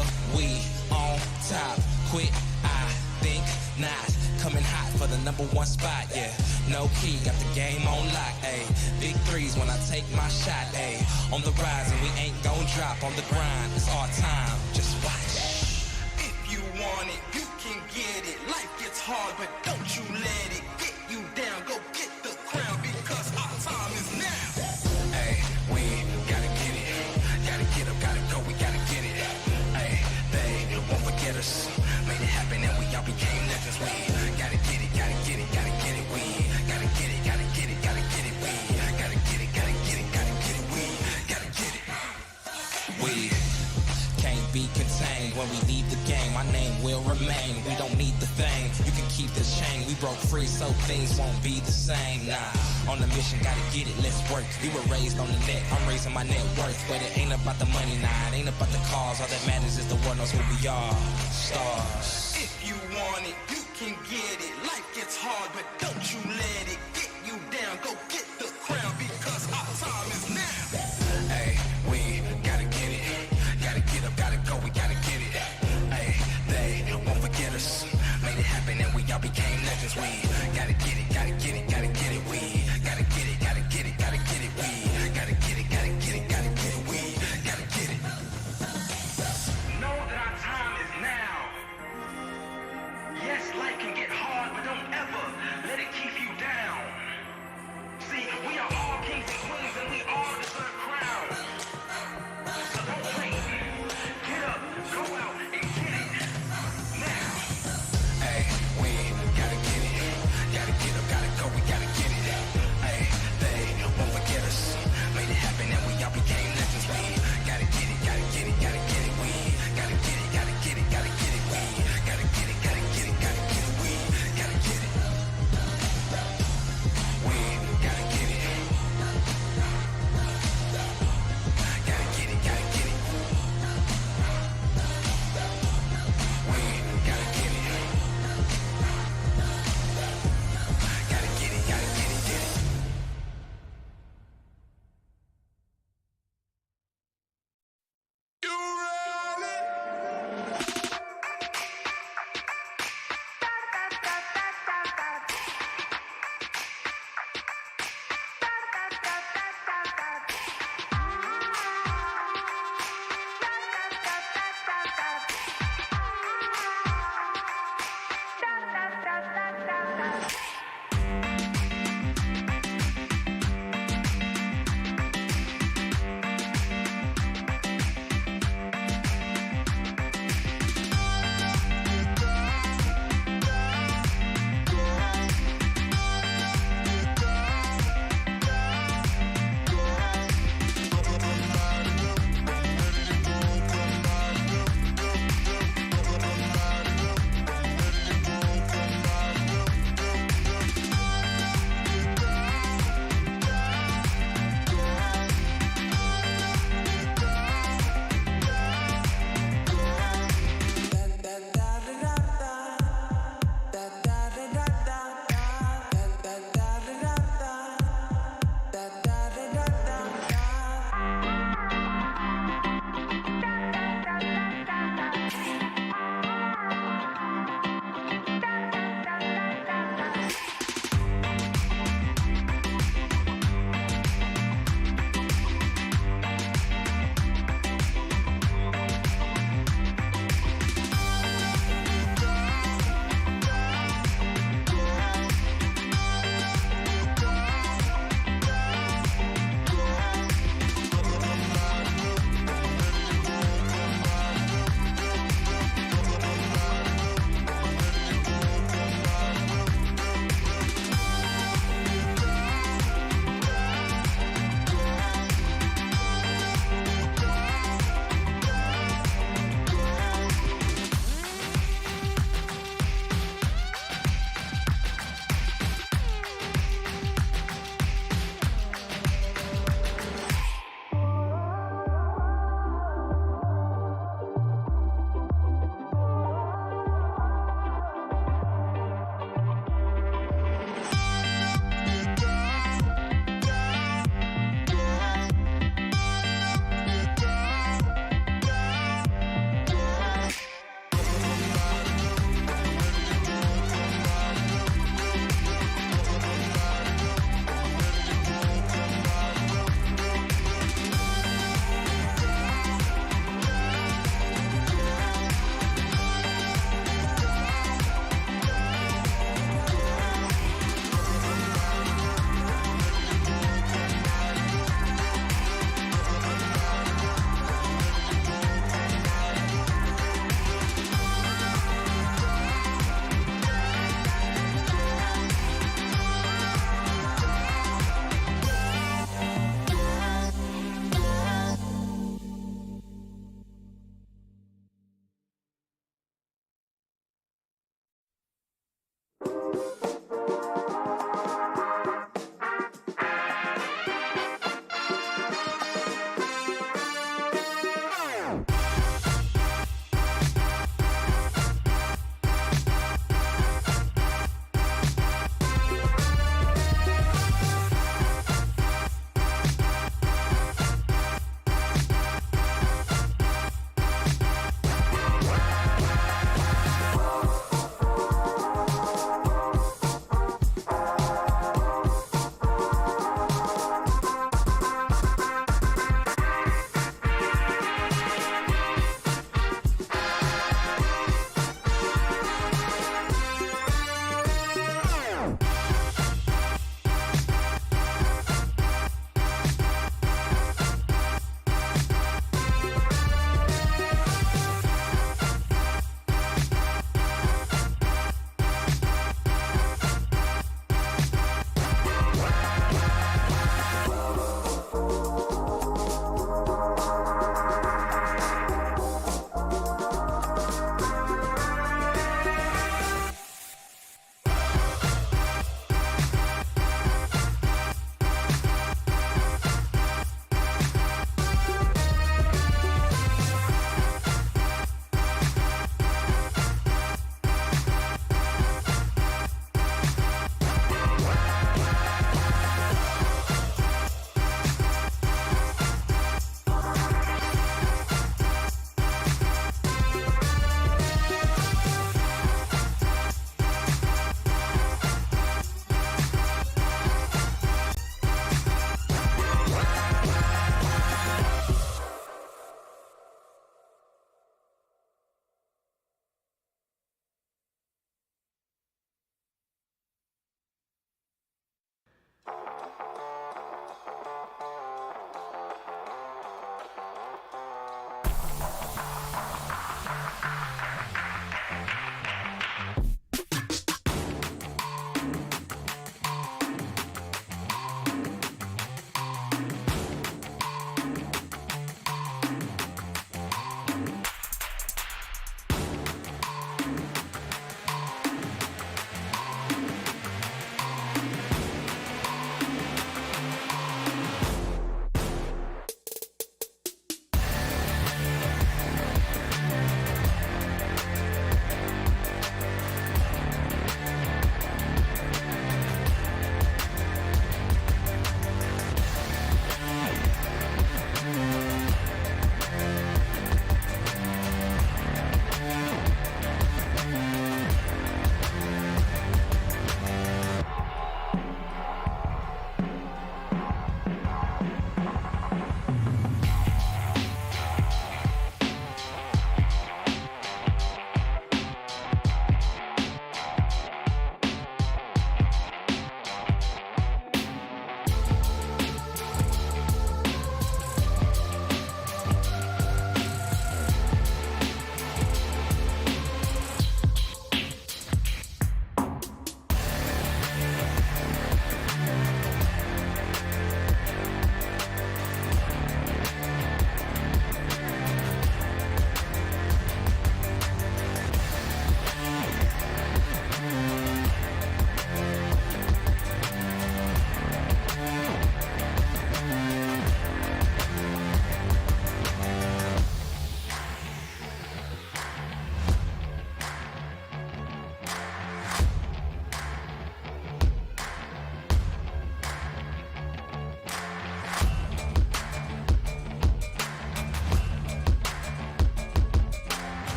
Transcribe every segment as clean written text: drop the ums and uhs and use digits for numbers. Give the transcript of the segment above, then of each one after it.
still we on top. Quit, I think not. Coming hot for the #1 spot, yeah. No key, got the game on lock, ayy. Big threes when I take my shot, ayy. On the rise and we ain't gon' drop. On the grind, it's our time, just watch. If you want it, you can get it. Life gets hard, but don't you let it get you down. Go get the crown because our time is now. Ayy, we gotta get it. Gotta get up, gotta go, we gotta get it. Ayy, they won't forget us. Made it happen and we all became legends. We gotta get it, gotta get it, gotta get it. We gotta get it, gotta get it, gotta get it. We gotta get it, gotta get it, gotta get it. We gotta get it. We can't be contained when we leave the game. My name will remain. We don't need the thing. You can keep this chain. We broke free, so things won't be the same. Nah, on the mission, gotta get it. Let's work. We were raised on the net. I'm raising my net worth, but it ain't about the money. Nah, it ain't about the cause. All that matters is the world knows who we are. Stars. If you want it, you can get it. Life gets hard, but don't you let it get you down. Go get the crown because our time is now. Hey, we gotta get it. Gotta get up, gotta go, we gotta get it. Hey, they won't forget us. Made it happen and we all became legends. We gotta get it, gotta get it, gotta get it. We gotta get it, gotta get it, gotta get it. We gotta get it, gotta get it, gotta get it. We gotta get it. Know that our time is now. Yes, life can get hard, but don't ever let it keep you down.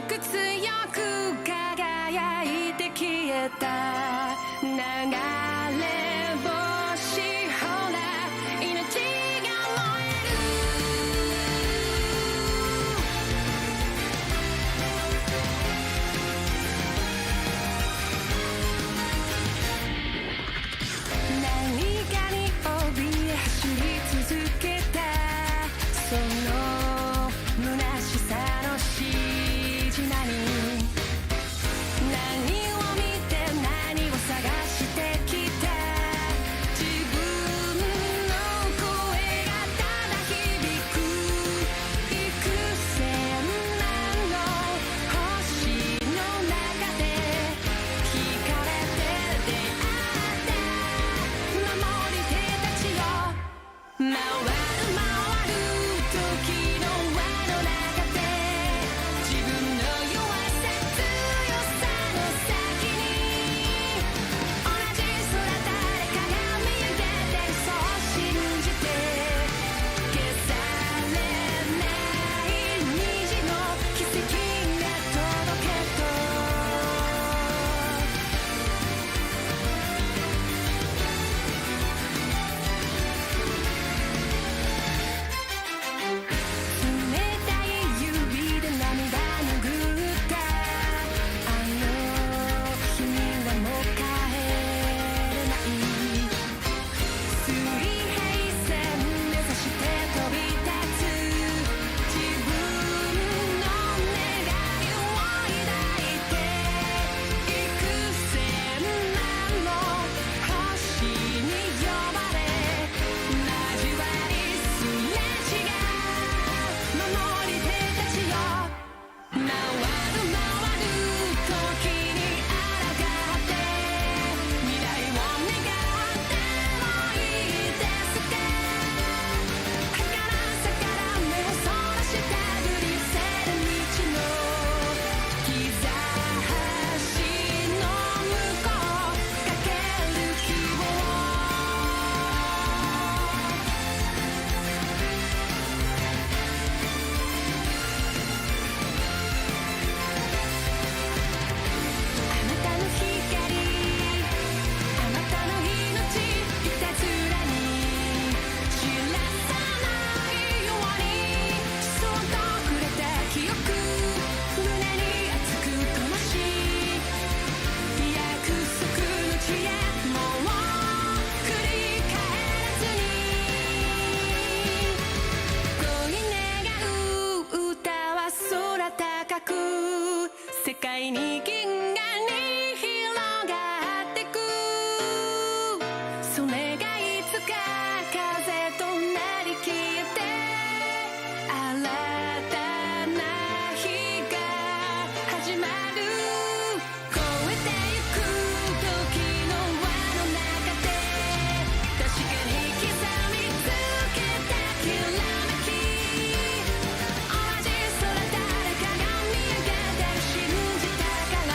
く強く輝いて消えた流れ星ほら命が燃える何かに怯え走り続けたその虚しさの静まに何を見て何を探してきた自分の声がただ響く幾千万の星の中で惹かれて出会った守り手たちよ回る回る時の輪の中で自分の弱さ強さの先に同じ空誰かが見上げてそう信じて消されない虹の奇跡が届けと冷たい指で涙拭ったあの日にはもう帰れない水平線目指して飛び立つ自分の願いを抱いて幾千万の星に呼ばれ交わりすれ違う守り手たちよ回る回る時に抗って未来を願ってもいいですか儚さから目をそらした振り伏せる道の兆しの向こうかける希望あなたの光あなたの命いたずらに知らさないようにそっとくれた記憶胸に熱く灯し約束の地へもう繰り返らずに恋願う歌は空高く世界に銀河に広がってくそれがいつか風となり消えて新たな日が始まる越えてゆく時の輪の中で確かに刻みつけたきらめき同じ空誰かが見上げて信じたから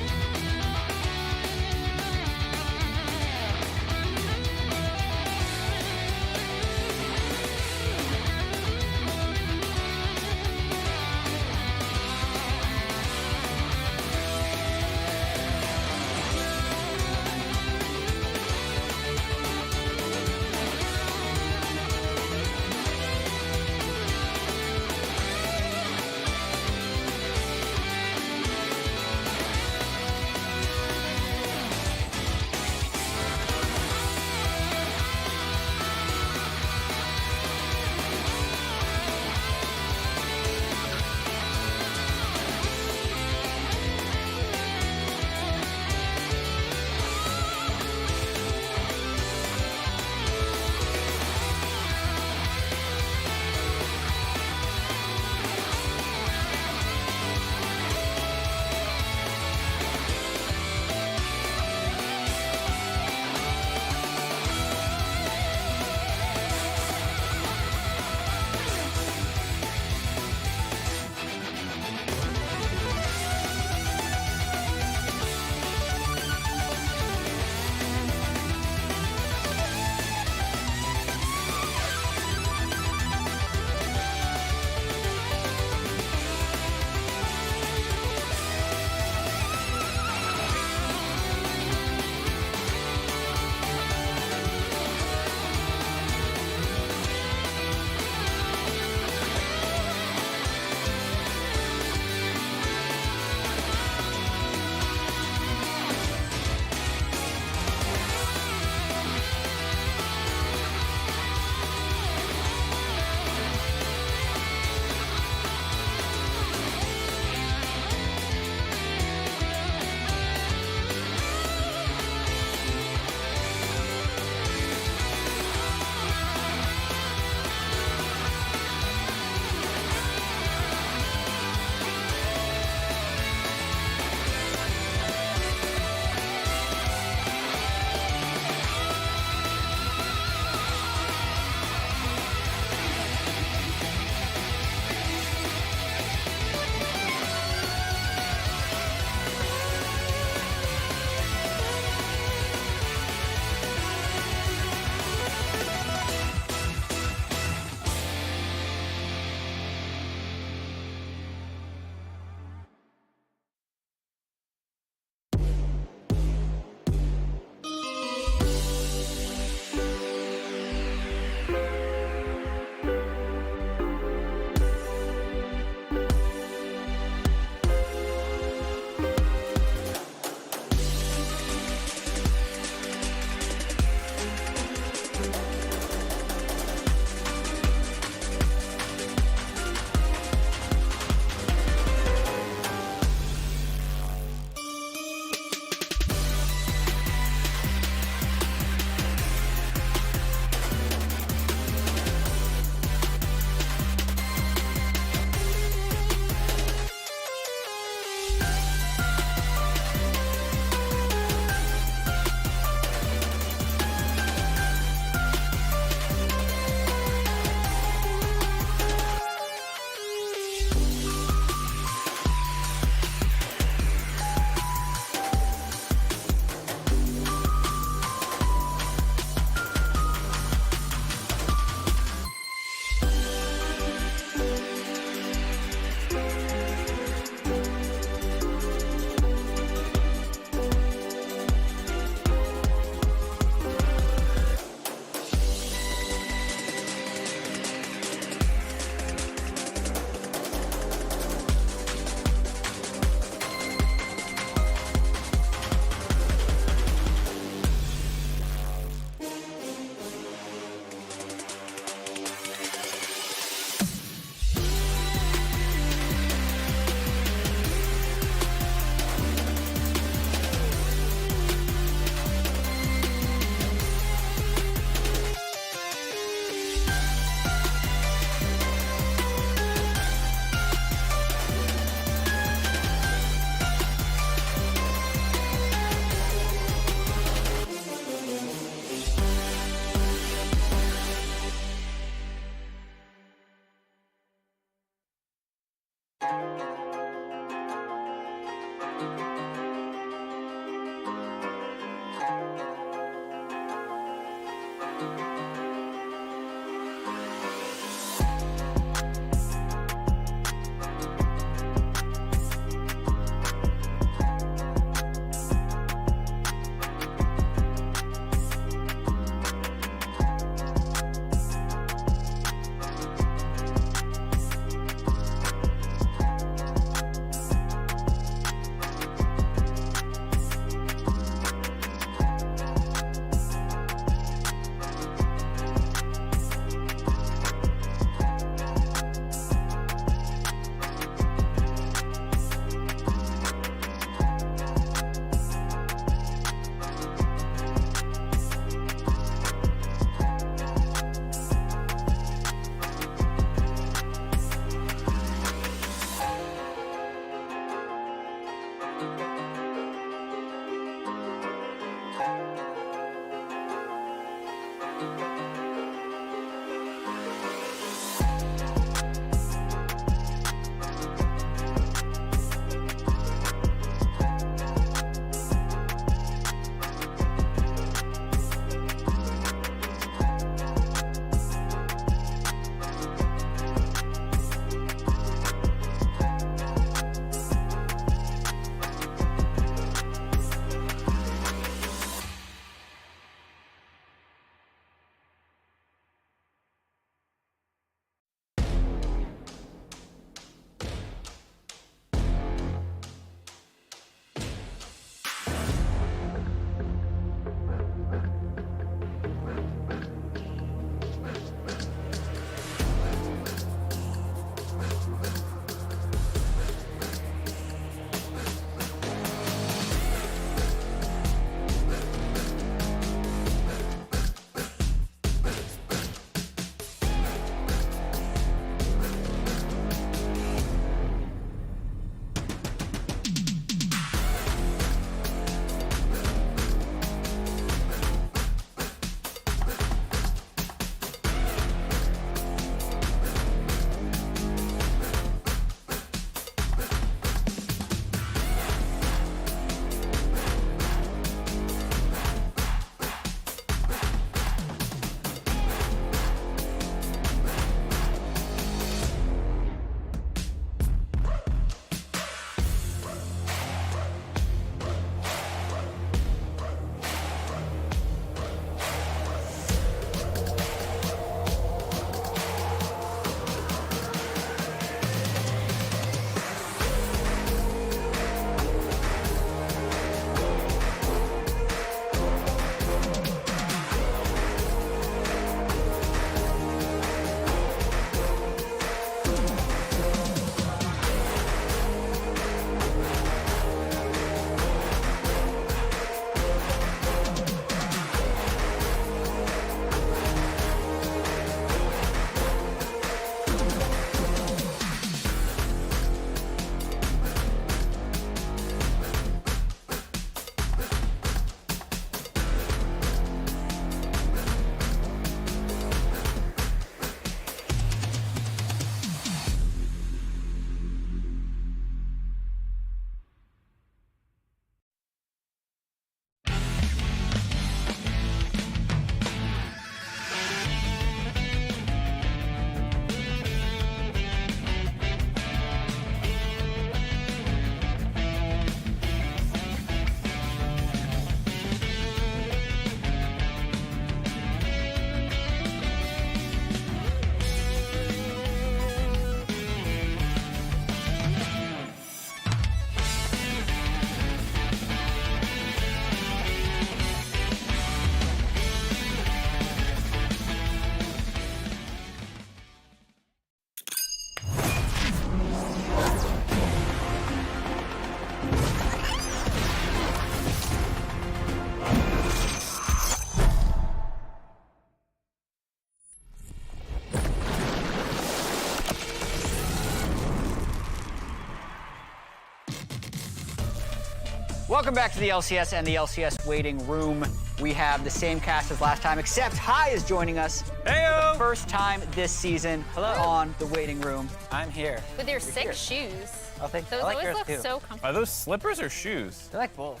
Welcome back to the LCS and the LCS waiting room. We have the same cast as last time, except Hai is joining us Heyo! for the first time this season on the waiting room. I'm here. With your sick shoes. Oh, thank you. Those I like always yours look too. so comfortable. Are those slippers or shoes? They're like both.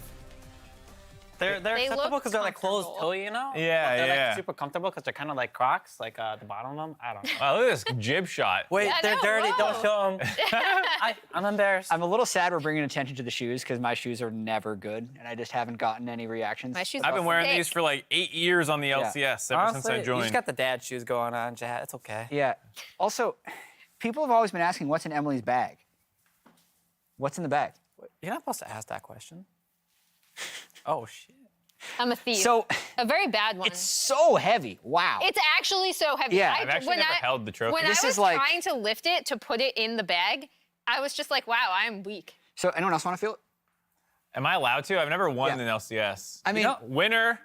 They're They acceptable look because they're like closed comfortable. toe, you know? Yeah, But they're yeah. like super comfortable because they're kind of like Crocs, like the bottom of them. I don't know. Wow, look at this jib shot. Wait, Yeah, they're no, dirty. whoa. Don't show them. I'm embarrassed. I'm a little sad we're bringing attention to the shoes because my shoes are never good, and I just haven't gotten any reactions. My shoes I've been are wearing thick. these for like 8 years on the LCS ever since Honestly, I you joined. just got the dad shoes going on, Jad. It's okay. Yeah. Also, people have always been asking, what's in Emily's bag? What's in the bag? You're not supposed to ask that question. Oh, shit. I'm a thief. So, a very bad one. it's so heavy. Wow. It's actually so heavy. Yeah. I've actually never held the trophy. When This I is was like- trying to lift it to put it in the bag, I was just like, wow, I'm weak. So, anyone else want to feel it? Am I allowed to? I've never won Yeah. an LCS. I mean, Winner.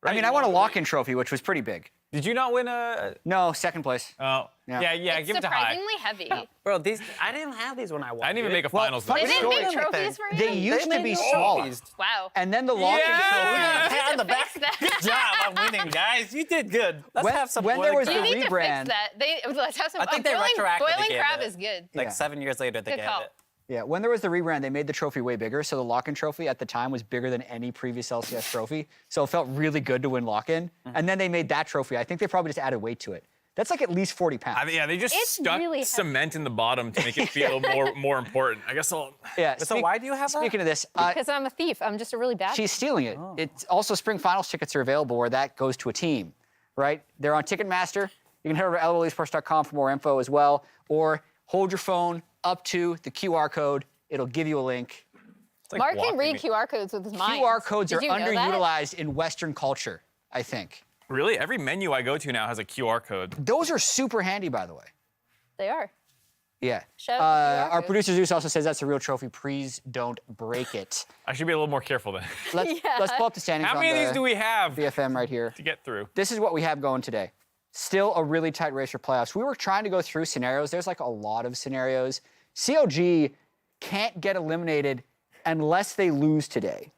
I mean, I won a lock-in trophy, which was pretty big. Did you not win a? No, second place. Oh, Yeah. yeah. It's Give it to High. surprisingly heavy. Bro, I didn't have these when I won. I didn't even dude. make a finals. funny They this didn't year. make Story. trophies for you? They used to made be no smaller. trophies. Wow. And then the lock-in Yeah! trophy. Pat on the back. Fix that. Good job. I'm winning, guys. You did good. Let's have some when there was You the need to rebrand. fix that. Let's have some. I think they boiling, retroactively boiling gave crab it. is good. Like Yeah. 7 years later, they Good gave call. it. Yeah, when there was the rebrand, they made the trophy way bigger. So the lock-in trophy at the time was bigger than any previous LCS trophy. So it felt really good to win lock-in. And then they made that trophy. I think they probably just added weight to it. That's like at least 40 pounds. Yeah, they just It's stuck really heavy. cement in the bottom to make it feel more important. I guess I'll. Yeah. So why do you have that? Speaking of this, Because I'm a thief. I'm just a really bad. she's stealing it. It's also spring finals tickets are available where that goes to a team, right? They're on Ticketmaster. You can head over to lolesports.com for more info as well, or hold your phone up to the QR code. It'll give you a link. It's like Mark can walking read me- QR codes with his mind. QR codes Did are you know that? underutilized in Western culture, I think. Really? Every menu I go to now has a QR code. Those are super handy, by the way. They are. Yeah. Shout out to QR Our code. producer Zeus also says that's a real trophy. Please don't break it. I should be a little more careful then. Let's pull up the standings How on many of the these do we have to BFM right here. get through? This is what we have going today. Still a really tight race for playoffs. We were trying to go through scenarios. There's like a lot of scenarios. CLG can't get eliminated unless they lose today,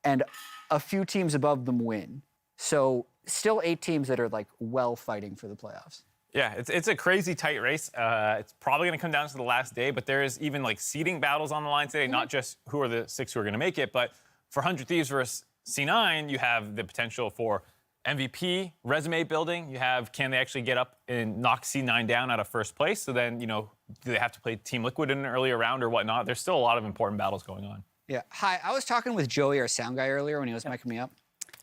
and a few teams above them win. So still 8 teams that are like well fighting for the playoffs. Yeah, it's a crazy tight race. It's probably going to come down to the last day, but there is even like seeding battles on the line today, not just who are the 6 who are going to make it, but for 100 Thieves versus C9, you have the potential for MVP, resume building. You have, can they actually get up and knock C9 down out of first place? So then, do they have to play Team Liquid in an earlier round or whatnot? There's still a lot of important battles going on. Yeah. Hi, I was talking with Joey, our sound guy, earlier when he was miking me up.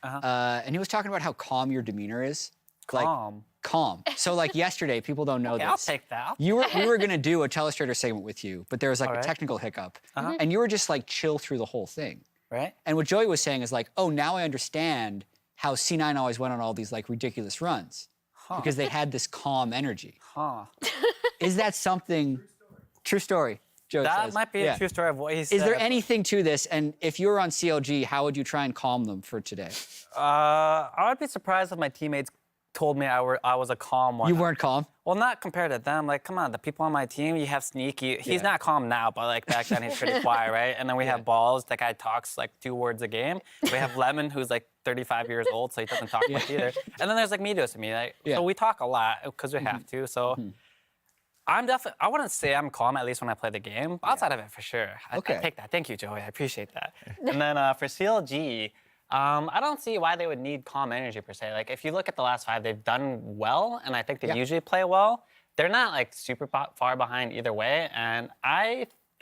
And he was talking about how calm your demeanor is. Calm. Calm. So like yesterday, people don't know Okay, this. I'll take that. We were gonna do a Telestrator segment with you, but there was like All a right. technical hiccup, and you were just like chill through the whole thing. Right? And what Joey was saying is like, oh, now I understand how C9 always went on all these like ridiculous runs because they had this calm energy. Huh. Is that something? True story. Joey That says. might be Yeah. a true story of what he said. Is there anything to this? And if you were on CLG, how would you try and calm them for today? I would be surprised if my teammates told me I was a calm one. You weren't calm. Well, not compared to them. Like, come on, the people on my team, you have Sneaky. He's Yeah. not calm now, but like back then he's pretty quiet, right? And then we have Balls. That guy talks like 2 words a game. We have Lemon, who's like 35 years old, so he doesn't talk much either. And then there's like Medos and me. Like, Yeah. So we talk a lot because we have to. So I'm definitely, I wouldn't say I'm calm, at least when I play the game. Outside of it, for sure. I Okay. take that. Thank you, Joey. I appreciate that. And then for CLG, I don't see why they would need calm energy per se. Like if you look at the last 5, they've done well, and I think they Yeah. usually play well. They're not like super far behind either way, and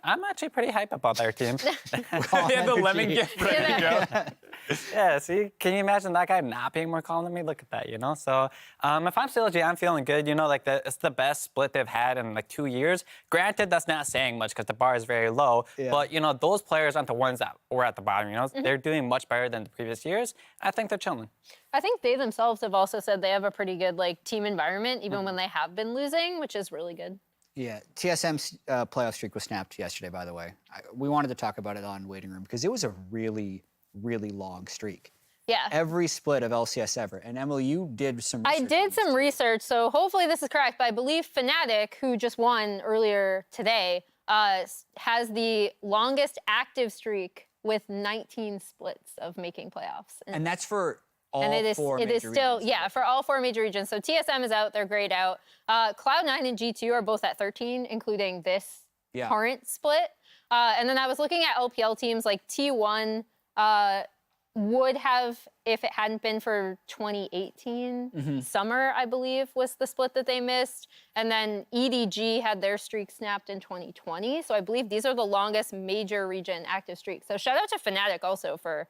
I'm actually pretty hyped about their team. Yeah, the lemon gift ready to go. Yeah, see, can you imagine that guy not being more calm than me? Look at that, So if I'm CLG, I'm feeling good. It's the best split they've had in like 2 years. Granted, that's not saying much because the bar is very low. Yeah. But those players aren't the ones that were at the bottom. They're doing much better than the previous years. I think they're chilling. I think they themselves have also said they have a pretty good like team environment, even when they have been losing, which is really good. Yeah, TSM's playoff streak was snapped yesterday, by the way. We wanted to talk about it on Waiting Room because it was a really, really long streak. Yeah. Every split of LCS ever. And Emily, you did some research. I did some research, so hopefully this is correct, but I believe Fnatic, who just won earlier today, has the longest active streak with 19 splits of making playoffs. And that's for all and it four is major still, regions. yeah, for all 4 major regions. So TSM is out, they're grayed out. Cloud9 and G2 are both at 13, including this current split. And then I was looking at LPL teams like T1 would have, if it hadn't been for 2018 summer, I believe, was the split that they missed. And then EDG had their streak snapped in 2020. So I believe these are the longest major region active streaks. So shout out to Fnatic also for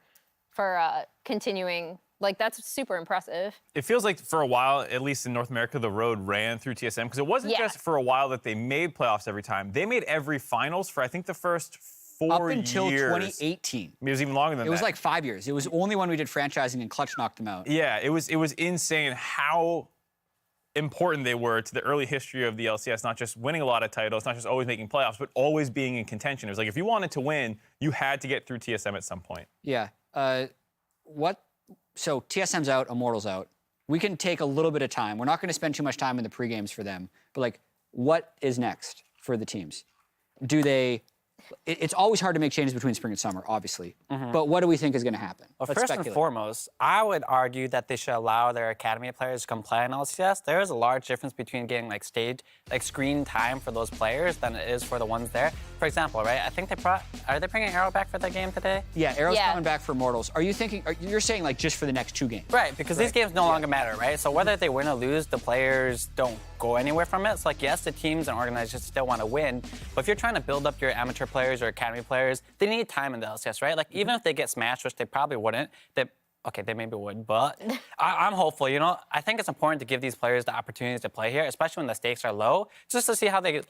continuing. Like, that's super impressive. It feels like for a while, at least in North America, the road ran through TSM because it wasn't just for a while that they made playoffs every time. They made every finals for, I think, the first 4 Up until years. 2018. It was even longer than that. It was like 5 years. It was only when we did franchising and Clutch knocked them out. Yeah, it was insane how important they were to the early history of the LCS, not just winning a lot of titles, not just always making playoffs, but always being in contention. It was like if you wanted to win, you had to get through TSM at some point. Yeah. So TSM's out, Immortals out. We can take a little bit of time. We're not going to spend too much time in the pre-games for them. But, like, what is next for the teams? Do they... It's always hard to make changes between spring and summer, obviously. But what do we think is going to happen? Well, Let's first speculate. and foremost, I would argue that they should allow their academy players to come play in LCS. There is a large difference between getting screen time for those players than it is for the ones there. For example, right? I think are they bringing Arrow back for the game today? Yeah, Arrow's coming back for Immortals. Are you thinking? You're saying like just for the next 2 games? Right, because these games no longer matter, right? So whether they win or lose, the players don't go anywhere from it. It's like, yes, the teams and organizations still want to win, but if you're trying to build up your amateur players or academy players, they need time in the LCS, right? Like, even if they get smashed, which they probably wouldn't, they maybe would, but I'm hopeful, you know? I think it's important to give these players the opportunities to play here, especially when the stakes are low, just to see how they,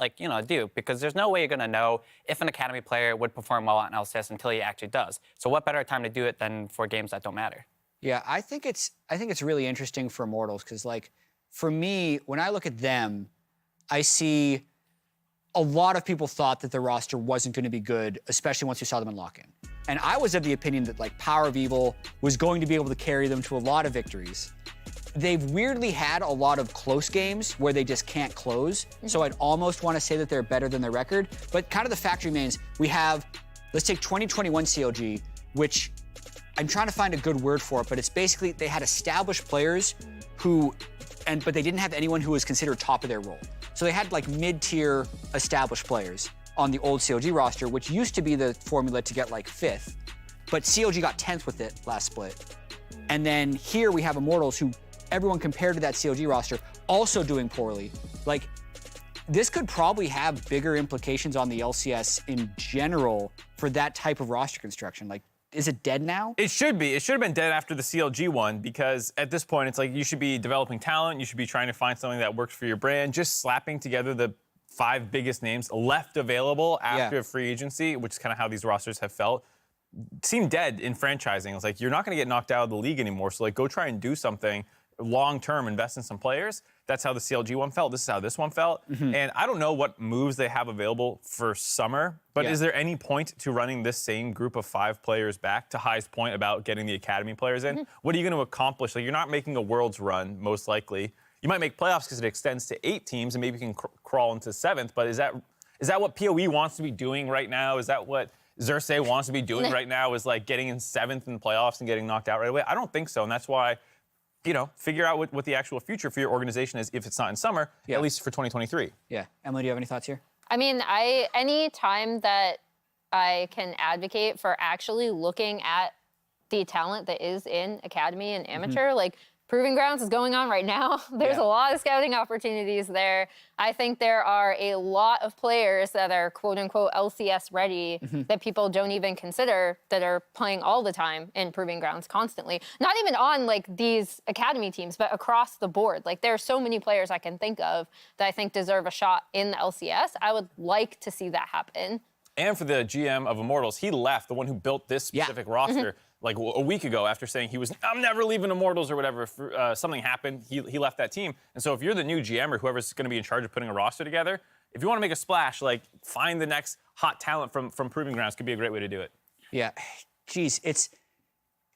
do, because there's no way you're going to know if an academy player would perform well on LCS until he actually does. So what better time to do it than for games that don't matter? Yeah, I think it's really interesting for Immortals because, like, for me, when I look at them, I see a lot of people thought that the roster wasn't going to be good, especially once you saw them in lock-in. And I was of the opinion that, like, Power of Evil was going to be able to carry them to a lot of victories. They've weirdly had a lot of close games where they just can't close. So I'd almost want to say that they're better than their record. But kind of the fact remains, we have, let's take 2021 CLG, which I'm trying to find a good word for it, but it's basically they had established players but they didn't have anyone who was considered top of their role. So they had like mid-tier established players on the old CLG roster, which used to be the formula to get like 5th. But CLG got 10th with it last split. And then here we have Immortals, who everyone compared to that CLG roster, also doing poorly. Like, this could probably have bigger implications on the LCS in general for that type of roster construction. Like, is it dead now? It should be. It should have been dead after the CLG one because at this point, it's like you should be developing talent. You should be trying to find something that works for your brand. Just slapping together the 5 biggest names left available after free agency, which is kind of how these rosters have felt, seemed dead in franchising. It's like, you're not going to get knocked out of the league anymore. So, like, go try and do something long-term, invest in some players. That's how the CLG one felt. This is how this one felt. And I don't know what moves they have available for summer, but is there any point to running this same group of 5 players back, to Hai's point about getting the academy players in? What are you going to accomplish? Like, you're not making a Worlds run, most likely. You might make playoffs because it extends to 8 teams and maybe you can crawl into 7th, but is that what PoE wants to be doing right now? Is that what Xerxes wants to be doing right now, is like getting in 7th in playoffs and getting knocked out right away? I don't think so, and that's why, figure out what the actual future for your organization is if it's not in summer, at least for 2023. Yeah. Emily, do you have any thoughts here? I mean, any time that I can advocate for actually looking at the talent that is in academy and amateur, like, Proving Grounds is going on right now. There's a lot of scouting opportunities there. I think there are a lot of players that are quote-unquote LCS ready that people don't even consider, that are playing all the time in Proving Grounds constantly. Not even on, like, these academy teams, but across the board. Like, there are so many players I can think of that I think deserve a shot in the LCS. I would like to see that happen. And for the GM of Immortals, he left, the one who built this specific roster, like a week ago after saying I'm never leaving Immortals or whatever. Something happened, he left that team. And so if you're the new GM or whoever's going to be in charge of putting a roster together, if you want to make a splash, like, find the next hot talent from Proving Grounds could be a great way to do it. Yeah. Geez,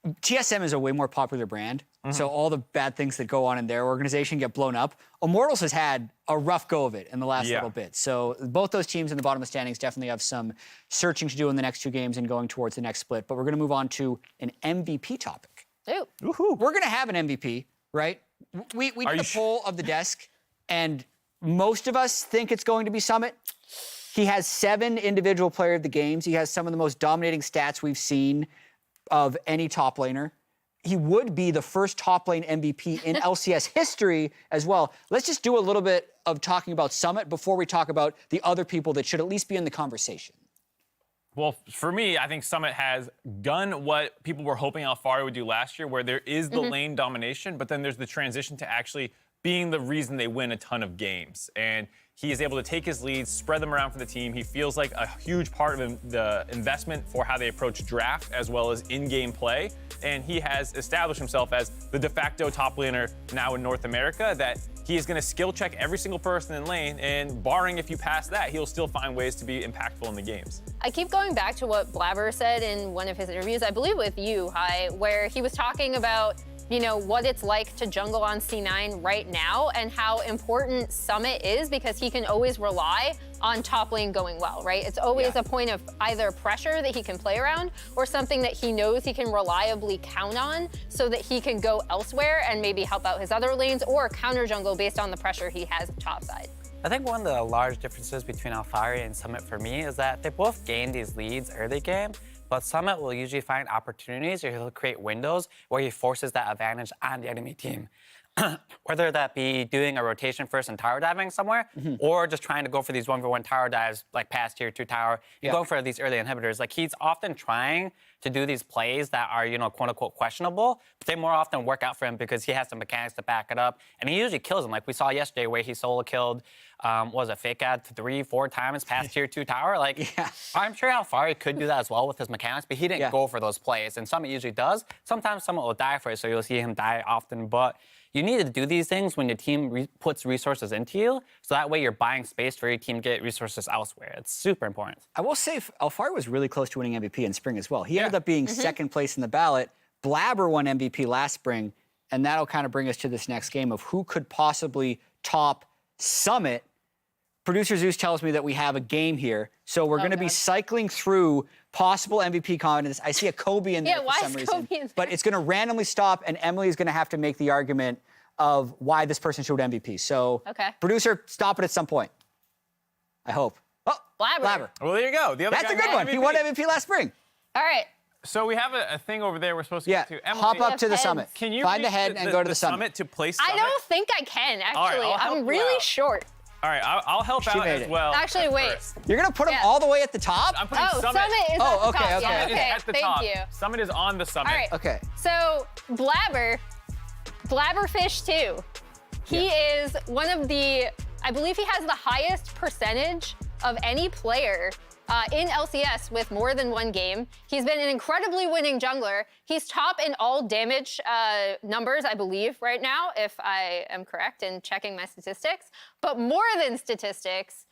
TSM is a way more popular brand, so all the bad things that go on in their organization get blown up. Immortals has had a rough go of it in the last little bit. So both those teams in the bottom of the standings definitely have some searching to do in the next 2 games and going towards the next split. But we're going to move on to an MVP topic. Ooh. We're going to have an MVP, right? We did a poll of the desk, and most of us think it's going to be Summit. He has 7 individual player of the games. He has some of the most dominating stats we've seen of any top laner. He would be the first top lane MVP in LCS history as well. Let's just do a little bit of talking about Summit before we talk about the other people that should at least be in the conversation. Well, for me, I think Summit has done what people were hoping Alfari would do last year, where there is the lane domination, but then there's the transition to actually being the reason they win a ton of games. And he is able to take his leads, spread them around for the team. He feels like a huge part of the investment for how they approach draft as well as in-game play. And he has established himself as the de facto top laner now in North America, that he is going to skill check every single person in lane, and barring if you pass that, he'll still find ways to be impactful in the games. I keep going back to what Blabber said in one of his interviews, I believe with you, Hai, where he was talking about, you know, what it's like to jungle on C9 right now and how important Summit is, because he can always rely on top lane going well, right? It's always a point of either pressure that he can play around or something that he knows he can reliably count on so that he can go elsewhere and maybe help out his other lanes or counter jungle based on the pressure he has top side. I think one of the large differences between Alfari and Summit for me is that they both gain these leads early game, but Summit will usually find opportunities or he'll create windows where he forces that advantage on the enemy team. Whether that be doing a rotation first and tower diving somewhere, or just trying to go for these 1v1 tower dives, like past tier 2 tower, and going for these early inhibitors. Like, he's often trying to do these plays that are, you know, quote unquote questionable, but they more often work out for him because he has the mechanics to back it up. And he usually kills them. Like we saw yesterday where he solo killed, was it Fake Ad 3-4 times past tier 2 tower? Like, I'm sure Alfari could do that as well with his mechanics, but he didn't go for those plays. And Summit usually does. Sometimes Summit will die for it, so you'll see him die often, but you need to do these things when your team puts resources into you, so that way you're buying space for your team to get resources elsewhere. It's super important. I will say Alfari was really close to winning MVP in spring as well. He ended up being second place in the ballot. Blabber won MVP last spring, and that'll kind of bring us to this next game of who could possibly top Summit. Producer Zeus tells me that we have a game here, so we're going to be cycling through possible MVP candidates. I see a Kobe in there for some reason, but it's going to randomly stop, and Emily is going to have to make the argument of why this person should win MVP. So, producer, stop it at some point. I hope. Oh, Blabber. Well, there you go. The other That's guy a good one. MVP. He won MVP last spring. All right. So we have a thing over there we're supposed to get to. Emily, hop up to the heads. summit. Can you find the reach head and go to the summit? to place Summit? I don't think I can, actually. I'll help I'm you really out. short. All right, I'll help out made as it. well. Actually, wait. First. You're going to put him all the way at the top? I'm putting Summit is Oh, at the okay, top. okay. Yeah, Summit is at the thank top. you. Summit is on the summit. All right. Okay. So, Blabberfish 2. He is one of the, I believe he has the highest percentage of any player in LCS with more than one game. He's been an incredibly winning jungler. He's top in all damage numbers, I believe, right now, if I am correct in checking my statistics. But more than statistics,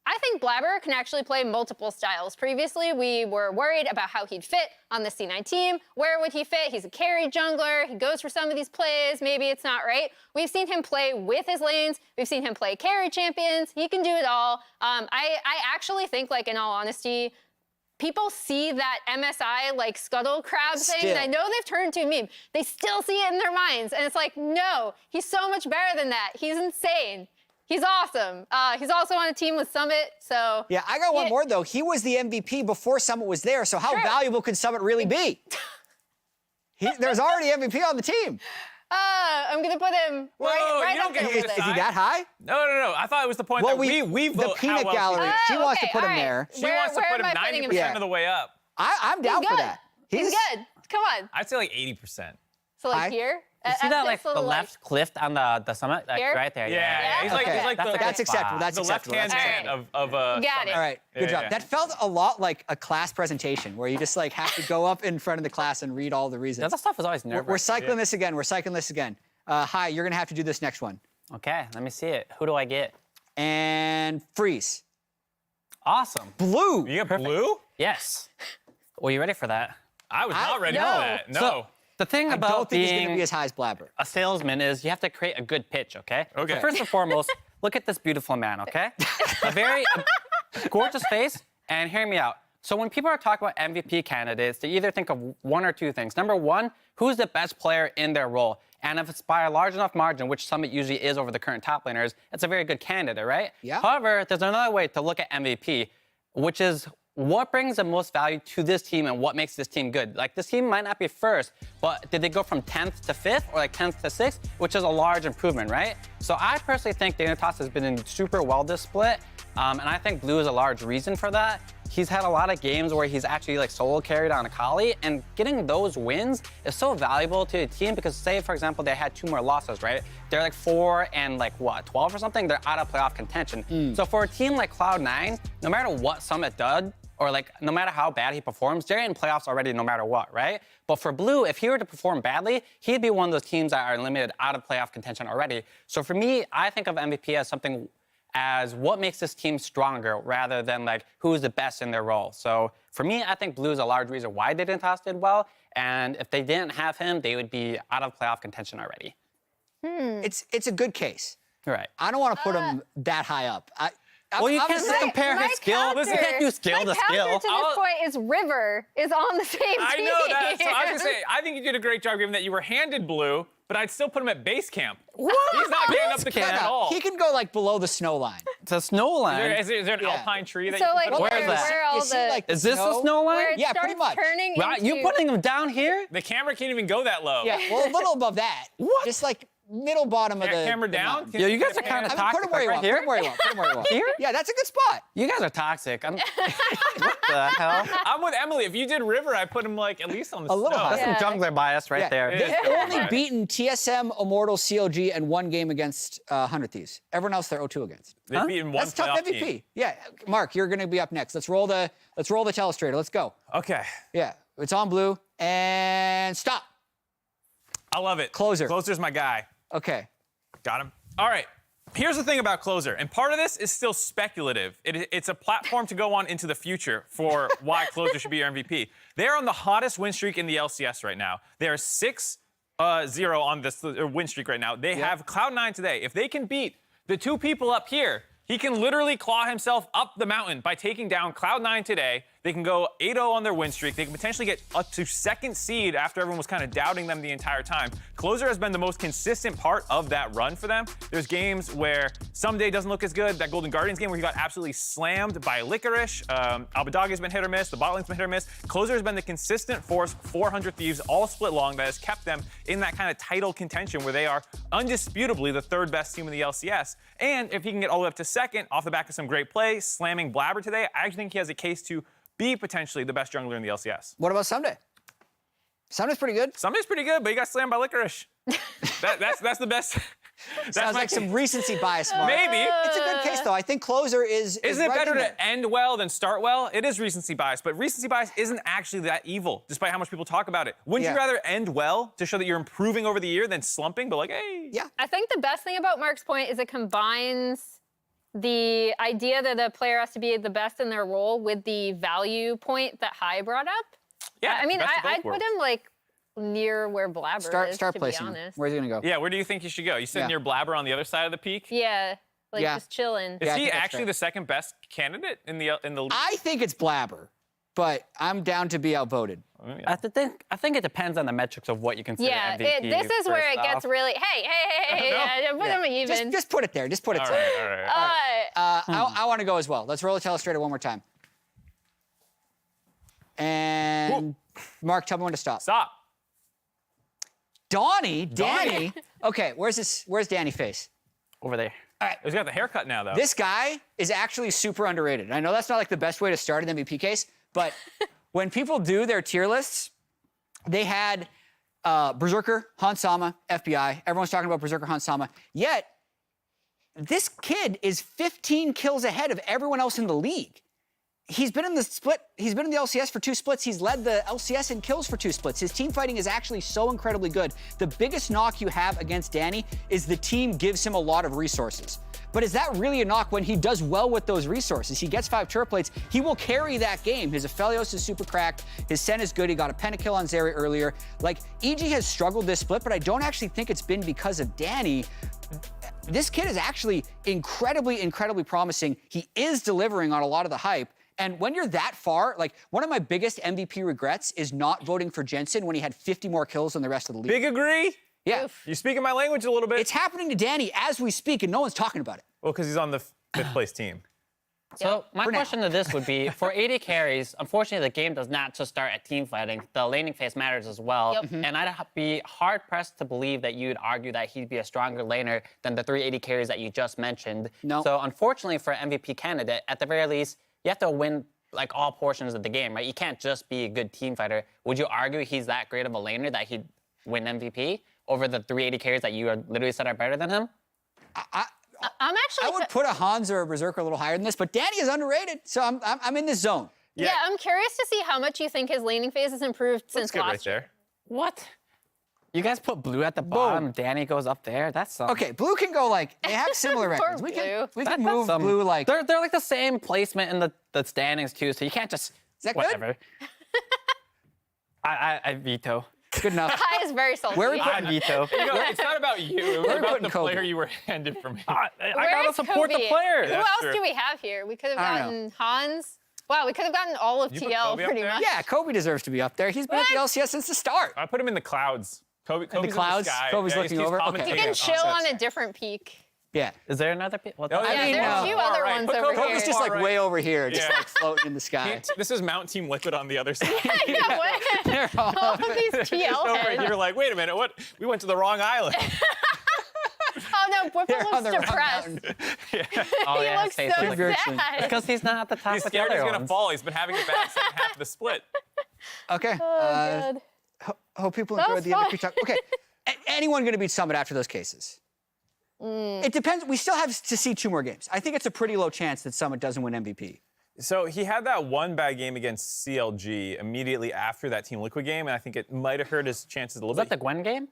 I think Blabber can actually play multiple styles. Previously, we were worried about how he'd fit on the C9 team. Where would he fit? He's a carry jungler. He goes for some of these plays. Maybe it's not right. We've seen him play with his lanes. We've seen him play carry champions. He can do it all. I actually think, like, in all honesty, people see that MSI, like, scuttle crab thing, and I know they've turned to a meme. They still see it in their minds, and it's like, no, he's so much better than that. He's insane. He's awesome. He's also on a team with Summit, so... Yeah, I got one more, though. He was the MVP before Summit was there, so how valuable could Summit really be? There's already MVP on the team. I'm going to put him right up there with Is he that high? No. I thought it was the point that we vote the peanut how well gallery. he She wants to put him there. She wants to put him 90% of the way up. I'm down for that. He's good. Come on. I'd say like 80%. So, like, here? You see that, like, the left cliff on the summit? Like, Here? right there. Yeah. He's like, Okay. he's like That's acceptable. That's the acceptable. left-hand man of Got it. Summit. All right, good job. Yeah. That felt a lot like a class presentation where you just like have to go up in front of the class and read all the reasons. The other stuff is always nerve-wracking. We're cycling this again. We're cycling this again. Hi, you're gonna have to do this next one. Okay, let me see it. Who do I get? And freeze. Awesome. Blue. You got blue? Yes. Were you ready for that? I was not ready for that. No. The thing I about don't think he's going to being be as high as Blabber. a salesman is you have to create a good pitch, okay? Okay. So first and foremost, look at this beautiful man, okay? A very gorgeous face, and hear me out. So when people are talking about MVP candidates, they either think of one or two things. Number one, who's the best player in their role? And if it's by a large enough margin, which Summit usually is over the current top laners, it's a very good candidate, right? Yeah. However, there's another way to look at MVP, which is what brings the most value to this team and what makes this team good. Like, this team might not be first, but did they go from 10th to 5th or like 10th to 6th, which is a large improvement, right? So I personally think Dignitas has been in super well this split, and I think Blue is a large reason for that. He's had a lot of games where he's actually like solo carried on Akali, and getting those wins is so valuable to the team because, say, for example, they had 2 more losses, right? They're like 4 and like what, 12 or something? They're out of playoff contention. So for a team like Cloud9, no matter what Summit does, or like no matter how bad he performs, they're in playoffs already no matter what, right? But for Blue, if he were to perform badly, he'd be one of those teams that are eliminated out of playoff contention already. So for me, I think of MVP as something as what makes this team stronger rather than like who's the best in their role. So for me, I think Blue is a large reason why Dignitas did well. And if they didn't have him, they would be out of playoff contention already. It's a good case. Right. I don't want to put him that high up. Well, you I'm can't just just saying- compare his skill. You can't do skill to my skill. counter to this point is River is on the same team. I know that. So I was gonna say, I think you did a great job given that you were handed Blue, but I'd still put him at base camp. What? He's not getting up the Base camp camp? at all. He can go like below the snow line. It's a snow line. Is there an Yeah. alpine tree that So you like can put him Where's on? that? where all You the see, like, Is this the snow where line? it Yeah, pretty starts much. turning Right, into you putting him down here? The camera can't even go that low. Yeah, well, a little above that. What? Just like middle bottom of the Camera the down? mountain. Can Yo, you guys are pan kind it? of I mean, put toxic. him where you Right want. here? Put him where you want. Put him where you want. Here? Yeah, that's a good spot. You guys are toxic. What the hell? I'm with Emily. If you did River, I'd put him like at least on the A little snow. high. That's some jungler bias right Yeah. there. It is. They've only Right. beaten TSM, Immortal, CLG, and 1 game against 100 Thieves. Everyone else they're 0-2 against. They've beaten one That's tough playoff MVP. team. Yeah, Mark, you're going to be up next. Let's roll the telestrator. Let's go. Okay. Yeah, it's on Blue and stop. I love it. Closer. Closer's my guy. Okay. Got him. All right. Here's the thing about Closer, and part of this is still speculative. It's a platform to go on into the future for why Closer should be your MVP. They're on the hottest win streak in the LCS right now. They are 6-0 on this win streak right now. They have Cloud9 today. If they can beat the 2 people up here, he can literally claw himself up the mountain by taking down Cloud9 today. They can go 8-0 on their win streak. They can potentially get up to 2nd seed after everyone was kind of doubting them the entire time. Closer has been the most consistent part of that run for them. There's games where someday doesn't look as good. That Golden Guardians game where he got absolutely slammed by Licorice. Albadog has been hit or miss. The bot lane's been hit or miss. Closer has been the consistent force, 400 Thieves, all split long, that has kept them in that kind of title contention where they are undisputably the 3rd best team in the LCS. And if he can get all the way up to 2nd off the back of some great play, slamming Blabber today, I actually think he has a case to be potentially the best jungler in the LCS. What about Sunday? Sunday's pretty good. Sunday's pretty good, but he got slammed by Licorice. That's the best. Sounds like some recency bias, Mark. Maybe. It's a good case, though. I think Closer is Isn't it right better in there. to end well than start well? It is recency bias, but recency bias isn't actually that evil, despite how much people talk about it. Wouldn't Yeah. you rather end well to show that you're improving over the year than slumping, but like, hey. Yeah. I think the best thing about Mark's point is it combines the idea that a player has to be the best in their role with the value point that Hai brought up. Yeah, I mean, best of both I'd put worlds. him like near where Blabber Start is, to be placing. honest. Where's he gonna go? Yeah, where do you think you should go? You sit Yeah. near Blabber on the other side of the peak? Yeah, like Yeah. just chilling. Is Yeah, I he think that's actually fair. the 2nd best candidate in the league? I think it's Blabber, but I'm down to be outvoted. I think it depends on the metrics of what you consider Yeah, MVP. this is where it first gets off. really, hey, yeah, put him even. Just put it there. Just put it All there. right, all right. I want to go as well. Let's roll the telestrator one more time. And Mark, tell me when to stop. Stop. Danny. Okay, where's Danny face? Over there. He's got the haircut now, though. This guy is actually super underrated. I know that's not like the best way to start an MVP case, but when people do their tier lists, they had Berserker, Hansama, FBI. Everyone's talking about Berserker, Hansama. Yet, this kid is 15 kills ahead of everyone else in the league. he's been in the split. He's been in the LCS for 2 splits. He's led the LCS in kills for 2 splits. His team fighting is actually so incredibly good. The biggest knock you have against Danny is the team gives him a lot of resources. But is that really a knock when he does well with those resources? He gets 5 turret plates. He will carry that game. His Aphelios is super cracked. His Sen is good. He got a pentakill on Zeri earlier. Like, EG has struggled this split, but I don't actually think it's been because of Danny. This kid is actually incredibly, incredibly promising. He is delivering on a lot of the hype. And when you're that far, like, one of my biggest MVP regrets is not voting for Jensen when he had 50 more kills than the rest of the league. Big agree? Yeah. You speaking my language a little bit? It's happening to Danny as we speak, and no one's talking about it. Well, because he's on the 5th place team. So my For now. question to this would be, for AD carries, unfortunately the game does not just start at team fighting. The laning phase matters as well. Yep. And I'd be hard-pressed to believe that you'd argue that he'd be a stronger laner than the 3 AD carries that you just mentioned. No. So unfortunately for an MVP candidate, at the very least, you have to win like all portions of the game, right? You can't just be a good team fighter. Would you argue he's that great of a laner that he'd win MVP over the 3 AD carries that you literally said are better than him? I'm actually. I would put a Hans or a Berserker a little higher than this, but Danny is underrated, so I'm in this zone. Yeah, I'm curious to see how much you think his laning phase has improved That's since good last right year. there. What? You guys put Blue at the bottom, Danny goes up there. That's Okay, Blue can go like, they have similar records. We can That's move some- Blue like, They're like the same placement in the standings too, so you can't just that good? whatever. I veto. good enough. Kai is very salty. Where are we I putting, veto. You know, it's not about you. It was We're about putting the Kobe. player you were handed from me. I Where gotta is support the Kobe? player. Who That's else true. do we have here? We could have I don't gotten Hans. Wow, we could have gotten all of You put TL Kobe up pretty there? much. yeah, Kobe deserves to be up there. He's been at the What? LCS since the start. I put him in the clouds. Kobe's the clouds? In the sky. Kobe's Yeah, looking he's over? Okay. commentating You can on chill sunsets. on a different peak. Yeah. Is there another? What Oh, Yeah, I mean, there are a few all other right. ones Put over Kobe- here. Kobe's just like Alright. way over here, just Yeah. like floating in the sky. This is Mount Team Liquid on the other side. Yeah, what? They're all- All of these TL Over heads. here, like, wait a minute, what? We went to the wrong island. Oh no, Whipple They're on looks the wrong depressed. mountain. Oh, He yeah, looks his face so looks like- sad. because he's not at the top He's with the scared other he's gonna ones. fall. He's been having a bad second half of the split. Okay. Oh, God. Hope people That enjoyed was the fun. MVP talk. Okay. Anyone going to beat Summit after those cases? It depends. We still have to see 2 more games. I think it's a pretty low chance that Summit doesn't win MVP. So he had that one bad game against CLG immediately after that Team Liquid game, and I think it might have hurt his chances a little Was that bit. the Gwen game?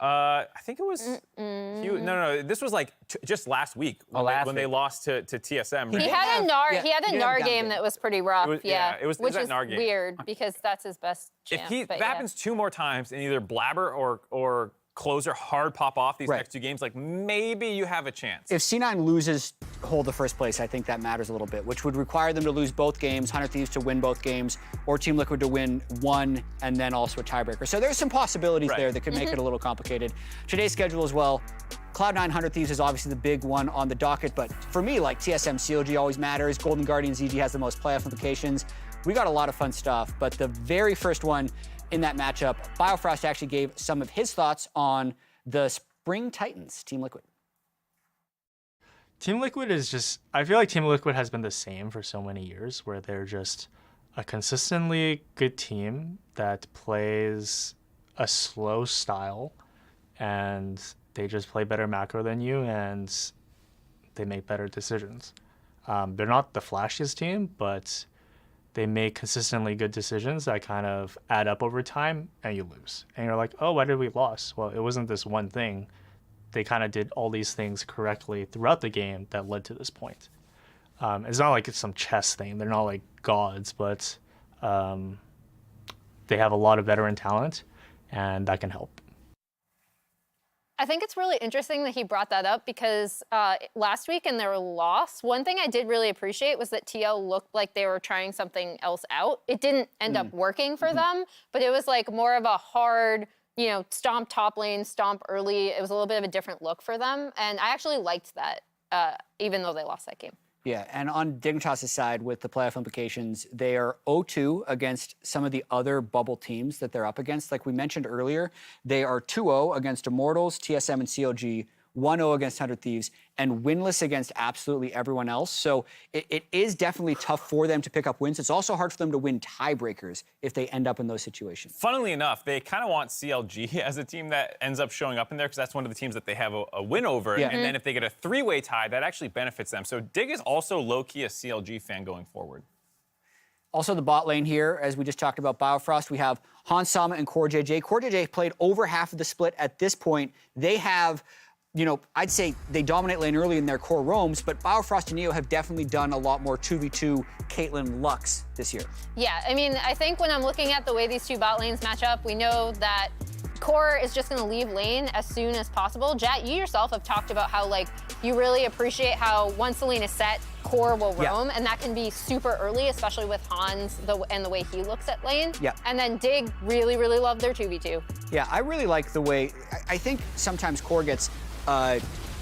I think it was. No. This was like just last week when, last when they week. lost to TSM. Right? He had a Nar. yeah, he had he a had a Nar down game game. that was pretty rough. was- yeah, yeah, it was which that is Nar game. weird because that's his best If champ. he, but that yeah. happens 2 more times and either Blabber or Closer hard pop off these Right. next 2 games, like maybe you have a chance. If C9 loses hold the first place, I think that matters a little bit, which would require them to lose both games, 100 Thieves to win both games, or Team Liquid to win 1 and then also a tiebreaker. So there's some possibilities Right. there that could make it a little complicated. Today's schedule as well. Cloud9 100 Thieves is obviously the big one on the docket, but for me, like TSM CLG always matters. Golden Guardians EG has the most playoff implications. We got a lot of fun stuff, but the very first one in that matchup, Biofrost actually gave some of his thoughts on the Spring Titans, Team Liquid. Team Liquid is just, I feel like Team Liquid has been the same for so many years, where they're just a consistently good team that plays a slow style, and they just play better macro than you, and they make better decisions. They're not the flashiest team, but they make consistently good decisions that kind of add up over time, and you lose. And you're like, oh, why did we lose? Well, it wasn't this one thing. They kind of did all these things correctly throughout the game that led to this point. It's not like it's some chess thing. They're not like gods, but they have a lot of veteran talent, and that can help. I think it's really interesting that he brought that up because last week in their loss, one thing I did really appreciate was that TL looked like they were trying something else out. It didn't end up working for them, but it was like more of a hard, stomp top lane, stomp early. It was a little bit of a different look for them. And I actually liked that, even though they lost that game. Yeah, and on Dignitas' side with the playoff implications, they are 0-2 against some of the other bubble teams that they're up against. Like we mentioned earlier, they are 2-0 against Immortals, TSM, and CLG, 1-0 against 100 Thieves, and winless against absolutely everyone else. So it is definitely tough for them to pick up wins. It's also hard for them to win tiebreakers if they end up in those situations. Funnily enough, they kind of want CLG as a team that ends up showing up in there because that's one of the teams that they have a win over. Yeah. And then if they get a 3-way tie, that actually benefits them. So Dig is also low-key a CLG fan going forward. Also, the bot lane here, as we just talked about Biofrost, we have Hansama and CoreJJ. CoreJJ played over half of the split at this point. They have, I'd say they dominate lane early in their core roams, but Biofrost and Neo have definitely done a lot more 2v2 Caitlyn Lux this year. Yeah, I mean, I think when I'm looking at the way these two bot lanes match up, we know that Core is just going to leave lane as soon as possible. Jat, you yourself have talked about how, like, you really appreciate how once the lane is set, Core will roam, and that can be super early, especially with Hans and the way he looks at lane. Yeah. And then Dig really, really loved their 2v2. Yeah, I really like the way, I think sometimes Core gets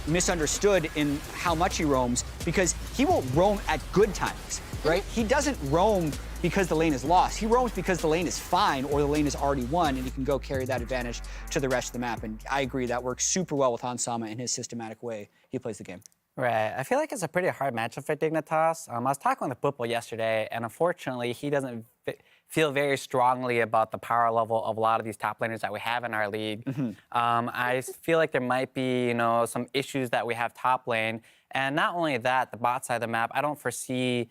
misunderstood in how much he roams because he won't roam at good times, right? He doesn't roam because the lane is lost. He roams because the lane is fine or the lane is already won and he can go carry that advantage to the rest of the map. And I agree, that works super well with Hansama in his systematic way he plays the game. Right. I feel like it's a pretty hard matchup for Dignitas. I was talking with Boople yesterday, and unfortunately, he doesn't feel very strongly about the power level of a lot of these top laners that we have in our league. I feel like there might be, some issues that we have top lane. And not only that, the bot side of the map, I don't foresee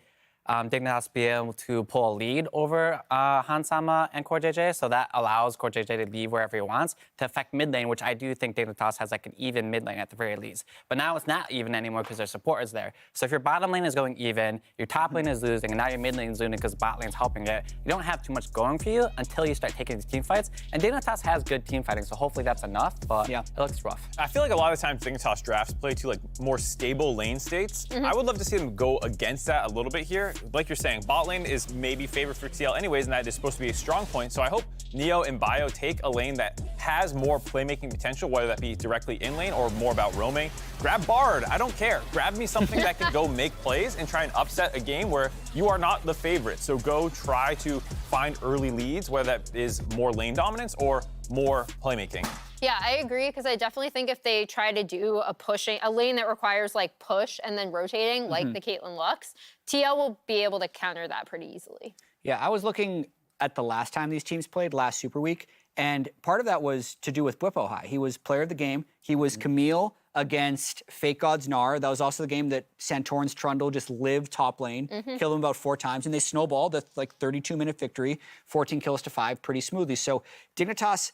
Dignitas be able to pull a lead over Hansama and CoreJJ, so that allows CoreJJ to leave wherever he wants to affect mid lane, which I do think Dignitas has like an even mid lane at the very least. But now it's not even anymore because their support is there. So if your bottom lane is going even, your top lane is losing, and now your mid lane is losing because bot lane's helping it, you don't have too much going for you until you start taking these team fights. And Dignitas has good team fighting, so hopefully that's enough, but it looks rough. I feel like a lot of the times Dignitas drafts play to like more stable lane states. I would love to see them go against that a little bit here. Like you're saying, bot lane is maybe favored for TL anyways, and that is supposed to be a strong point. So I hope Neo and Bio take a lane that has more playmaking potential, whether that be directly in lane or more about roaming. Grab Bard, I don't care. Grab me something that can go make plays and try and upset a game where you are not the favorite. So go try to find early leads, whether that is more lane dominance or more playmaking. Yeah, I agree, because I definitely think if they try to do a lane that requires like push and then rotating, like the Caitlyn Lux, TL will be able to counter that pretty easily. Yeah, I was looking at the last time these teams played, last Super Week, and part of that was to do with Bwipo High. He was player of the game. He was Camille against Fake Gods Gnar. That was also the game that Santorin's Trundle just lived top lane, killed him about 4 times, and they snowballed a like 32-minute victory, 14 kills to 5, pretty smoothly. So Dignitas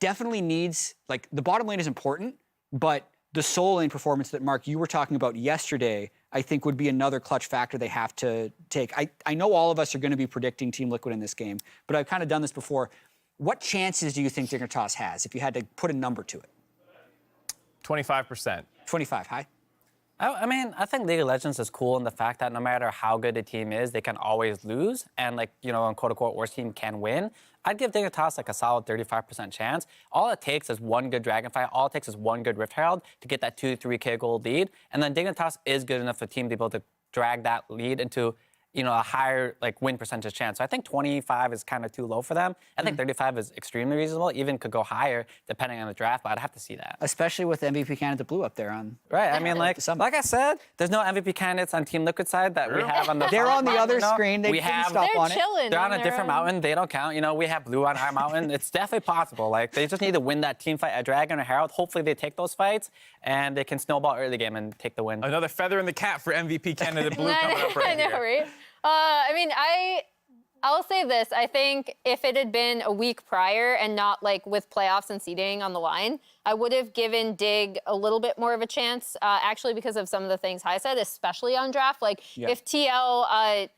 definitely needs, like, the bottom lane is important, but the soul lane performance that, Mark, you were talking about yesterday, I think would be another clutch factor they have to take. I know all of us are going to be predicting Team Liquid in this game, but I've kind of done this before. What chances do you think Dignitas has if you had to put a number to it? 25%. 25, high? I mean, I think League of Legends is cool in the fact that no matter how good a team is, they can always lose. And like, a quote-unquote worst team can win. I'd give Dignitas like a solid 35% chance. All it takes is one good Dragonfly. All it takes is one good Rift Herald to get that 2-3K gold lead. And then Dignitas is good enough for a team to be able to drag that lead into a higher like win percentage chance. So I think 25 is kind of too low for them. I think 35 is extremely reasonable. Even could go higher depending on the draft, but I'd have to see that. Especially with MVP candidate Blue up there on. Right. I mean, like I said, there's no MVP candidates on Team Liquid side that we have on the. They're on the other screen. They can stop on it. They're chilling. They're on a different mountain. They don't count. We have Blue on our mountain. It's definitely possible. Like they just need to win that team fight at Dragon or Herald. Hopefully they take those fights and they can snowball early game and take the win. Another feather in the cap for MVP candidate Blue coming up right here. I know, right? I mean, I'll say this. I think if it had been a week prior and not like with playoffs and seeding on the line, I would have given Dig a little bit more of a chance, actually because of some of the things I said, especially on draft. Like if TL,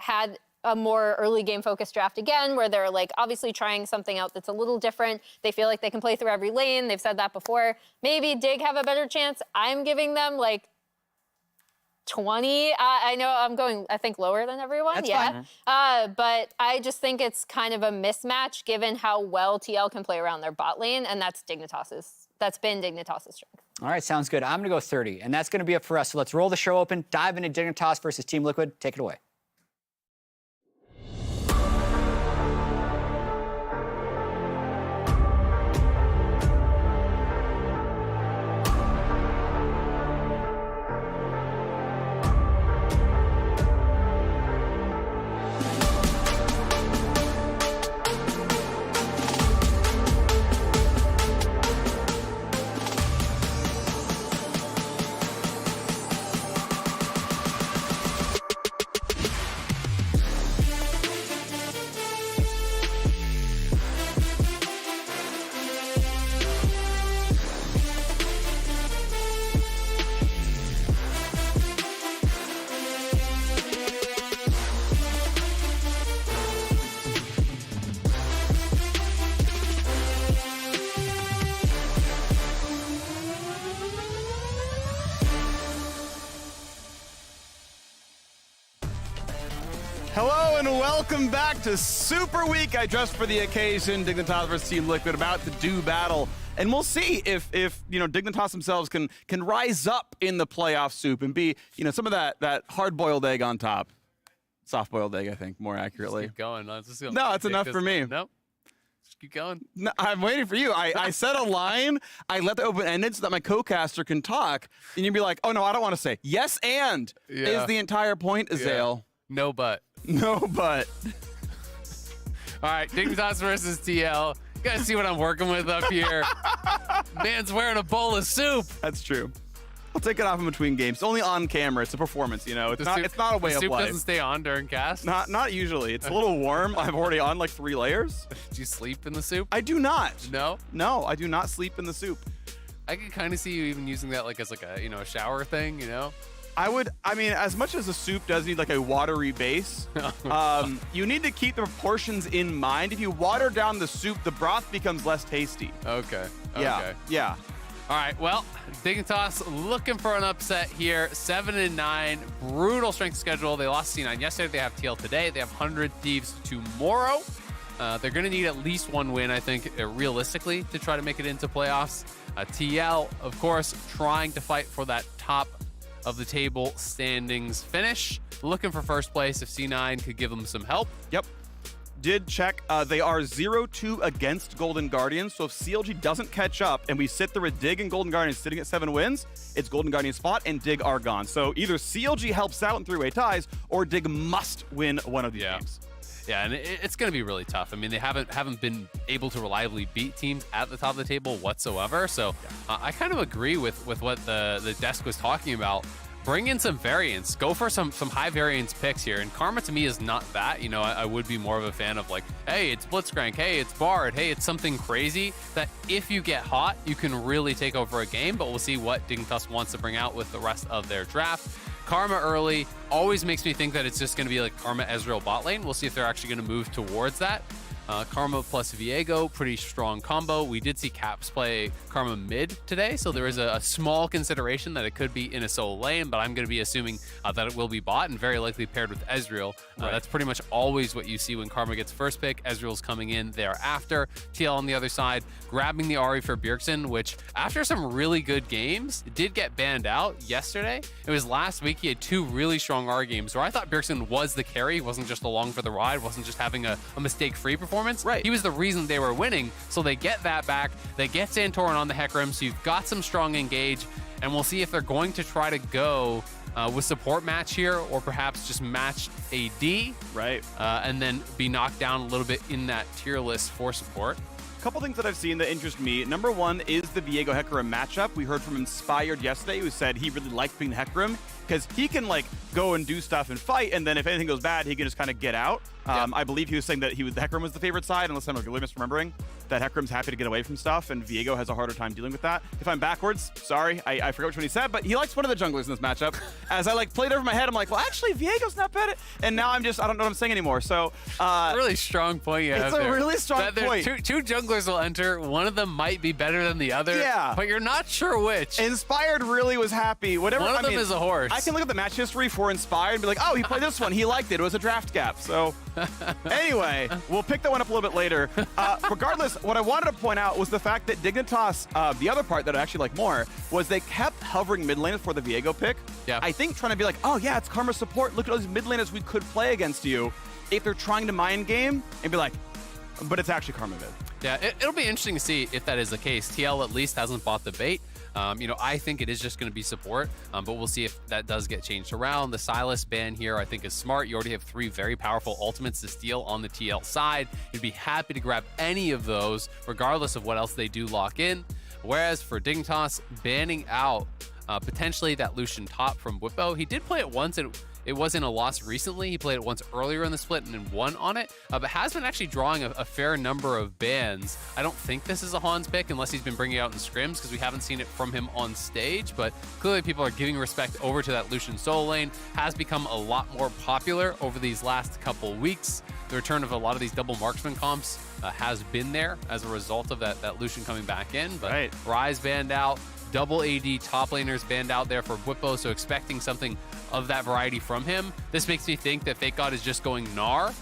had a more early game focused draft again, where they're like obviously trying something out that's a little different. They feel like they can play through every lane. They've said that before. Maybe Dig have a better chance. I'm giving them like 20. I know I'm going, I think, lower than everyone. That's fine. But I just think it's kind of a mismatch given how well TL can play around their bot lane, and that's been Dignitas' strength. All right, sounds good. I'm going to go 30, and that's going to be up for us. So let's roll the show open, dive into Dignitas versus Team Liquid. Take it away. and welcome back to Super Week. I dressed for the occasion. Dignitas versus Team Liquid about to do battle. And we'll see if Dignitas themselves can rise up in the playoff soup and be, some of that hard-boiled egg on top. Soft-boiled egg, I think, more accurately. Just keep going. No, it's enough for me. Nope. Just keep going. No, I'm waiting for you. I said a line. I let the open-ended so that my co-caster can talk. And you'd be like, oh, no, I don't want to say. Yes, and is the entire point, Azael. No, but. No, but. All right, Dignitas versus TL. You guys see what I'm working with up here? Man's wearing a bowl of soup. That's true. I'll take it off in between games. It's only on camera. It's a performance, It's not a way of life. Soup doesn't stay on during cast? Not usually. It's a little warm. I'm already on like 3 layers. Do you sleep in the soup? I do not. No? No, I do not sleep in the soup. I can kind of see you even using that as a shower thing, As much as the soup does need like a watery base, you need to keep the proportions in mind. If you water down the soup, the broth becomes less tasty. Okay. Yeah. All right, well, Dignitas looking for an upset here. 7-9, brutal strength schedule. They lost C9 yesterday. They have TL today. They have 100 Thieves tomorrow. They're going to need at least 1 win, I think, realistically, to try to make it into playoffs. TL, of course, trying to fight for that top of the table standings finish. Looking for first place if C9 could give them some help. Yep. Did check. They are 0-2 against Golden Guardians. So if CLG doesn't catch up and we sit through a Dig and Golden Guardians sitting at 7 wins, it's Golden Guardians spot and Dig are gone. So either CLG helps out in 3-way ties or Dig must win one of these games. Yeah, and it's going to be really tough. I mean, they haven't been able to reliably beat teams at the top of the table whatsoever. So I kind of agree with what the desk was talking about. Bring in some variance. Go for some high variance picks here. And Karma to me is not that. I would be more of a fan of hey, it's Blitzcrank. Hey, it's Bard. Hey, it's something crazy that if you get hot, you can really take over a game. But we'll see what Dignitas wants to bring out with the rest of their draft. Karma early always makes me think that it's just going to be like Karma Ezreal bot lane. We'll see if they're actually going to move towards that. Karma plus Viego, pretty strong combo. We did see Caps play Karma mid today, so there is a small consideration that it could be in a solo lane, but I'm going to be assuming that it will be bot and very likely paired with Ezreal. That's pretty much always what you see when Karma gets first pick. Ezreal's coming in thereafter. TL on the other side, grabbing the Ahri for Bjergsen, which after some really good games, did get banned out yesterday. It was last week he had 2 really strong Ahri games where I thought Bjergsen was the carry, he wasn't just along for the ride, wasn't just having a mistake-free performance. Right. He was the reason they were winning. So they get that back. They get Santorin on the Hecarim. So you've got some strong engage. And we'll see if they're going to try to go with support match here or perhaps just match AD. Right. And then be knocked down a little bit in that tier list for support. A couple things that I've seen that interest me. Number one is the Viego Hecarim matchup. We heard from Inspired yesterday who said he really liked being Hecarim because he can go and do stuff and fight, and then if anything goes bad, he can just kind of get out. I believe he was saying that Hecarim was the favorite side, unless I'm really misremembering, that Hecarim's happy to get away from stuff, and Viego has a harder time dealing with that. If I'm backwards, sorry, I forgot which one he said, but he likes one of the junglers in this matchup. As I played over my head, I'm like, well, actually, Viego's not bad at, and now I don't know what I'm saying anymore. So, really strong point you have it's a there. really strong point. Two junglers will enter. One of them might be better than the other. Yeah. But you're not sure which. Inspired really was happy. Whatever. One of them is a horse. I can look at the match history for Inspired and be like, oh, he played this one. He liked it. It was a draft gap. So, anyway, we'll pick that one up a little bit later. Regardless, what I wanted to point out was the fact that Dignitas, the other part that I actually like more, was they kept hovering mid lane for the Viego pick. Yeah. I think trying to be like, oh, yeah, it's Karma support. Look at all these mid laners we could play against you. If they're trying to mind game and be like, but it's actually Karma mid. Yeah, it'll be interesting to see if that is the case. TL at least hasn't bought the bait. I think it is just going to be support, but we'll see if that does get changed around. The Silas ban here, I think, is smart. You already have 3 very powerful ultimates to steal on the TL side. You'd be happy to grab any of those, regardless of what else they do lock in. Whereas for Dignitas, banning out potentially that Lucian top from Whippo. He did play it once, and it wasn't a loss recently. He played it once earlier in the split and then won on it, but has been actually drawing a fair number of bans. I don't think this is a Hans pick unless he's been bringing it out in scrims because we haven't seen it from him on stage, but clearly people are giving respect over to that Lucian solo lane. Has become a lot more popular over these last couple weeks. The return of a lot of these double marksman comps has been there as a result of that Lucian coming back in, but Ryze banned out. Double AD top laners banned out there for Whippo, so expecting something of that variety from him. This makes me think that Fake God is just going Gnar.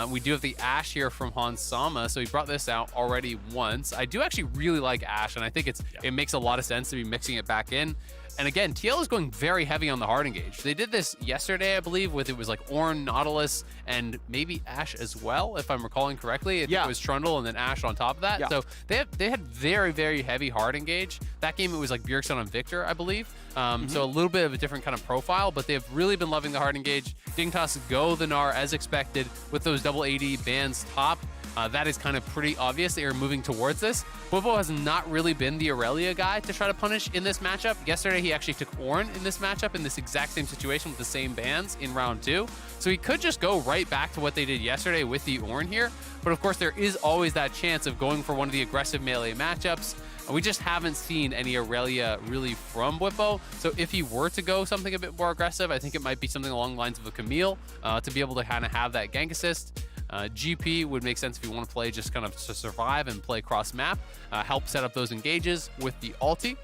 We do have the Ashe here from Hansama, so he brought this out already once. I do actually really like Ashe, and I think it makes a lot of sense to be mixing it back in. And again, TL is going very heavy on the hard engage. They did this yesterday, I believe, with it was like Ornn, Nautilus, and maybe Ashe as well, if I'm recalling correctly. It was Trundle and then Ashe on top of that. So they had very, very heavy hard engage. That game, it was like Bjergsen on Victor, I believe. So a little bit of a different kind of profile, but they've really been loving the hard engage. Dignitas go the Gnar as expected with those double AD bans top. That is kind of pretty obvious. They are moving towards this. Bwipo has not really been the Aurelia guy to try to punish in this matchup. Yesterday, he actually took Ornn in this matchup in this exact same situation with the same bans in round 2. So he could just go right back to what they did yesterday with the Ornn here. But of course, there is always that chance of going for one of the aggressive melee matchups. We just haven't seen any Aurelia really from Bwipo. So if he were to go something a bit more aggressive, I think it might be something along the lines of a Camille to be able to kind of have that gank assist. GP would make sense if you want to play just kind of to survive and play cross map, help set up those engages with the ulti.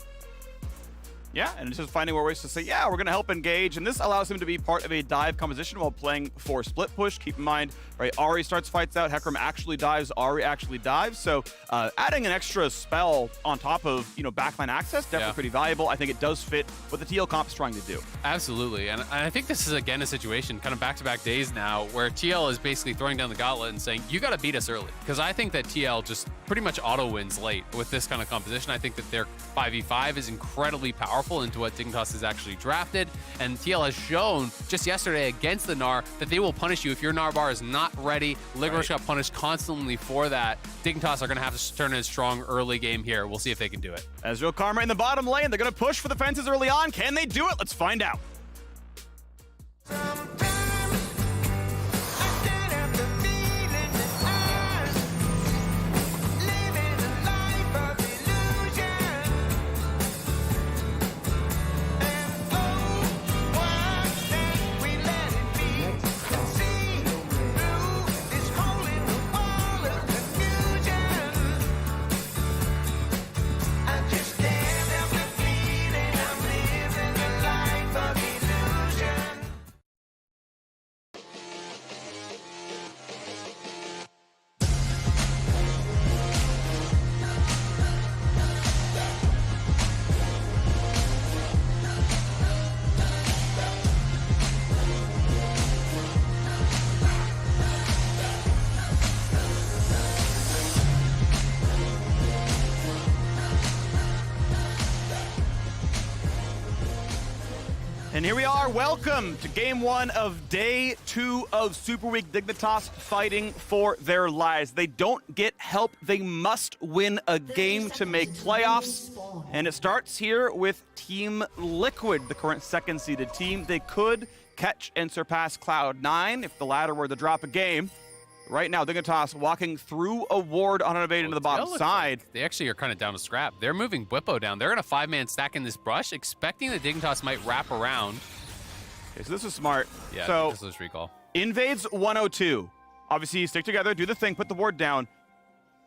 Yeah, and it's just finding more ways to say, yeah, we're going to help engage, and this allows him to be part of a dive composition while playing for split push. Keep in mind, right, Ahri starts fights out, Hecarim actually dives, Ahri actually dives, so adding an extra spell on top of, you know, backline access, definitely pretty valuable. I think it does fit what the TL comp is trying to do. Absolutely, and I think this is, again, a situation, kind of back-to-back days now, where TL is basically throwing down the gauntlet and saying, you got to beat us early, because I think that TL just pretty much auto-wins late with this kind of composition. I think that their 5v5 is incredibly powerful into what Dignitas has actually drafted, and TL has shown just yesterday against the Gnar that they will punish you if your Gnar bar is not ready. Ligorosh got punished constantly for that. Dignitas are going to have to turn in a strong early game here. We'll see if they can do it. Ezreal Karma in the bottom lane. They're going to push for the fences early on. Can they do it? Let's find out. And here we are. Welcome to game 1 of day 2 of Super Week. Dignitas fighting for their lives. They don't get help. They must win a game to make playoffs. And it starts here with Team Liquid, the current second-seeded team. They could catch and surpass Cloud9 if the latter were to drop a game. Right now, Dignitas walking through a ward uninnovated into the bottom side. Like they actually are kind of down to scrap. They're moving Bwipo down. They're going to 5-man stack in this brush, expecting that Dignitas might wrap around. Okay, so this is smart. Yeah, so this is recall. Invades 102. Obviously, stick together, do the thing, put the ward down.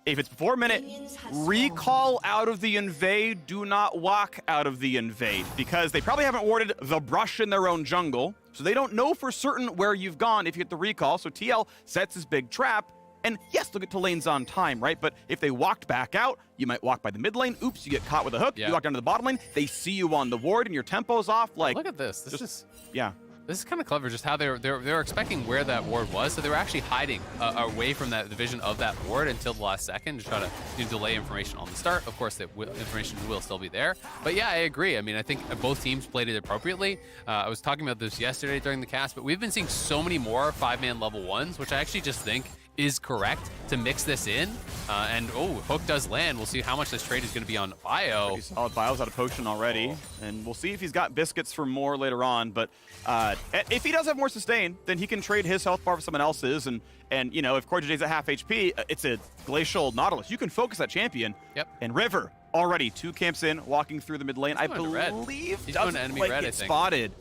If it's before a minute, recall out of the invade, do not walk out of the invade, because they probably haven't warded the brush in their own jungle, so they don't know for certain where you've gone if you get the recall. So TL sets this big trap, and yes, they'll get to lanes on time, right? But if they walked back out, you might walk by the mid lane. Oops, you get caught with a hook. You walk down to the bottom lane. They see you on the ward, and your tempo's off. Like, look at this. This is This is kind of clever, just how they were expecting where that ward was, so they were actually hiding away from that division of that ward until the last second to try to delay information on the start. Of course, that information will still be there. But yeah, I agree. I mean, I think both teams played it appropriately. I was talking about this yesterday during the cast, but we've been seeing so many more 5-man level 1s, which I actually just think is correct to mix this in. And hook does land. We'll see how much this trade is going to be on Bio. Pretty solid. Bio's out of potion already, and we'll see if he's got biscuits for more later on. But if he does have more sustain, then he can trade his health bar for someone else's. And you know, if Corjay's at half HP, it's a Glacial Nautilus. You can focus that champion. Yep. And River already 2 camps in, walking through the mid lane. I believe he's going to enemy red, I think. Spotted.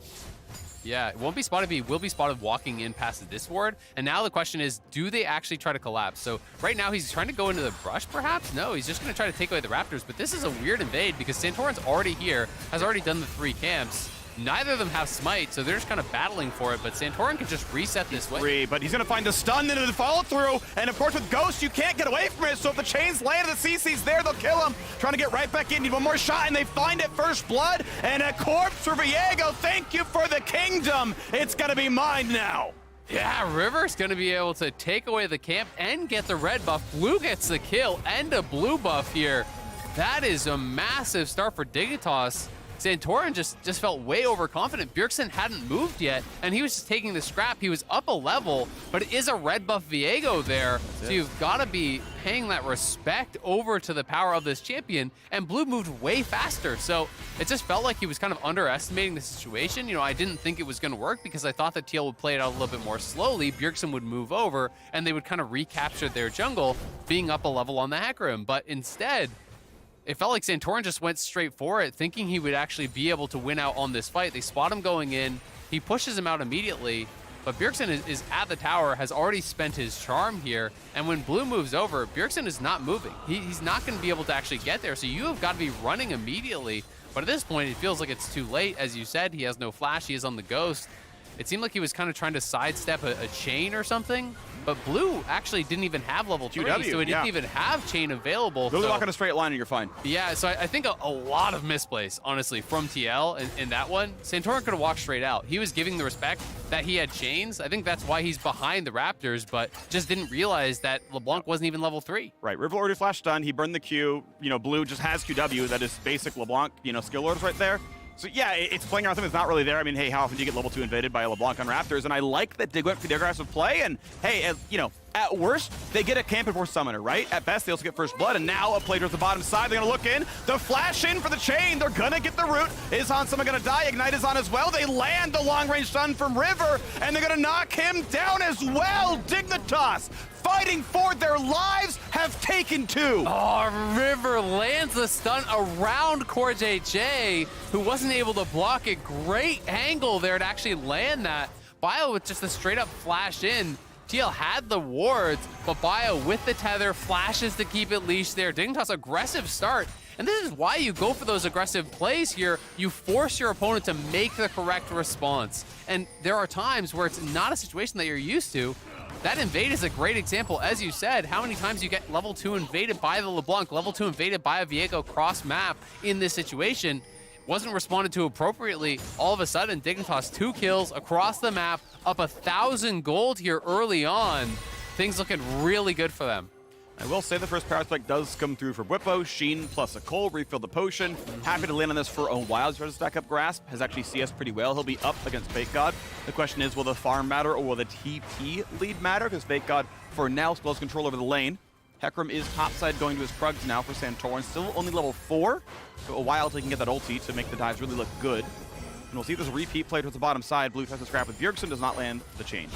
Yeah, it won't be spotted, but he will be spotted walking in past this ward. And now the question is, do they actually try to collapse? So right now he's trying to go into the brush, perhaps? No, he's just going to try to take away the Raptors. But this is a weird invade because Santorin's already here, has already done the 3 camps. Neither of them have smite, so they're just kind of battling for it, but Santorin can just reset this way. Three, but he's gonna find the stun into the follow through, and of course with Ghost, you can't get away from it, so if the chains land, the CC's there, they'll kill him. Trying to get right back in, need one more shot, and they find it, first blood, and a corpse for Viego. Thank you for the kingdom. It's gonna be mine now. Yeah, River's gonna be able to take away the camp and get the red buff. Blue gets the kill and a blue buff here. That is a massive start for Dignitas. Santorin just felt way overconfident. Bjergsen hadn't moved yet, and he was just taking the scrap. He was up a level, but it is a red buff Viego there, so you've got to be paying that respect over to the power of this champion, and Blue moved way faster, so it just felt like he was kind of underestimating the situation. You know, I didn't think it was going to work because I thought that TL would play it out a little bit more slowly. Bjergsen would move over, and they would kind of recapture their jungle, being up a level on the Hecarim, but instead, it felt like Santorin just went straight for it, thinking he would actually be able to win out on this fight. They spot him going in. He pushes him out immediately, but Bjergsen is at the tower, has already spent his charm here, and when Blue moves over, Bjergsen is not moving. He's not going to be able to actually get there, so you have got to be running immediately. But at this point, it feels like it's too late. As you said, he has no flash. He is on the Ghost. It seemed like he was kind of trying to sidestep a chain or something, but Blue actually didn't even have level 3, so it didn't even have chain available. Literally walk in a straight line and you're fine. Yeah, so I think a lot of misplays, honestly, from TL in that one. Santorin could have walked straight out. He was giving the respect that he had chains. I think that's why he's behind the Raptors, but just didn't realize that LeBlanc wasn't even level 3. Right, River already flash stun. He burned the Q. You know, Blue just has QW. That is basic LeBlanc, you know, skill orders right there. So yeah, it's playing around something that's not really there. I mean, hey, how often do you get level 2 invaded by a LeBlanc on Raptors? And I like that Dig went for the aggressive play, and hey, you know, at worst, they get a camp before Summoner, right? At best, they also get first blood, and now a play towards the bottom side. They're gonna look in, the flash in for the chain. They're gonna get the root. Is Hansama gonna die? Ignite is on as well. They land the long-range stun from River, and they're gonna knock him down as well. Dignitas, fighting for their lives, have taken 2. Oh, River lands the stun around Core JJ, who wasn't able to block it. Great angle there to actually land that. Bio with just a straight up flash in. TL had the wards, but Bio with the tether flashes to keep it leashed there. Dignitas aggressive start. And this is why you go for those aggressive plays here. You force your opponent to make the correct response. And there are times where it's not a situation that you're used to. That invade is a great example. As you said, how many times you get level 2 invaded by the LeBlanc, level 2 invaded by a Viego cross map in this situation. Wasn't responded to appropriately. All of a sudden, Dignitas 2 kills across the map, up 1,000 gold here early on. Things looking really good for them. I will say the first power spike does come through for Bwipo. Sheen plus a Cole, refill the potion. Happy to land on this for a while. He's trying to stack up Grasp, has actually CS pretty well. He'll be up against Fake God. The question is, will the farm matter or will the TP lead matter? Because Fake God, for now, still has control over the lane. Hecarim is topside going to his Krugs now for Santorin. Still only level 4. So a while till he can get that ulti to make the dives really look good. And we'll see this repeat play towards the bottom side. Blue tries to scrap with Bjergsen, does not land the chain.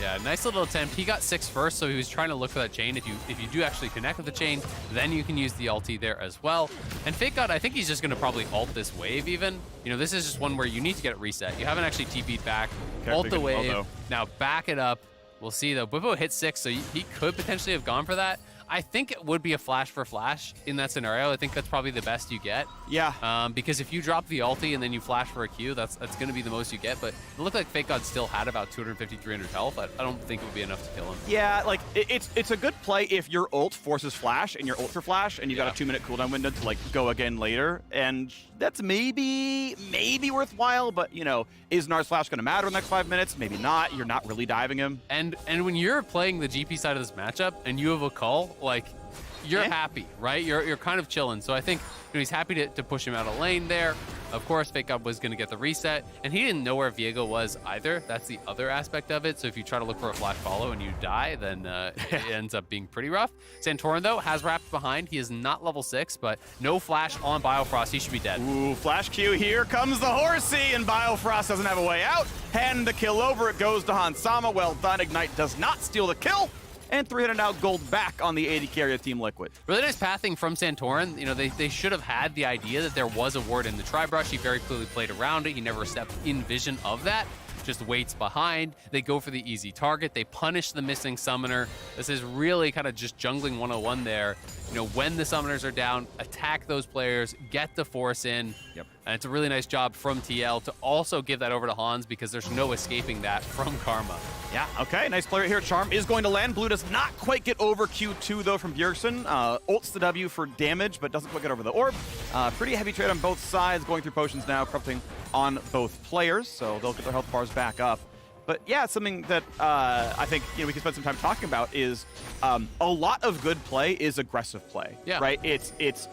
Yeah, nice little attempt. He got 6 first, so he was trying to look for that chain. If you do actually connect with the chain, then you can use the ulti there as well. And Fake God, I think he's just going to probably ult this wave even. You know, this is just one where you need to get it reset. You haven't actually TP'd back. Ult the wave. Now back it up. We'll see though. Bwipo hit 6, so he could potentially have gone for that. I think it would be a flash for flash in that scenario. I think that's probably the best you get. Yeah. Because if you drop the ulti and then you flash for a Q, that's going to be the most you get. But it looked like Fake God still had about 250, 300 health. I don't think it would be enough to kill him. Yeah, like it's a good play if your ult forces flash and your ult for flash and you got a 2-minute cooldown window to like go again later. And that's maybe worthwhile, but you know, is Nar's flash going to matter in the next 5 minutes? Maybe not. You're not really diving him. And when you're playing the GP side of this matchup and you have a call, like you're happy, right? You're kind of chilling. So I think he's happy to push him out of lane there. Of course, Fake God was going to get the reset, and he didn't know where Viego was either. That's the other aspect of it. So if you try to look for a flash follow and you die, then it ends up being pretty rough. Santorin, though, has wrapped behind. He is not level 6, but no flash on Biofrost. He should be dead. Ooh, flash Q. Here comes the horsey, and Biofrost doesn't have a way out. Hand the kill over. It goes to Hansama. Well done. Ignite does not steal the kill. And 300 now gold back on the 80 carry of Team Liquid. Really nice pathing from Santorin. You know, they should have had the idea that there was a ward in the Tri-Brush. He very clearly played around it. He never stepped in vision of that. just waits behind. They go for the easy target. They punish the missing summoner. This is really kind of just jungling 101 there. You know, when the summoners are down, attack those players, get the force in. Yep. And it's a really nice job from TL to also give that over to Hans because there's no escaping that from Karma. Yeah, okay, nice play right here. Charm is going to land. Blue does not quite get over Q2, though, from Bjergsen. Ults the W for damage, but doesn't quite get over the orb. Pretty heavy trade on both sides, going through potions now, corrupting on both players, so they'll get their health bars back up. But yeah, something that I think we can spend some time talking about is a lot of good play is aggressive play, right? It's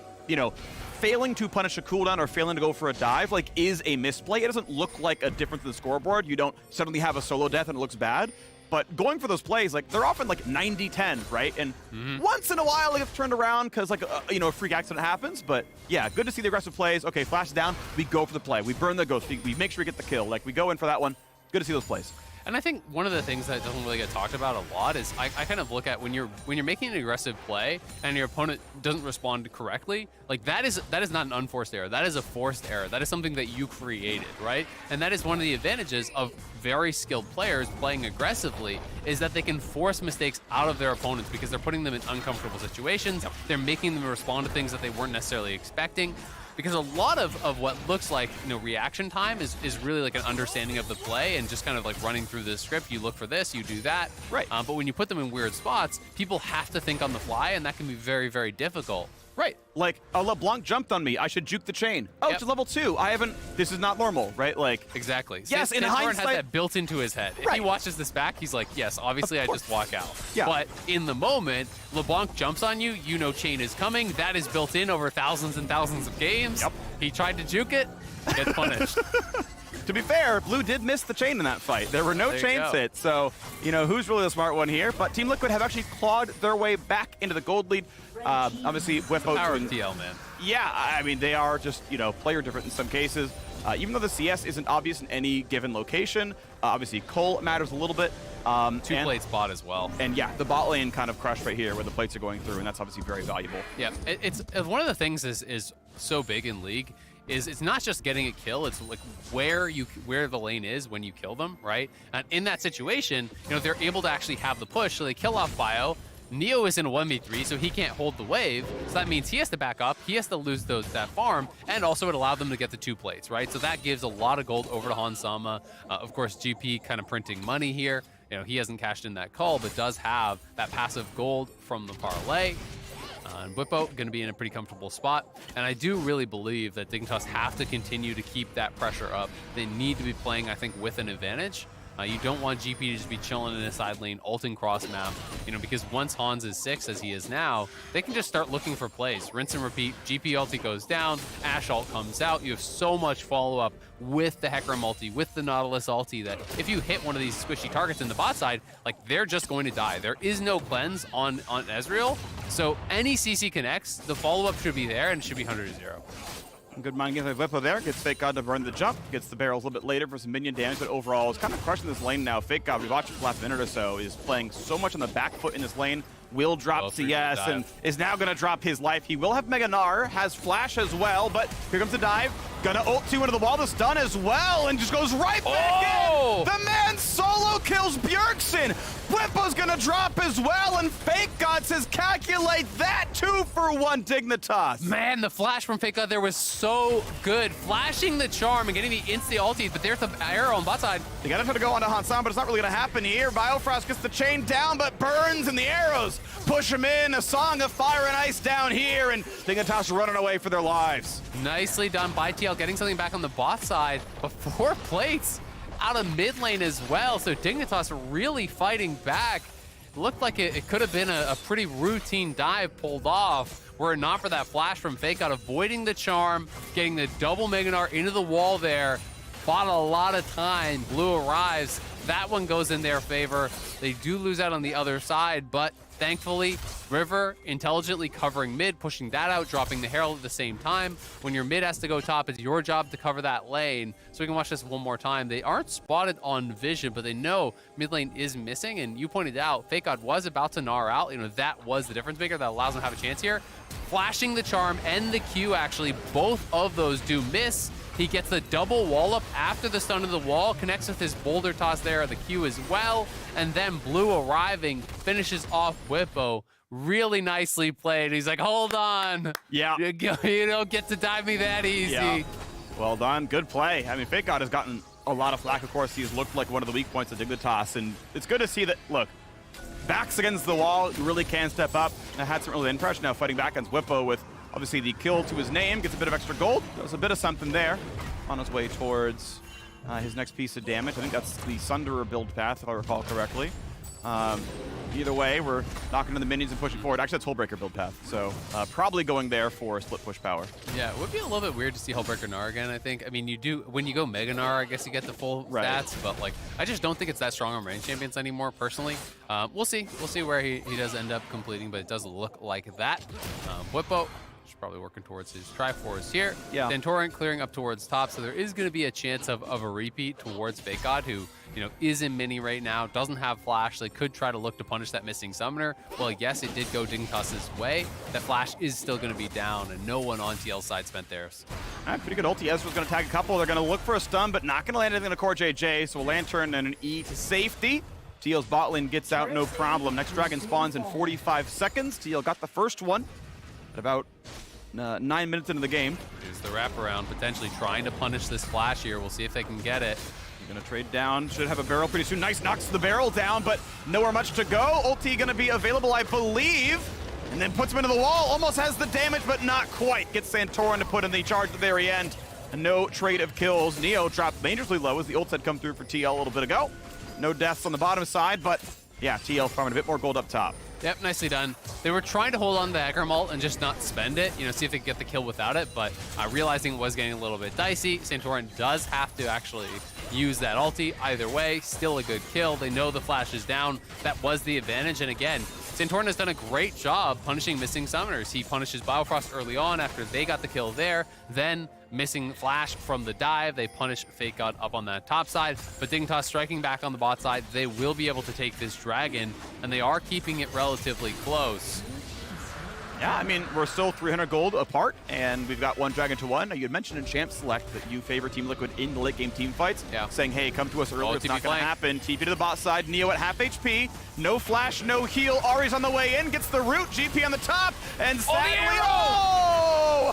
failing to punish a cooldown or failing to go for a dive is a misplay. It doesn't look like a difference in the scoreboard. You don't suddenly have a solo death and it looks bad. But going for those plays, they're often 90-10, right? And once in a while it gets turned around because a freak accident happens. But yeah, good to see the aggressive plays. Okay, flash down, we go for the play. We burn the ghost, we make sure we get the kill. We go in for that one. Good to see those plays. And I think one of the things that doesn't really get talked about a lot is I kind of look at when you're making an aggressive play and your opponent doesn't respond correctly, that is not an unforced error. That is a forced error. That is something that you created, right? And that is one of the advantages of very skilled players playing aggressively is that they can force mistakes out of their opponents because they're putting them in uncomfortable situations. They're making them respond to things that they weren't necessarily expecting. Because a lot of what looks like reaction time is really an understanding of the play and just kind of running through the script. You look for this, you do that. Right. But when you put them in weird spots, people have to think on the fly, and that can be very, very difficult. Right. A LeBlanc jumped on me. I should juke the chain. Oh, it's level 2. This is not normal, right? Exactly. Yes, in Santorin hindsight. has that built into his head. If he watches this back, he's like, yes, obviously I just walk out. Yeah. But in the moment, LeBlanc jumps on you, chain is coming. That is built in over thousands and thousands of games. Yep. He tried to juke it, gets punished. To be fair, Blue did miss the chain in that fight. There were no chains hit, so, who's really the smart one here? But Team Liquid have actually clawed their way back into the gold lead. Obviously, Whippo Power of TL, man. Yeah, they are just, player different in some cases. Even though the CS isn't obvious in any given location, obviously Cole matters a little bit. Two-plate spot as well. And yeah, the bot lane kind of crushed right here where the plates are going through, and that's obviously very valuable. Yeah, it's one of the things is so big in League is it's not just getting a kill, it's where the lane is when you kill them, right? And in that situation, they're able to actually have the push, so they kill off Bio. Neo is in a 1v3, so he can't hold the wave. So that means he has to back up, he has to lose that farm, and also it allowed them to get the 2 plates, right? So that gives a lot of gold over to Hansama. Of course, GP kind of printing money here. He hasn't cashed in that call, but does have that passive gold from the parlay. And Whippo going to be in a pretty comfortable spot. And I do really believe that Dignitas have to continue to keep that pressure up. They need to be playing, I think, with an advantage. You don't want GP to just be chilling in a side lane, ulting cross map, because once Hans is 6, as he is now, they can just start looking for plays. Rinse and repeat, GP ulti goes down, Ashe ult comes out. You have so much follow-up with the Hecarim ulti, with the Nautilus ulti, that if you hit one of these squishy targets in the bot side, they're just going to die. There is no cleanse on Ezreal, so any CC connects, the follow-up should be there, and it should be 100-0. Good mind getting the Whippo there. Gets Fake God to burn the jump. Gets the barrels a little bit later for some minion damage, but overall is kind of crushing this lane now. Fake God, we watched it for the last minute or so, is playing so much on the back foot in this lane. Will drop CS and is now going to drop his life. He will have Mega Gnar, has flash as well, but here comes the dive. Gonna ult 2 into the wall, the stun as well, and just goes right back in! The man solo kills Bjergsen! Whippo's gonna drop as well, and Fake God says calculate that 2-for-1 Dignitas. Man, the flash from Fake God there was so good. Flashing the charm and getting the insta ulti, but there's the arrow on bot side. They gotta try to go onto Hansan, but it's not really gonna happen here. Biofrost gets the chain down, but burns, and the arrows push him in. A song of fire and ice down here, and Dignitas running away for their lives. Nicely done by TL, getting something back on the bot side, but 4 plates out of mid lane as well, so Dignitas really fighting back. Looked like it could have been a pretty routine dive pulled off were it not for that flash from Fake God, avoiding the charm, getting the double Mega Gnar into the wall there. Bought a lot of time. Blue arrives. That one goes in their favor. They do lose out on the other side, but thankfully, River intelligently covering mid, pushing that out, dropping the Herald at the same time. When your mid has to go top, it's your job to cover that lane. So we can watch this one more time. They aren't spotted on vision, but they know mid lane is missing. And you pointed out, Fake God was about to Gnar out. That was the difference maker that allows them to have a chance here. Flashing the charm and the Q, actually, both of those do miss. He gets the double wall up after the stun of the wall, connects with his boulder toss there, the Q as well, and then Blue arriving finishes off Whippo. Really nicely played. He's like, hold on. Yeah. You don't get to dive me that easy. Yeah. Well done. Good play. I mean, Fake God has gotten a lot of flack, of course. He's looked like one of the weak points of Dignitas, and it's good to see that, look, backs against the wall, you really can step up. I had some early impression now fighting back against Whippo with obviously the kill to his name, gets a bit of extra gold. Does a bit of something there on his way towards his next piece of damage. I think that's the Sunderer build path, if I recall correctly. Either way, we're knocking into the minions and pushing forward. Actually, that's Hullbreaker build path, so probably going there for split push power. Yeah, it would be a little bit weird to see Hullbreaker Gnar again, I think. I mean, you do, when you go Mega Gnar, I guess you get the full stats, but like, I just don't think it's that strong on range champions anymore, personally. We'll see. We'll see where he does end up completing, but it does look like that. Whippo, probably working towards his Triforce here. Yeah. Santorin clearing up towards top, so there is going to be a chance of a repeat towards Fake God, who, you know, is in mini right now, doesn't have flash. They could try to look to punish that missing summoner. Well, yes, it did go Dignitas' way. That flash is still going to be down, and no one on TL's side spent theirs. All right, pretty good ulti. Ezra's going to tag a couple. They're going to look for a stun, but not going to land anything in the core JJ, so a Lantern and an E to safety. TL's bot lane gets out, no problem. Next dragon spawns in 45 seconds. TL got the first one at about 9 minutes into the game. Here's the wraparound, potentially trying to punish this flash here. We'll see if they can get it. Gonna trade down, should have a barrel pretty soon. Nice, knocks the barrel down, but nowhere much to go. Ulti gonna be available, I believe. And then puts him into the wall, almost has the damage, but not quite. Gets Santorin to put in the charge at the very end. And no trade of kills. Neo dropped dangerously low as the ults had come through for TL a little bit ago. No deaths on the bottom side, but yeah, TL farming a bit more gold up top. Yep, nicely done. They were trying to hold on to the Hecarim ult and just not spend it, you know, see if they could get the kill without it, but realizing it was getting a little bit dicey, Santorin does have to actually use that ulti. Either way, still a good kill. They know the flash is down. That was the advantage, and again, Santorin has done a great job punishing missing summoners. He punishes Biofrost early on after they got the kill there, then missing flash from the dive. They punish Fake God up on that top side, but Dignitas striking back on the bot side. They will be able to take this dragon, and they are keeping it relatively close. Yeah, I mean, we're still 300 gold apart, and we've got 1 dragon to 1. Now, you had mentioned in Champ Select that you favor Team Liquid in the late game team fights, saying, hey, come to us earlier, it's not going to happen. TP to the bot side, Neo at half HP, no flash, no heal. Ari's on the way in, gets the root, GP on the top, and sadly,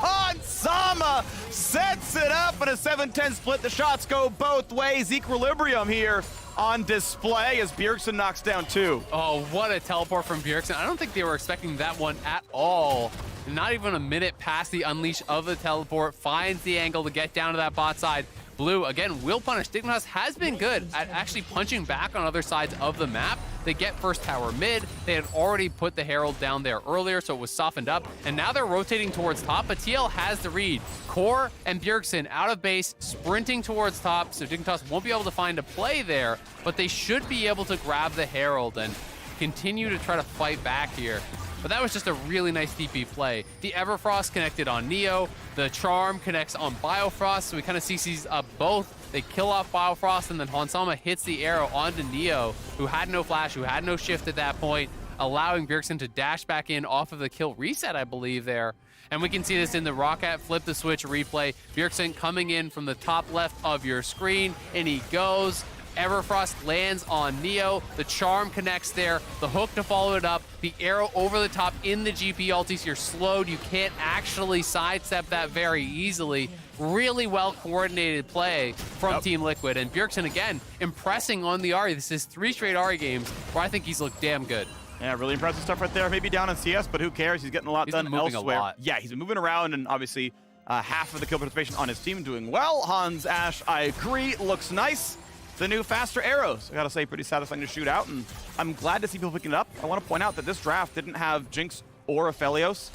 Hansama sets it up in a 7-10 split. The shots go both ways. Equilibrium here on display as Bjergsen knocks down 2. Oh, what a teleport from Bjergsen. I don't think they were expecting that one at all. Not even a minute past the unleash of the teleport. Finds the angle to get down to that bot side. Blue, again, will punish. Dignitas has been good at actually punching back on other sides of the map. They get first tower mid. They had already put the Herald down there earlier, so it was softened up. And now they're rotating towards top, but TL has the read. Core and Bjergsen out of base, sprinting towards top, so Dignitas won't be able to find a play there, but they should be able to grab the Herald and continue to try to fight back here. But that was just a really nice TP play. The Everfrost connected on Neo. The Charm connects on Biofrost, so we kind of CCs up both. They kill off Biofrost, and then Hansama hits the arrow onto Neo, who had no flash, who had no shift at that point, allowing Bjergsen to dash back in off of the kill reset, I believe, there. And we can see this in the Roccat flip the switch replay. Bjergsen coming in from the top left of your screen, and he goes. Everfrost lands on Neo. The Charm connects there. The hook to follow it up. The arrow over the top in the GP ultis. You're slowed. You can't actually sidestep that very easily. Really well coordinated play from Team Liquid. And Bjergsen, again, impressing on the Ahri. This is 3 straight Ahri games where I think he's looked damn good. Yeah, really impressive stuff right there. Maybe down on CS, but who cares? He's getting a lot done elsewhere. A lot. Yeah, he's been moving around, and obviously half of the kill participation on his team doing well. Hans, Ash, I agree. Looks nice. The new faster arrows, I gotta say, pretty satisfying to shoot out, and I'm glad to see people picking it up. I want to point out that this draft didn't have Jinx or Aphelios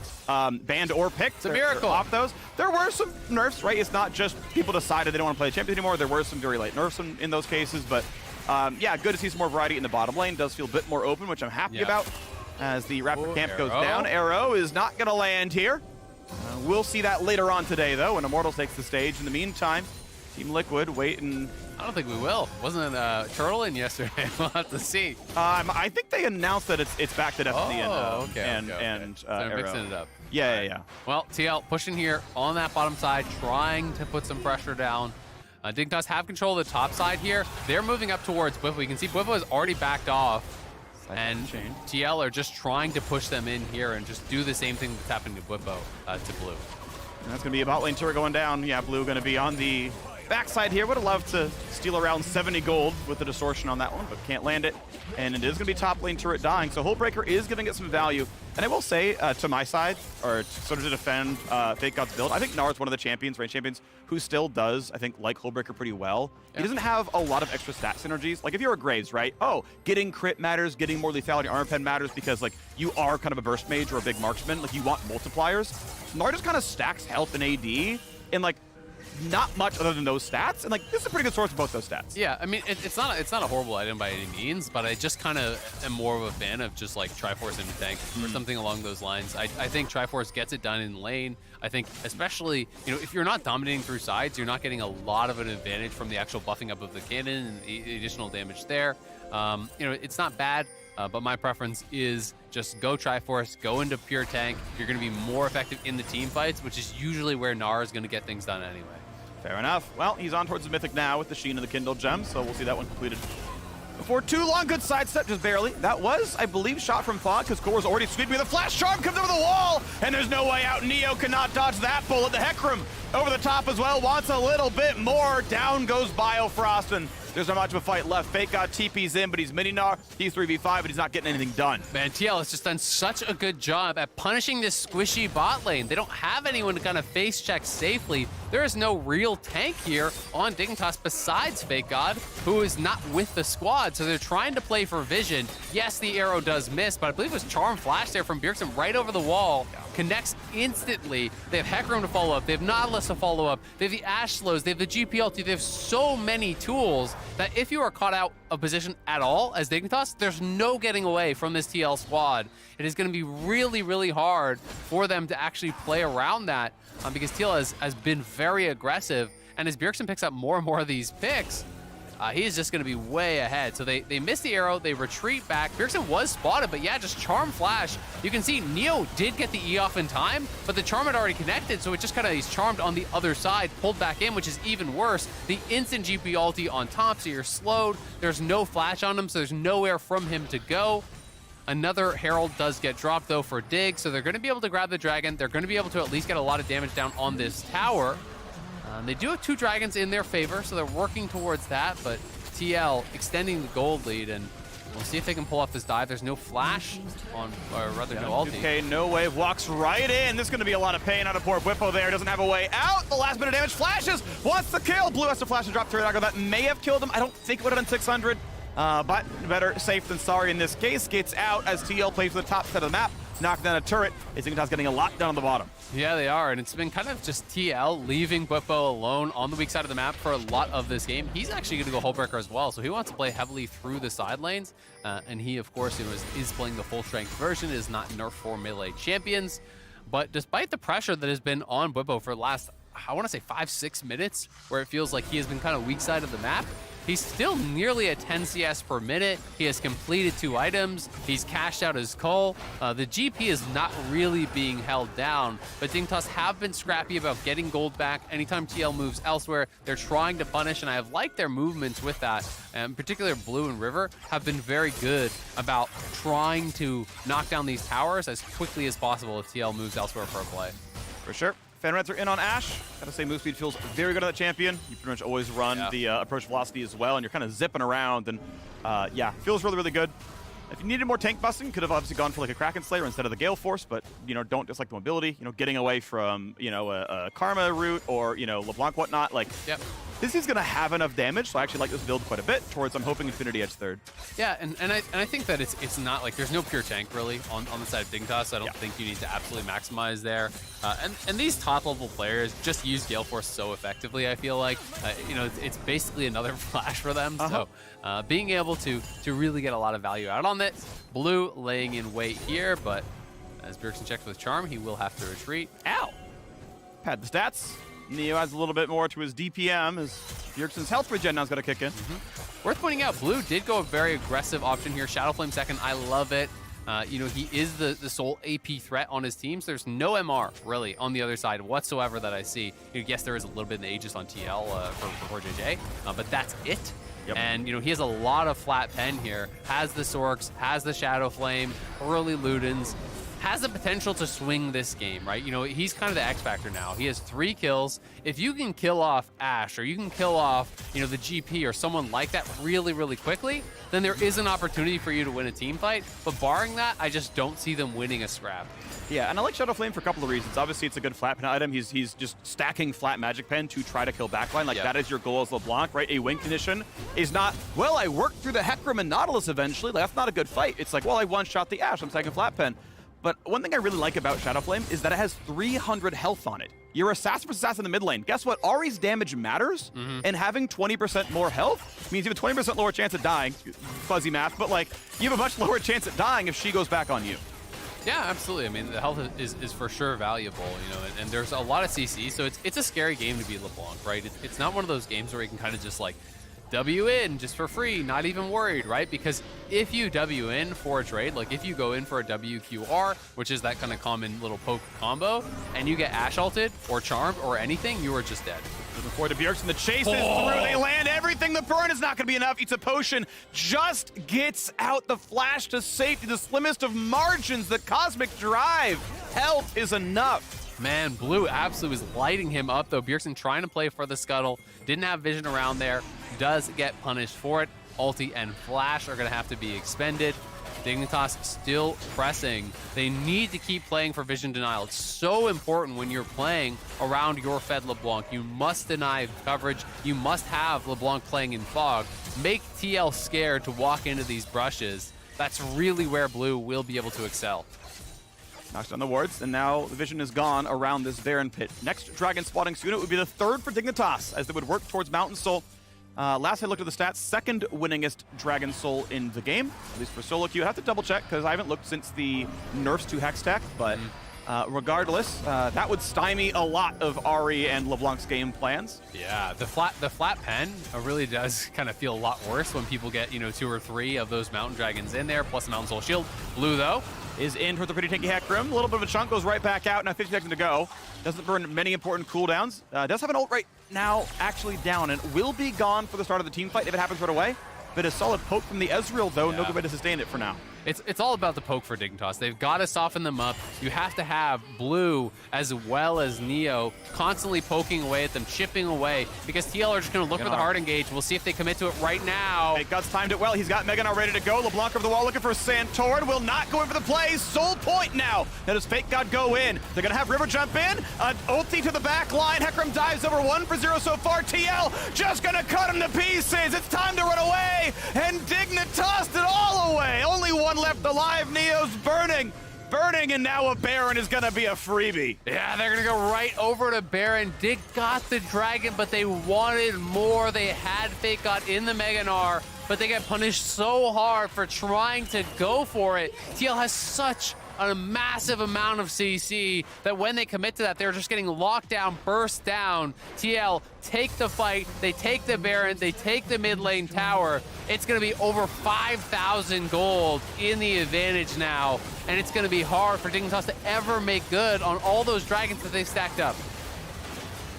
banned or picked. It's a miracle. Off those. There were some nerfs, right? It's not just people decided they don't want to play the champion anymore. There were some very late nerfs in those cases, but yeah, good to see some more variety in the bottom lane. Does feel a bit more open, which I'm happy about. As the Raptor camp goes down, Arrow is not gonna land here. We'll see that later on today, though, when Immortals takes the stage. In the meantime, Team Liquid waiting. I don't think we will. Wasn't Turtle in yesterday? We'll have to see. I think they announced that it's back to Destiny and So they're mixing it up. Yeah. Well, TL pushing here on that bottom side, trying to put some pressure down. Dignitas have control of the top side here. They're moving up towards Bwipo. You can see Bwipo has already backed off. And TL are just trying to push them in here and just do the same thing that's happening to Bwipo to Blue. And that's going to be a bot lane turret going down. Yeah, Blue going to be on the backside here. Would have loved to steal around 70 gold with the distortion on that one, but can't land it. And it is going to be top lane turret dying, so Hullbreaker is going to get some value. And I will say, to my side, or sort of to defend Fake God's build, I think Gnar's one of the champions, range champions, who still does, I think, like Hullbreaker pretty well. Yeah. He doesn't have a lot of extra stat synergies. Like, if you're a Graves, right? Oh, getting crit matters, getting more lethality armor pen matters because, like, you are kind of a burst mage or a big marksman. Like, you want multipliers. Gnar just kind of stacks health and AD, and, like, not much other than those stats, and like this is a pretty good source of both those stats. Yeah, I mean it's not a horrible item by any means, but I just kind of am more of a fan of just like Triforce in tank or something along those lines. I think Triforce gets it done in lane. I think especially if you're not dominating through sides, you're not getting a lot of an advantage from the actual buffing up of the cannon and the additional damage there. It's not bad. But my preference is just go Triforce, go into pure tank. You're going to be more effective in the team fights, which is usually where Gnar is going to get things done anyway. Fair enough. Well, he's on towards the Mythic now with the Sheen and the Kindle Gem, so we'll see that one completed. Before too long, good sidestep, just barely. That was, I believe, shot from Fog, because Core was already sweeping with a flash charm, comes over the wall, and there's no way out. Neo cannot dodge that bullet. The Hecarim over the top as well, wants a little bit more. Down goes Biofrost, and there's not much of a fight left. Fake God TP's in, but he's mini-Gnar. He's 3v5, but he's not getting anything done. Man, TL has just done such a good job at punishing this squishy bot lane. They don't have anyone to kind of face check safely. There is no real tank here on Dignitas besides Fake God, who is not with the squad, so they're trying to play for vision. Yes, the arrow does miss, but I believe it was Charm Flash there from Bjergsen right over the wall. Connects instantly. They have Hecarim to follow up. They have Nautilus to follow up. They have the Ash Slows. They have the GP ulti. They have so many tools that if you are caught out of position at all as Dignitas, there's no getting away from this TL squad. It is going to be really, really hard for them to actually play around that because TL has been very aggressive. And as Bjergsen picks up more and more of these picks, he is just going to be way ahead. So they miss the arrow, they retreat back. Bjergsen was spotted, but yeah, just Charm Flash. You can see Neo did get the E off in time, but the Charm had already connected, so it just kind of, he's charmed on the other side, pulled back in, which is even worse. The instant GP ulti on top, so you're slowed. There's no flash on him, so there's nowhere from him to go. Another Herald does get dropped, though, for Dig, so they're going to be able to grab the Dragon. They're going to be able to at least get a lot of damage down on this tower. They do have 2 dragons in their favor, so they're working towards that, but TL extending the gold lead, and we'll see if they can pull off this dive. There's no flash on, or rather no ulti. Okay, no wave, walks right in. This is going to be a lot of pain out of poor Bwipo there. Doesn't have a way out. The last bit of damage, flashes, wants the kill. Blue has to flash and drop turret dagger. That may have killed him. I don't think it would have been 600, but better safe than sorry in this case. Gets out as TL plays for the top set of the map. Knocked down a turret. Dignitas getting a lot done on the bottom. Yeah, they are, and it's been kind of just TL leaving Bwipo alone on the weak side of the map for a lot of this game. He's actually going to go Hullbreaker as well, so he wants to play heavily through the side lanes, and he, of course, is playing the full strength version, is not nerf for melee champions. But despite the pressure that has been on Bwipo for the last, I want to say 5-6 minutes, where it feels like he has been kind of weak side of the map, he's still nearly at 10 CS per minute. He has completed 2 items. He's cashed out his cull. The GP is not really being held down, but Dignitas have been scrappy about getting gold back. Anytime TL moves elsewhere, they're trying to punish, and I have liked their movements with that. In particular, Blue and River have been very good about trying to knock down these towers as quickly as possible if TL moves elsewhere for a play. For sure. Fan Reds are in on Ashe. Gotta say, move speed feels very good on that champion. You pretty much always run the approach velocity as well, and you're kind of zipping around, and yeah, feels really, really good. If you needed more tank busting, could have obviously gone for like a Kraken Slayer instead of the Gale Force, but don't dislike the mobility. Getting away from a Karma route or LeBlanc whatnot. Like, this is gonna have enough damage, so I actually like this build quite a bit. Towards I'm hoping Infinity Edge third. Yeah, and I think that it's not like there's no pure tank really on the side of Dignitas. So I don't think you need to absolutely maximize there. And these top level players just use Gale Force so effectively. I feel like it's basically another flash for them. So being able to really get a lot of value out on it. Blue laying in wait here, but as Bjergsen checks with Charm, he will have to retreat. Ow! Pad the stats. Neo adds a little bit more to his DPM as Bjergsen's health regen now's got to kick in. Worth pointing out, Blue did go a very aggressive option here. Shadowflame second, I love it. You know, he is the sole AP threat on his team, so there's no MR, really, on the other side whatsoever that I see. You know, yes, there is a little bit in the Aegis on TL for JJ, but that's it. Yep. And, you know, he has a lot of flat pen here. Has the Sorks, has the Shadowflame, early Ludens, has the potential to swing this game, right? You know, he's kind of the X factor now. He has 3 kills. If you can kill off Ashe or you can kill off, you know, the GP or someone like that really, really quickly, then there is an opportunity for you to win a team fight. But barring that, I just don't see them winning a scrap. Yeah, and I like Shadowflame for a couple of reasons. Obviously, it's a good flat pen item. He's just stacking flat magic pen to try to kill backline. Like, that is your goal as LeBlanc, right? A win condition is not, well, I worked through the Hecarim and Nautilus eventually. Like, that's not a good fight. It's like, well, I one-shot the Ashe. I'm stacking flat pen. But one thing I really like about Shadowflame is that it has 300 health on it. You're assassin versus assassin in the mid lane. Guess what? Ahri's damage matters, and having 20% more health means you have a 20% lower chance of dying. Fuzzy math, but like, you have a much lower chance of dying if she goes back on you. Yeah, absolutely. I mean, the health is for sure valuable, you know, and there's a lot of CC, so it's a scary game to be LeBlanc, right? It's not one of those games where you can kind of just like W in just for free, not even worried, right? Because if you W in for a trade, like if you go in for a WQR, which is that kind of common little poke combo, and you get Ashe ulted or charmed or anything, you are just dead. Moving forward to Bjergsen, the chase is through, they land everything, the burn is not going to be enough, eats a potion, just gets out the flash to safety, the slimmest of margins, the cosmic drive, health is enough. Man, Blue absolutely was lighting him up though. Bjergsen trying to play for the scuttle, didn't have vision around there, does get punished for it. Ulti and flash are going to have to be expended. Dignitas still pressing. They need to keep playing for vision denial. It's so important when you're playing around your fed LeBlanc. You must deny coverage. You must have LeBlanc playing in fog. Make TL scared to walk into these brushes. That's really where Blue will be able to excel. Knocks down the wards, and now the vision is gone around this Baron pit. Next Dragon spotting soon, it would be the 3rd for Dignitas, as they would work towards Mountain Soul. Last I looked at the stats, 2nd winningest Dragon Soul in the game, at least for solo queue. I have to double check, because I haven't looked since the nerfs to Hex Tech, but regardless, that would stymie a lot of Ahri and LeBlanc's game plans. Yeah, the flat pen really does kind of feel a lot worse when people get, you know, 2 or 3 of those Mountain Dragons in there, plus the Mountain Soul Shield. Blue, though, is in for the pretty tanky Hecarim. A little bit of a chunk goes right back out. Now 50 seconds to go. Doesn't burn many important cooldowns. Does have an ult right now actually down and will be gone for the start of the team fight if it happens right away. But a solid poke from the Ezreal, though. No good way to sustain it for now. It's all about the poke for Dignitas. They've got to soften them up. You have to have Blue as well as Neo constantly poking away at them, chipping away, because TL are just going to look for the hard engage. We'll see if they commit to it right now. Hey, Guts timed it well. He's got Mega now ready to go. LeBlanc over the wall looking for Santorin. Will not go in for the play. Soul point now. Now does Fake God go in? They're going to have River jump in. Ulti to the back line. Hecarim dives over 1 for 0 so far. TL just going to cut him to pieces. It's time to run away. And Dignitas it all away. Only one left alive. Neo's burning, and now a Baron is gonna be a freebie. Yeah, they're gonna go right over to Baron. Dig got the dragon, but they wanted more. They had Fake God in the Mega Gnar, but they get punished so hard for trying to go for it. TL has such a massive amount of CC that when they commit to that, they're just getting locked down, burst down. TL take the fight, they take the Baron, they take the mid lane tower. It's gonna be over 5,000 gold in the advantage now, and it's gonna be hard for Dignitas to ever make good on all those dragons that they've stacked up.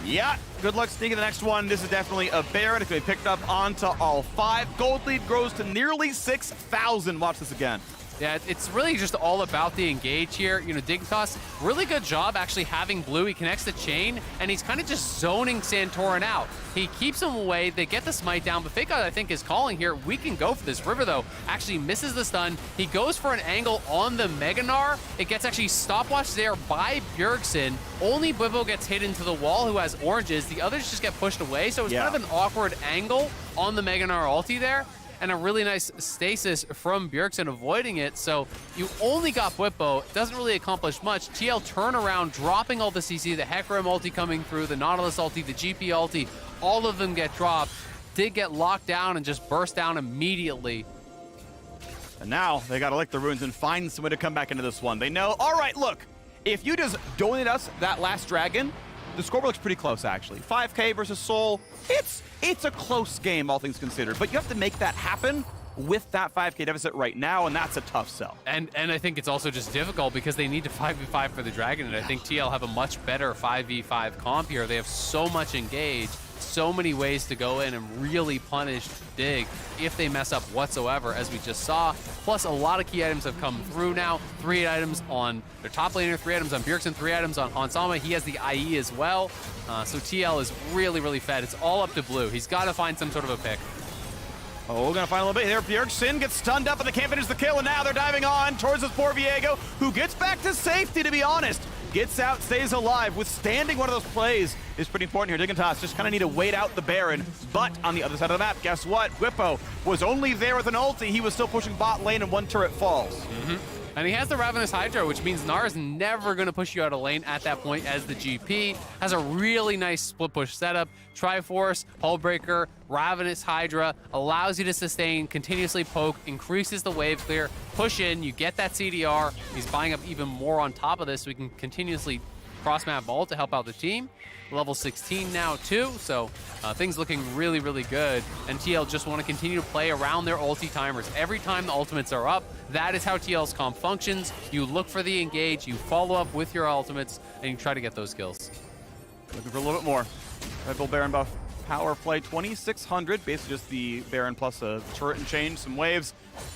Yeah, good luck sneaking the next one. This is definitely a Baron. It's gonna be picked up onto all 5. Gold lead grows to nearly 6,000. Watch this again. Yeah, it's really just all about the engage here. You know, Dignitas, really good job actually having Blue. He connects the chain, and he's kind of just zoning Santorin out. He keeps him away. They get the smite down, but Fake God, I think, is calling here. We can go for this. River, though, actually misses the stun. He goes for an angle on the Mega Gnar. It gets actually stopwatch there by Bjergsen. Only Bwipo gets hit into the wall, who has oranges. The others just get pushed away, so it's kind of an awkward angle on the Mega Gnar ulti there. And a really nice stasis from Bjergsen avoiding it. So you only got Bwipo. Doesn't really accomplish much. TL turnaround, dropping all the CC, the Hecarim ulti coming through, the Nautilus ulti, the GP ulti. All of them get dropped. Did get locked down and just burst down immediately. And now they got to lick the runes and find some way to come back into this one. They know, all right, look, if you just donate us that last dragon, the scoreboard looks pretty close, actually. 5K versus Seoul, it's a close game, all things considered. But you have to make that happen with that 5K deficit right now, and that's a tough sell. And I think it's also just difficult because they need to 5v5 for the Dragon, and I think TL have a much better 5v5 comp here. They have so much engage, so many ways to go in and really punish Dig if they mess up whatsoever, as we just saw. Plus, a lot of key items have come through now. 3 items on their top laner, 3 items on Bjergsen, 3 items on Hansama. He has the IE as well. So TL is really, really fed. It's all up to Blue. He's got to find some sort of a pick. Oh, we're gonna find a little bit here. Bjergsen gets stunned up, and they can't finish the kill, and now they're diving on towards this poor Viego, who gets back to safety, to be honest. Gets out, stays alive. Withstanding one of those plays is pretty important here. Dignitas just kind of need to wait out the Baron. But on the other side of the map, guess what? Whippo was only there with an ulti. He was still pushing bot lane, and one turret falls. And he has the Ravenous Hydra, which means Gnar is never going to push you out of lane at that point, as the GP has a really nice split push setup. Triforce, Hullbreaker, Ravenous Hydra allows you to sustain, continuously poke, increases the wave clear, push in, you get that CDR. He's buying up even more on top of this so we can continuously cross-map vault to help out the team. Level 16 now too, so things looking really, really good. And TL just want to continue to play around their ulti timers. Every time the ultimates are up, that is how TL's comp functions. You look for the engage, you follow up with your ultimates, and you try to get those kills. Looking for a little bit more. Red Bull Baron buff power play, 2,600. Basically just the Baron plus a turret and change, some waves.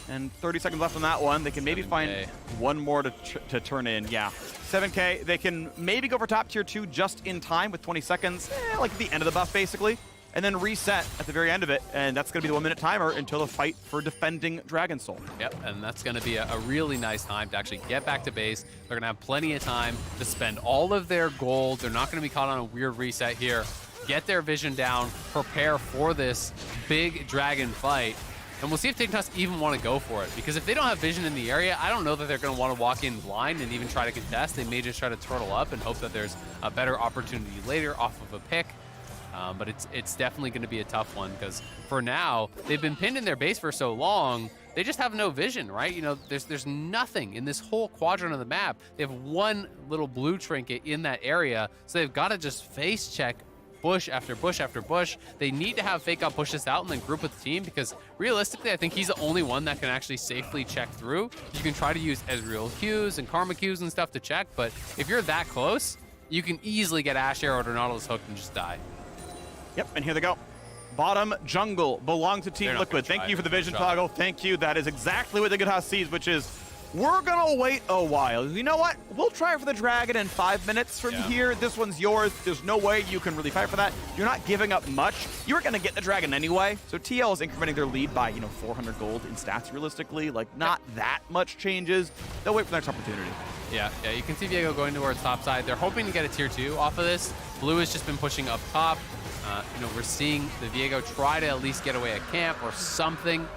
And 30 seconds left on that one. They can maybe 7K. find one more to turn in. Yeah, 7K. They can maybe go for top tier 2 just in time with 20 seconds, like at the end of the buff, basically. And then reset at the very end of it. And that's going to be the 1-minute timer until the fight for defending Dragon Soul. Yep, and that's going to be a really nice time to actually get back to base. They're going to have plenty of time to spend all of their gold. They're not going to be caught on a weird reset here. Get their vision down, prepare for this big dragon fight. And we'll see if Dignitas even want to go for it. Because if they don't have vision in the area, I don't know that they're going to want to walk in blind and even try to contest. They may just try to turtle up and hope that there's a better opportunity later off of a pick. But it's definitely going to be a tough one because for now, they've been pinned in their base for so long, they just have no vision, right? You know, there's nothing in this whole quadrant of the map. They have one little blue trinket in that area, so they've got to just face check bush after bush after bush. They need to have Fake Out push this out and then group with the team because realistically, I think he's the only one that can actually safely check through. You can try to use Ezreal Qs and Karma Qs and stuff to check, but if you're that close, you can easily get Ashe Arrowed or Nautilus hooked and just die. Yep, and here they go. Bottom jungle belong to Team Liquid. Thank you for the vision toggle. Thank you. That is exactly what Dignitas sees, which is we're gonna wait a while. You know what? We'll try for the dragon in 5 minutes from here. This one's yours. There's no way you can really fight for that. You're not giving up much. You were gonna get the dragon anyway. So TL is incrementing their lead by 400 gold in stats realistically. Like not that much changes. They'll wait for the next opportunity. Yeah, you can see Viego going towards top side. They're hoping to get a tier 2 off of this. Blue has just been pushing up top. We're seeing the Viego try to at least get away a camp or something.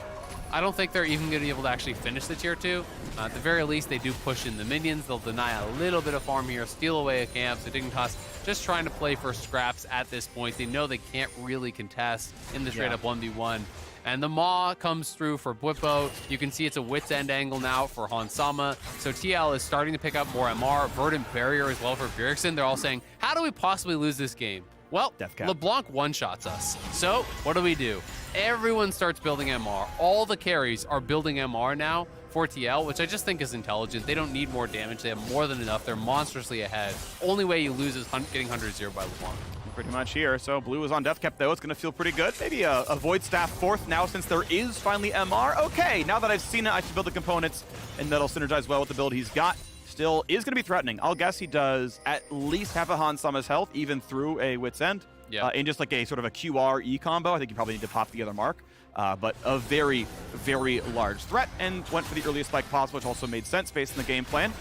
I don't think they're even going to be able to actually finish the tier 2. At the very least, they do push in the minions. They'll deny a little bit of farm here, steal away a camp. So Dignitas just trying to play for scraps at this point. They know they can't really contest in the straight up 1v1. And the Maw comes through for Bwipo. You can see it's a wit's end angle now for Hansama. So TL is starting to pick up more MR. Verdant Barrier as well for Bjergsen. They're all saying, how do we possibly lose this game? Well, LeBlanc one-shots us. So what do? Everyone starts building MR. All the carries are building MR now for TL, which I just think is intelligent. They don't need more damage. They have more than enough. They're monstrously ahead. Only way you lose is getting 100-0 by LeBlanc. Pretty much here. So Blue is on death cap though. It's going to feel pretty good. Maybe a Void Staff fourth now since there is finally MR. Okay, now that I've seen it, I can build the components and that'll synergize well with the build he's got. Still is going to be threatening. I'll guess he does at least half a Hansama's health even through a Wit's End. In just like a sort of a QR-E combo. I think you probably need to pop the other mark. But a very, very large threat and went for the earliest spike possible, which also made sense based on the game plan.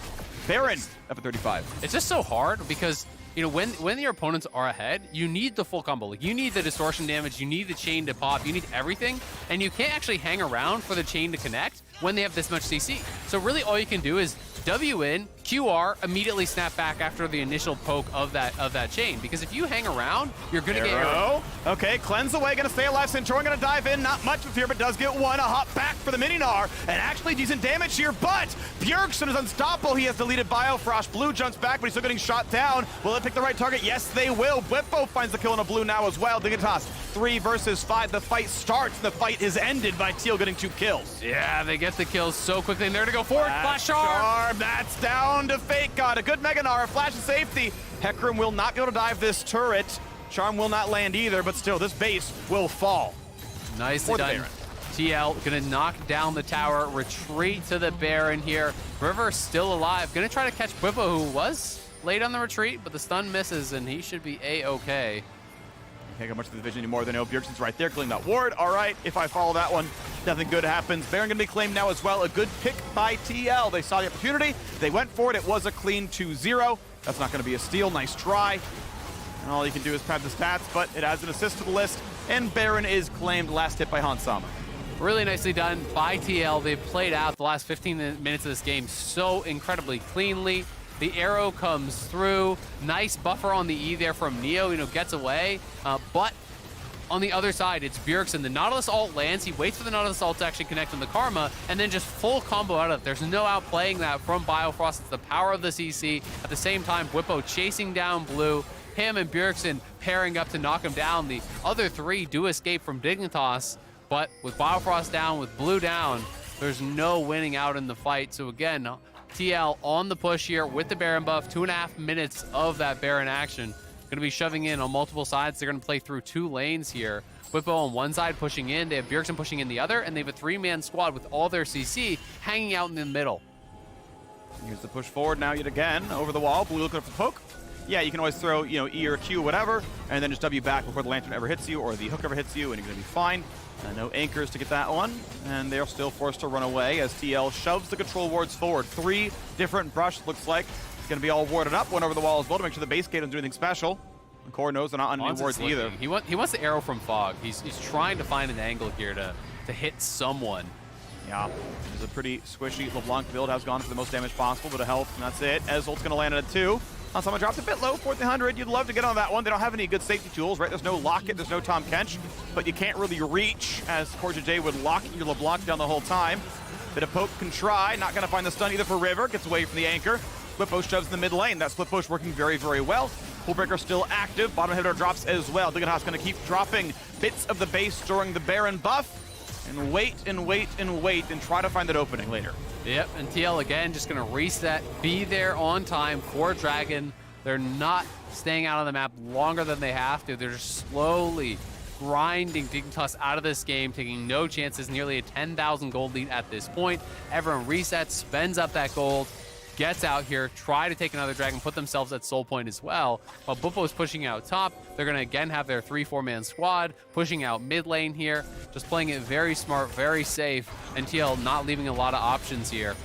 Baron up at 35. It's just so hard because when your opponents are ahead, you need the full combo. Like, you need the distortion damage, you need the chain to pop, you need everything, and you can't actually hang around for the chain to connect when they have this much CC. So really all you can do is W in, QR immediately snap back after the initial poke of that chain. Because if you hang around, you're gonna get arrow. Okay, cleanse away, gonna stay alive. Centurion gonna dive in, not much of here, but does get one. A hop back for the Mini-Gnar, and actually decent damage here, but Bjergsen is unstoppable. He has deleted Biofrost. Blue jumps back, but he's still getting shot down. Will it pick the right target? Yes, they will. Bwipo finds the kill on a blue now as well. Dignitas, 3 versus 5. The fight starts. The fight is ended by Teal getting 2 kills. Yeah, they get the kills so quickly, and they're to go forward. Flash Charm. That's down to Fake God. A good Mega Gnar, a flash of safety. Hecarim will not be able to dive this turret. Charm will not land either, but still, this base will fall. Nicely done. TL gonna knock down the tower, retreat to the Baron here. River still alive, gonna try to catch Bwipo, who was late on the retreat, but the stun misses, and he should be A-okay. Can't get much of the vision anymore. They know Bjergsen's right there, killing that ward. All right, if I follow that one, nothing good happens. Baron gonna be claimed now as well. A good pick by TL. They saw the opportunity, they went for it. It was a clean 2-0. That's not gonna be a steal, nice try. And all you can do is pad the stats, but it adds an assist to the list, and Baron is claimed, last hit by Hansama. Really nicely done by TL. They've played out the last 15 minutes of this game so incredibly cleanly. The arrow comes through. Nice buffer on the E there from Neo, gets away. But on the other side, it's Bjergsen. The Nautilus ult lands. He waits for the Nautilus ult to actually connect on the Karma, and then just full combo out of it. There's no outplaying that from Biofrost. It's the power of the CC. At the same time, Bwipo chasing down Blue. Him and Bjergsen pairing up to knock him down. The other 3 do escape from Dignitas, but with Biofrost down, with Blue down, there's no winning out in the fight. So again, TL on the push here with the Baron buff, 2.5 minutes of that Baron action. Gonna be shoving in on multiple sides. They're gonna play through 2 lanes here. Bwipo on one side pushing in, they have Bjergsen pushing in the other, and they have a 3-man squad with all their CC hanging out in the middle. Here's the push forward now yet again, over the wall. Blue looking for the poke. Yeah, you can always throw, E or Q, whatever, and then just W back before the lantern ever hits you or the hook ever hits you, and you're gonna be fine. No anchors to get that one, and they're still forced to run away as TL shoves the control wards forward. 3 different brush, looks like. It's going to be all warded up, one over the wall as well to make sure the base gate doesn't do anything special. The core knows they're not on any wards either. He wants the arrow from Fog. He's trying to find an angle here to hit someone. Yeah, it's a pretty squishy LeBlanc build. Has gone for the most damage possible, but a health, and that's it. Ezreal's going to land at a 2. Someone dropped a bit low, 1400. You'd love to get on that one. They don't have any good safety tools, right? There's no Locket, there's no Tom Kench, but you can't really reach as J would lock your LeBlanc down the whole time. Bit of poke can try, not gonna find the stun either for River. Gets away from the anchor. Split push shoves in the mid lane. That split push working very, very well. Poolbreaker still active. Bottom hitter drops as well. Dignitas gonna keep dropping bits of the base during the Baron buff. And wait and wait and wait and try to find that opening later. Yep, and TL again just gonna reset, be there on time for Dragon. They're not staying out on the map longer than they have to. They're just slowly grinding Dignitas out of this game, taking no chances, nearly a 10,000 gold lead at this point. Everyone resets, spends up that gold, gets out here, try to take another dragon, put themselves at soul point as well. While Bwipo is pushing out top, they're gonna again have their 3-4-man squad, pushing out mid lane here, just playing it very smart, very safe, and TL not leaving a lot of options here.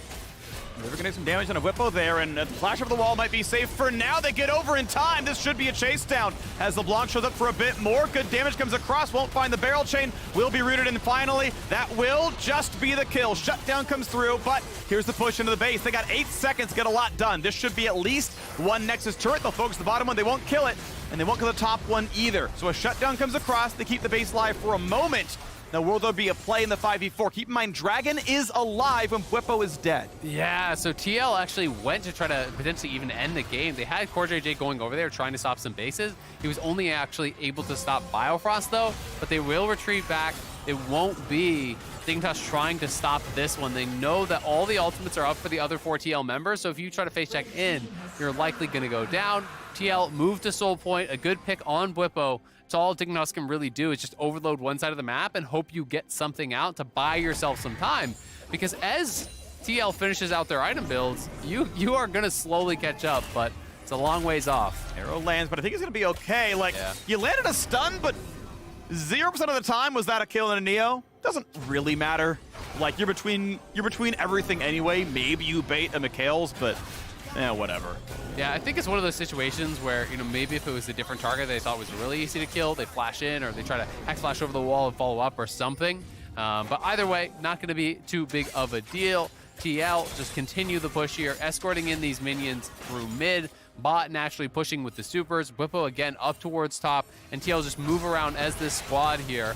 We're gonna get some damage on a Bwipo there, and the flash over the wall might be safe for now. They get over in time. This should be a chase down as LeBlanc shows up for a bit more. Good damage comes across, won't find the barrel chain, will be rooted in finally. That will just be the kill. Shutdown comes through, but here's the push into the base. They got 8 seconds to get a lot done. This should be at least one Nexus turret. They'll focus the bottom one. They won't kill it, and they won't kill the top one either. So a shutdown comes across. They keep the base live for a moment. Now, will there be a play in the 5v4? Keep in mind, Dragon is alive when Bwipo is dead. Yeah, so TL actually went to try to potentially even end the game. They had J going over there trying to stop some bases. He was only actually able to stop Biofrost, though, but they will retreat back. It won't be Dignitas trying to stop this one. They know that all the ultimates are up for the other 4 TL members, so if you try to face check in, you're likely going to go down. TL moved to Soul Point, a good pick on Bwipo. It's all Dignitas can really do is just overload one side of the map and hope you get something out to buy yourself some time. Because as TL finishes out their item builds, you are going to slowly catch up, but it's a long ways off. Arrow lands, but I think it's going to be okay. Like, you landed a stun, but 0% of the time was that a kill and a Neo. Doesn't really matter. Like, you're between everything anyway. Maybe you bait a Mikhail's, but whatever. Yeah, I think it's one of those situations where, maybe if it was a different target they thought was really easy to kill, they flash in or they try to Hex Flash over the wall and follow up or something. But either way, not going to be too big of a deal. TL just continue the push here, escorting in these minions through mid. Bot naturally pushing with the supers. Whippo again up towards top, and TL just move around as this squad here,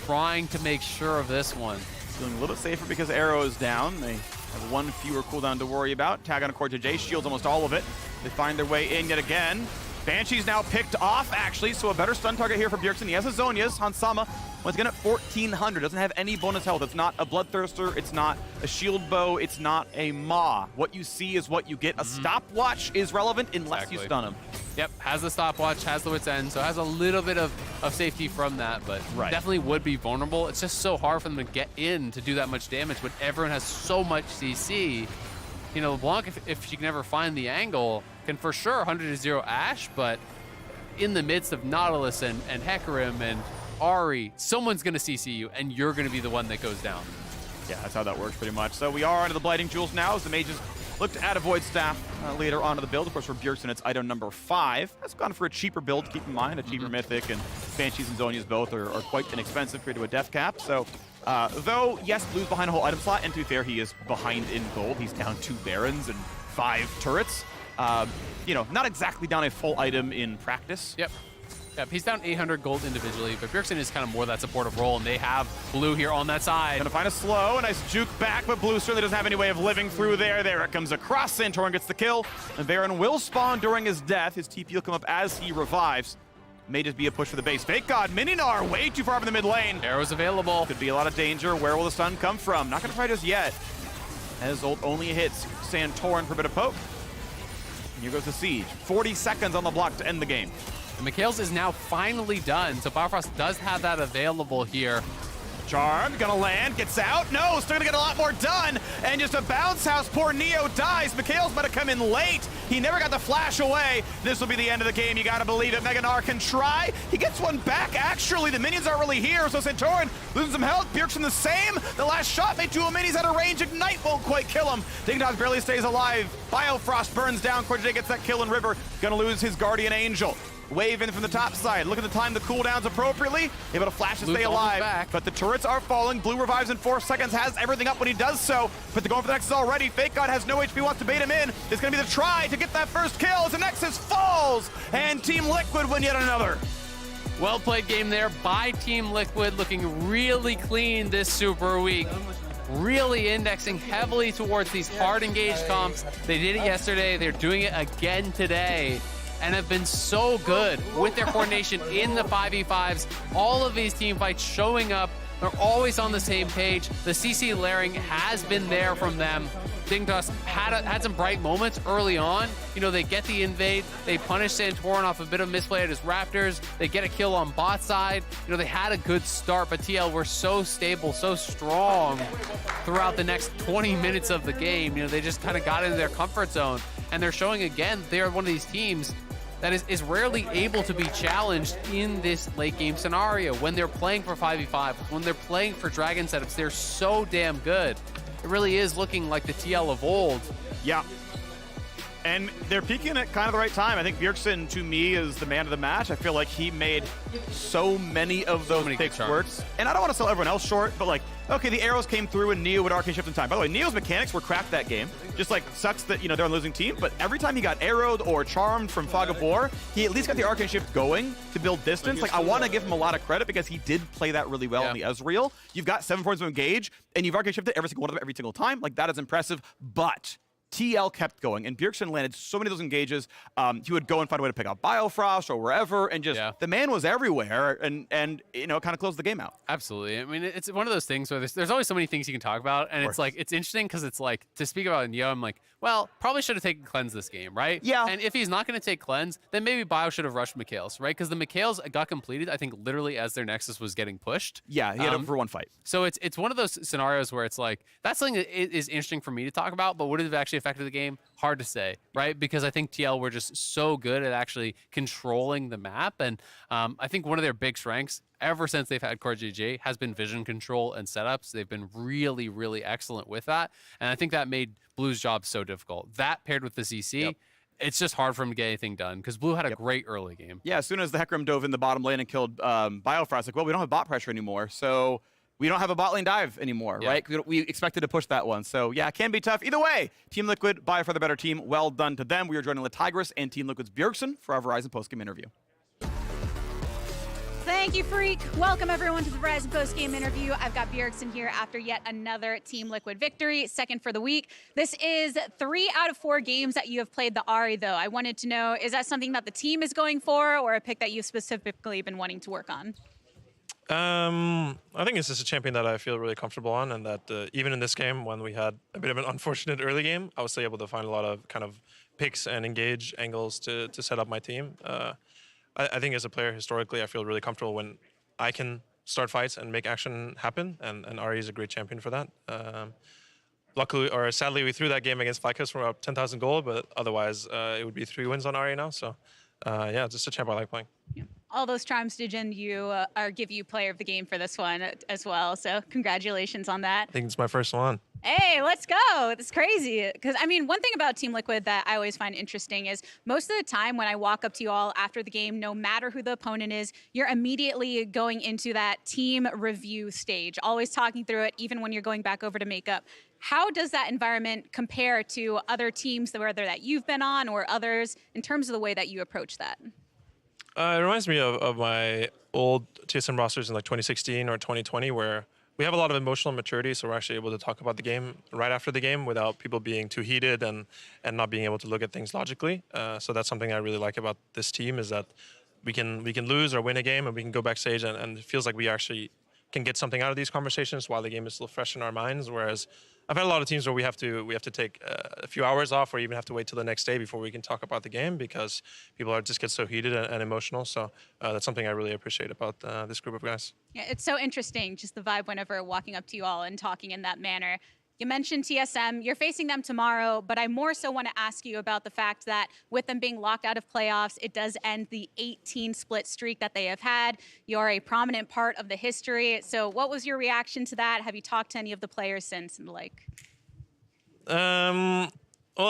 trying to make sure of this one. Feeling a little bit safer because Arrow is down. They have one fewer cooldown to worry about. Tag on a Core JJ, shields almost all of it. They find their way in yet again. Banshee's now picked off, actually, so a better stun target here for Bjergsen. He has a Zhonya's. Hansama, once again at 1,400, doesn't have any bonus health. It's not a Bloodthirster, it's not a Shield Bow, it's not a Maw. What you see is what you get. A stopwatch is relevant unless you stun him. Yep, has the stopwatch, has the wit's end, so has a little bit of safety from that, but definitely would be vulnerable. It's just so hard for them to get in to do that much damage when everyone has so much CC. You know, LeBlanc, if she can ever find the angle, can for sure 100-0 Ashe, but in the midst of Nautilus and Hecarim and Ahri, someone's going to CC you, and you're going to be the one that goes down. Yeah, that's how that works pretty much. So we are onto the Blighting Jewels now as the mages look to add a Void Staff later onto the build. Of course, for Bjergsen, it's item number 5. That's gone for a cheaper build, keep in mind. A cheaper Mythic, and Banshees and Zhonya's both are quite inexpensive compared to a Death Cap. So, though, yes, Blue's behind a whole item slot, and to be fair, he is behind in gold. He's down 2 Barons and 5 turrets. You know, not exactly down a full item in practice. Yep, he's down 800 gold individually, but Bjergsen is kind of more that supportive role, and they have Blue here on that side. Gonna find a slow, a nice juke back, but Blue certainly doesn't have any way of living through there. There it comes across, Santorin gets the kill, and Baron will spawn during his death. His TP will come up as he revives. May just be a push for the base. Fake God, Mininar way too far up in the mid lane. Arrows available. Could be a lot of danger. Where will the stun come from? Not gonna try just yet, as ult only hits Santorin for a bit of poke. And here goes the siege. 40 seconds on the block to end the game. And Mikhail's is now finally done, so Biofrost does have that available here. Charmed, gonna land, gets out. No, still gonna get a lot more done. And just a bounce house, poor Neo dies. Mikhail's about to come in late. He never got the flash away. This will be the end of the game, you gotta believe it. Meganar can try. He gets one back, actually. The minions aren't really here, so Santorin losing some health. Bjergsen the same. The last shot made 2 minis out of range. Ignite won't quite kill him. Dignitas barely stays alive. Biofrost burns down. Corjay gets that kill in River. Gonna lose his Guardian Angel. Wave in from the top side. Look at the time the cooldowns appropriately. Able to flash to stay alive. But the turrets are falling. Blue revives in 4 seconds. Has everything up when he does so. But they're going for the Nexus already. Fake God has no HP. Wants to bait him in. It's going to be the try to get that first kill as the Nexus falls. And Team Liquid win yet another. Well played game there by Team Liquid, looking really clean this Super Week. Really indexing heavily towards these hard engaged comps. They did it yesterday. They're doing it again today, and have been so good with their coordination in the 5v5s. All of these team fights showing up. They're always on the same page. The CC layering has been there from them. Dignitas had some bright moments early on. You know, they get the invade. They punish Santorin off a bit of misplay at his Raptors. They get a kill on bot side. You know, they had a good start, but TL were so stable, so strong throughout the next 20 minutes of the game. You know, they just kind of got into their comfort zone. And they're showing again, they're one of these teams that is rarely able to be challenged in this late game scenario. When they're playing for 5v5, when they're playing for Dragon setups, they're so damn good. It really is looking like the TL of old. Yeah. And they're peaking at kind of the right time. I think Bjergsen, to me, is the man of the match. I feel like he made so many of those picks work. And I don't want to sell everyone else short, but like, okay, the arrows came through and Neo would arcane shift in time. By the way, Neo's mechanics were cracked that game. Just like, sucks that, you know, they're on losing team, but every time he got arrowed or charmed from Fog of War, he at least got the arcane shift going to build distance. Like, I want to give him a lot of credit because he did play that really well in the Ezreal. You've got 7 points of engage, and you've arcane shifted every single one of them every single time. Like, that is impressive, but TL kept going, and Bjergsen landed so many of those engages. He would go and find a way to pick out Biofrost or wherever, and just the man was everywhere, and you know, kind of closed the game out. Absolutely. I mean, it's one of those things where there's always so many things you can talk about, and it's like, it's interesting because it's like, to speak about Neo, I'm like, well, probably should have taken Cleanse this game, right? Yeah. And if he's not going to take Cleanse, then maybe Bio should have rushed Mikhail's, right? Because the Mikhail's got completed, I think, literally as their Nexus was getting pushed. Yeah, he had him for one fight. So it's one of those scenarios where it's like, that's something that is interesting for me to talk about, but would it have actually affected the game? Hard to say, right? Because I think TL were just so good at actually controlling the map. And I think one of their big strengths ever since they've had Core JJ has been vision control and setups. They've been really, really excellent with that. And I think that made Blue's job so difficult. That paired with the CC, it's just hard for him to get anything done because Blue had a great early game. Yeah, as soon as the Hecarim dove in the bottom lane and killed Biofrost, like, well, we don't have bot pressure anymore. So we don't have a bot lane dive anymore, right? We expected to push that one. So yeah, it can be tough. Either way, Team Liquid, by far the better team. Well done to them. We are joining Tigris and Team Liquid's Bjergsen for our Verizon postgame interview. Thank you, Freak. Welcome, everyone, to the Verizon post-game interview. I've got Bjergsen here after yet another Team Liquid victory, second for the week. This is 3 out of 4 games that you have played the Ahri, though. I wanted to know, is that something that the team is going for, or a pick that you've specifically been wanting to work on? I think it's just a champion that I feel really comfortable on, and that even in this game, when we had a bit of an unfortunate early game, I was still able to find a lot of kind of picks and engage angles to set up my team. I think as a player, historically, I feel really comfortable when I can start fights and make action happen, and Ahri is a great champion for that. Luckily, or sadly, we threw that game against Flycus from up 10,000 gold, but otherwise, it would be 3 wins on Ahri now. So, yeah, just a champ I like playing. Yeah. All those chimes did you give you player of the game for this one as well. So congratulations on that. I think it's my first one. Hey, let's go. It's crazy. Because, I mean, one thing about Team Liquid that I always find interesting is most of the time when I walk up to you all after the game, no matter who the opponent is, you're immediately going into that team review stage, always talking through it, even when you're going back over to makeup. How does that environment compare to other teams, whether that you've been on or others, in terms of the way that you approach that? It reminds me of my old TSM rosters in like 2016 or 2020, where we have a lot of emotional maturity, so we're actually able to talk about the game right after the game without people being too heated and not being able to look at things logically. So that's something I really like about this team, is that we can lose or win a game and we can go backstage and it feels like we actually can get something out of these conversations while the game is still fresh in our minds. Whereas I've had a lot of teams where we have to take a few hours off, or even have to wait till the next day before we can talk about the game because people just get so heated and emotional. So that's something I really appreciate about this group of guys. Yeah, it's so interesting, just the vibe whenever walking up to you all and talking in that manner. You mentioned TSM. You're facing them tomorrow, but I more so want to ask you about the fact that with them being locked out of playoffs, it does end the 18 split streak that they have had. You're a prominent part of the history. So what was your reaction to that? Have you talked to any of the players since and the like? Well,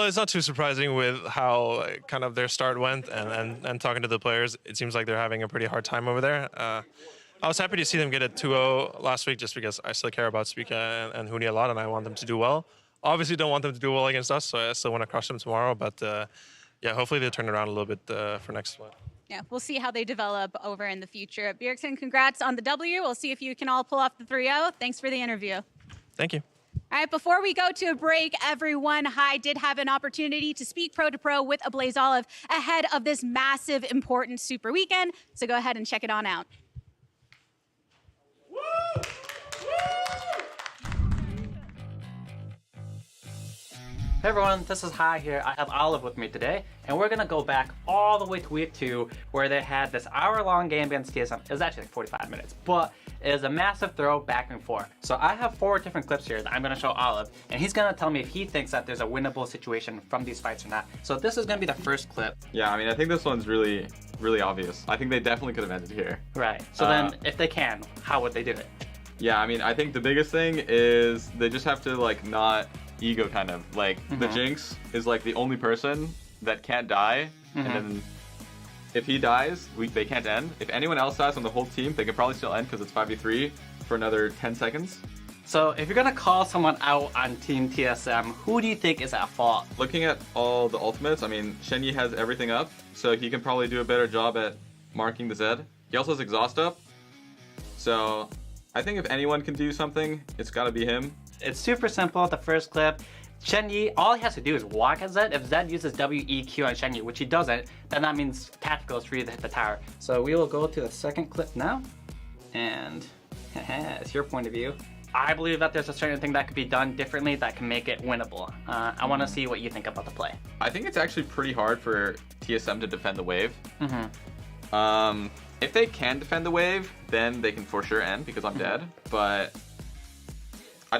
it's not too surprising with how kind of their start went and talking to the players. It seems like they're having a pretty hard time over there. I was happy to see them get a 2-0 last week just because I still care about Spica and Huni a lot and I want them to do well. Obviously don't want them to do well against us, so I still want to crush them tomorrow. But yeah, hopefully they turn around a little bit for next one. Yeah, we'll see how they develop over in the future. Bjergsen, congrats on the W. We'll see if you can all pull off the 3-0. Thanks for the interview. Thank you. All right, before we go to a break, everyone, I did have an opportunity to speak pro to pro with a Blaze Olive ahead of this massive, important Super Weekend. So go ahead and check it on out. Hey everyone, this is Hai here. I have Olive with me today, and we're gonna go back all the way to week 2, where they had this hour-long game against TSM. It was actually like 45 minutes, but it was a massive throw back and forth. So I have 4 different clips here that I'm gonna show Olive, and he's gonna tell me if he thinks that there's a winnable situation from these fights or not. So this is gonna be the first clip. Yeah, I mean, I think this one's really obvious. I think they definitely could have ended here. Right. So then, if they can, how would they do it? Yeah, I mean, I think the biggest thing is they just have to like not ego kind of like the Jinx is like the only person that can't die, and then if he dies, they can't end. If anyone else dies on the whole team, they can probably still end because it's 5v3 for another 10 seconds. So if you're gonna call someone out on Team TSM, who do you think is at fault? Looking at all the ultimates, I mean, Shenyi has everything up, so he can probably do a better job at marking the Zed. He also has exhaust up, so I think if anyone can do something, it's gotta be him. It's super simple, the first clip. Shenyi, all he has to do is walk at Zed. If Zed uses WEQ on Shenyi, which he doesn't, then that means tactical is free to hit the tower. So we will go to the second clip now. And it's your point of view. I believe that there's a certain thing that could be done differently that can make it winnable. I want to see what you think about the play. I think it's actually pretty hard for TSM to defend the wave. If they can defend the wave, then they can for sure end because I'm dead. But I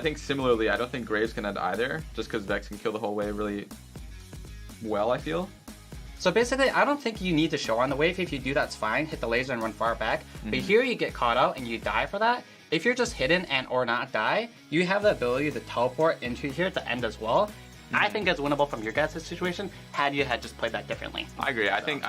think similarly, I don't think Graves can end either, just because Vex can kill the whole wave really well, I feel. So basically, I don't think you need to show on the wave. If you do, that's fine. Hit the laser and run far back. But here you get caught out and you die for that. If you're just hidden and or not die, you have the ability to teleport into here to end as well. I think it's winnable from your guys' situation had you had just played that differently. I agree. I think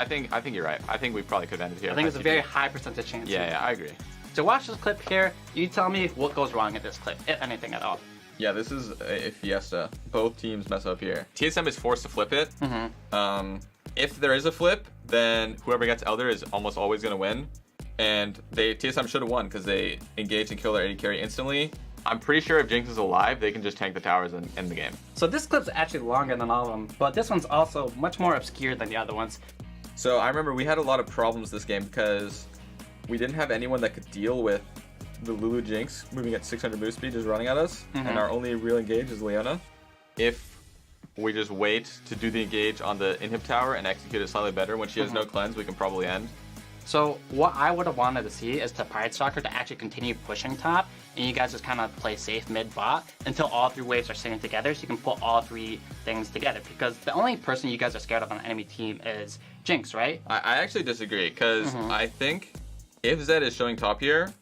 you're right. I think we probably could have ended here. I think it's a very high percentage chance. Yeah, I agree. So watch this clip here. You tell me what goes wrong in this clip, if anything at all. Yeah, this is a fiesta. Both teams mess up here. TSM is forced to flip it. If there is a flip, then whoever gets Elder is almost always going to win. And TSM should have won because they engaged and killed their AD carry instantly. I'm pretty sure if Jinx is alive, they can just tank the towers and end the game. So this clip's actually longer than all of them, but this one's also much more obscure than the other ones. So I remember we had a lot of problems this game because we didn't have anyone that could deal with the Lulu Jinx moving at 600 move speed just running at us. And our only real engage is Leona. If we just wait to do the engage on the inhib tower and execute it slightly better, when she has no cleanse, we can probably end. So what I would have wanted to see is the Pride Stalker to actually continue pushing top, and you guys just kind of play safe mid bot until all 3 waves are sitting together, so you can put all 3 things together. Because the only person you guys are scared of on the enemy team is Jinx, right? I actually disagree, because I think if Zed is showing top here,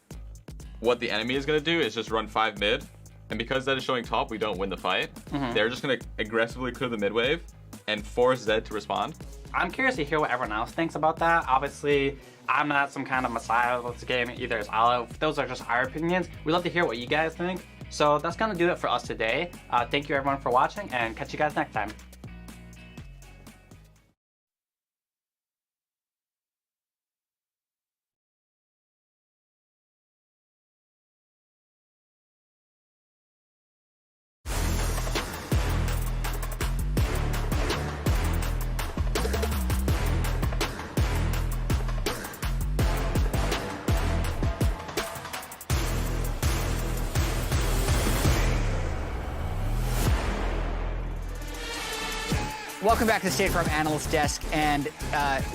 what the enemy is going to do is just run 5 mid, and because Zed is showing top, we don't win the fight. They're just going to aggressively clear the mid wave and force Zed to respond. I'm curious to hear what everyone else thinks about that. Obviously, I'm not some kind of messiah of this game, either is Ala. Those are just our opinions. We'd love to hear what you guys think. So that's gonna do it for us today. Thank you everyone for watching, and catch you guys next time. Welcome back to the State Farm Analyst Desk, and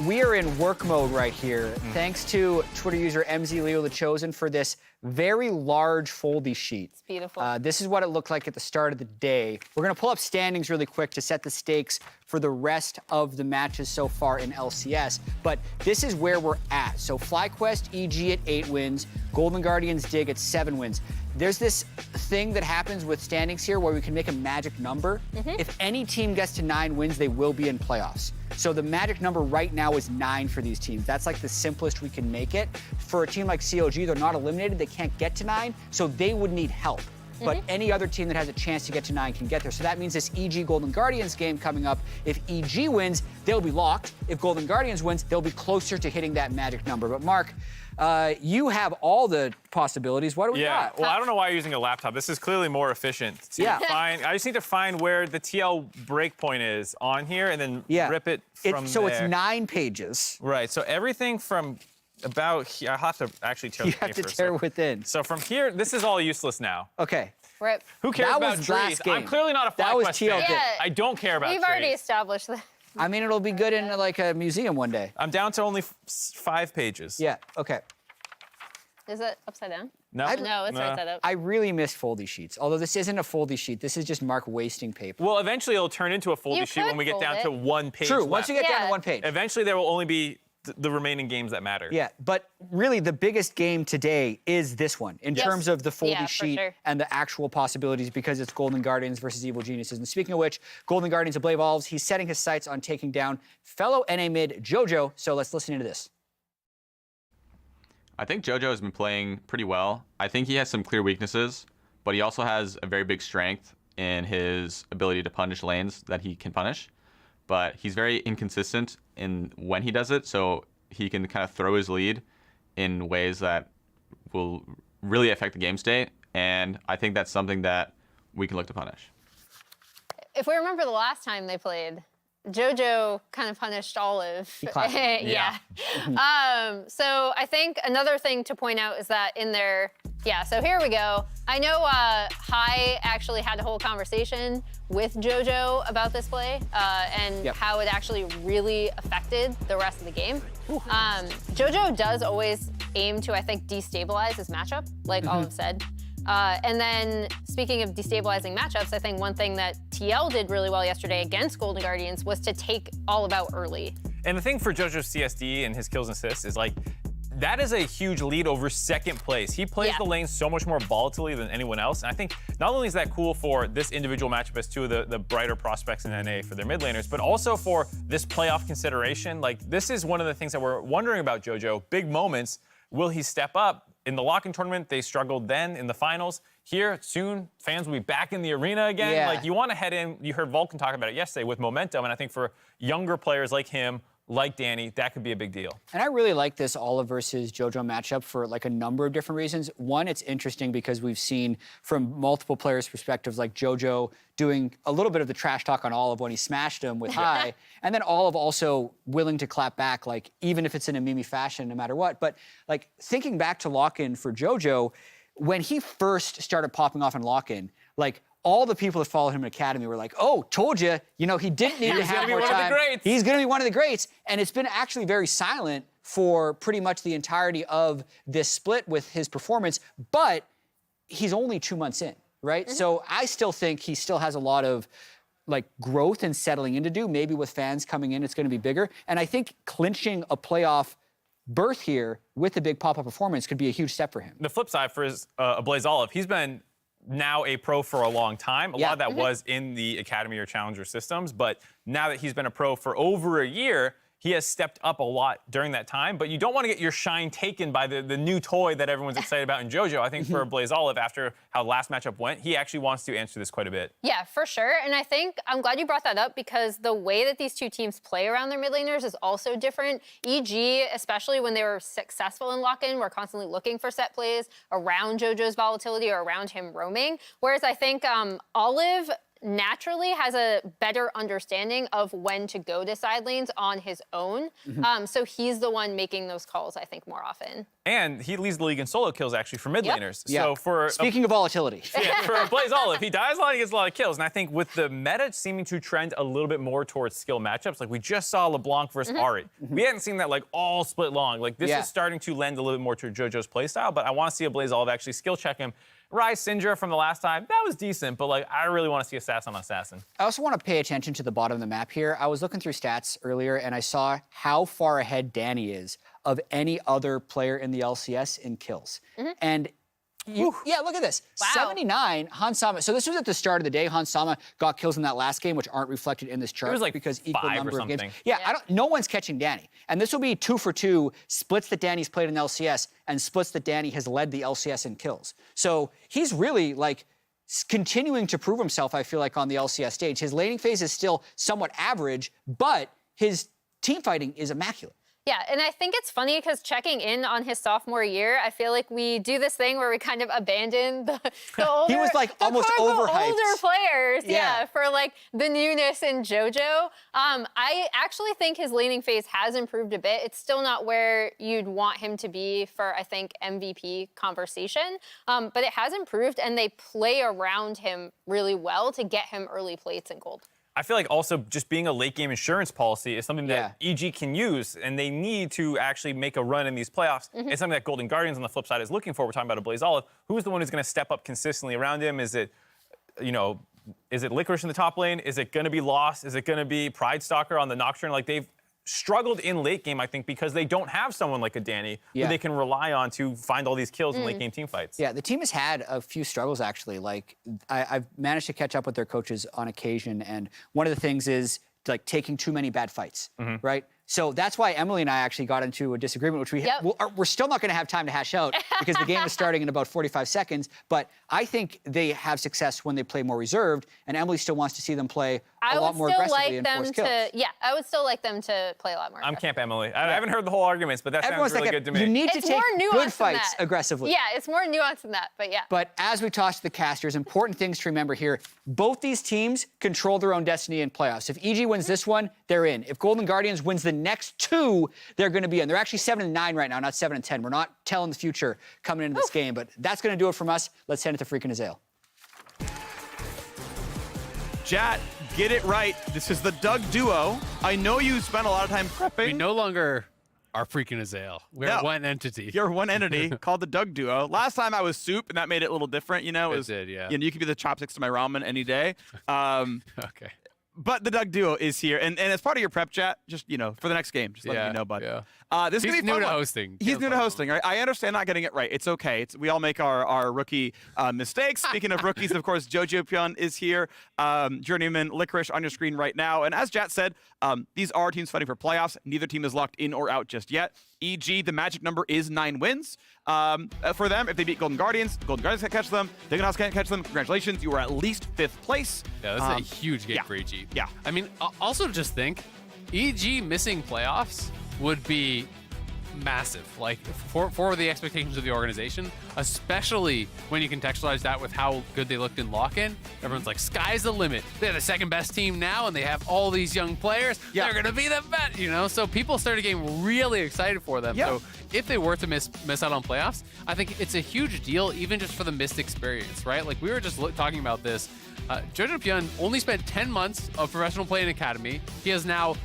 we are in work mode right here. Thanks to Twitter user MZLeo the Chosen for this very large foldy sheet. It's beautiful. This is what it looked like at the start of the day. We're going to pull up standings really quick to set the stakes for the rest of the matches so far in LCS, but this is where we're at. So FlyQuest EG at 8 wins, Golden Guardians Dig at 7 wins. There's this thing that happens with standings here where we can make a magic number. If any team gets to 9 wins, they will be in playoffs. So the magic number right now is 9 for these teams. That's like the simplest we can make it. For a team like COG, they're not eliminated, they can't get to 9, so they would need help. But any other team that has a chance to get to 9 can get there. So that means this EG Golden Guardians game coming up, if EG wins, they'll be locked. If Golden Guardians wins, they'll be closer to hitting that magic number. But Mark, you have all the possibilities. What do we got? Well, I don't know why you're using a laptop. This is clearly more efficient. I just need to find where the TL breakpoint is on here and then rip it from So there. it's 9 pages. Right. So everything from about here, I have to actually tear You have to tear within. So from here, this is all useless now. Okay. Rip. Who cares That about was trees? last game. I'm clearly not a That was FlyQuest fan. TL game. I don't care about We've trees. already established that. I mean, it'll be good in like a museum one day. I'm down to only 5 pages. Yeah, okay. Is it upside down? No. No, it's right side up. I really miss foldy sheets. Although this isn't a foldy sheet, this is just Mark wasting paper. Well, eventually it'll turn into a foldy You sheet when could we get fold down it. to 1 page True, left. once you get down to 1 page. Eventually there will only be the remaining games that matter. Yeah, but really the biggest game today is this one in Yes. terms of the foldy Yeah, for sheet sure. and the actual possibilities because it's Golden Guardians versus Evil Geniuses. And speaking of which, Golden Guardians of Blade Evolves, he's setting his sights on taking down fellow NA mid JoJo. So let's listen into this. I think JoJo has been playing pretty well. I think he has some clear weaknesses, but he also has a very big strength in his ability to punish lanes that he can punish. But he's very inconsistent in when he does it, so he can kind of throw his lead in ways that will really affect the game state. And I think that's something that we can look to punish. If we remember the last time they played, JoJo kind of punished Olive. Yeah. So I think another thing to point out is that in their, so here we go. I know Hai actually had a whole conversation with JoJo about this play and how it actually really affected the rest of the game. JoJo does always aim to, I think, destabilize his matchup, like Olive said. And then, speaking of destabilizing matchups, I think one thing that TL did really well yesterday against Golden Guardians was to take Olive out early. And the thing for JoJo's CSD and his kills and assists is like, that is a huge lead over second place. He plays the lane so much more volatilely than anyone else. And I think not only is that cool for this individual matchup as two of the brighter prospects in NA for their mid laners, but also for this playoff consideration. Like, this is one of the things that we're wondering about JoJo. Big moments. Will he step up? in the lock-in tournament, they struggled then in the finals. Here, soon, fans will be back in the arena again. Yeah. Like, you want to head in, you heard Vulcan talk about it yesterday, with momentum, and I think for younger players like him, like Danny, that could be a big deal. And I really like this Olive versus JoJo matchup for like a number of different reasons. One, it's interesting because we've seen from multiple players' perspectives, like JoJo doing a little bit of the trash talk on Olive when he smashed him with high, and then Olive also willing to clap back, like even if it's in a Mimi fashion, no matter what. But like thinking back to lock-in for JoJo, when he first started popping off in lock-in, like all the people that followed him in Academy were like, oh, told you, you know, he didn't need to have more time. He's going to be one of the greats. And it's been actually very silent for pretty much the entirety of this split with his performance, but he's only 2 months in, right? So I still think he still has a lot of like growth and settling in to do. Maybe with fans coming in, it's going to be bigger. And I think clinching a playoff berth here with a big pop-up performance could be a huge step for him. The flip side for his Blaze Olive, he's been now a pro for a long time. A lot of that was in the Academy or Challenger systems, but now that he's been a pro for over a year, he has stepped up a lot during that time, but you don't want to get your shine taken by the new toy that everyone's excited about in JoJo. I think for Blaze Olive, after how last matchup went, he actually wants to answer this quite a bit. Yeah, for sure. And I think I'm glad you brought that up because the way that these two teams play around their mid laners is also different. EG, especially when they were successful in lock-in, were constantly looking for set plays around JoJo's volatility or around him roaming. Whereas I think Olive naturally has a better understanding of when to go to side lanes on his own. So he's the one making those calls, I think, more often. And he leads the league in solo kills, actually, for mid laners. So for Speaking of volatility. for Blaze Olive, he dies a lot, he gets a lot of kills. And I think with the meta seeming to trend a little bit more towards skill matchups, like we just saw LeBlanc versus Ari. We hadn't seen that like all split long. Like this is starting to lend a little bit more to JoJo's playstyle, but I want to see a Blaze Olive actually skill check him. Rise Syndra from the last time, that was decent, but like I really want to see Assassin on Assassin. I also want to pay attention to the bottom of the map here. I was looking through stats earlier and I saw how far ahead Danny is of any other player in the LCS in kills. And yeah, look at this. 79, Hans Sama. So this was at the start of the day. Hans Sama got kills in that last game, which aren't reflected in this chart. It was like because equal 5 number or of games. something. Yeah, no one's catching Danny. And this will be 2 for 2 splits that Danny's played in LCS and splits that Danny has led the LCS in kills. So he's really like continuing to prove himself, I feel like, on the LCS stage. His laning phase is still somewhat average, but his team fighting is immaculate. Yeah, and I think it's funny because checking in on his sophomore year, I feel like we do this thing where we kind of abandon the older, he was like almost overhyped. older players, for like the newness in JoJo. I actually think his laning phase has improved a bit. It's still not where you'd want him to be for, I think, MVP conversation, but it has improved, and they play around him really well to get him early plates in gold. I feel like also just being a late game insurance policy is something that EG can use, and they need to actually make a run in these playoffs. It's something that Golden Guardians on the flip side is looking for. We're talking about a Blaze Olive. Who's the one who's going to step up consistently around him? Is it, is it Licorice in the top lane? Is it going to be Lost? Is it going to be Pride Stalker on the Nocturne? Like they've struggled in late game, I think, because they don't have someone like a Danny who they can rely on to find all these kills in late game team fights. Yeah, the team has had a few struggles, actually. Like, I've managed to catch up with their coaches on occasion, and one of the things is like taking too many bad fights, right? So that's why Emily and I actually got into a disagreement, which we're still not going to have time to hash out because the game is starting in about 45 seconds. But I think they have success when they play more reserved, and Emily still wants to see them play a lot more aggressively and force kills. I would still like them to play a lot more. I'm Camp Emily. I haven't heard the whole arguments, but that sounds really good to me. You need to It's take more good nuanced fights than that. aggressively. Yeah, it's more nuanced than that, but yeah. But as we toss to the casters, important things to remember here. Both these teams control their own destiny in playoffs. If EG wins this one, they're in. If Golden Guardians wins the next 2, they're going to be in. They're actually 7-9 right now, not 7-10. We're not telling the future coming into this game, but that's going to do it from us. Let's send it to freaking Azale. Chat, get it right. This is the Doug duo. I know you spent a lot of time prepping. We no longer are freaking Azale. We're one entity. You're one entity called the Doug duo. Last time I was Soup, and that made it a little different, you know. It did, yeah. You know, you could be the chopsticks to my ramen any day. Okay. But the Doug duo is here, and as part of your prep chat, just for the next game, just letting you know, bud. This is gonna be new fun to one. hosting. He's new to hosting, right? I understand not getting it right. It's okay. We all make our rookie mistakes. Speaking of rookies, of course, Jojo Pyun is here. Journeyman Licorice on your screen right now. And as Jat said, these are teams fighting for playoffs. Neither team is locked in or out just yet. EG, the magic number is 9 wins. For them, if they beat Golden Guardians can't catch them. Diggin House can't catch them. Congratulations, you are at least 5th place. Yeah, that's a huge game for EG. Yeah. I mean, also just think, EG missing playoffs would be massive, like for the expectations of the organization, especially when you contextualize that with how good they looked in lock-in. Everyone's like, sky's the limit. They're the second best team now, and they have all these young players. Yeah. They're gonna be the best, So people started getting really excited for them. So if they were to miss out on playoffs, I think it's a huge deal, even just for the missed experience, right? Like we were just talking about this. Jojo Pyun only spent 10 months of professional play in academy. He has now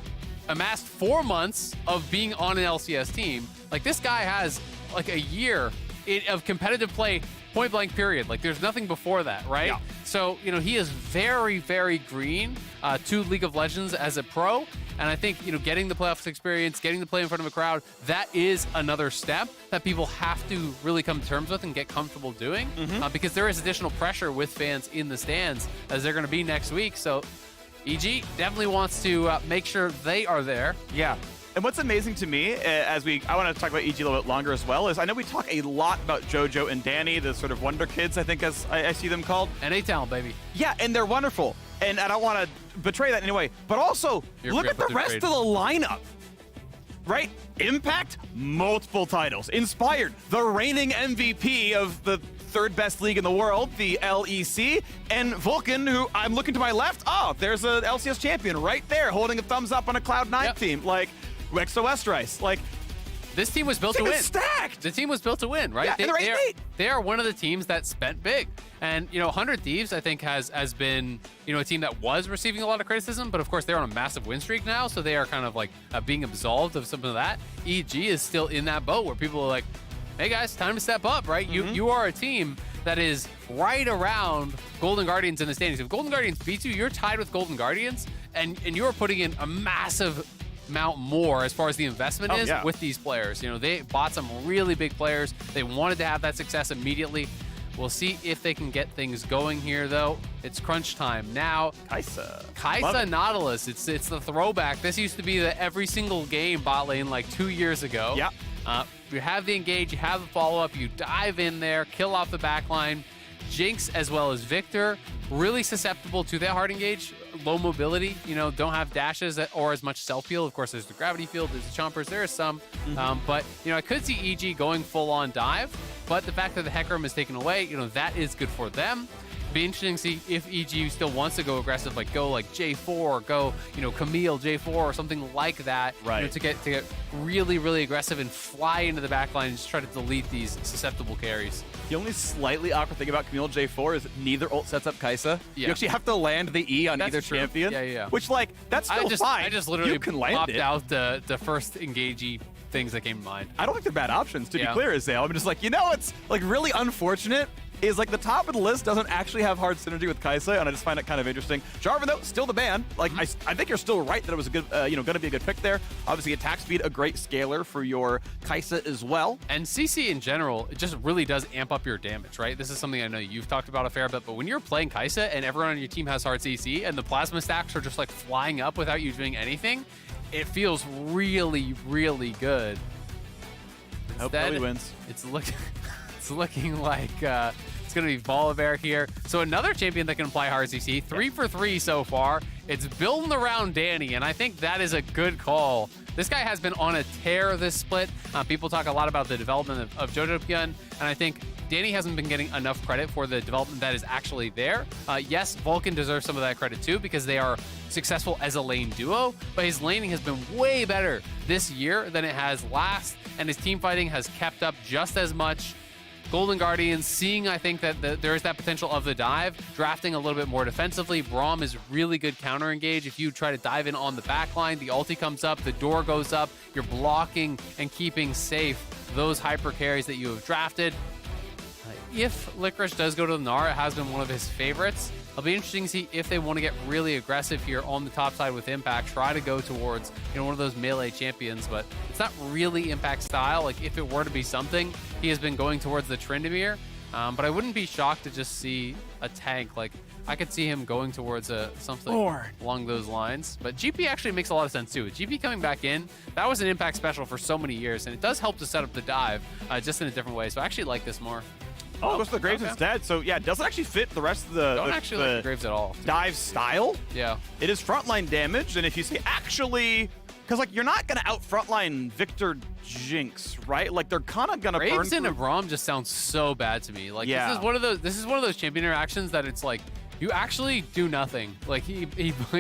amassed 4 months of being on an LCS team. Like this guy has like a year of competitive play, point blank period. Like there's nothing before that, right? Yeah. So, he is very, very green to League of Legends as a pro. And I think, getting the playoffs experience, getting to play in front of a crowd, that is another step that people have to really come to terms with and get comfortable doing because there is additional pressure with fans in the stands as they're going to be next week. So EG definitely wants to make sure they are there. Yeah. And what's amazing to me, I want to talk about EG a little bit longer as well, is I know we talk a lot about JoJo and Danny, the sort of wonder kids, I think, as I see them called. NA talent, baby. Yeah, and they're wonderful. And I don't want to betray that in any way. But also, look at the rest of the lineup. Right? Impact, multiple titles. Inspired, the reigning MVP of the 3rd best league in the world, the LEC, and Vulcan, who I'm looking to my left. Oh, there's an LCS champion right there holding a thumbs up on a Cloud9 team, like Exo Westerice. Like, this team was built to win. Stacked. The team was built to win, right? Yeah, they are one of the teams that spent big. And, 100 Thieves, I think, has been, a team that was receiving a lot of criticism, but of course they're on a massive win streak now, so they are kind of like being absolved of some of that. EG is still in that boat where people are like, hey guys, time to step up, right? You are a team that is right around Golden Guardians in the standings. If Golden Guardians beats you, you're tied with Golden Guardians, and you're putting in a massive amount more as far as the investment is with these players. They bought some really big players. They wanted to have that success immediately. We'll see if they can get things going here, though. It's crunch time now. Kaisa Nautilus. It's the throwback. This used to be the every single game bot lane like 2 years ago. Yeah. You have the engage, you have the follow-up, you dive in there, kill off the backline. Jinx as well as Victor, really susceptible to that hard engage. Low mobility, don't have dashes or as much self-heal. Of course, there's the gravity field, there's the chompers, there is some. But, I could see EG going full-on dive, but the fact that the Hecarim is taken away, that is good for them. Be interesting to see if EG still wants to go aggressive, like go like J4, or go Camille J4 or something like that, right? To get really, really aggressive and fly into the backline and just try to delete these susceptible carries. The only slightly awkward thing about Camille J4 is neither ult sets up Kaisa. Yeah. You actually have to land the E on either champion. Yeah. Which that's still fine. I just literally popped it. out the first engagey things that came to mind. I don't think they're bad options, to be clear, Azale. I'm just like, it's like really unfortunate is like the top of the list doesn't actually have hard synergy with Kaisa, and I just find it kind of interesting. Jarvan, though, still the ban. Like, I think you're still right that it was a good, going to be a good pick there. Obviously, attack speed, a great scaler for your Kaisa as well. And CC in general, it just really does amp up your damage, right? This is something I know you've talked about a fair bit, but when you're playing Kaisa and everyone on your team has hard CC and the plasma stacks are just like flying up without you doing anything, it feels really, really good. Hope Billy wins. It's looking like it's going to be Volibear here. So another champion that can apply hard CC. 3 for 3 so far. It's building around Danny, and I think that is a good call. This guy has been on a tear this split. People talk a lot about the development of Jojo Pyun, and I think Danny hasn't been getting enough credit for the development that is actually there. Yes, Vulcan deserves some of that credit too because they are successful as a lane duo, but his laning has been way better this year than it has last, and his team fighting has kept up just as much. Golden Guardians, seeing, I think, that there is that potential of the dive, drafting a little bit more defensively. Braum is really good counter engage. If you try to dive in on the backline, the ulti comes up, the door goes up, you're blocking and keeping safe those hyper carries that you have drafted. If Licorice does go to the Gnar, it has been one of his favorites. It'll be interesting to see if they want to get really aggressive here on the top side with Impact, try to go towards one of those melee champions, but it's not really Impact style. Like if it were to be something, he has been going towards the Tryndamere, but I wouldn't be shocked to just see a tank. Like I could see him going towards something along those lines. But GP actually makes a lot of sense too. With GP coming back in, that was an Impact special for so many years, and it does help to set up the dive just in a different way. So I actually like this more. Oh, it goes to the Graves instead. So yeah, it doesn't actually fit the rest of the Don't actually like the Graves at all. dive style. Yeah. It is frontline damage, and if you say actually, because like you're not gonna out frontline Victor Jinx, right? Like they're kind of gonna burn Graves and through. Abram just sounds so bad to me. Like this is one of those champion interactions that it's like you actually do nothing. Like he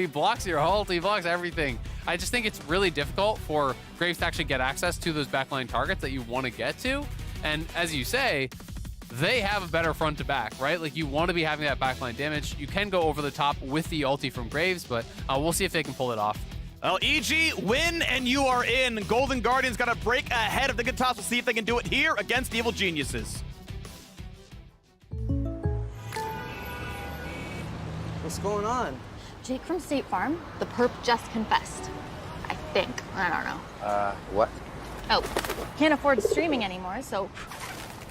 blocks your ult, he blocks everything. I just think it's really difficult for Graves to actually get access to those backline targets that you want to get to. And as you say, they have a better front to back, right? Like you want to be having that backline damage. You can go over the top with the ulti from Graves, but we'll see if they can pull it off. Well, EG, win and you are in. Golden Guardians got to break ahead of the good tops. We'll see if they can do it here against Evil Geniuses. What's going on? Jake from State Farm, the perp just confessed. I think. I don't know. What? Oh, can't afford streaming anymore, so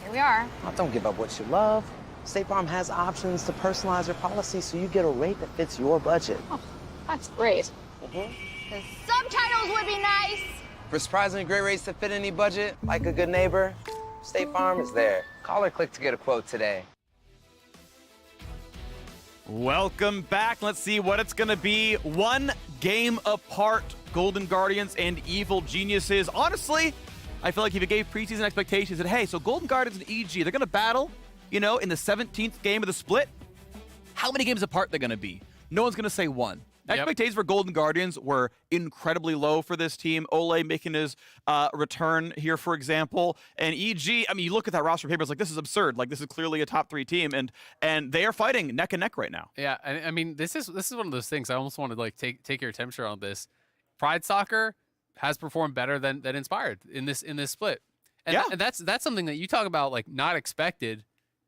here we are. Oh, don't give up what you love. State Farm has options to personalize your policy so you get a rate that fits your budget. Oh, that's great. The subtitles would be nice. For surprisingly great rates that fit any budget, like a good neighbor, State Farm is there. Call or click to get a quote today. Welcome back. Let's see what it's going to be. One game apart, Golden Guardians and Evil Geniuses. Honestly, I feel like if you gave preseason expectations that, hey, so Golden Guardians and EG, they're going to battle, in the 17th game of the split. How many games apart they're going to be? No one's going to say one. Expectations for Golden Guardians were incredibly low for this team. Ole making his return here, for example. And EG, I mean, you look at that roster paper, it's like, this is absurd. Like, this is clearly a top 3 team, and they are fighting neck and neck right now. Yeah, I mean, this is one of those things I almost want to like take your temperature on this. Pride Soccer has performed better than Inspired in this split. And, and that's something that you talk about, like, not expected.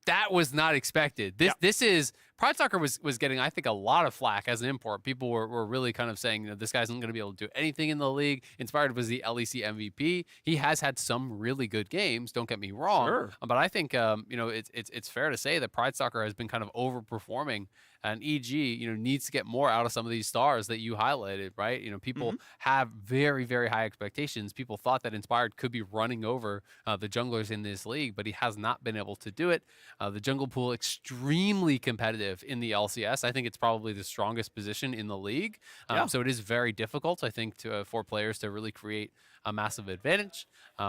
That was not expected. This is Pride Soccer was getting, I think, a lot of flack as an import. People were really kind of saying, this guy isn't going to be able to do anything in the league. Inspired was the LEC MVP. He has had some really good games. Don't get me wrong, but I think it's fair to say that Pride Soccer has been kind of overperforming, and EG needs to get more out of some of these stars that you highlighted. Right? People have very, very high expectations. People thought that Inspired could be running over the junglers in this league, but he has not been able to do it. The jungle pool extremely competitive in the LCS. I think it's probably the strongest position in the league. So it is very difficult, I think, for players to really create a massive advantage.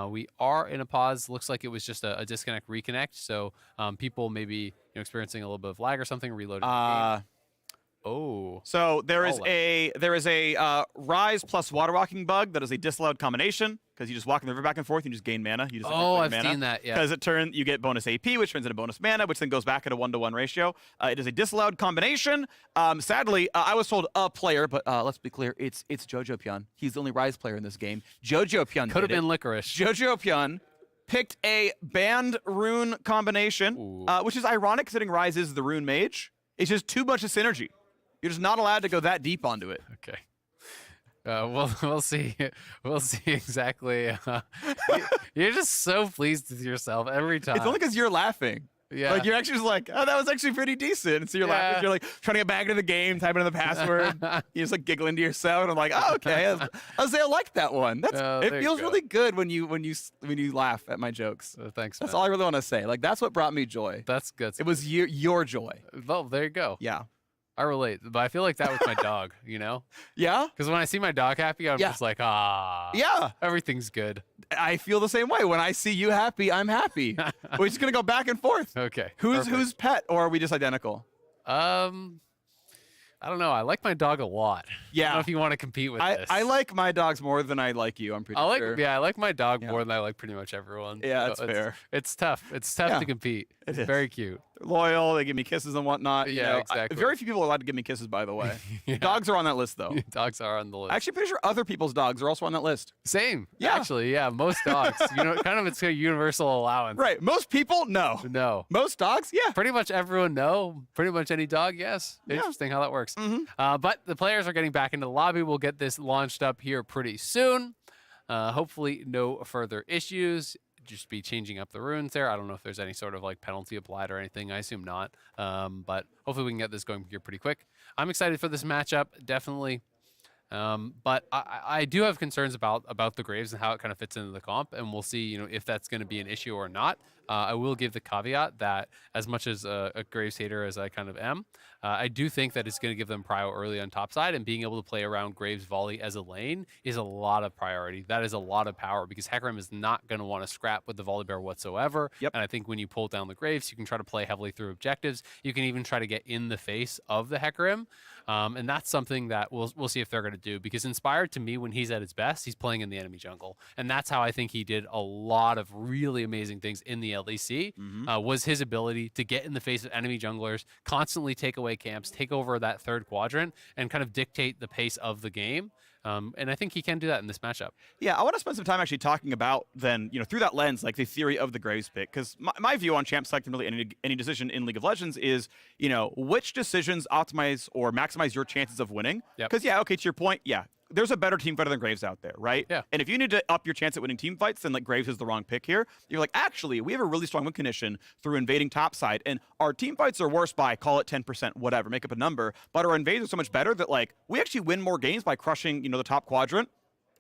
We are in a pause. Looks like it was just a disconnect, reconnect. So people may be experiencing a little bit of lag or something, reloading the game. So there is a Rise plus Water Walking bug that is a disallowed combination, because you just walk in the river back and forth, you just gain mana. You just I've seen that, yeah. Because you get bonus AP, which turns into bonus mana, which then goes back at a 1-to-1 ratio. It is a disallowed combination. Sadly, I was told a player, but let's be clear, it's Jojo Pyun. He's the only Rise player in this game. Jojo Pyun could have been Licorice. Jojo Pyun picked a banned rune combination, which is ironic considering Rise is the rune mage. It's just too much of synergy. You're just not allowed to go that deep onto it. Okay. We'll see. We'll see exactly. You're just so pleased with yourself every time. It's only because you're laughing. Yeah. Like, you're actually just like, oh, that was actually pretty decent. And so you're laughing. You're like trying to get back into the game, typing in the password. You just like giggling to yourself. And I'm like, oh, okay. I like that one. It feels really good when you laugh at my jokes. Thanks. That's all I really want to say. Like, that's what brought me joy. That's good. It was your joy. Well, there you go. Yeah. I relate, but I feel like that with my dog, Yeah? Because when I see my dog happy, I'm just like, yeah, everything's good. I feel the same way. When I see you happy, I'm happy. We're just going to go back and forth. Okay. Who's pet, or are we just identical? I don't know. I like my dog a lot. Yeah. I don't know if you want to compete with this. I like my dogs more than I like you, I'm pretty sure. Yeah, I like my dog more than I like pretty much everyone. Yeah, that's fair. It's tough. It's tough to compete. It's very cute. loyal. They give me kisses and whatnot. Yeah, you know. exactly. Very few people are allowed to give me kisses, by the way. Dogs are on that list, though. Dogs are on the list. Actually, pretty sure other people's dogs are also on that list. Same. Yeah. Actually, yeah. Most dogs. Kind of it's a universal allowance. Right. Most people, no. No. Most dogs, yeah. Pretty much everyone, no. Pretty much any dog, yes. Interesting how that works. But the players are getting back into the lobby. We'll get this launched up here pretty soon. Hopefully, no further issues. Just be changing up the runes there. I don't know if there's any sort of like penalty applied or anything. I assume not. But hopefully we can get this going here pretty quick. I'm excited for this matchup, definitely. But I do have concerns about the Graves and how it kind of fits into the comp, and we'll see, if that's going to be an issue or not. I will give the caveat that as much as a Graves hater as I kind of am, I do think that it's going to give them prio early on top side, and being able to play around Graves volley as a lane is a lot of priority. That is a lot of power because Hecarim is not going to want to scrap with the volley bear whatsoever. Yep. And I think when you pull down the Graves, you can try to play heavily through objectives. You can even try to get in the face of the Hecarim. And that's something that we'll see if they're going to do, because Inspired, to me, when he's at his best, he's playing in the enemy jungle. And that's how I think he did a lot of really amazing things in the LEC, was his ability to get in the face of enemy junglers, constantly take away camps, take over that third quadrant, and kind of dictate the pace of the game. And I think he can do that in this matchup. Yeah, I want to spend some time actually talking about then, through that lens, like the theory of the Graves pick, because my view on champ select and really any decision in League of Legends is, which decisions optimize or maximize your chances of winning. Because, to your point, there's a better team fighter than Graves out there, right? Yeah. And if you need to up your chance at winning team fights, then like Graves is the wrong pick here. You're like, actually, we have a really strong win condition through invading topside, and our team fights are worse by, call it 10%, whatever, make up a number, but our invades are so much better that like we actually win more games by crushing, the top quadrant.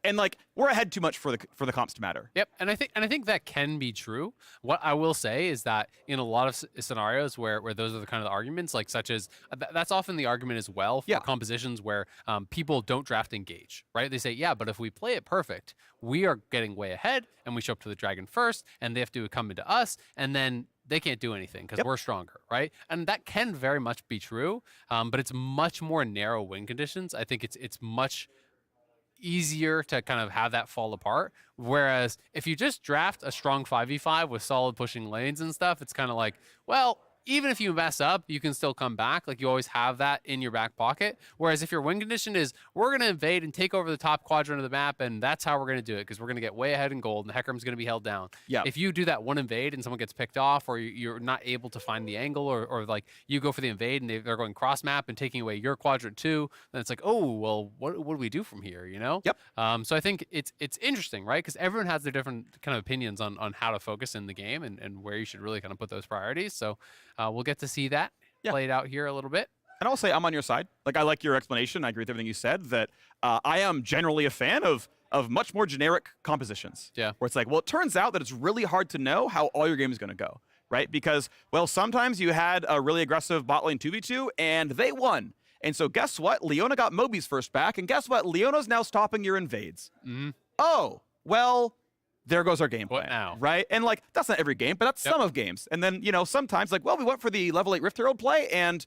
And like we're ahead too much for the comps to matter. Yep, and I think that can be true. What I will say is that in a lot of scenarios where those are the kind of the arguments, like such as that's often the argument as well for compositions where people don't draft engage, right? They say, yeah, but if we play it perfect, we are getting way ahead, and we show up to the dragon first, and they have to come into us, and then they can't do anything because we're stronger, right? And that can very much be true, but it's much more narrow win conditions. I think it's much easier to kind of have that fall apart. Whereas if you just draft a strong 5v5 with solid pushing lanes and stuff, it's kind of like, well, even if you mess up, you can still come back. Like you always have that in your back pocket. Whereas if your win condition is, we're going to invade and take over the top quadrant of the map, and that's how we're going to do it because we're going to get way ahead in gold and the Hecarim's going to be held down. Yeah. If you do that one invade and someone gets picked off, or you're not able to find the angle, or like you go for the invade and they're going cross map and taking away your quadrant too, then it's like, oh, well, what do we do from here, Yep. So I think it's interesting, right? Because everyone has their different kind of opinions on how to focus in the game and where you should really kind of put those priorities. So we'll get to see that played out here a little bit. And I'll say I'm on your side. Like, I like your explanation. I agree with everything you said, that I am generally a fan of much more generic compositions. Yeah. Where it's like, well, it turns out that it's really hard to know how all your game is going to go, right? Because, well, sometimes you had a really aggressive bot lane 2v2 and they won. And so guess what? Leona got Moby's first back, and guess what? Leona's now stopping your invades. Oh, well, there goes our game plan. What now? Right? And like, that's not every game, but that's some of games. And then, sometimes like, well, we went for the level 8 Rift Herald play, and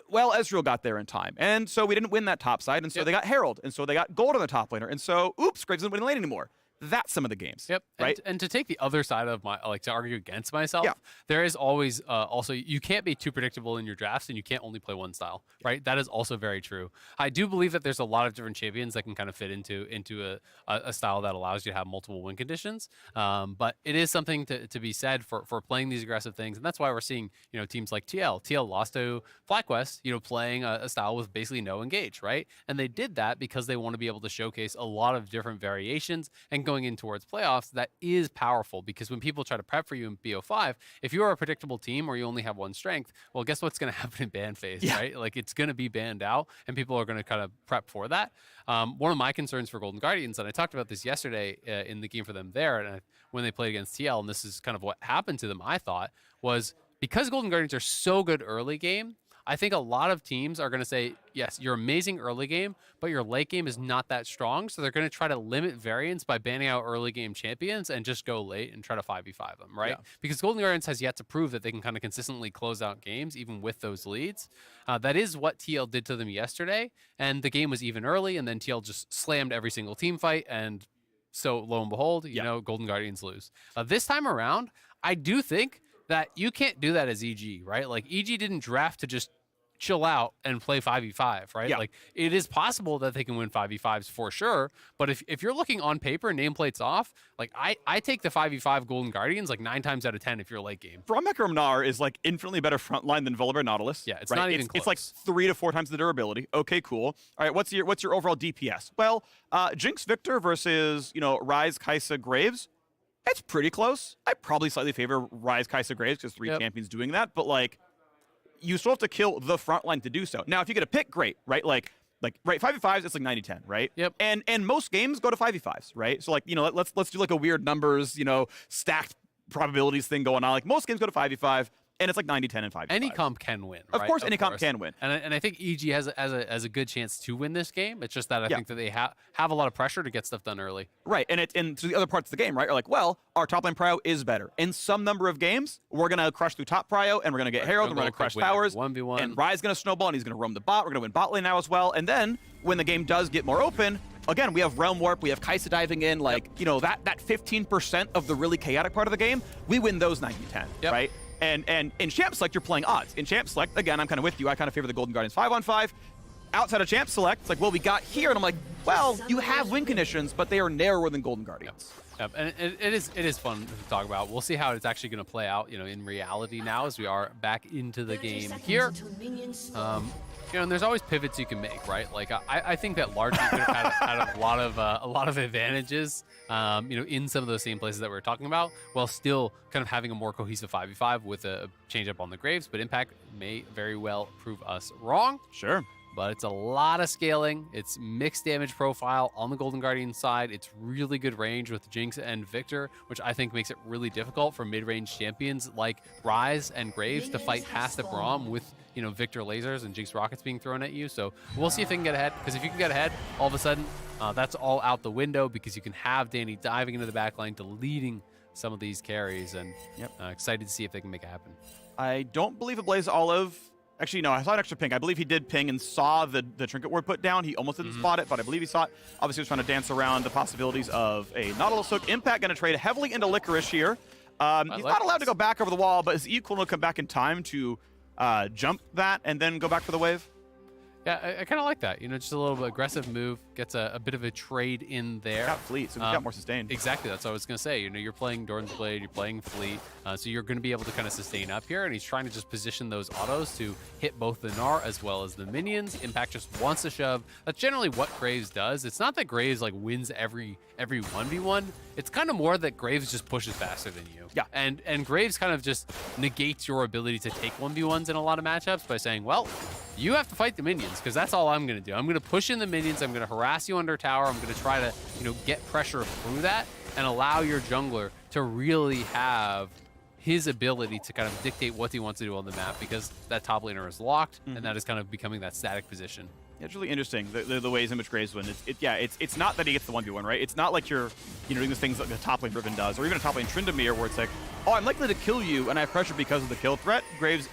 well, Ezreal got there in time. And so we didn't win that top side, and so they got Herald, and so they got gold on the top laner. And so, oops, Graves isn't winning lane anymore. That's some of the games. Yep. Right. And to take the other side of to argue against myself, there is always also, you can't be too predictable in your drafts, and you can't only play one style, right? That is also very true. I do believe that there's a lot of different champions that can kind of fit into a style that allows you to have multiple win conditions. But it is something to be said for playing these aggressive things. And that's why we're seeing, teams like TL. TL lost to FlyQuest, playing a style with basically no engage, right? And they did that because they want to be able to showcase a lot of different variations, and going in towards playoffs, that is powerful, because when people try to prep for you in BO5, if you're a predictable team or you only have one strength, well, guess what's going to happen in ban phase, right? Like, it's going to be banned out, and people are going to kind of prep for that. One of my concerns for Golden Guardians, and I talked about this yesterday in the game for them there, and when they played against TL, and this is kind of what happened to them, I thought, was because Golden Guardians are so good early game, I think a lot of teams are going to say, yes, you're amazing early game, but your late game is not that strong. So they're going to try to limit variance by banning out early game champions and just go late and try to 5v5 them, right? Because Golden Guardians has yet to prove that they can kind of consistently close out games, even with those leads. That is what TL did to them yesterday. And the game was even early, and then TL just slammed every single team fight. And so lo and behold, Golden Guardians lose. This time around, I do think that you can't do that as EG, right? Like EG didn't draft to just chill out and play 5v5, right? Yeah. Like it is possible that they can win 5v5s for sure, but if you're looking on paper, nameplates off, like I take the 5v5 Golden Guardians like 9 times out of 10 if you're late game. Braum Hecarim Gnar is like infinitely better frontline than Volibear Nautilus. Yeah, it's right? not even It's like 3 to 4 times the durability. Okay, cool. All right, what's your overall DPS? Well, Jinx Victor versus, you know, Ryze, Kai'Sa, Graves. It's pretty close. I probably slightly favor Ryze, Kai'Sa, Graves because 3 champions doing that, but like you still have to kill the front line to do so. Now, if you get a pick, great, right? Like right, 5v5s, it's like 90-10, right? Yep. And most games go to 5v5s, right? So like, you know, let's do like a weird numbers, you know, stacked probabilities thing going on. Like most games go to 5v5, and it's like 90-10 and 5v5. Any comp can win, Of right? course, any comp can win. And I think EG has a good chance to win this game. It's just that I think that they have a lot of pressure to get stuff done early. Right, and to the other parts of the game, right, are like, well, our top lane prio is better. In some number of games, we're going to crush through top prio, and we're going to get Herald, and we're going to crush towers. 1v1. And Ryze going to snowball, and he's going to roam the bot. We're going to win bot lane now as well. And then, when the game does get more open, again, we have Realm Warp, we have Kai'Sa diving in, like, you know, that 15% of the really chaotic part of the game, we win those 90-10, right? And in Champ Select, you're playing odds. In Champ Select, again, I'm kind of with you. I kind of favor the Golden Guardians 5-on-5. Outside of Champ Select, it's like, well, we got here, and I'm like, well, you have win conditions, but they are narrower than Golden Guardians. Yep. And it is fun to talk about. We'll see how it's actually going to play out, you know, in reality now as we are back into the game here. You know, and there's always pivots you can make, right? Like I think that largely could have had a lot of advantages, you know, in some of those same places that we were talking about, while still kind of having a more cohesive 5v5 with a change up on the Graves. But Impact may very well prove us wrong. Sure. But it's a lot of scaling. It's mixed damage profile on the Golden Guardian side. It's really good range with Jinx and Victor, which I think makes it really difficult for mid-range champions like Ryze and Graves to fight past the Braum with, you know, Victor lasers and Jinx rockets being thrown at you. So we'll see if they can get ahead, because if you can get ahead, all of a sudden, that's all out the window, because you can have Danny diving into the backline, deleting some of these carries, and excited to see if they can make it happen. I don't believe a Blaze Olive. Actually, no, I saw an extra ping. I believe he did ping and saw the trinket ward put down. He almost didn't spot it, but I believe he saw it. Obviously, he was trying to dance around the possibilities of a Nautilus hook. Impact going to trade heavily into Licorice here. He's not allowed to go back over the wall, but is equal to come back in time to jump that and then go back for the wave? Yeah, I kind of like that. You know, just a little bit aggressive move, gets a bit of a trade in there. Got Fleet, so he's got more sustain. Exactly, that's what I was going to say. You know, you're playing Doran's Blade, you're playing Fleet, so you're going to be able to kind of sustain up here, and he's trying to just position those autos to hit both the Gnar as well as the minions. Impact just wants to shove. That's generally what Graves does. It's not that Graves like wins every 1v1. It's kind of more that Graves just pushes faster than you. Yeah. And Graves kind of just negates your ability to take 1v1s in a lot of matchups by saying, well, you have to fight the minions, because that's all I'm going to do. I'm going to push in the minions. I'm going to harass you under tower. I'm going to try to, you know, get pressure through that and allow your jungler to really have his ability to kind of dictate what he wants to do on the map, because that top laner is locked, and that is kind of becoming that static position. It's really interesting the ways in which Graves win. It's not that he gets the 1v1, right? It's not like you're doing these things like the top lane Riven does, or even a top lane Tryndamere, where it's like, oh, I'm likely to kill you, and I have pressure because of the kill threat. Graves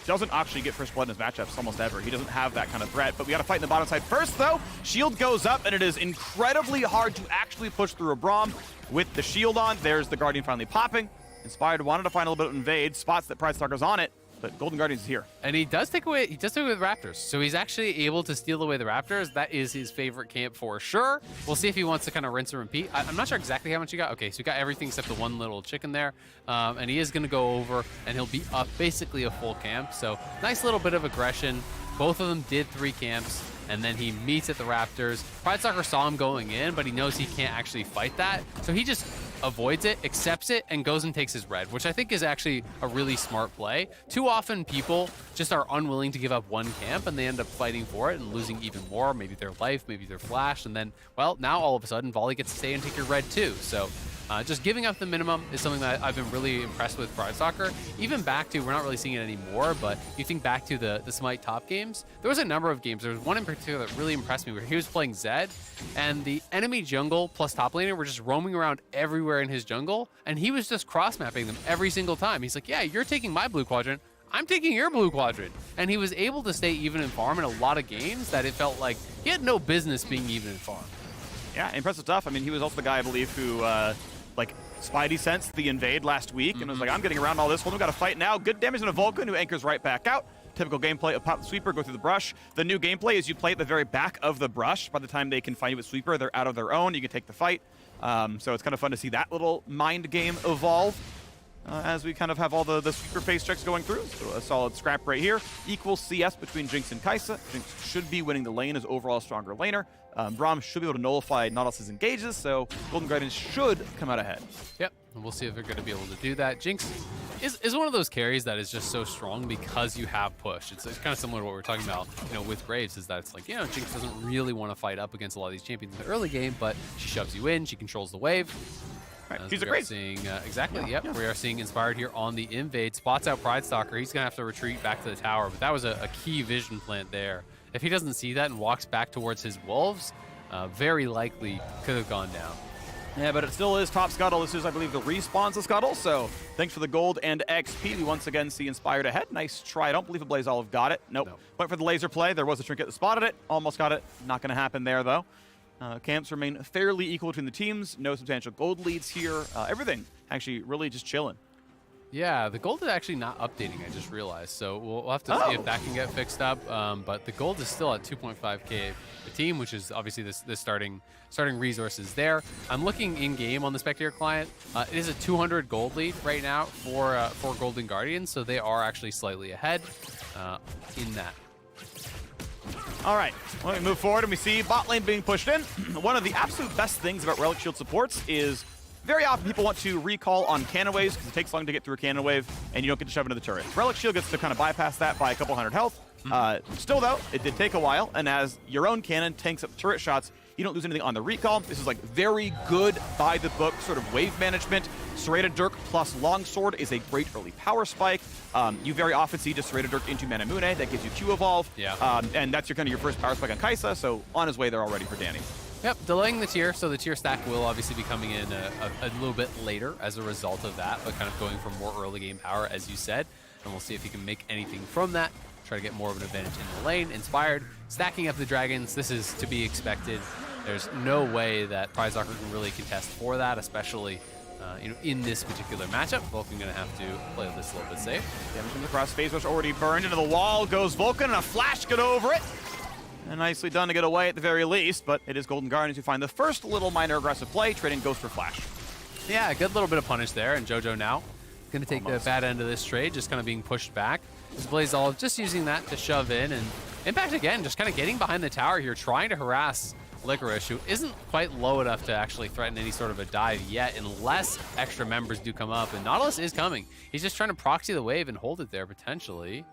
doesn't actually get first blood in his matchups almost ever. He doesn't have that kind of threat, but we got to fight in the bottom side first, though. Shield goes up, and it is incredibly hard to actually push through a Braum with the shield on. There's the Guardian finally popping. Inspired wanted to find a little bit of invade, spots that Pridestalker's on it, but Golden Guardian's is here. And he does take away the Raptors. So he's actually able to steal away the Raptors. That is his favorite camp for sure. We'll see if he wants to kind of rinse and repeat. I'm not sure exactly how much he got. Okay, so he got everything except the one little chicken there. And he is going to go over, and he'll be up basically a full camp. So nice little bit of aggression. Both of them did 3 camps, and then he meets at the Raptors. Pridestalker saw him going in, but he knows he can't actually fight that. So he just avoids it, accepts it, and goes and takes his red, which I think is actually a really smart play. Too often people just are unwilling to give up one camp, and they end up fighting for it and losing even more, maybe their life, maybe their flash, and then, well, now all of a sudden Volley gets to stay and take your red too. So just giving up the minimum is something that I've been really impressed with Pridestalker. Even back to, we're not really seeing it anymore, but you think back to the Smite top games, there was a number of games. There was one in particular that really impressed me where he was playing Zed, and the enemy jungle plus top laner were just roaming around everywhere in his jungle, and he was just cross-mapping them every single time. He's like, yeah, you're taking my blue quadrant, I'm taking your blue quadrant. And he was able to stay even in farm in a lot of games that it felt like he had no business being even in farm. Yeah, impressive stuff. I mean, he was also the guy, I believe, who like Spidey sensed the invade last week and was like, I'm getting around all this. Well, we got to fight now. Good damage on a Vulcan who anchors right back out. Typical gameplay of pop the sweeper, go through the brush. The new gameplay is you play at the very back of the brush. By the time they can find you with sweeper, they're out of their own. You can take the fight. So it's kind of fun to see that little mind game evolve as we kind of have all the sweeper face checks going through. So a solid scrap right here. Equal CS between Jinx and Kai'Sa. Jinx should be winning the lane as overall stronger laner. Braum should be able to nullify Nautilus's engages, so Golden Guardians should come out ahead. Yep, and we'll see if they're going to be able to do that. Jinx is one of those carries that is just so strong because you have push. It's kind of similar to what we're talking about, with Graves, is that it's like, Jinx doesn't really want to fight up against a lot of these champions in the early game, but she shoves you in, she controls the wave. Right, she's a great. Seeing, exactly, we are seeing Inspired here on the invade. Spots out Pride Stalker. He's going to have to retreat back to the tower, but that was a key vision plant there. If he doesn't see that and walks back towards his wolves, very likely could have gone down. Yeah, but it still is top Scuttle. This is, I believe, the respawns of Scuttle, so thanks for the gold and XP. We once again see Inspired ahead. Nice try. I don't believe a Blaze Olive got it. Nope. Went for the laser play. There was a trinket that spotted it. Almost got it. Not going to happen there, though. Camps remain fairly equal between the teams. No substantial gold leads here. Everything actually really just chilling. Yeah, the gold is actually not updating, I just realized. So we'll have to see if that can get fixed up. But the gold is still at 2.5k a team, which is obviously this starting resources there. I'm looking in-game on the Spectator client. It is a 200 gold lead right now for Golden Guardians, so they are actually slightly ahead in that. All right, let me move forward and we see bot lane being pushed in. One of the absolute best things about Relic Shield supports is very often people want to recall on cannon waves because it takes long to get through a cannon wave and you don't get to shove into the turret. Relic Shield gets to kind of bypass that by a couple hundred health. Still though, it did take a while, and as your own cannon tanks up turret shots, you don't lose anything on the recall. This is like very good by the book sort of wave management. Serrated Dirk plus Longsword is a great early power spike. You very often see just Serrated Dirk into Manamune. That gives you Q evolve. Yeah. And that's your first power spike on Kai'Sa, so on his way there already for Danny. Yep, delaying the tier, so the tier stack will obviously be coming in a little bit later as a result of that, but kind of going for more early game power, as you said. And we'll see if he can make anything from that. Try to get more of an advantage in the lane. Inspired, stacking up the dragons. This is to be expected. There's no way that Pride Stalker can really contest for that, especially in this particular matchup. Vulcan going to have to play this a little bit safe. Damage from the cross phase rush already burned into the wall. Goes Vulcan, and a flash get over it. And nicely done to get away at the very least, but it is Golden Guardians who find the first little minor aggressive play, trading Ghost for Flash. Yeah, a good little bit of punish there, and JoJo now going to take the bad end of this trade, just kind of being pushed back. This Blaze Olive just using that to shove in, and Impact again, just kind of getting behind the tower here, trying to harass Licorice, who isn't quite low enough to actually threaten any sort of a dive yet, unless extra members do come up, and Nautilus is coming. He's just trying to proxy the wave and hold it there, potentially.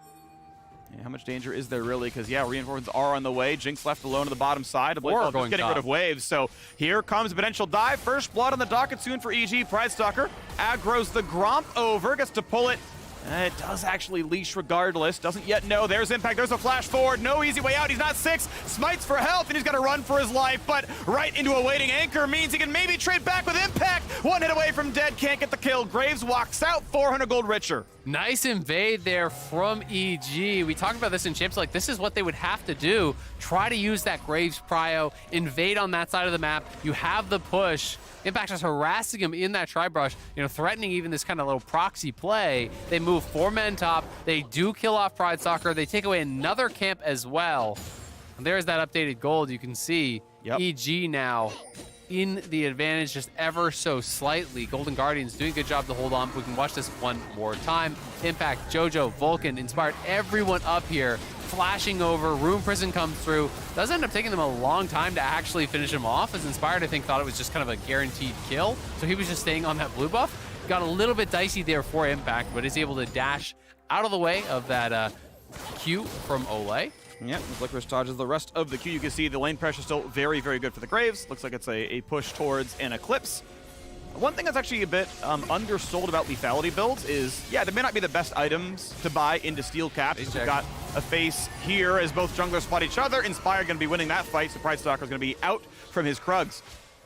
Yeah, how much danger is there really? Because, yeah, reinforcements are on the way. Jinx left alone to the bottom side. Blaze just getting rid of waves. So here comes a potential dive. First blood on the docket soon for EG. Pride Stalker aggroes the Gromp over. Gets to pull it. It does actually leash regardless. Doesn't yet know. There's Impact. There's a flash forward. No easy way out. He's not 6. Smites for health, and he's got to run for his life. But right into a waiting anchor means he can maybe trade back with Impact. One hit away from dead. Can't get the kill. Graves walks out. 400 gold richer. Nice invade there from EG. We talked about this in champs. Like, this is what they would have to do. Try to use that Graves prio. Invade on that side of the map. You have the push. Impact just harassing him in that tri-brush, threatening even this kind of little proxy play. They move 4 men top. They do kill off Pride Stalker. They take away another camp as well. And there's that updated gold. You can see EG now in the advantage just ever so slightly. Golden Guardians doing a good job to hold on. We can watch this one more time. Impact, JoJo, Vulcan, Inspired, everyone up here. Flashing over, Rune Prison comes through. Does end up taking them a long time to actually finish him off, as Inspired, I think, thought it was just kind of a guaranteed kill. So he was just staying on that blue buff. Got a little bit dicey there for Impact, but is able to dash out of the way of that Q from Olay. Yeah, as Licorice dodges the rest of the Q, you can see the lane pressure still very, very good for the Graves. Looks like it's a push towards an Eclipse. One thing that's actually a bit undersold about lethality builds is, yeah, they may not be the best items to buy into steel caps. We've got a face here as both junglers spot each other. Inspired going to be winning that fight, so Pride Stalker is going to be out from his Krugs.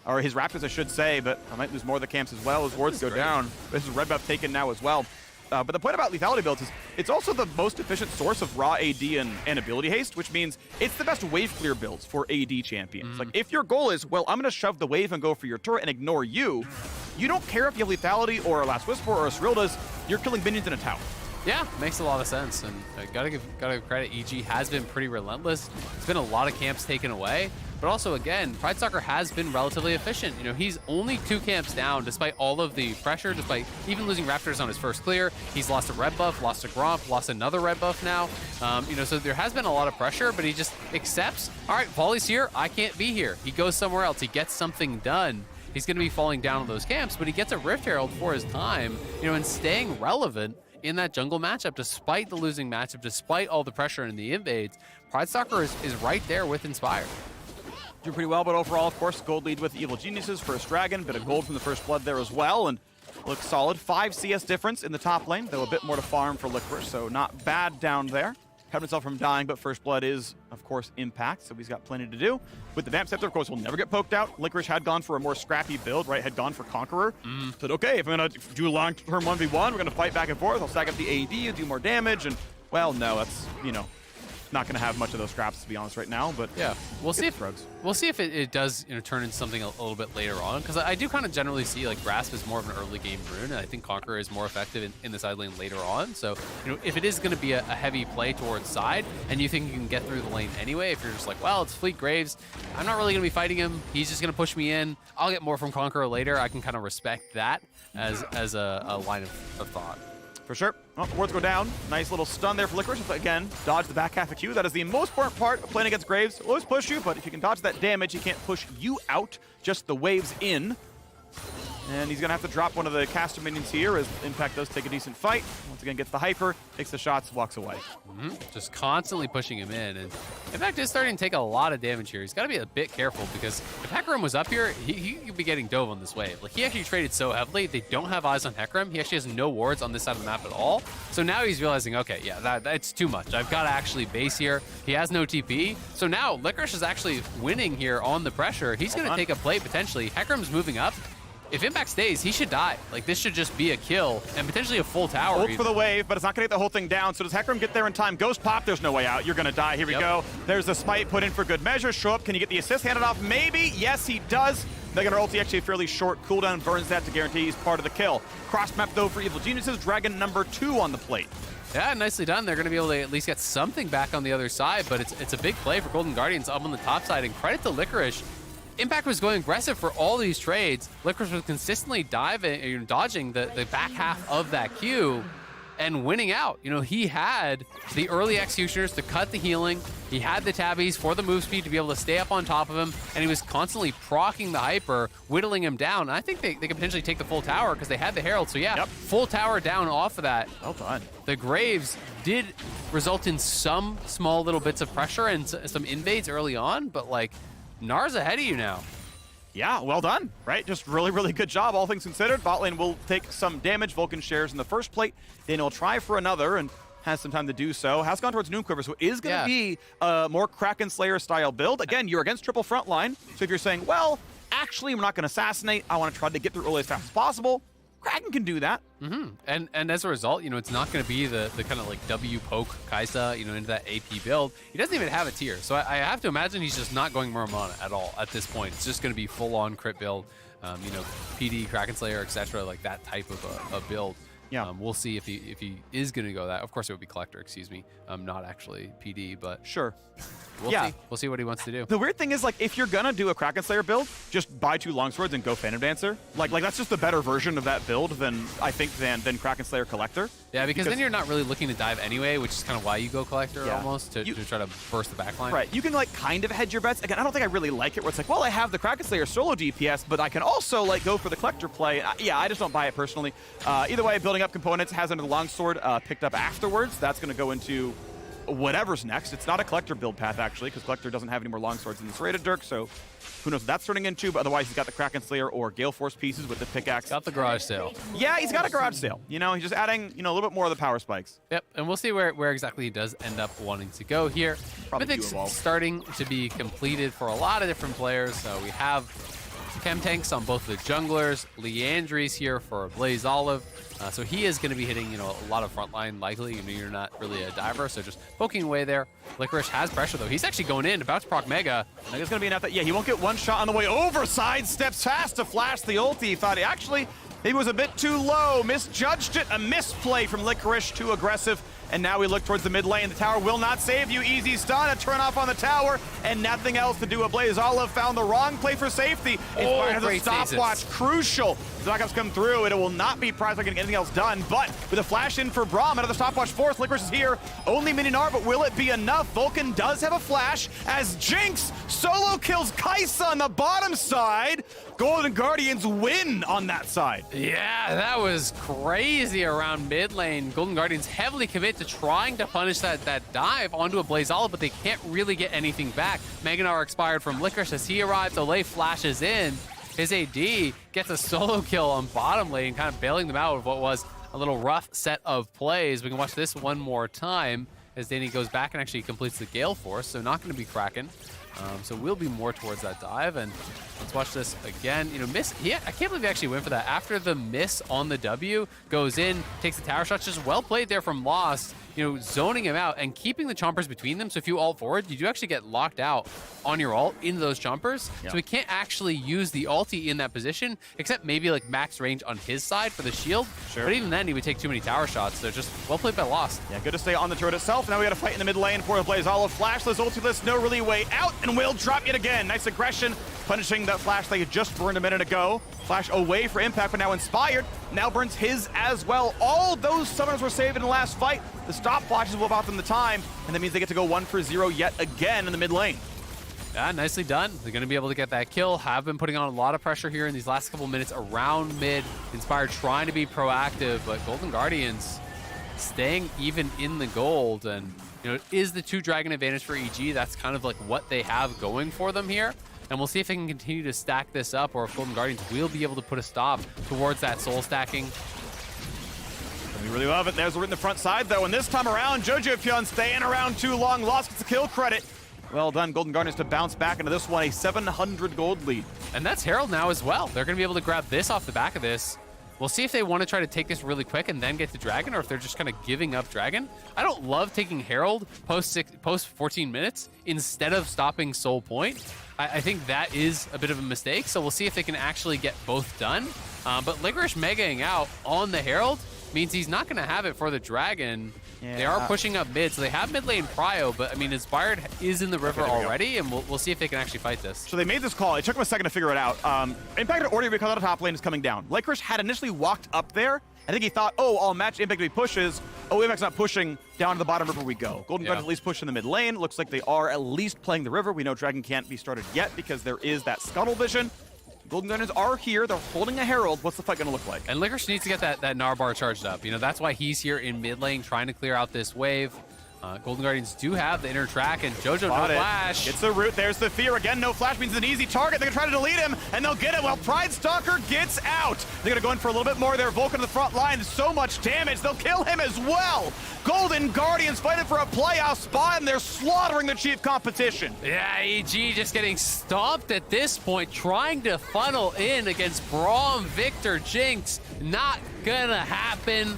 Or his Raptors, I should say, but I might lose more of the camps as well as wards go down. This is red buff taken now as well. But the point about lethality builds is it's also the most efficient source of raw AD and ability haste, which means it's the best wave clear builds for AD champions. Like, if your goal is, well, I'm going to shove the wave and go for your turret and ignore you, you don't care if you have lethality or a Last Whisper or a Cyrilda's, you're killing minions in a tower. Yeah, makes a lot of sense, and gotta give credit. EG has been pretty relentless. It's been a lot of camps taken away, but also again, Pride Soccer has been relatively efficient. You know, he's only 2 camps down, despite all of the pressure, despite even losing Raptors on his first clear. He's lost a red buff, lost a Gromp, lost another red buff now. You know, so there has been a lot of pressure, but he just accepts. All right, Volley's here. I can't be here. He goes somewhere else. He gets something done. He's going to be falling down on those camps, but he gets a Rift Herald for his time. You know, and staying relevant in that jungle matchup, despite the losing matchup, despite all the pressure in the invades. Pride Soccer is right there with Inspire. Doing pretty well, but overall, of course, gold lead with Evil Geniuses, first Dragon, bit of gold from the first blood there as well, and looks solid. 5 CS difference in the top lane, though a bit more to farm for Licorice, so not bad down there. Kept himself from dying, but first blood is, of course, Impact, so he's got plenty to do. With the Vamp Scepter, of course, will never get poked out. Licorice had gone for a more scrappy build, right? Had gone for Conqueror. Said, okay, if I'm going to do a long-term 1v1, we're going to fight back and forth. I'll stack up the AD and do more damage, and, well, no, that's, you know, not going to have much of those scraps, to be honest, right now, but yeah, we'll see if it does, you know, turn into something a little bit later on, because I do kind of generally see like Grasp is more of an early game rune, and I think Conqueror is more effective in the side lane later on. So, you know, if it is going to be a heavy play towards side, and you think you can get through the lane anyway, if you're just like, well, it's Fleet Graves, I'm not really going to be fighting him. He's just going to push me in. I'll get more from Conqueror later. I can kind of respect that as a line of thought. For sure. Well, wards go down. Nice little stun there for Licorice. Again, dodge the back half of Q. That is the most important part of playing against Graves. He'll always push you, but if you can dodge that damage, he can't push you out, just the waves in. And he's going to have to drop one of the caster minions here as Impact does take a decent fight. Once again, gets the hyper, takes the shots, walks away. Just constantly pushing him in. And Impact is starting to take a lot of damage here. He's got to be a bit careful because if Hecarim was up here, he could be getting dove on this wave. Like, he actually traded so heavily, they don't have eyes on Hecarim. He actually has no wards on this side of the map at all. So now he's realizing, okay, yeah, that's too much. I've got to actually base here. He has no TP. So now Licorice is actually winning here on the pressure. He's going to take a play potentially. Hecarim's moving up. If Impact stays, he should die. Like, this should just be a kill and potentially a full tower. Ult for the wave, but it's not going to get the whole thing down. So does Hecarim get there in time? Ghost pop, there's no way out. You're going to die. Here we go. There's the smite put in for good measure. Show up. Can you get the assist handed off? Maybe. Yes, he does. Mega ulti actually a fairly short cooldown. Burns that to guarantee he's part of the kill. Cross map, though, for Evil Geniuses. Dragon number 2 on the plate. Yeah, nicely done. They're going to be able to at least get something back on the other side, but it's a big play for Golden Guardians up on the top side, and credit to Licorice. Impact was going aggressive for all these trades. Licorice was consistently dodging the back half of that queue and winning out. You know, he had the early executioners to cut the healing. He had the tabbies for the move speed to be able to stay up on top of him, and he was constantly proccing the hyper, whittling him down. And I think they could potentially take the full tower because they had the Herald. So yeah, full tower down off of that. Well done. The Graves did result in some small little bits of pressure and some invades early on, but like, Nar's ahead of you now. Yeah, well done, right? Just really, really good job, all things considered. Bot lane will take some damage. Vulcan shares in the first plate. Then he'll try for another and has some time to do so. Has gone towards Noonquiver, so it is going to be a more Kraken Slayer style build. Again, you're against triple front line, so if you're saying, well, actually, we're not going to assassinate. I want to try to get through early as fast as possible. Kraken can do that. And as a result, you know, it's not going to be the kind of like W poke Kaisa, you know, into that AP build. He doesn't even have a tier, so I have to imagine he's just not going Muramana at all at this point. It's just going to be full-on crit build, you know, PD, Kraken Slayer, etc., like that type of a build. Yeah. We'll see if he is going to go that. Of course, it would be Collector, excuse me, not actually PD, but sure. We'll see. We'll see what he wants to do. The weird thing is, like, if you're gonna do a Kraken Slayer build, just buy 2 longswords and go Phantom Dancer. Like that's just a better version of that build than I think than Kraken Slayer Collector. Yeah, because then you're not really looking to dive anyway, which is kind of why you go Collector almost to try to burst the backline. Right. You can like kind of hedge your bets. Again, I don't think I really like it where it's like, well, I have the Kraken Slayer solo DPS, but I can also like go for the Collector play. Yeah, I just don't buy it personally. Either way, building up components has under the longsword picked up afterwards. That's gonna go into whatever's next. It's not a Collector build path, actually, because Collector doesn't have any more longswords in this rated Dirk, so who knows what that's turning into, but otherwise he's got the Kraken Slayer or Gale Force pieces with the pickaxe. Got the garage sale. Yeah, he's got a garage sale. You know, he's just adding, you know, a little bit more of the power spikes. Yep, and we'll see where exactly he does end up wanting to go here. Mythic's starting to be completed for a lot of different players, so we have chem tanks on both the junglers. Leandri's here for Blaze Olive. So he is going to be hitting, a lot of frontline likely. You're not really a diver, so just poking away there. Licorice has pressure, though. He's actually going in, about to proc Mega. I think it's going to be enough that, he won't get one shot on the way over. Sidesteps fast to flash the ulti. He thought actually maybe was a bit too low. Misjudged it. A misplay from Licorice, too aggressive. And now we look towards the mid lane. The tower will not save you. Easy stun, a turn off on the tower, and nothing else to do. A Blaze Olive found the wrong play for safety. Inspired has a stopwatch, crucial. The knockups come through, and it will not be prized by getting anything else done. But with a flash in for Braum, another stopwatch force. Licorice is here. Only minion R, but will it be enough? Vulcan does have a flash as Jinx solo kills Kai'Sa on the bottom side. Golden Guardians win on that side. Yeah, that was crazy around mid lane. Golden Guardians heavily commit to trying to punish that dive onto a Blaze Olive, but they can't really get anything back. Meganar expired from Licorice as he arrives. Olay flashes in. His AD gets a solo kill on bottom lane, kind of bailing them out of what was a little rough set of plays. We can watch this one more time as Danny goes back and actually completes the Gale Force, so not going to be Kraken. So we'll be more towards that dive, and let's watch this again. Miss. I can't believe he actually went for that. After the miss on the W, goes in, takes the tower shot. Just well played there from Lost. Zoning him out and keeping the chompers between them. So if you ult forward, you do actually get locked out on your ult into those chompers. Yep. So we can't actually use the ulti in that position, except maybe like max range on his side for the shield. Sure. But even then, he would take too many tower shots. So just well played by Lost. Yeah, good to stay on the turret itself. Now we got to fight in the mid lane for the Blaze Olive. Flashless, ultiless, no really way out, and will drop yet again. Nice aggression, punishing that flash that you just burned a minute ago. Flash away for impact, but now inspired. Now burns his as well. All those summoners were saved in the last fight. The stopwatches will about them the time, and that means they get to go 1 for 0 yet again in the mid lane. Yeah, nicely done. They're going to be able to get that kill. Have been putting on a lot of pressure here in these last couple minutes around mid. Inspired trying to be proactive, but Golden Guardians staying even in the gold. And, it is the 2 dragon advantage for EG. That's kind of like what they have going for them here. And we'll see if they can continue to stack this up, or if Golden Guardians will be able to put a stop towards that soul stacking. We really love it. There's the front side, though, and this time around, JoJoPyun staying around too long. Lost gets the kill credit. Well done, Golden Guardians, to bounce back into this one, a 700 gold lead. And that's Herald now as well. They're going to be able to grab this off the back of this. We'll see if they want to try to take this really quick and then get to Dragon, or if they're just kind of giving up Dragon. I don't love taking Herald post 14 minutes instead of stopping Soul Point. I think that is a bit of a mistake, so we'll see if they can actually get both done. But Licorice megaing out on the Herald means he's not going to have it for the Dragon. Yeah. They are pushing up mid, so they have mid lane prio, but Inspired is in the river already, and we'll see if they can actually fight this. So they made this call. It took them a second to figure it out. Impact had already because the top lane is coming down. Licorice had initially walked up there. I think he thought, I'll match Impact if he pushes. Impact's not pushing. Down to the bottom river we go. Golden Guardians at least push in the mid lane. Looks like they are at least playing the river. We know Dragon can't be started yet because there is that scuttle vision. Golden Guardians are here. They're holding a Herald. What's the fight going to look like? And Licorice needs to get that Narbar charged up. That's why he's here in mid lane trying to clear out this wave. Golden Guardians do have the inner track, and JoJo no flash. It's the root. There's the fear. Again, no flash means an easy target. They're going to try to delete him, and they'll get him while Pride Stalker gets out. They're going to go in for a little bit more there. Vulcan to the front line. So much damage. They'll kill him as well. Golden Guardians fighting for a playoff spot, and they're slaughtering the chief competition. Yeah, EG just getting stomped at this point, trying to funnel in against Braum, Victor, Jinx. Not going to happen.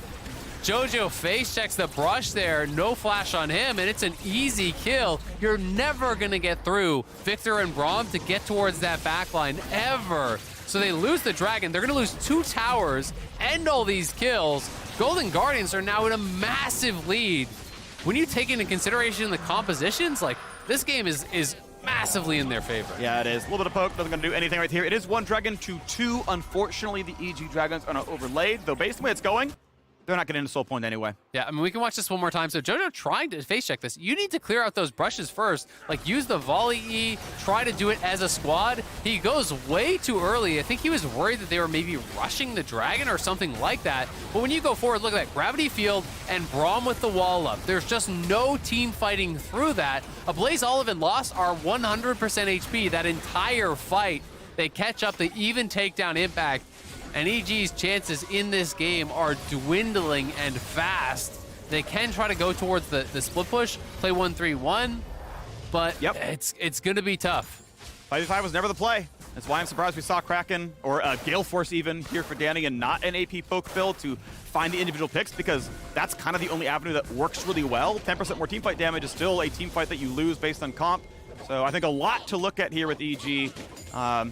JoJo face checks the brush there, no flash on him, and it's an easy kill. You're never gonna get through Victor and Braum to get towards that backline, ever. So they lose the Dragon, they're gonna lose 2 towers, end all these kills. Golden Guardians are now in a massive lead. When you take into consideration the compositions, this game is massively in their favor. Yeah, it is. A little bit of poke, doesn't gonna do anything right here. It is 1 Dragon to 2. Unfortunately, the EG Dragons are not overlaid, though based on the way it's going, they're not getting into Soul Point anyway. Yeah, we can watch this one more time. So JoJo trying to face check this. You need to clear out those brushes first. Use the volley E, try to do it as a squad. He goes way too early. I think he was worried that they were maybe rushing the Dragon or something like that. But when you go forward, look at that. Gravity Field and Braum with the wall up. There's just no team fighting through that. A Blaze Olive and Lost are 100% HP that entire fight. They catch up, they even take down Impact. And EG's chances in this game are dwindling and fast. They can try to go towards the split push, play 1-3-1, but it's going to be tough. 5v5 was never the play. That's why I'm surprised we saw Kraken or Gale Force even here for Danny and not an AP poke build to find the individual picks, because that's kind of the only avenue that works really well. 10% more teamfight damage is still a teamfight that you lose based on comp. So I think a lot to look at here with EG.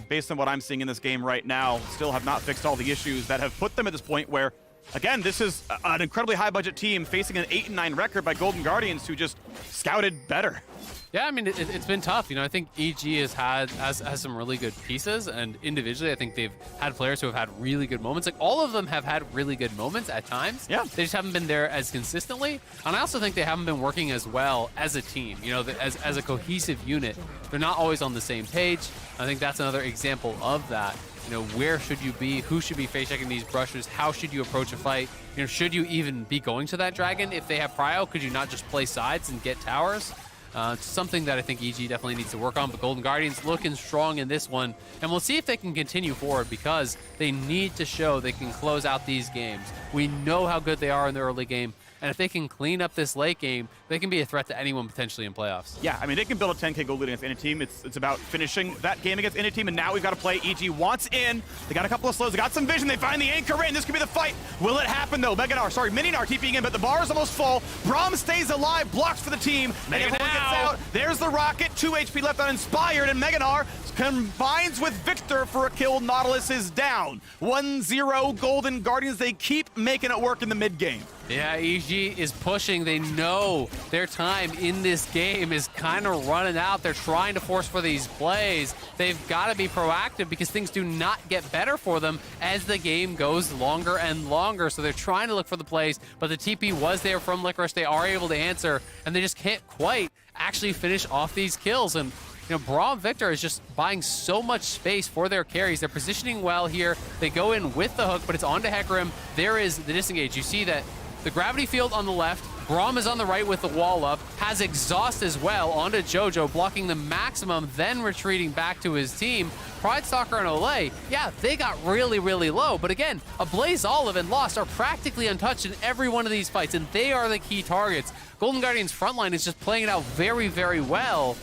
Based on what I'm seeing in this game right now, still have not fixed all the issues that have put them at this point where, again, this is an incredibly high budget team facing an 8-9 record by Golden Guardians, who just scouted better. Yeah, I mean, it's been tough. You know, I think EG has some really good pieces, and individually, I think they've had players who have had really good moments. Like, all of them have had really good moments at times. Yeah. They just haven't been there as consistently. And I also think they haven't been working as well as a team, you know, as a cohesive unit. They're not always on the same page. I think that's another example of that. You know, where should you be? Who should be face checking these brushes? How should you approach a fight? You know, should you even be going to that dragon if they have prio? Could you not just play sides and get towers? It's something that I think EG definitely needs to work on, but Golden Guardians looking strong in this one, and we'll see if they can continue forward, because they need to show they can close out these games. We know how good they are in the early game, and if they can clean up this late game, they can be a threat to anyone potentially in playoffs. Yeah, I mean, they can build a 10K goal lead against any team. It's about finishing that game against any team, and now we've got to play. EG wants in. They got a couple of slows. They got some vision. They find the anchor in. This could be the fight. Will it happen, though? Mininar TPing in, but the bar is almost full. Braum stays alive, blocks for the team, and everyone gets out. There's the rocket. 2 HP left on Inspired, and Meganar combines with Victor for a kill. Nautilus is down. 1-0 Golden Guardians. They keep making it work in the mid game. Yeah, EG is pushing. They know their time in this game is kind of running out. They're trying to force for these plays. They've got to be proactive, because things do not get better for them as the game goes longer and longer. So they're trying to look for the plays, but the TP was there from Licorice. They are able to answer, and they just can't quite actually finish off these kills. And you know, Braum Victor is just buying so much space for their carries. They're positioning well here. They go in with the hook, but it's onto Hecarim. There is the disengage. You see that the gravity field on the left, Braum is on the right with the wall up, has exhaust as well onto Jojo, blocking the maximum, then retreating back to his team. Pride Stalker and Olay, yeah, they got really, really low. But again, Ablaze Olive and Lost are practically untouched in every one of these fights, and they are the key targets. Golden Guardians' frontline is just playing it out very, very well.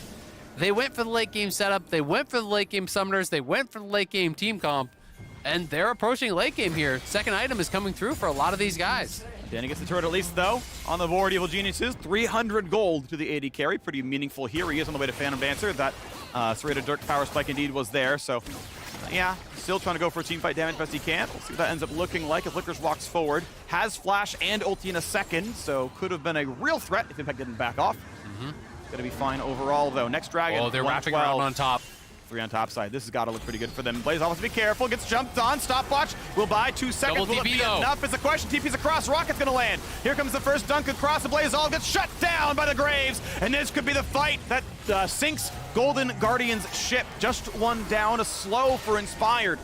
They went for the late game setup, they went for the late game summoners, they went for the late game team comp, and they're approaching late game here. Second item is coming through for a lot of these guys. Danny gets the turret at least, though. On the board, Evil Geniuses, 300 gold to the AD carry. Pretty meaningful here. He is on the way to Phantom Dancer. That Serrated Dirk power spike indeed was there. So, yeah, still trying to go for team fight damage best he can. We'll see what that ends up looking like as Lickers walks forward. Has Flash and ulti in a second, so could have been a real threat if Impact didn't back off. Gonna be fine overall, though. Next Dragon. Oh, they're wrapping around on top. 3 on top side. This has got to look pretty good for them. Blaze almost be careful. Gets jumped on. Stopwatch will buy 2 seconds. Double will TP, it be enough? It's a question. TP's across. Rocket's going to land. Here comes the first dunk across. The Blaze all gets shut down by the Graves. And this could be the fight that sinks Golden Guardians' ship. Just one down. A slow for Inspired.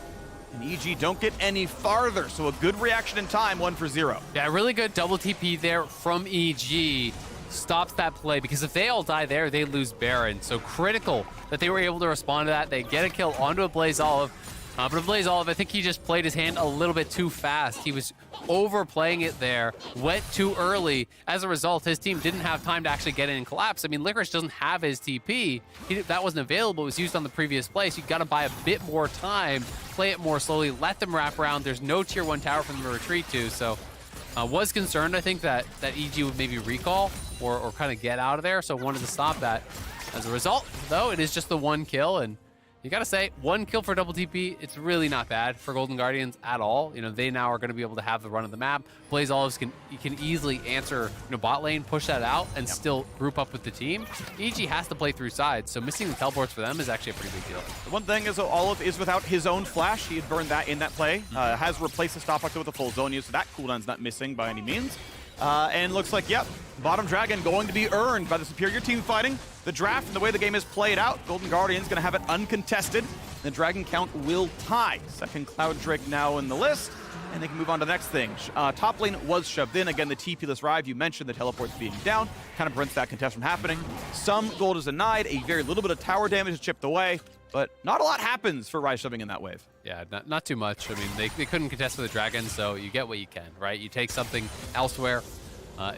And EG don't get any farther. So a good reaction in time. 1 for 0. Yeah, really good double TP there from EG. Stops that play, because if they all die there, they lose Baron. So critical that they were able to respond to that. They get a kill onto a Blaze Olive. But a Blaze Olive, I think he just played his hand a little bit too fast. He was overplaying it there, went too early. As a result, his team didn't have time to actually get in and collapse. I mean, Licorice doesn't have his TP. That wasn't available. It was used on the previous play, so you got to buy a bit more time, play it more slowly, let them wrap around. There's no tier 1 tower for them to retreat to, so was concerned, I think, that EG would maybe recall or kind of get out of there, so wanted to stop that. As a result, though, it is just the 1 kill, and you gotta say, 1 kill for double TP, it's really not bad for Golden Guardians at all. You know, they now are gonna be able to have the run of the map. Blaze Olives can easily answer, you know, bot lane, push that out, and still group up with the team. EG has to play through sides, so missing the teleports for them is actually a pretty big deal. The one thing is Olive is without his own flash. He had burned that in that play. Has replaced the stopwatch with a full Zonia, so that cooldown's not missing by any means. And looks like, yep, bottom dragon going to be earned by the superior team fighting. The draft and the way the game is played out, Golden Guardians going to have it uncontested. The dragon count will tie. Second Cloud Drake now in the list, and they can move on to the next thing. Top lane was shoved in. Again, the TP-less Rive, you mentioned the teleports being down, kind of prevents that contest from happening. Some gold is denied, a very little bit of tower damage is chipped away, but not a lot happens for Rive shoving in that wave. Yeah, not too much. I mean, they couldn't contest with the dragon, so you get what you can, right? You take something elsewhere.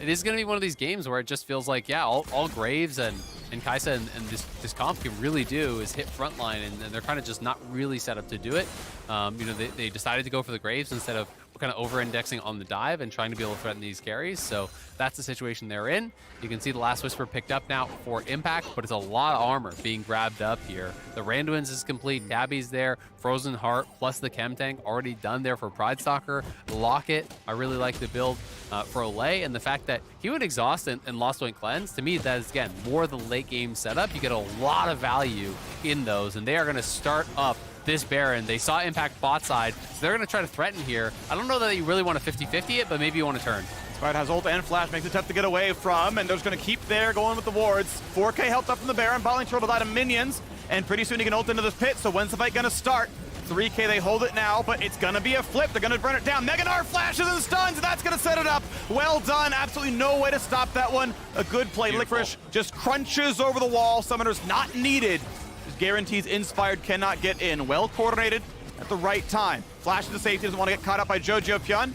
It is going to be one of these games where it just feels like, yeah, all Graves and and Kaisa and this comp can really do is hit frontline, and they're kind of just not really set up to do it. You know, they decided to go for the Graves instead of kind of over-indexing on the dive and trying to be able to threaten these carries. So that's the situation they're in. You can see the Last Whisper picked up now for Impact, but it's a lot of armor being grabbed up here. The Randuin's is complete, Dabby's there, Frozen Heart plus the Chem Tank already done there for Pride Stalker. Locket, I really like the build for Olay, and the fact that he would exhaust and Lost Point Cleanse, to me that is, again, more the late game setup. You get a lot of value in those, and they are going to start up this Baron. They saw Impact bot side, so they're going to try to threaten here. I don't know that you really want to 50-50 it, but maybe you want to turn. Spider has ult and flash, makes it tough to get away from, and they're just going to keep there going with the wards. 4K helped up from the Baron, bottling turtle died of minions, and pretty soon he can ult into this pit, so when's the fight going to start? 3K, they hold it now, but it's going to be a flip. They're going to burn it down. Meganar flashes and stuns, and that's going to set it up. Well done. Absolutely no way to stop that one. A good play. Beautiful. Licorice just crunches over the wall. Summoner's not needed. Just guarantees Inspired cannot get in. Well coordinated at the right time. Flash to safety, doesn't want to get caught up by Jojo Pyun.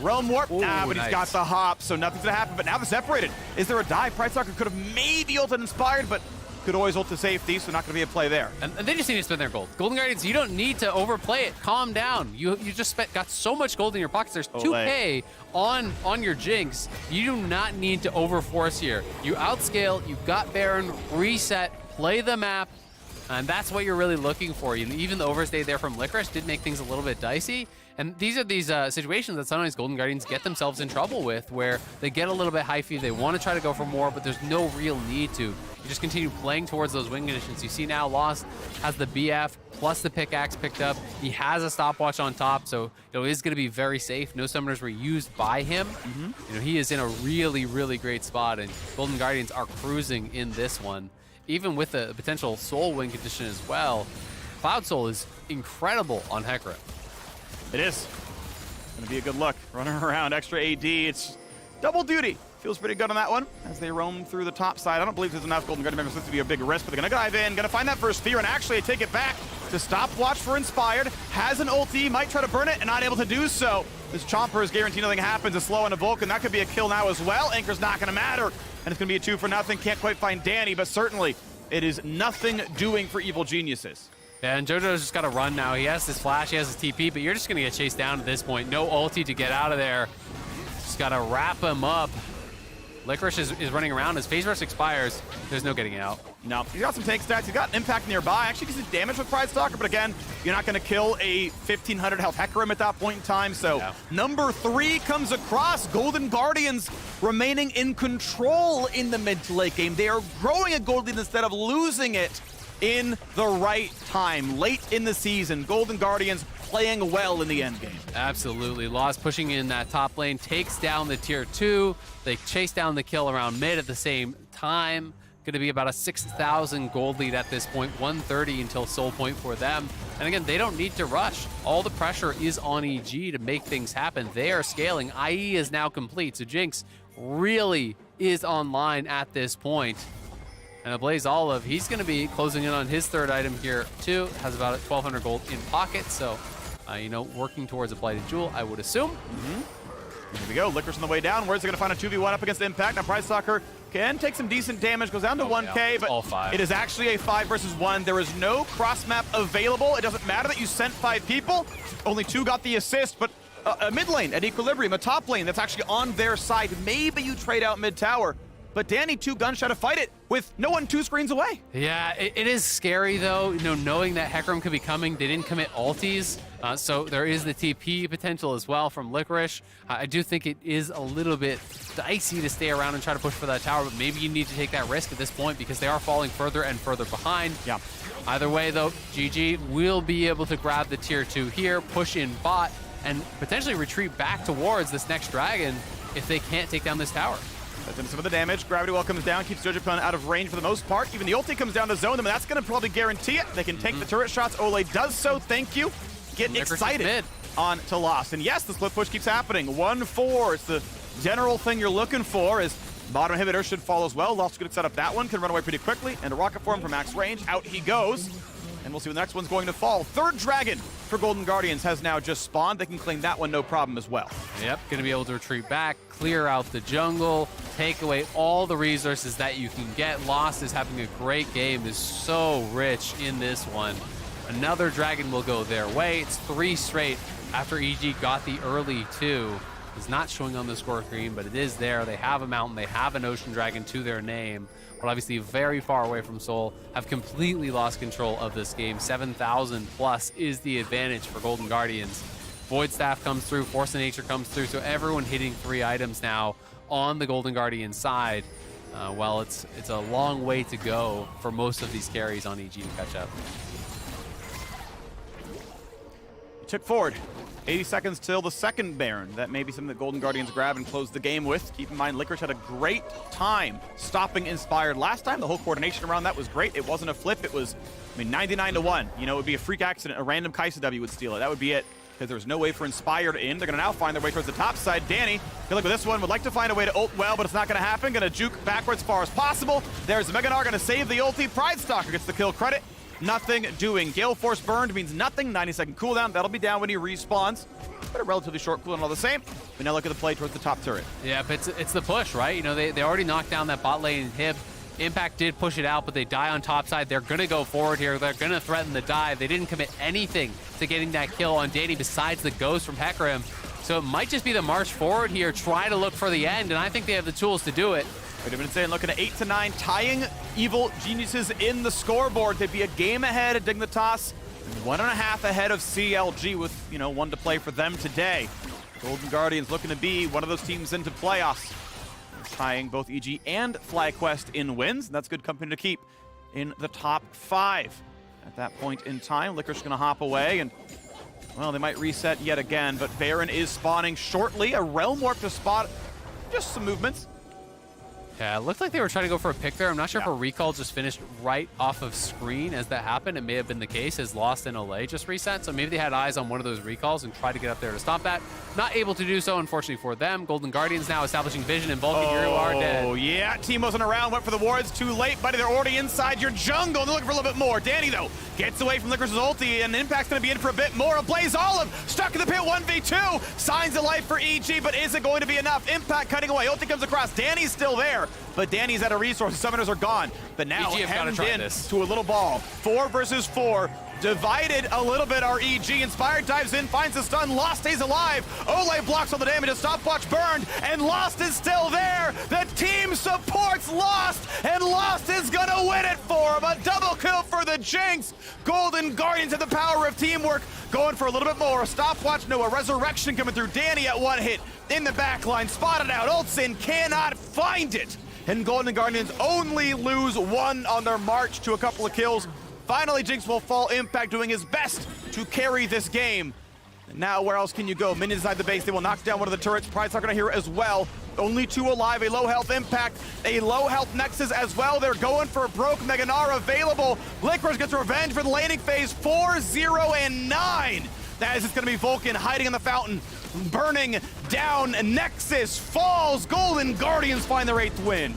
Realm Warp, but nice. he's got the hop, so nothing's going to happen. But now they're separated. Is there a dive? Pride Stalker could have maybe ulted Inspired, but could always ult to safety, so not going to be a play there. And they just need to spend their gold. Golden Guardians, you don't need to overplay it. Calm down. You just got so much gold in your pockets. There's 2K on your Jinx. You do not need to overforce here. You outscale, you got Baron, reset, play the map, and that's what you're really looking for. Even the overstay there from Licorice did make things a little bit dicey. And these are these situations that sometimes Golden Guardians get themselves in trouble with, where they get a little bit hyphy, they want to try to go for more, but there's no real need to. You just continue playing towards those win conditions. You see now Lost has the BF plus the pickaxe picked up. He has a stopwatch on top, so it is going to be very safe. No summoners were used by him. You know, he is in a really, really great spot, and Golden Guardians are cruising in this one. Even with a potential Soul win condition as well, Cloud Soul is incredible on Hecarim. It is. Gonna be a good look. Running around, extra AD. It's double duty. Feels pretty good on that one as they roam through the top side. I don't believe there's enough Golden Guardian members to be a big risk, but they're gonna dive in, gonna find that first fear, and actually take it back to stopwatch for Inspired. Has an ulti, might try to burn it, and not able to do so. This Chomper is guaranteed nothing happens. A slow and a Vulcan, that could be a kill now as well. Anchor's not gonna matter, and it's gonna be a 2-0. Can't quite find Danny, but certainly it is nothing doing for Evil Geniuses. Yeah, and JoJo's just got to run now. He has his flash, he has his TP, but you're just going to get chased down at this point. No ulti to get out of there. Just got to wrap him up. Licorice is running around. His phase rush expires. There's no getting out. No, he's got some tank stats. He's got Impact nearby. Actually, gets damage with Pride Stalker, but again, you're not going to kill a 1,500 health Hecarim at that point in time. So number 3 comes across. Golden Guardians remaining in control in the mid to late game. They are growing a gold lead instead of losing it in the right time, late in the season. Golden Guardians playing well in the end game. Absolutely. Lost pushing in that top lane, takes down the tier 2. They chase down the kill around mid at the same time. Going to be about a 6,000 gold lead at this point, 130 until Soul Point for them. And again, they don't need to rush. All the pressure is on EG to make things happen. They are scaling. IE is now complete, so Jinx really is online at this point. And a Blaze Olive, he's going to be closing in on his third item here too. Has about 1,200 gold in pocket, so you know, working towards a Blighted Jewel, I would assume. Here we go. Licorice on the way down. Where's he going to find a 2v1 up against Impact? Now Pride Stalker can take some decent damage, goes down to 1K, but all 5. It is actually a 5 versus 1. There is no cross map available. It doesn't matter that you sent 5 people. Only 2 got the assist, but a mid lane at equilibrium, a top lane that's actually on their side. Maybe you trade out mid tower. But Danny 2 gunshot to fight it with no one 2 screens away. Yeah, it is scary though, you know, knowing that Hecarim could be coming. They didn't commit ultis, so there is the TP potential as well from Licorice. I do think it is a little bit dicey to stay around and try to push for that tower, but maybe you need to take that risk at this point because they are falling further and further behind. Yeah. Either way though, GG will be able to grab the tier 2 here, push in bot, and potentially retreat back towards this next dragon if they can't take down this tower. That's in some of the damage. Gravity Well comes down, keeps Jojo Pyun out of range for the most part. Even the ulti comes down to zone them, and that's going to probably guarantee it. They can tank the turret shots. Olay does so. Thank you. Get excited on to Lost. And yes, the split push keeps happening. 1-4. It's the general thing you're looking for. As bottom inhibitor should fall as well. Lost good set up that one. Can run away pretty quickly. And a rocket form from max range. Out he goes. And we'll see when the next one's going to fall. Third dragon for Golden Guardians has now just spawned. They can claim that one no problem as well. Yep, going to be able to retreat back, clear out the jungle, take away all the resources that you can get. Lost is having a great game, is so rich in this one. Another dragon will go their way. It's 3 straight after EG got the early 2. It's not showing on the score screen, but it is there. They have a mountain, they have an ocean dragon to their name, but obviously very far away from Seoul, have completely lost control of this game. 7,000 plus is the advantage for Golden Guardians. Void Staff comes through, Force of Nature comes through, so everyone hitting 3 items now on the Golden Guardian side. Well, it's a long way to go for most of these carries on EG to catch up. Took forward. 80 seconds till the second Baron. That may be something that Golden Guardians grab and close the game with. Keep in mind, Licorice had a great time stopping Inspired last time. The whole coordination around that was great. It wasn't a flip. It was, 99-1. You know, it would be a freak accident. A random Kaisa W would steal it. That would be it, because there was no way for Inspired in. They're going to now find their way towards the top side. Danny, good luck with this one. Would like to find a way to ult well, but it's not going to happen. Going to juke backwards as far as possible. There's Meganar going to save the ulti. Pride Stalker gets the kill credit. Nothing doing. Gale Force burned means nothing. 90-second cooldown. That'll be down when he respawns. But a relatively short cooldown all the same. We now look at the play towards the top turret. Yeah, but it's the push, right? You know, they already knocked down that bot lane hip. Impact did push it out, but they die on top side. They're going to go forward here. They're going to threaten the dive. They didn't commit anything to getting that kill on Danny besides the ghost from Hecarim. So it might just be the march forward here. Try to look for the end, and I think they have the tools to do it. Would have been insane. Looking at 8-9, tying Evil Geniuses in the scoreboard. They'd be a game ahead of Dignitas, 1.5 ahead of CLG with, 1 to play for them today. Golden Guardians looking to be one of those teams into playoffs. Tying both EG and FlyQuest in wins. And that's good company to keep in the top 5. At that point in time, Licorice going to hop away, and, well, they might reset yet again, but Baron is spawning shortly. A Realm Warp to spot just some movements. Yeah, it looked like they were trying to go for a pick there. I'm not sure if a recall just finished right off of screen as that happened. It may have been the case as Lost and Olay just reset, so maybe they had eyes on one of those recalls and tried to get up there to stop that. Not able to do so, unfortunately for them. Golden Guardians now establishing vision, and Vulcan, you are dead. Oh, yeah. Team wasn't around, went for the wards. Too late, buddy. They're already inside your jungle. They're looking for a little bit more. Danny, though, gets away from Licorice's ulti, and Impact's going to be in for a bit more. A Blaze Olive stuck in the pit, 1v2. Signs of life for EG, but is it going to be enough? Impact cutting away. Ulti comes across. Danny's still there, but Danny's out of resources. Summoners are gone. But now hemmed in to a little ball. 4 versus 4. Divided a little bit, our EG. Inspired dives in, finds the stun. Lost stays alive. Olay blocks all the damage. A stopwatch burned, and Lost is still there. The team supports Lost, and Lost is gonna win it for him. A double kill for the Jinx. Golden Guardians have the power of teamwork. Going for a little bit more. A stopwatch, no, a resurrection coming through. Danny at 1 hit in the back line. Spotted out. Ults in, cannot find it. And Golden Guardians only lose 1 on their march to a couple of kills. Finally, Jinx will fall. Impact doing his best to carry this game. Now, where else can you go? Minions inside the base. They will knock down one of the turrets. Pride's not going to hear as well. Only 2 alive. A low health Impact. A low health Nexus as well. They're going for a broke Meganar available. Licorice gets revenge for the laning phase. 4, 0, and 9. That is, it's going to be Vulcan hiding in the fountain. Burning down. Nexus falls. Golden Guardians find their 8th win.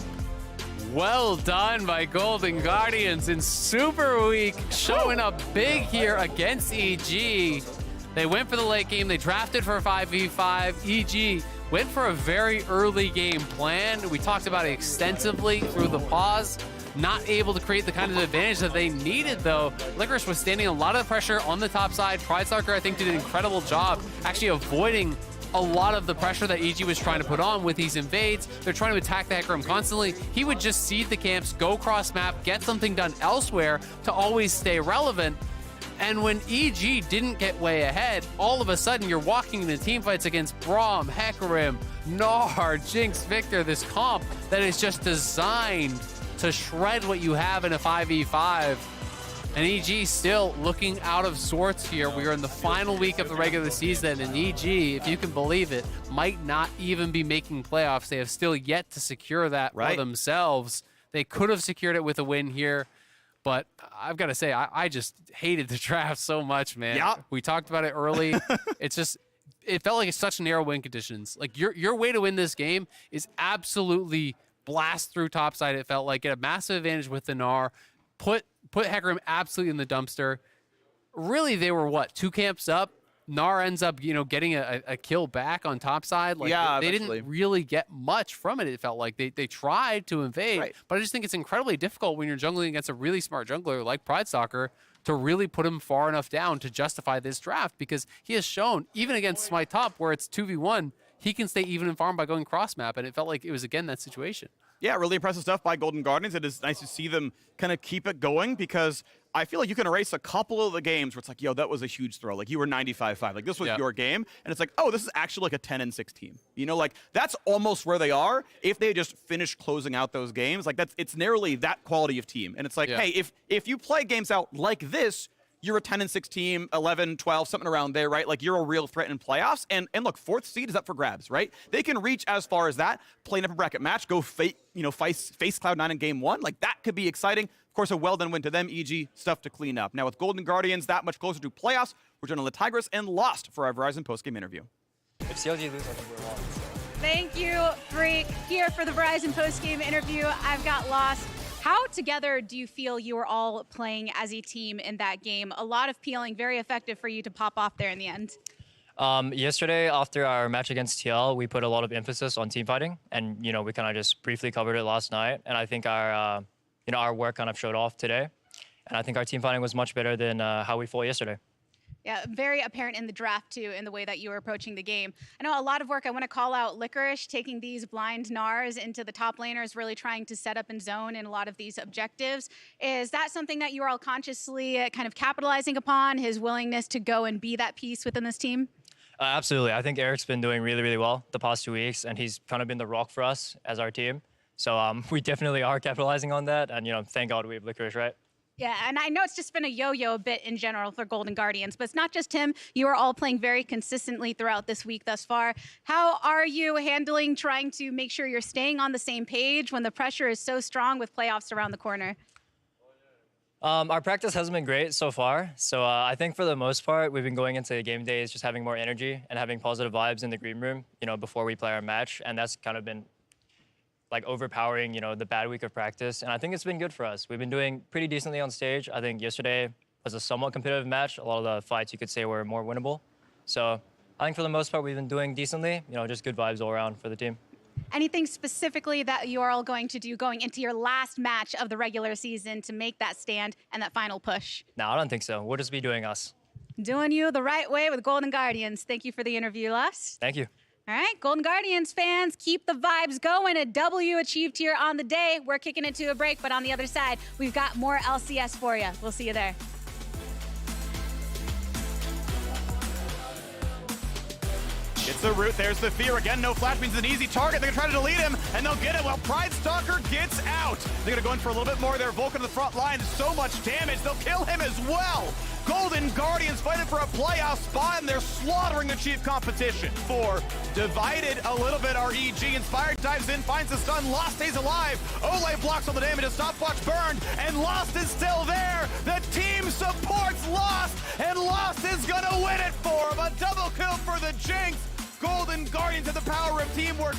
Well done by Golden Guardians in Super Week, showing up big here against EG. They went for the late game. They drafted for a 5v5. EG went for a very early game plan. We talked about it extensively through the pause. Not able to create the kind of advantage that they needed, though. Licorice was standing a lot of the pressure on the top side. Pride Stalker, I think, did an incredible job actually avoiding a lot of the pressure that EG was trying to put on with these invades. They're trying to attack the Hecarim constantly. He would just seed the camps, go cross map, get something done elsewhere to always stay relevant. And when EG didn't get way ahead, all of a sudden you're walking into team fights against Braum, Hecarim, Gnar, Jinx, Victor, this comp that is just designed to shred what you have in a 5v5. And EG still looking out of sorts here. We are in the final week of the regular season, and EG, if you can believe it, might not even be making playoffs. They have still yet to secure that for themselves. They could have secured it with a win here, but I've got to say, I just hated the draft so much, man. Yeah. We talked about it early. It's just, it felt like it's such narrow win conditions. Like your way to win this game is absolutely blast through topside. It felt like get a massive advantage with the Gnar, put Hecarim absolutely in the dumpster, really they were what, 2 camps up? Gnar ends up, getting a kill back on top side. Like, Yeah, they didn't really get much from it. It felt like they tried to invade, but I just think it's incredibly difficult when you're jungling against a really smart jungler like Pride Stalker to really put him far enough down to justify this draft, because he has shown, even against Smite Top, where it's 2v1, he can stay even in farm by going cross map, and it felt like it was, again, that situation. Yeah, really impressive stuff by Golden Guardians. It is nice to see them kind of keep it going, because I feel like you can erase a couple of the games where it's like, yo, that was a huge throw. Like, you were 95-5. Like, this was your game. And it's like, oh, this is actually like a 10-6 team. Like, that's almost where they are if they just finish closing out those games. Like, it's narrowly that quality of team. And it's like, hey, if you play games out like this, you're a 10-6 team, 11, 12, something around there, right? Like, you're a real threat in playoffs. And look, 4th seed is up for grabs, right? They can reach as far as that, play an upper bracket match, go face Cloud9 in game 1. Like, that could be exciting. Of course, a well-done win to them, EG, stuff to clean up. Now, with Golden Guardians that much closer to playoffs, we're joined on the Tigers and Lost for our Verizon postgame interview. If CLG lose, I think we're lost. Thank you, Freak. Here for the Verizon postgame interview, I've got Lost. How together do you feel you were all playing as a team in that game? A lot of peeling, very effective for you to pop off there in the end. Yesterday, after our match against TL, we put a lot of emphasis on team fighting, and we kind of just briefly covered it last night. And I think our our work kind of showed off today, and I think our team fighting was much better than how we fought yesterday. Yeah, very apparent in the draft, too, in the way that you were approaching the game. I know a lot of work. I want to call out Licorice, taking these blind Gnars into the top laners, really trying to set up and zone in a lot of these objectives. Is that something that you are all consciously kind of capitalizing upon, his willingness to go and be that piece within this team? Absolutely. I think Eric's been doing really, really well the past 2 weeks, and he's kind of been the rock for us as our team. So we definitely are capitalizing on that, and thank God we have Licorice, right? Yeah, and I know it's just been a yo-yo a bit in general for Golden Guardians, but it's not just him. You are all playing very consistently throughout this week thus far. How are you handling trying to make sure you're staying on the same page when the pressure is so strong with playoffs around the corner? Our practice hasn't been great so far. So I think for the most part, we've been going into game days just having more energy and having positive vibes in the green room, before we play our match. And that's kind of been like overpowering, the bad week of practice. And I think it's been good for us. We've been doing pretty decently on stage. I think yesterday was a somewhat competitive match. A lot of the fights you could say were more winnable. So I think for the most part, we've been doing decently, just good vibes all around for the team. Anything specifically that you are all going to do going into your last match of the regular season to make that stand and that final push? No, I don't think so. We'll just be doing us. Doing you the right way with Golden Guardians. Thank you for the interview, Les. Thank you. All right, Golden Guardians fans, keep the vibes going. A W achieved here on the day. We're kicking it to a break, but on the other side, we've got more LCS for you. We'll see you there. It's the root. There's the fear. Again, no flash means an easy target. They're going to try to delete him, and they'll get it while Pride Stalker gets out. They're going to go in for a little bit more there. Vulcan to the front line. So much damage. They'll kill him as well. Golden Guardians fighting for a playoff spot, and they're slaughtering the chief competition. 4 divided a little bit. Our EG Inspired dives in, finds the stun. Lost stays alive. Ole blocks all the damage. A stopwatch burned, and Lost is still there. The team supports Lost, and Lost is going to win it for him. A double kill for the Jinx. Golden Guardians have the power of teamwork.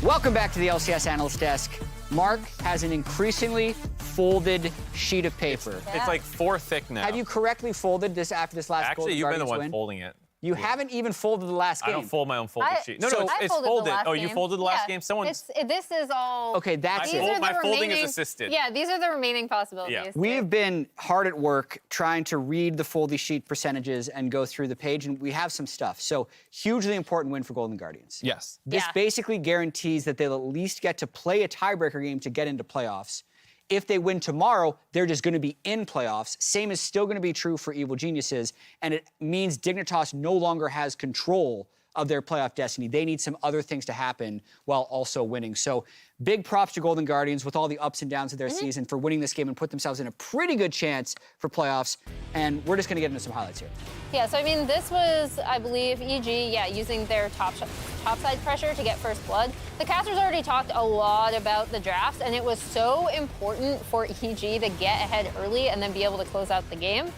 Welcome back to the LCS Analyst Desk. Mark has an increasingly folded sheet of paper. It's like 4 thick now. Have you correctly folded this after this last Actually, you've been the one win? folding it. You haven't even folded the last game. I don't fold my own folded sheet. No, so- it's folded the folded. last Oh, you game. folded the last Yeah. game? Someone. This is all. Okay, that's these it. are the My folding is remaining- assisted. Yeah, these are the remaining possibilities. Yeah. We've been hard at work trying to read the foldy sheet percentages and go through the page, and we have some stuff. So, hugely important win for Golden Guardians. Yes. This Yeah. basically guarantees that they'll at least get to play a tiebreaker game to get into playoffs. If they win tomorrow, they're just going to be in playoffs. Same is still going to be true for Evil Geniuses, and it means Dignitas no longer has control of their playoff destiny. They need some other things to happen while also winning. So big props to Golden Guardians with all the ups and downs of their season for winning this game and put themselves in a pretty good chance for playoffs. And we're just going to get into some highlights here. Yeah, so I mean, this was, I believe, EG, using their topside pressure to get first blood. The casters already talked a lot about the drafts, and it was so important for EG to get ahead early and then be able to close out the game.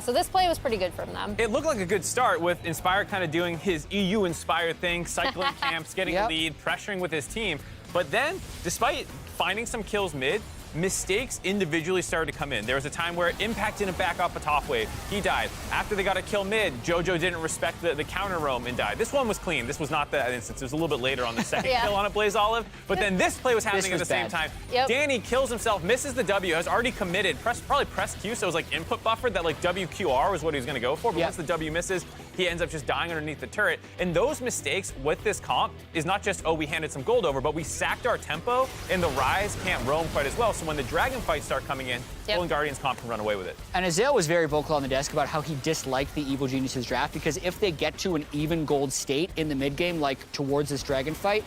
So this play was pretty good from them. It looked like a good start with Inspire kind of doing his EU-inspired thing, cycling camps, getting a lead, pressuring with his team. But then, despite finding some kills mid, mistakes individually started to come in. There was a time where Impact didn't back up a top wave. He died. After they got a kill mid, JoJo didn't respect the counter roam and died. This one was clean. This was not that instance. It was a little bit later on the second kill on a Blaze Olive. But then this play was happening at the same time. Danny kills himself, misses the W, has already committed, probably pressed Q, so it was like input buffered that like WQR was what he was going to go for. But once the W misses, he ends up just dying underneath the turret. And those mistakes with this comp is not just, oh, we handed some gold over, but we sacked our tempo and the Rise can't roam quite as well. So when the Dragon fights start coming in, Golden Guardians comp can run away with it. And Azale was very vocal on the desk about how he disliked the Evil Geniuses draft because if they get to an even gold state in the mid game, like towards this Dragon fight,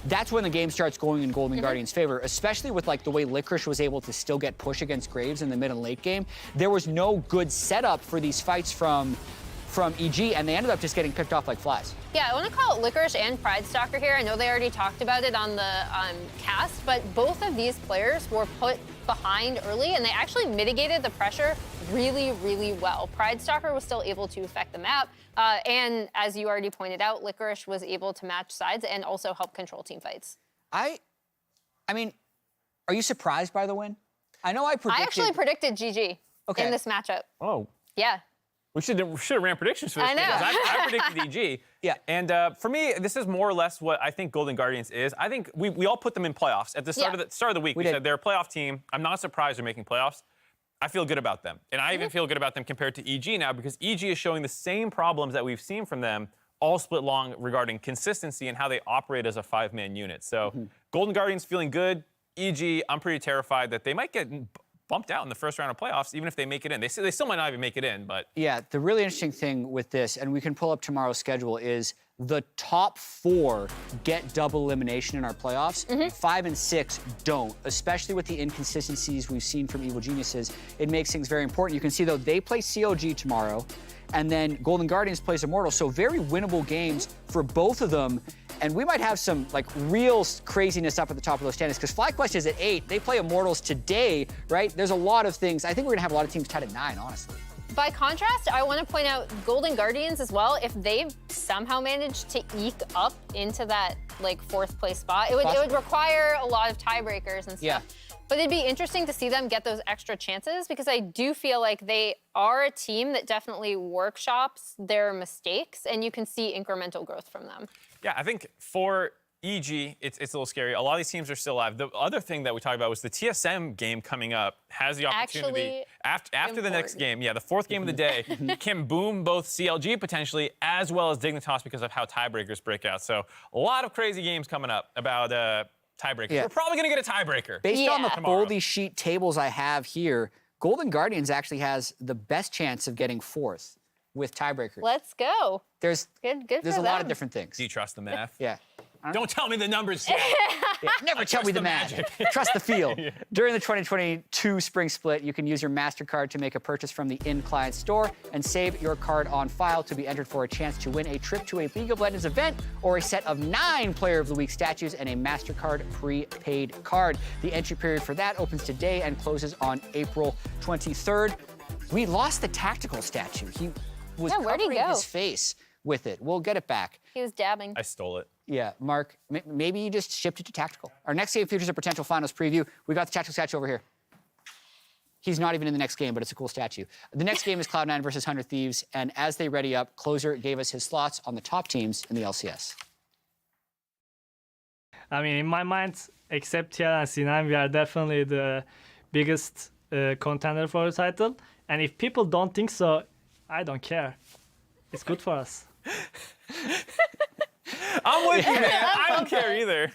that's when the game starts going in Golden Guardians' favor, especially with like the way Licorice was able to still get push against Graves in the mid and late game. There was no good setup for these fights from EG, and they ended up just getting picked off like flies. Yeah, I want to call it Licorice and Pride Stalker here. I know they already talked about it on the cast, but both of these players were put behind early, and they actually mitigated the pressure really, really well. Pride Stalker was still able to affect the map, and as you already pointed out, Licorice was able to match sides and also help control team fights. I mean, are you surprised by the win? I know I predicted. I actually predicted GG in this matchup. Oh. Yeah. We should have ran predictions for this. I know. I predicted EG. Yeah. And for me, this is more or less what I think Golden Guardians is. I think we all put them in playoffs. At the start of the week, we said they're a playoff team. I'm not surprised they're making playoffs. I feel good about them. And I even feel good about them compared to EG now because EG is showing the same problems that we've seen from them all split long regarding consistency and how they operate as a 5-man unit. So Golden Guardians feeling good. EG, I'm pretty terrified that they might get bumped out in the first round of playoffs, even if they make it in. They still might not even make it in, but... Yeah, the really interesting thing with this, and we can pull up tomorrow's schedule, is the top 4 get double elimination in our playoffs. 5 and 6 don't, especially with the inconsistencies we've seen from Evil Geniuses. It makes things very important. You can see, though, they play COG tomorrow, and then Golden Guardians plays Immortal, so very winnable games for both of them. And we might have some like real craziness up at the top of those standings because FlyQuest is at 8. They play Immortals today, right? There's a lot of things. I think we're gonna have a lot of teams tied at 9, honestly. By contrast, I want to point out Golden Guardians as well. If they somehow managed to eke up into that like 4th place spot, it would require a lot of tiebreakers and stuff. Yeah. But it'd be interesting to see them get those extra chances because I do feel like they are a team that definitely workshops their mistakes and you can see incremental growth from them. Yeah, I think for EG, it's a little scary. A lot of these teams are still alive. The other thing that we talked about was the TSM game coming up has the opportunity after the next game, the 4th game of the day, can boom both CLG potentially as well as Dignitas because of how tiebreakers break out. So a lot of crazy games coming up about tiebreakers. Yeah. We're probably going to get a tiebreaker. Based on the tomorrow. foldy sheet tables I have here, Golden Guardians actually has the best chance of getting 4th with tiebreakers. Let's go. There's good a for lot of them. different things. Do you trust the math? Yeah. Don't tell me the numbers yet. Never tell me the magic. Trust the feel. During the 2022 Spring Split, you can use your MasterCard to make a purchase from the in-client store and save your card on file to be entered for a chance to win a trip to a League of Legends event or a set of 9 Player of the Week statues and a MasterCard prepaid card. The entry period for that opens today and closes on April 23rd. We lost the tactical statue. He was Yeah, where'd he covering go? his face with it. We'll get it back. He was dabbing. I stole it. Yeah, Mark, maybe you just shipped it to Tactical. Our next game features a potential finals preview. We got the Tactical statue over here. He's not even in the next game, but it's a cool statue. The next game is Cloud9 versus 100 Thieves, and as they ready up, Closer gave us his thoughts on the top teams in the LCS. I mean, in my mind, except TL and C9, we are definitely the biggest contender for the title. And if people don't think so, I don't care. It's good for us. I'm with you, man. I don't care either.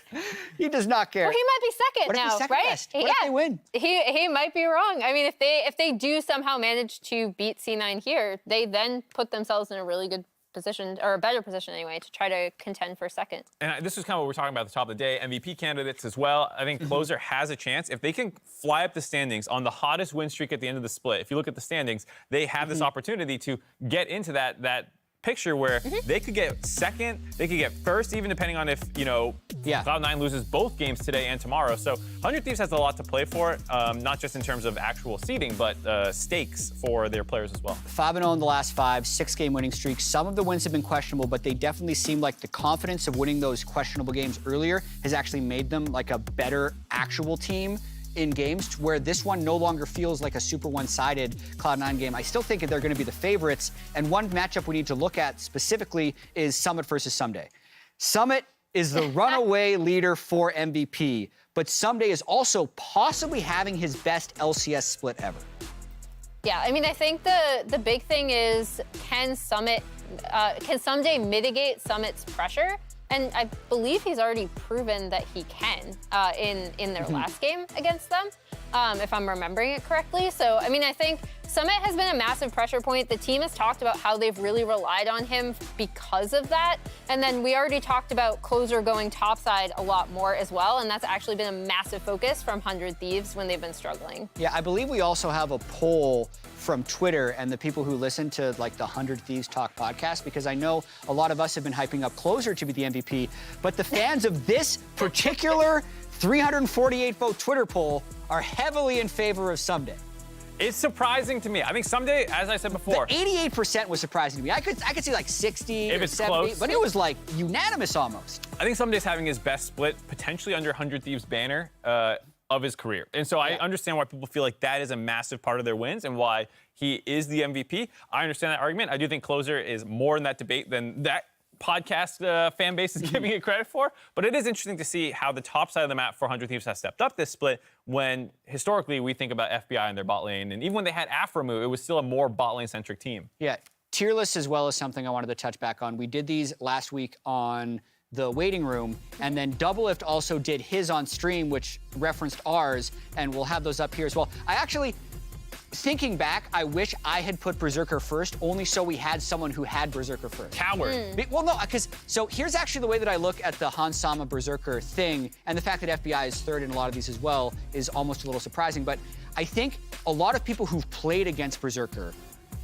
He does not care. Well, he might be second What if now, he's second right? best? What if they win? He might be wrong. I mean, if they do somehow manage to beat C9 here, they then put themselves in a really good position, or a better position anyway, to try to contend for second. And this is kind of what we're talking about at the top of the day. MVP candidates as well. I think Closer has a chance. If they can fly up the standings on the hottest win streak at the end of the split, if you look at the standings, they have this opportunity to get into that picture where they could get second, they could get first, even depending on if, Cloud9 loses both games today and tomorrow. So 100 Thieves has a lot to play for, not just in terms of actual seeding, but stakes for their players as well. 5-0 in the last 5, 6-game winning streak. Some of the wins have been questionable, but they definitely seem like the confidence of winning those questionable games earlier has actually made them like a better actual team in games, where this one no longer feels like a super one-sided Cloud9 game. I still think they're going to be the favorites, and one matchup we need to look at specifically is Summit versus Someday. Summit is the runaway leader for MVP, but Someday is also possibly having his best LCS split ever. Yeah, I mean, I think the big thing is, can Someday mitigate Summit's pressure? And I believe he's already proven that he can in their last game against them, if I'm remembering it correctly. So, I mean, I think Summit has been a massive pressure point. The team has talked about how they've really relied on him because of that. And then we already talked about Closer going topside a lot more as well, and that's actually been a massive focus from 100 Thieves when they've been struggling. Yeah, I believe we also have a poll from Twitter and the people who listen to like the 100 Thieves Talk podcast, because I know a lot of us have been hyping up Closer to be the MVP, but the fans of this particular 348 vote Twitter poll are heavily in favor of Someday. It's surprising to me. I think Someday, as I said before, the 88% was surprising to me. I could see like 60 if or it's 70, close, but it was like unanimous almost. I think Someday's having his best split, potentially under 100 Thieves banner, of his career. And so I understand why people feel like that is a massive part of their wins and why he is the MVP. I understand that argument. I do think Closer is more in that debate than that podcast fan base is giving it credit for. But it is interesting to see how the top side of the map for 100 Thieves has stepped up this split, when historically we think about FBI and their bot lane. And even when they had Aframu, it was still a more bot lane centric team. Yeah, tier lists as well is something I wanted to touch back on. We did these last week on the waiting room, and then Doublelift also did his on stream, which referenced ours, and we'll have those up here as well. I actually, thinking back, I wish I had put Berserker first, only so we had someone who had Berserker first. Coward. Well, no, because, so here's actually the way that I look at the Hans Sama Berserker thing, and the fact that FBI is third in a lot of these as well is almost a little surprising, but I think a lot of people who've played against Berserker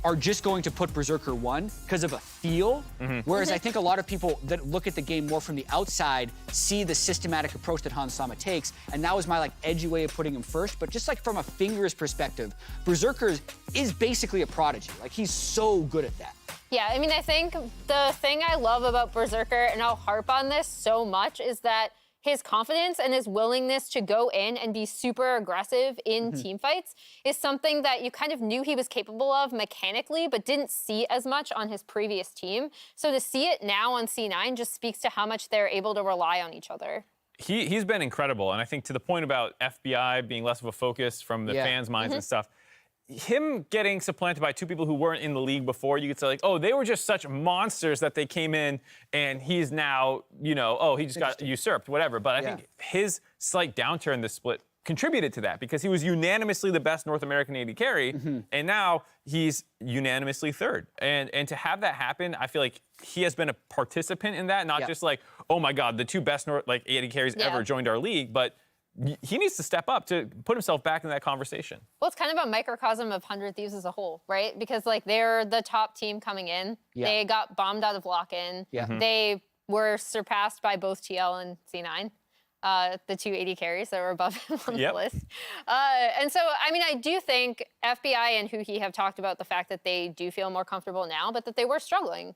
are just going to put Berserker 1 because of a feel, whereas I think a lot of people that look at the game more from the outside see the systematic approach that Hans Sama takes, and that was my like edgy way of putting him first. But just like from a fingers perspective, Berserker is basically a prodigy. Like, he's so good at that. Yeah, I mean, I think the thing I love about Berserker, and I'll harp on this so much, is that his confidence and his willingness to go in and be super aggressive in team fights is something that you kind of knew he was capable of mechanically, but didn't see as much on his previous team. So to see it now on C9 just speaks to how much they're able to rely on each other. He's been incredible, and I think to the point about FBI being less of a focus from the fans' minds and stuff, him getting supplanted by two people who weren't in the league before, you could say, like, oh, they were just such monsters that they came in and he's now, oh, he just got usurped, whatever. But I think his slight downturn this split contributed to that, because he was unanimously the best North American AD carry, and now he's unanimously third. And to have that happen, I feel like he has been a participant in that, not just like, oh my God, the two best AD carries ever joined our league, but he needs to step up to put himself back in that conversation. Well, it's kind of a microcosm of 100 Thieves as a whole, right? Because like they're the top team coming in. They got bombed out of lock-in. They were surpassed by both TL and C9, the two AD carries that were above him on the list. And so, I mean, I do think FBI and Huhi have talked about the fact that they do feel more comfortable now, but that they were struggling.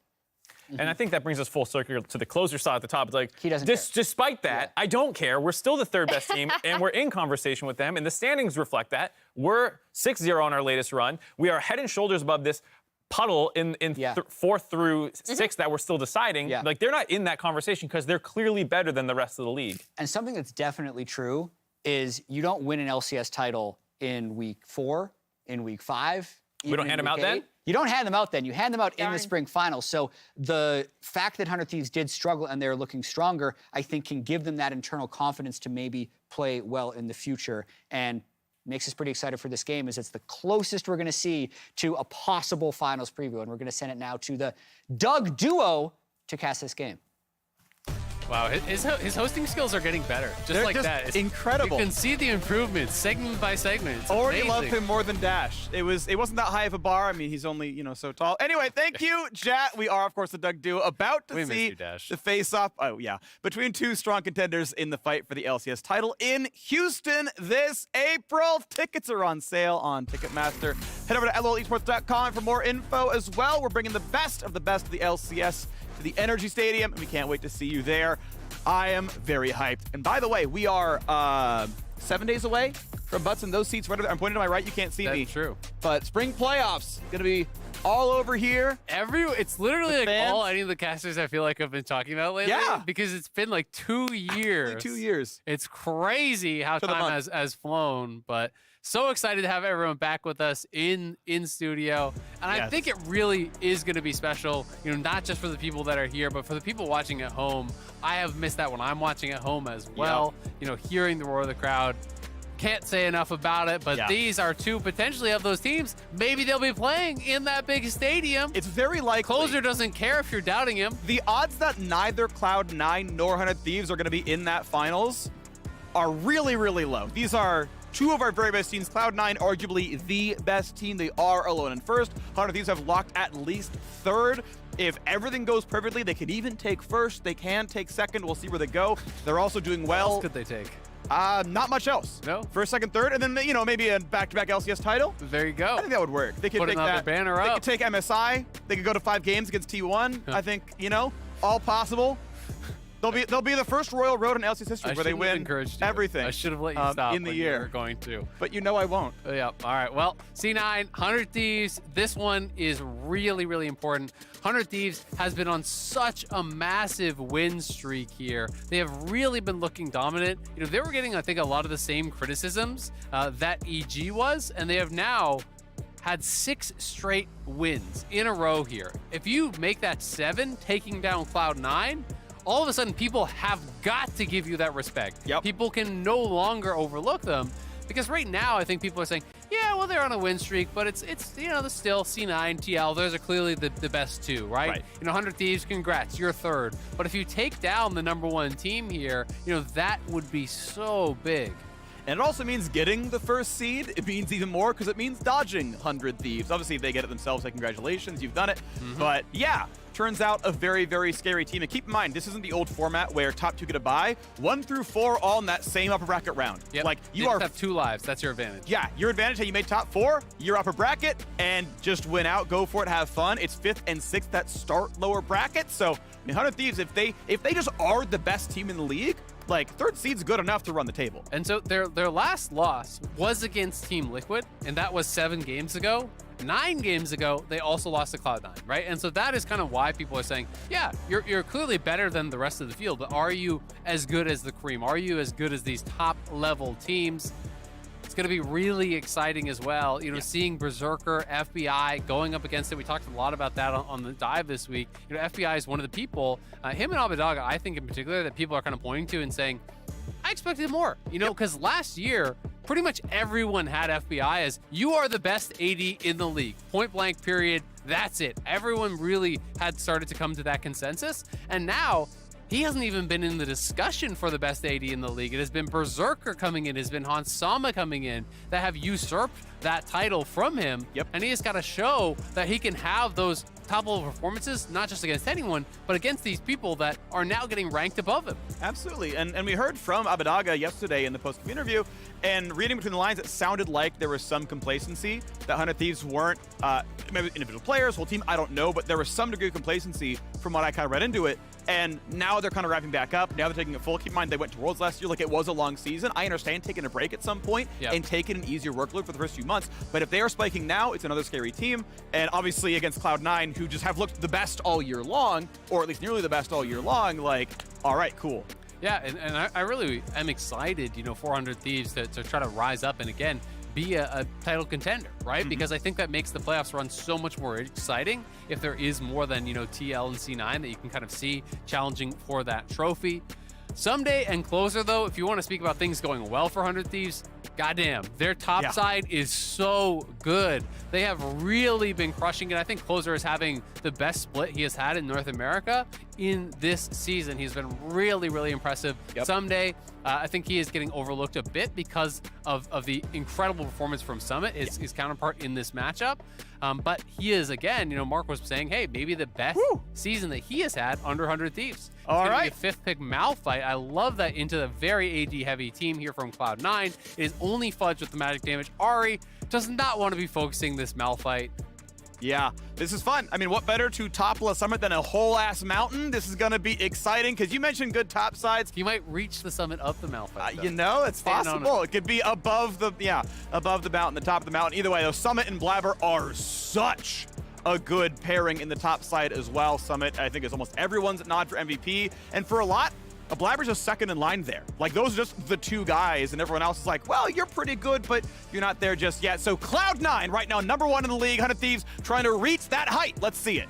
And I think that brings us full circle to the closer slot at the top. It's like, he doesn't care. Despite that, I don't care. We're still the third best team, and we're in conversation with them, and the standings reflect that. We're 6-0 on our latest run. We are head and shoulders above this puddle in 4th through 6th that we're still deciding. Like, they're not in that conversation because they're clearly better than the rest of the league. And something that's definitely true is you don't win an LCS title in week 4, in week 5. We don't hand them out then? You don't hand them out then. You hand them out in the spring finals. So the fact that 100 Thieves did struggle and they're looking stronger, I think can give them that internal confidence to maybe play well in the future. And makes us pretty excited for this game as it's the closest we're going to see to a possible finals preview. And we're going to send it now to the Doug duo to cast this game. Wow, his hosting skills are getting better. They're Like just that. It's incredible. You can see the improvements segment by segment. It's Already amazing. love him more than Dash. It wasn't that high of a bar. I mean, he's only, so tall. Anyway, thank you, chat. We are, of course, the Doug Duo, about to see the face-off, between two strong contenders in the fight for the LCS title in Houston this April. Tickets are on sale on Ticketmaster. Head over to lolesports.com for more info as well. We're bringing the best of the LCS to the Energy Stadium, and we can't wait to see you there. I am very hyped. And by the way, we are 7 days away from butts in those seats. Right over there. I'm pointing to my right. You can't see me. That's true. But spring playoffs gonna be all over here. It's literally like all any of the casters I feel like have been talking about lately. Yeah. Because it's been like 2 years. Only 2 years. It's crazy how time has flown, but so excited to have everyone back with us in studio. And I think it really is going to be special, not just for the people that are here, but for the people watching at home. I have missed that when I'm watching at home as well. Hearing the roar of the crowd. Can't say enough about it, but these are two potentially of those teams. Maybe they'll be playing in that big stadium. It's very likely. Closer doesn't care if you're doubting him. The odds that neither Cloud9 nor 100 Thieves are going to be in that finals are really, really low. These are two of our very best teams. Cloud9, arguably the best team. They are alone in first. 100 Thieves have locked at least third. If everything goes perfectly, they could even take first. They can take second. We'll see where they go. They're also doing well. What else could they take? Not much else. No? First, second, third, and then, maybe a back-to-back LCS title. There you go. I think that would work. They could Put take another that banner They up. could take MSI. They could go to 5 games against T1. I think, all possible. They'll be the first Royal Road in LCS history where they win everything. I should have let you stop in the when year. you were going to. But I won't. Yeah. All right. Well, C9, 100 Thieves. This one is really, really important. 100 Thieves has been on such a massive win streak here. They have really been looking dominant. They were getting, I think, a lot of the same criticisms that EG was, and they have now had 6 straight wins in a row here. If you make that 7, taking down Cloud9, all of a sudden people have got to give you that respect. People can no longer overlook them because right now I think people are saying, yeah, well, they're on a win streak, but it's they're still C9, TL. Those are clearly the best two, right? 100 Thieves, congrats, you're third. But if you take down the #1 team here, that would be so big. And it also means getting the first seed. It means even more because it means dodging 100 Thieves. Obviously, if they get it themselves, like, congratulations, you've done it. But yeah, turns out a very, very scary team. And keep in mind, this isn't the old format where top 2 get a bye. 1 through 4 all in that same upper bracket round. Yep. Like, you just have 2 lives. That's your advantage. Yeah, your advantage. Hey, you made top 4, your upper bracket, and just win out, go for it, have fun. It's 5th and 6th that start lower bracket. So, 100 Thieves, if they just are the best team in the league, like, 3rd seed's good enough to run the table. And so their last loss was against Team Liquid, and that was 7 games ago. 9 games ago, they also lost to Cloud9, right? And so that is kind of why people are saying, yeah, you're clearly better than the rest of the field, but are you as good as the Cream? Are you as good as these top-level teams? It's going to be really exciting as well. Seeing Berserker, FBI going up against it. We talked a lot about that on the dive this week. FBI is one of the people, him and Abadaga, I think in particular, that people are kind of pointing to and saying, I expected more, because last year, pretty much everyone had FBI as you are the best AD in the league. Point blank, period. That's it. Everyone really had started to come to that consensus. And now, he hasn't even been in the discussion for the best AD in the league. It has been Berserker coming in. It has been Hans Sama coming in that have usurped that title from him. And he just got to show that he can have those top-level performances, not just against anyone, but against these people that are now getting ranked above him. Absolutely. And we heard from Abadaga yesterday in the post-game interview, and reading between the lines, it sounded like there was some complacency, that 100 Thieves weren't maybe individual players, whole team, I don't know, but there was some degree of complacency from what I kind of read into it. And now they're kind of wrapping back up. Now they're taking it full. Keep in mind, they went to Worlds last year. Like, it was a long season. I understand taking a break at some point and taking an easier workload for the first few months. But if they are spiking now, it's another scary team. And obviously against Cloud9, who just have looked the best all year long, or at least nearly the best all year long, like, all right, cool. Yeah, and I really am excited, you know, 400 Thieves to try to rise up and, again, be a title contender, right? Because I think that makes the playoffs run so much more exciting if there is more than, you know, TL and C9 that you can kind of see challenging for that trophy. Someday and Closer, though, if you want to speak about things going well for 100 Thieves, goddamn, their top side is so good. They have really been crushing it. I think Closer is having the best split he has had in North America in this season. He's been really, really impressive. Someday, I think he is getting overlooked a bit because of the incredible performance from Summit, his counterpart in this matchup. But he is, again, you know, Mark was saying, hey, maybe the best season that he has had under 100 Thieves. All right. A fifth pick Malphite. I love that into the very AD heavy team here from Cloud9. It is only Fudge with the magic damage. Ari does not want to be focusing this Malphite. Yeah, this is fun. I mean, what better to topple a summit than a whole-ass mountain? This is going to be exciting, because you mentioned good top sides. He might reach the summit of the Malphite. You know, it's possible. It could be above the mountain, the top of the mountain. Either way, though, Summit and Blabber are such a good pairing in the top side as well. Summit, I think, is almost everyone's nod for MVP. And for a lot, a Blabber's just second in line there. Like, those are just the two guys, and everyone else is like, well, you're pretty good, but you're not there just yet. So Cloud9 right now, #1 in the league, 100 Thieves trying to reach that height. Let's see it.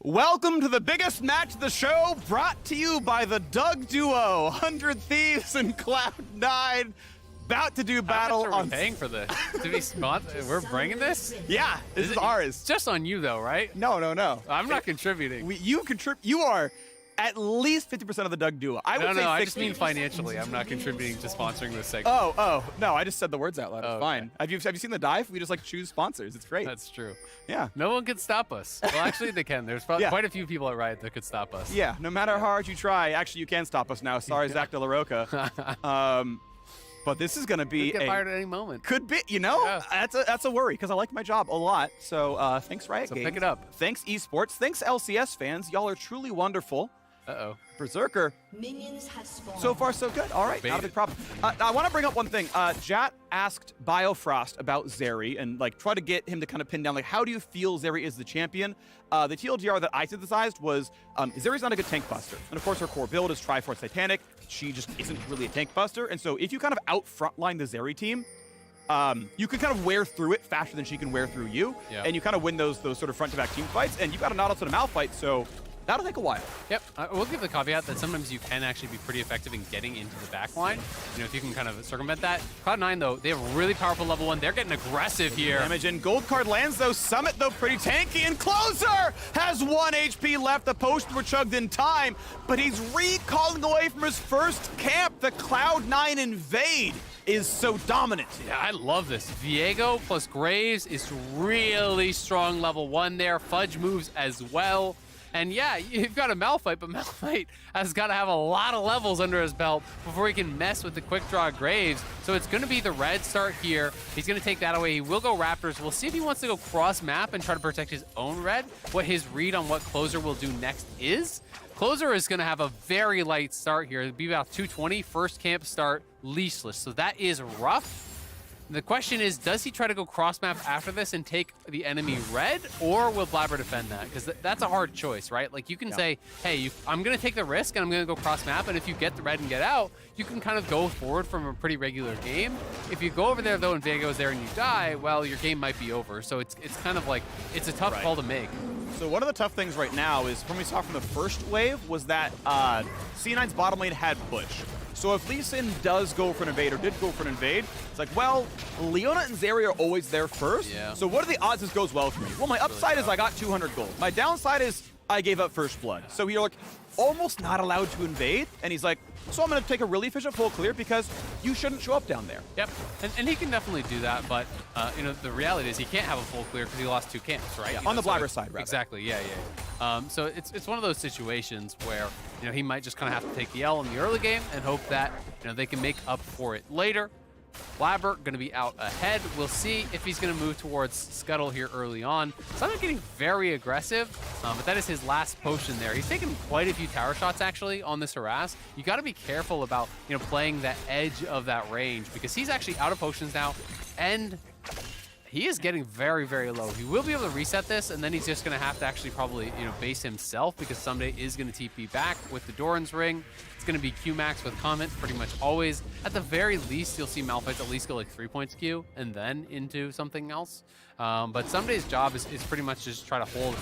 Welcome to the biggest match of the show, brought to you by the Doug Duo, 100 Thieves and Cloud9, about to do battle on. Paying for this to be sponsored. We're bringing this. Yeah, this is ours. Just on you though, right? No. I'm not contributing. You contribute. You are at least 50% of the Doug Duo. I would say 60. I just mean financially. I'm not contributing to sponsoring this segment. Oh, no, I just said the words out loud. It's fine. Have you seen the dive? We just like choose sponsors. It's great. That's true. Yeah. No one can stop us. Well, actually, they can. There's probably quite a few people at Riot that could stop us. Yeah, no matter how hard you try. Actually, you can stop us now. Sorry, Zach De La Roca. But this is going to be get fired at any moment. Could be, you know? Yeah. That's a worry, because I like my job a lot. So thanks, Riot Games. Pick it up. Thanks, esports. Thanks, LCS fans. Y'all are truly wonderful. Uh-oh. Berserker. Minions has spawned. So far, so good. All right, not a big problem. I want to bring up one thing. Jat asked Biofrost about Zeri and like try to get him to kind of pin down, like, how do you feel Zeri is the champion? The TLDR that I synthesized was Zeri's not a good tank buster. And of course, her core build is Triforce Titanic. She just isn't really a tank buster. And so if you kind of out frontline the Zeri team, you can kind of wear through it faster than she can wear through you. Yeah. And you kind of win those sort of front-to-back team fights. And you got a Nautilus and a Malphite, so that'll take a while. Yep. We'll give the caveat that sometimes you can actually be pretty effective in getting into the back line. You know, if you can kind of circumvent that. Cloud9, though, they have a really powerful level 1. They're getting aggressive here. Damage and gold card lands, though. Summit, though, pretty tanky. And Closer has 1 HP left. The potions were chugged in time, but he's recalling away from his first camp. The Cloud9 invade is so dominant. Yeah, I love this. Viego plus Graves is really strong level 1 there. Fudge moves as well. And yeah, you've got a Malphite, but Malphite has got to have a lot of levels under his belt before he can mess with the quick draw Graves. So it's going to be the red start here. He's going to take that away. He will go Raptors. We'll see if he wants to go cross map and try to protect his own red. What his read on what Closer will do next is. Closer is going to have a very light start here. It'll be about 220, first camp start, leashless. So that is rough. The question is, does he try to go cross map after this and take the enemy red, or will Blabber defend that? Because that's a hard choice, right? Like you can say, hey, I'm going to take the risk and I'm going to go cross map, and if you get the red and get out, you can kind of go forward from a pretty regular game. If you go over there though and Viego's there and you die, well, your game might be over. So it's kind of like, it's a tough call to make. So one of the tough things right now is, from what we saw from the first wave, was that C9's bottom lane had push. So if Lee Sin does go for an invade, or did go for an invade, it's like, well, Leona and Zeri are always there first. Yeah. So what are the odds this goes well for me? Well, my upside is I got 200 gold. My downside is I gave up first blood. So you're like almost not allowed to invade. And he's like, so I'm going to take a really efficient full clear because you shouldn't show up down there. Yep, and he can definitely do that, but you know, the reality is he can't have a full clear because he lost 2 camps, right? Yeah, on the Blabber side, rather. Exactly, yeah. So it's one of those situations where, you know, he might just kind of have to take the L in the early game and hope that, you know, they can make up for it later. Blabber going to be out ahead. We'll see if he's going to move towards Scuttle here early on. Summit getting very aggressive, but that is his last potion there. He's taken quite a few tower shots actually on this harass. You got to be careful about, you know, playing that edge of that range because he's actually out of potions now, and he is getting very, very low. He will be able to reset this, and then he's just going to have to actually probably, you know, base himself because Someday is going to TP back with the Doran's Ring. It's going to be Q-Max with Comment pretty much always. At the very least, you'll see Malphite at least go like 3 points Q and then into something else. But Someday's job is pretty much just try to hold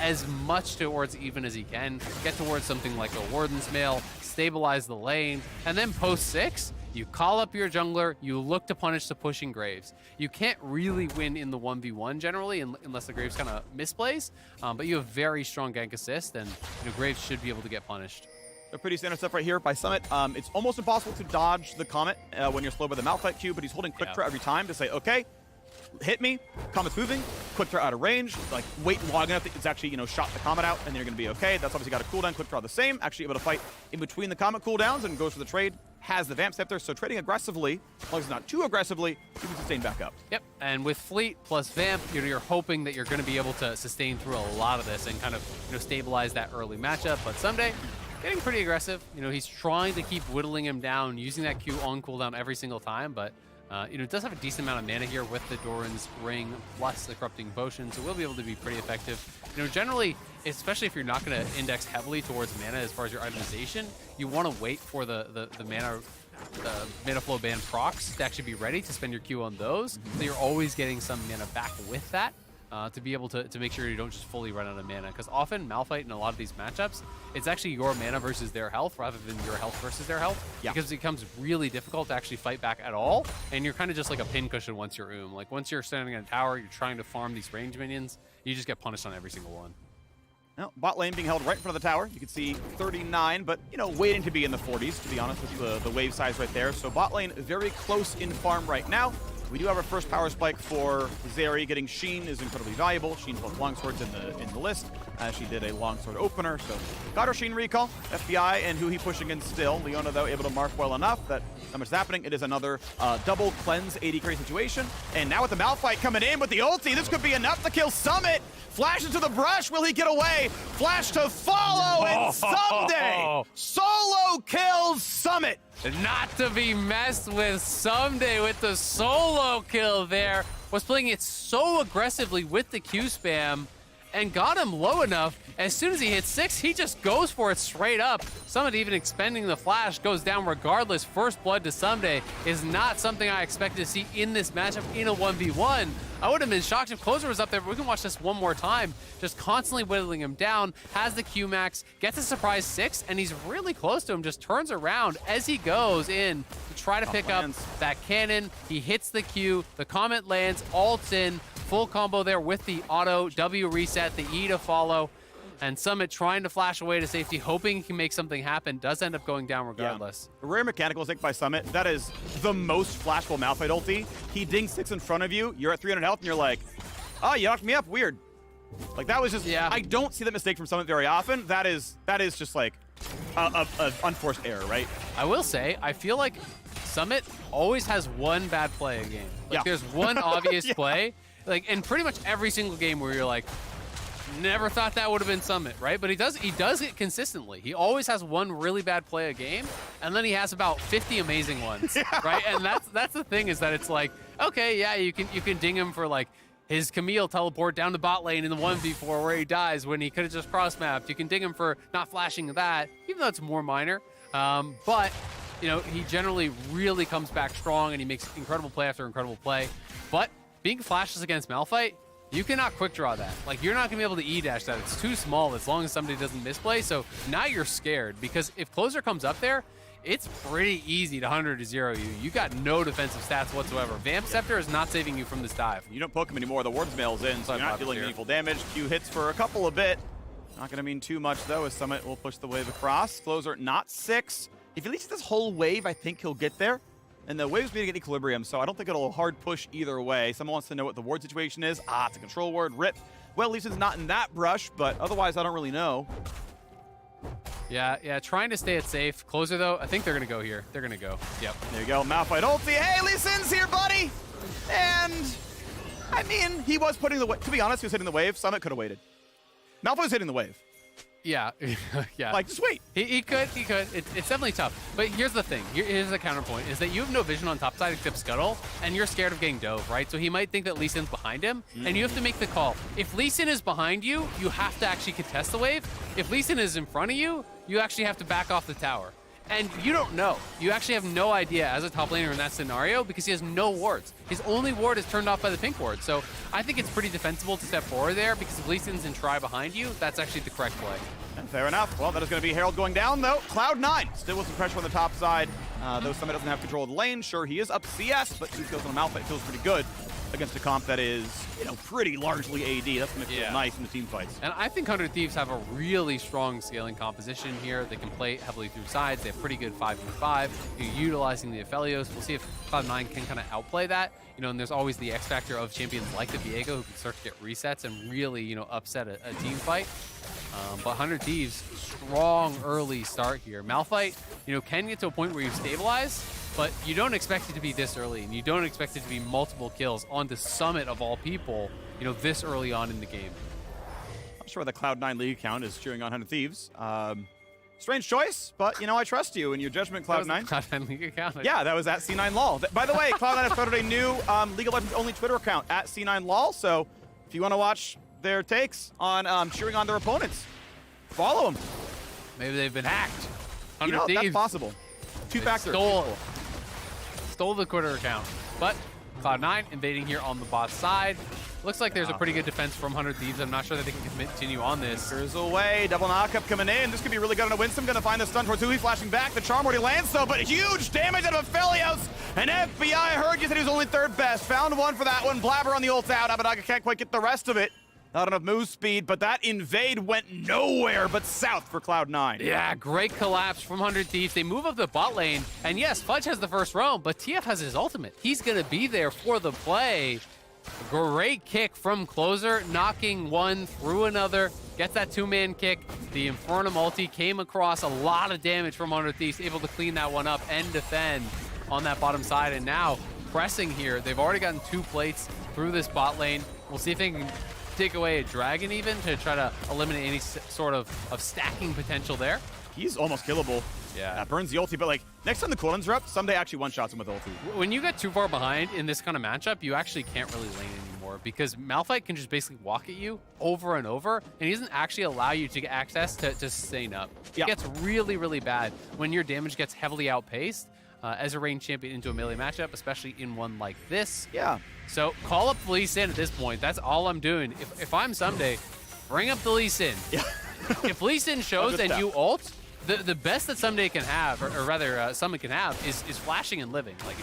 as much towards even as he can, get towards something like a Warden's Mail, stabilize the lane, and then post 6, you call up your jungler, you look to punish the pushing Graves. You can't really win in the 1v1 generally unless the Graves kind of misplays, but you have very strong gank assist, and you know, Graves should be able to get punished. So pretty standard stuff right here by Summit. It's almost impossible to dodge the Comet when you're slow by the Malphite Q, but he's holding Quick Draw every time to say, okay, hit me, Comet's moving, Quick Draw out of range, like wait long enough that it's actually, you know, shot the Comet out, and then you're gonna be okay. That's obviously got a cooldown, Quick Draw the same, actually able to fight in between the Comet cooldowns and goes for the trade, has the Vamp Scepter, so trading aggressively, as long as it's not too aggressively, you can sustain back up. Yep, and with Fleet plus Vamp, you're hoping that you're gonna be able to sustain through a lot of this and kind of, you know, stabilize that early matchup, but Someday, getting pretty aggressive. You know, he's trying to keep whittling him down, using that Q on cooldown every single time, but you know, it does have a decent amount of mana here with the Doran's Ring plus the Corrupting Potion, so we'll be able to be pretty effective. You know, generally, especially if you're not going to index heavily towards mana as far as your itemization, you want to wait for the mana flow ban procs to actually be ready to spend your Q on those, so you're always getting some mana back with that. To be able to make sure you don't just fully run out of mana. Because often Malphite in a lot of these matchups, it's actually your mana versus their health rather than your health versus their health. Yeah. Because it becomes really difficult to actually fight back at all. And you're kind of just like a pincushion once you're Like once you're standing in a tower, you're trying to farm these range minions, you just get punished on every single one. Now, bot lane being held right in front of the tower. You can see 39, but, you know, waiting to be in the 40s, to be honest, with the wave size right there. So bot lane very close in farm right now. We do have our first power spike for Zeri. Getting Sheen is incredibly valuable. Sheen's both longswords in the list. She did a longsword opener, so got her Sheen recall. FBI and who he pushing in still. Leona, though, able to mark well enough that not much is happening. It is another double cleanse AD carry situation. And now with the Malphite coming in with the ulti, this could be enough to kill Summit. Flash into the brush. Will he get away? Flash to follow, and Someday solo kills Summit. Not to be messed with. Someday with the solo kill there. Was playing it so aggressively with the Q spam and got him low enough. As soon as he hits 6, he just goes for it straight up. Summit even expending the flash goes down regardless. First blood to Someday is not something I expected to see in this matchup in a 1v1. I would have been shocked if Closer was up there, but we can watch this one more time. Just constantly whittling him down, has the Q-Max, gets a surprise 6, and he's really close to him, just turns around as he goes in to try to pick up that cannon. He hits the Q, the Comet lands, ults in, full combo there with the auto, W reset, the E to follow. And Summit trying to flash away to safety, hoping he can make something happen, does end up going down regardless. Yeah. A rare mechanical stick by Summit. That is the most flashable Malphite ulti. He dings 6 in front of you, you're at 300 health, and you're like, oh, you knocked me up, weird. Like, that was just, I don't see that mistake from Summit very often. That is just like a unforced error, right? I will say, I feel like Summit always has one bad play a game. Like, there's one obvious play, like in pretty much every single game where you're like, Never thought that would have been Summit, right? But he does it consistently. He always has one really bad play a game, and then he has about 50 amazing ones, right? And that's the thing, is that it's like, okay, yeah, you can ding him for like his Camille teleport down the bot lane in the 1v4 where he dies when he could have just cross-mapped. You can ding him for not flashing that, even though it's more minor. But you know, he generally really comes back strong, and he makes incredible play after incredible play. But being flashless against Malphite, you cannot quick draw that. Like, you're not gonna be able to E-dash that. It's too small as long as somebody doesn't misplay. So now you're scared, because if Closer comes up there, it's pretty easy to 100 to 0 you. You got no defensive stats whatsoever. Vamp Scepter is not saving you from this dive. You don't poke him anymore. The Ward's Mail's in, so you're not dealing meaningful damage. Q hits for a couple of bit. Not gonna mean too much though, as Summit will push the wave across. Closer not 6. If he leads this whole wave, I think he'll get there. And the wave's beating at equilibrium, so I don't think it'll hard push either way. Someone wants to know what the ward situation is. It's a control ward. Rip. Well, at least it's not in that brush, but otherwise I don't really know. Yeah, trying to stay it safe. Closer, though, I think they're going to go here. They're going to go. Yep. There you go. Malphite ulti. Hey, Lee Sin's here, buddy! And, I mean, he was putting the wave. To be honest, he was hitting the wave. Summit could have waited. Malphite was hitting the wave. Yeah, yeah. Like, just wait. He could. It's definitely tough. But here's the thing. Here's the counterpoint, is that you have no vision on top side except Scuttle, and you're scared of getting dove, right? So he might think that Lee Sin's behind him, and you have to make the call. If Lee Sin is behind you, you have to actually contest the wave. If Lee Sin is in front of you, you actually have to back off the tower. And you don't know. You actually have no idea as a top laner in that scenario, because he has no wards. His only ward is turned off by the pink ward. So I think it's pretty defensible to step forward there, because if Lee Sin's in try behind you, that's actually the correct play. And fair enough. Well, that is going to be Herald going down, though. Cloud9 still with some pressure on the top side. Though Summit doesn't have control of the lane. Sure, he is up CS, but 2 kills on a Malphite feels pretty good against a comp that is, you know, pretty largely AD. That's going to feel nice in the team fights. And I think 100 Thieves have a really strong scaling composition here. They can play heavily through sides. They have pretty good 5v5. You're utilizing the Aphelios. We'll see if Cloud9 can kind of outplay that. You know, and there's always the X factor of champions like the Viego who can start to get resets and really, you know, upset a team fight. But 100 Thieves, strong early start here. Malphite, you know, can get to a point where you stabilize, but you don't expect it to be this early, and you don't expect it to be multiple kills on the Summit of all people, you know, this early on in the game. I'm sure the Cloud9 League account is cheering on 100 Thieves. Strange choice, but, you know, I trust you in your judgment, Cloud9. Cloud9 League account? Yeah, that was at C9LOL. By the way, Cloud9 has started a new League of Legends only Twitter account at C9LOL, so if you want to watch their takes on cheering on their opponents, follow them. Maybe they've been hacked. You know, that's possible. Two-factor. Stole the Twitter account. But Cloud9 invading here on the bot side. Looks like there's a pretty good defense from 100 Thieves. I'm not sure that they can continue on this. There's away. Double knockup coming in. This could be really good on a Winston. Going to find the stun towards Hui, flashing back. The charm already lands, though, but huge damage out of Aphelios. And FBI, I heard you said he was only 3rd best. Found one for that one. Blabber on the ult out. Abadaga can't quite get the rest of it. Not enough move speed, but that invade went nowhere but south for Cloud9. Yeah, great collapse from 100 Thieves. They move up the bot lane, and yes, Fudge has the first roam, but TF has his ultimate. He's going to be there for the play. Great kick from Closer, knocking one through another. Gets that 2-man kick. The Infernum ulti came across a lot of damage from 100 Thieves, able to clean that one up and defend on that bottom side. And now pressing here. They've already gotten 2 plates through this bot lane. We'll see if they can take away a dragon even to try to eliminate any sort of stacking potential there. He's almost killable. Yeah. Burns the ulti, but like next time the cooldowns are up, someday actually one-shots him with ulti. When you get too far behind in this kind of matchup, you actually can't really lane anymore, because Malphite can just basically walk at you over and over, and he doesn't actually allow you to get access to sustain up. It gets really, really bad when your damage gets heavily outpaced as a ranged champion into a melee matchup, especially in one like this. Yeah. So call up the Lee Sin at this point. That's all I'm doing. If I'm Someday, bring up the Lee Sin. Yeah. If Lee Sin shows and you ult, the best that Someday can have, or rather Summit can have, is flashing and living. Like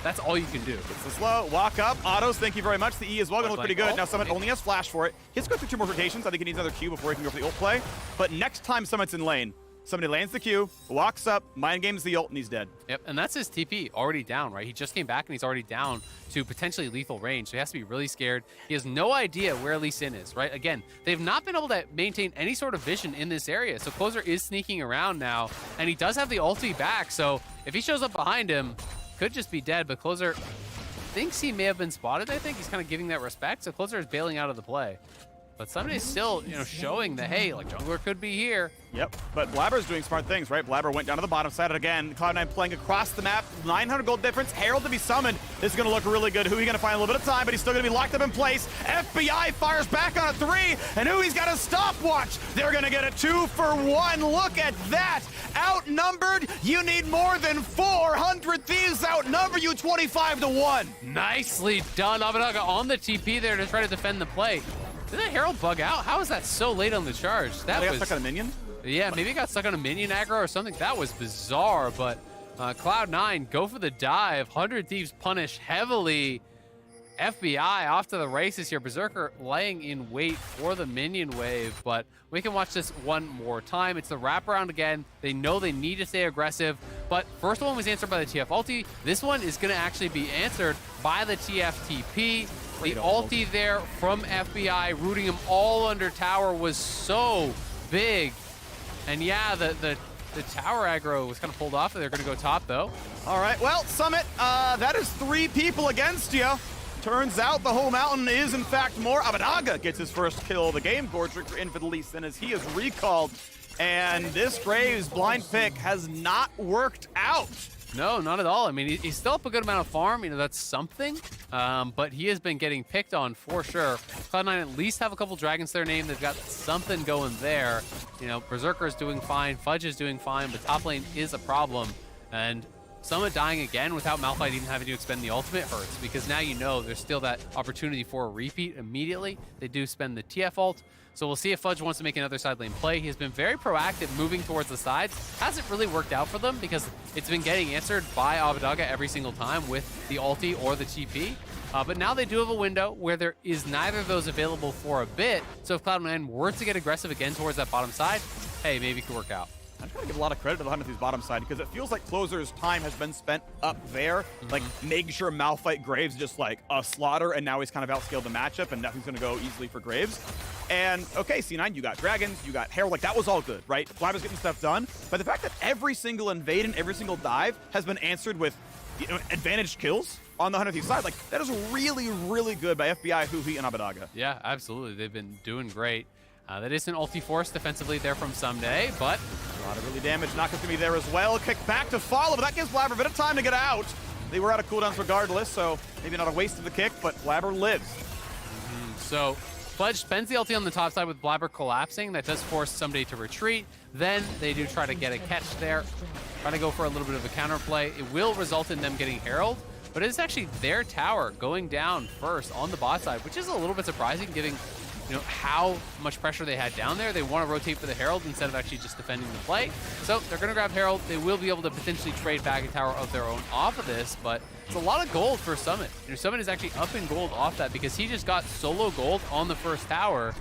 that's all you can do. It's the slow walk up. Autos, thank you very much. The E as well gonna look pretty good. Now Summit only has flash for it. He has to go through 2 more rotations. I think he needs another Q before he can go for the ult play. But next time Summit's in lane, somebody lands the Q, walks up, mind games the ult, and he's dead. Yep, and that's his TP already down, right? He just came back and he's already down to potentially lethal range, so he has to be really scared. He has no idea where Lee Sin is, right? Again, they've not been able to maintain any sort of vision in this area, so Closer is sneaking around now, and he does have the ulti back, so if he shows up behind him, could just be dead, but Closer thinks he may have been spotted, I think. He's kind of giving that respect, so Closer is bailing out of the play. But Sunday's still, showing that, hey, like, jungler could be here. Yep, but Blabber's doing smart things, right? Blabber went down to the bottom side again. Cloud9 playing across the map, 900 gold difference. Herald to be summoned. This is going to look really good. Hui going to find a little bit of time, but he's still going to be locked up in place. FBI fires back on a 3, and Hui's got a stopwatch. They're going to get a 2-for-1. Look at that. Outnumbered, you need more than 400 Thieves outnumber you 25-1. Nicely done. Avidaga on the TP there to try to defend the play. Did that Herald bug out? How is that so late on the charge? That got stuck on a minion? Yeah, maybe it got stuck on a minion aggro or something. That was bizarre, but Cloud9 go for the dive. 100 Thieves punish heavily. FBI off to the races here. Berserker laying in wait for the minion wave, but we can watch this one more time. It's the wraparound again. They know they need to stay aggressive, but first one was answered by the TF ulti. This one is going to actually be answered by the TFTP. The ulti there from FBI, rooting him all under tower was so big. And yeah, the tower aggro was kind of pulled off. They're going to go top, though. All right, well, Summit, that is 3 people against you. Turns out the whole mountain is, in fact, more. Avidaga gets his first kill of the game. Gordrick in for the Lee Sin as he is recalled. And this Graves blind pick has not worked out. No, not at all. I mean, he's still up a good amount of farm. That's something. But he has been getting picked on for sure. Cloud9 at least have a couple dragons to their name. They've got something going there. Berserker is doing fine. Fudge is doing fine, but top lane is a problem. And Summit dying again without Malphite even having to expend the ultimate hurts, because now there's still that opportunity for a repeat immediately. They do spend the TF ult. So we'll see if Fudge wants to make another side lane play. He has been very proactive moving towards the sides. Hasn't really worked out for them because it's been getting answered by Avidaga every single time with the ulti or the TP. But now they do have a window where there is neither of those available for a bit. So if Cloud9 were to get aggressive again towards that bottom side, hey, maybe it could work out. I'm trying to give a lot of credit to the 100 Thieves bottom side because it feels like Closer's time has been spent up there, like making sure Malphite Graves just like a slaughter, and now he's kind of outscaled the matchup and nothing's going to go easily for Graves. And okay, C9, you got dragons, you got Herald, like that was all good, right? Blabber's getting stuff done, but the fact that every single invade and every single dive has been answered with advantaged kills on the 100 Thieves side, like that is really, really good by FBI, Hui, and Avidaga. Yeah, absolutely. They've been doing great. That is an ulti force defensively there from Someday, but a lot of really damage. Knockup gonna be there as well. Kick back to follow, but that gives Blabber a bit of time to get out. They were out of cooldowns regardless, so maybe not a waste of the kick, but Blabber lives. So Fudge spends the ulti on the top side with Blabber collapsing. That does force Someday to retreat. Then they do try to get a catch there. Try to go for a little bit of a counterplay. It will result in them getting Herald, but it is actually their tower going down first on the bot side, which is a little bit surprising given how much pressure they had down there. They want to rotate for the Herald instead of actually just defending the play. So they're going to grab Herald. They will be able to potentially trade back a tower of their own off of this, but it's a lot of gold for Summit. Summit is actually up in gold off that because he just got solo gold on the first tower,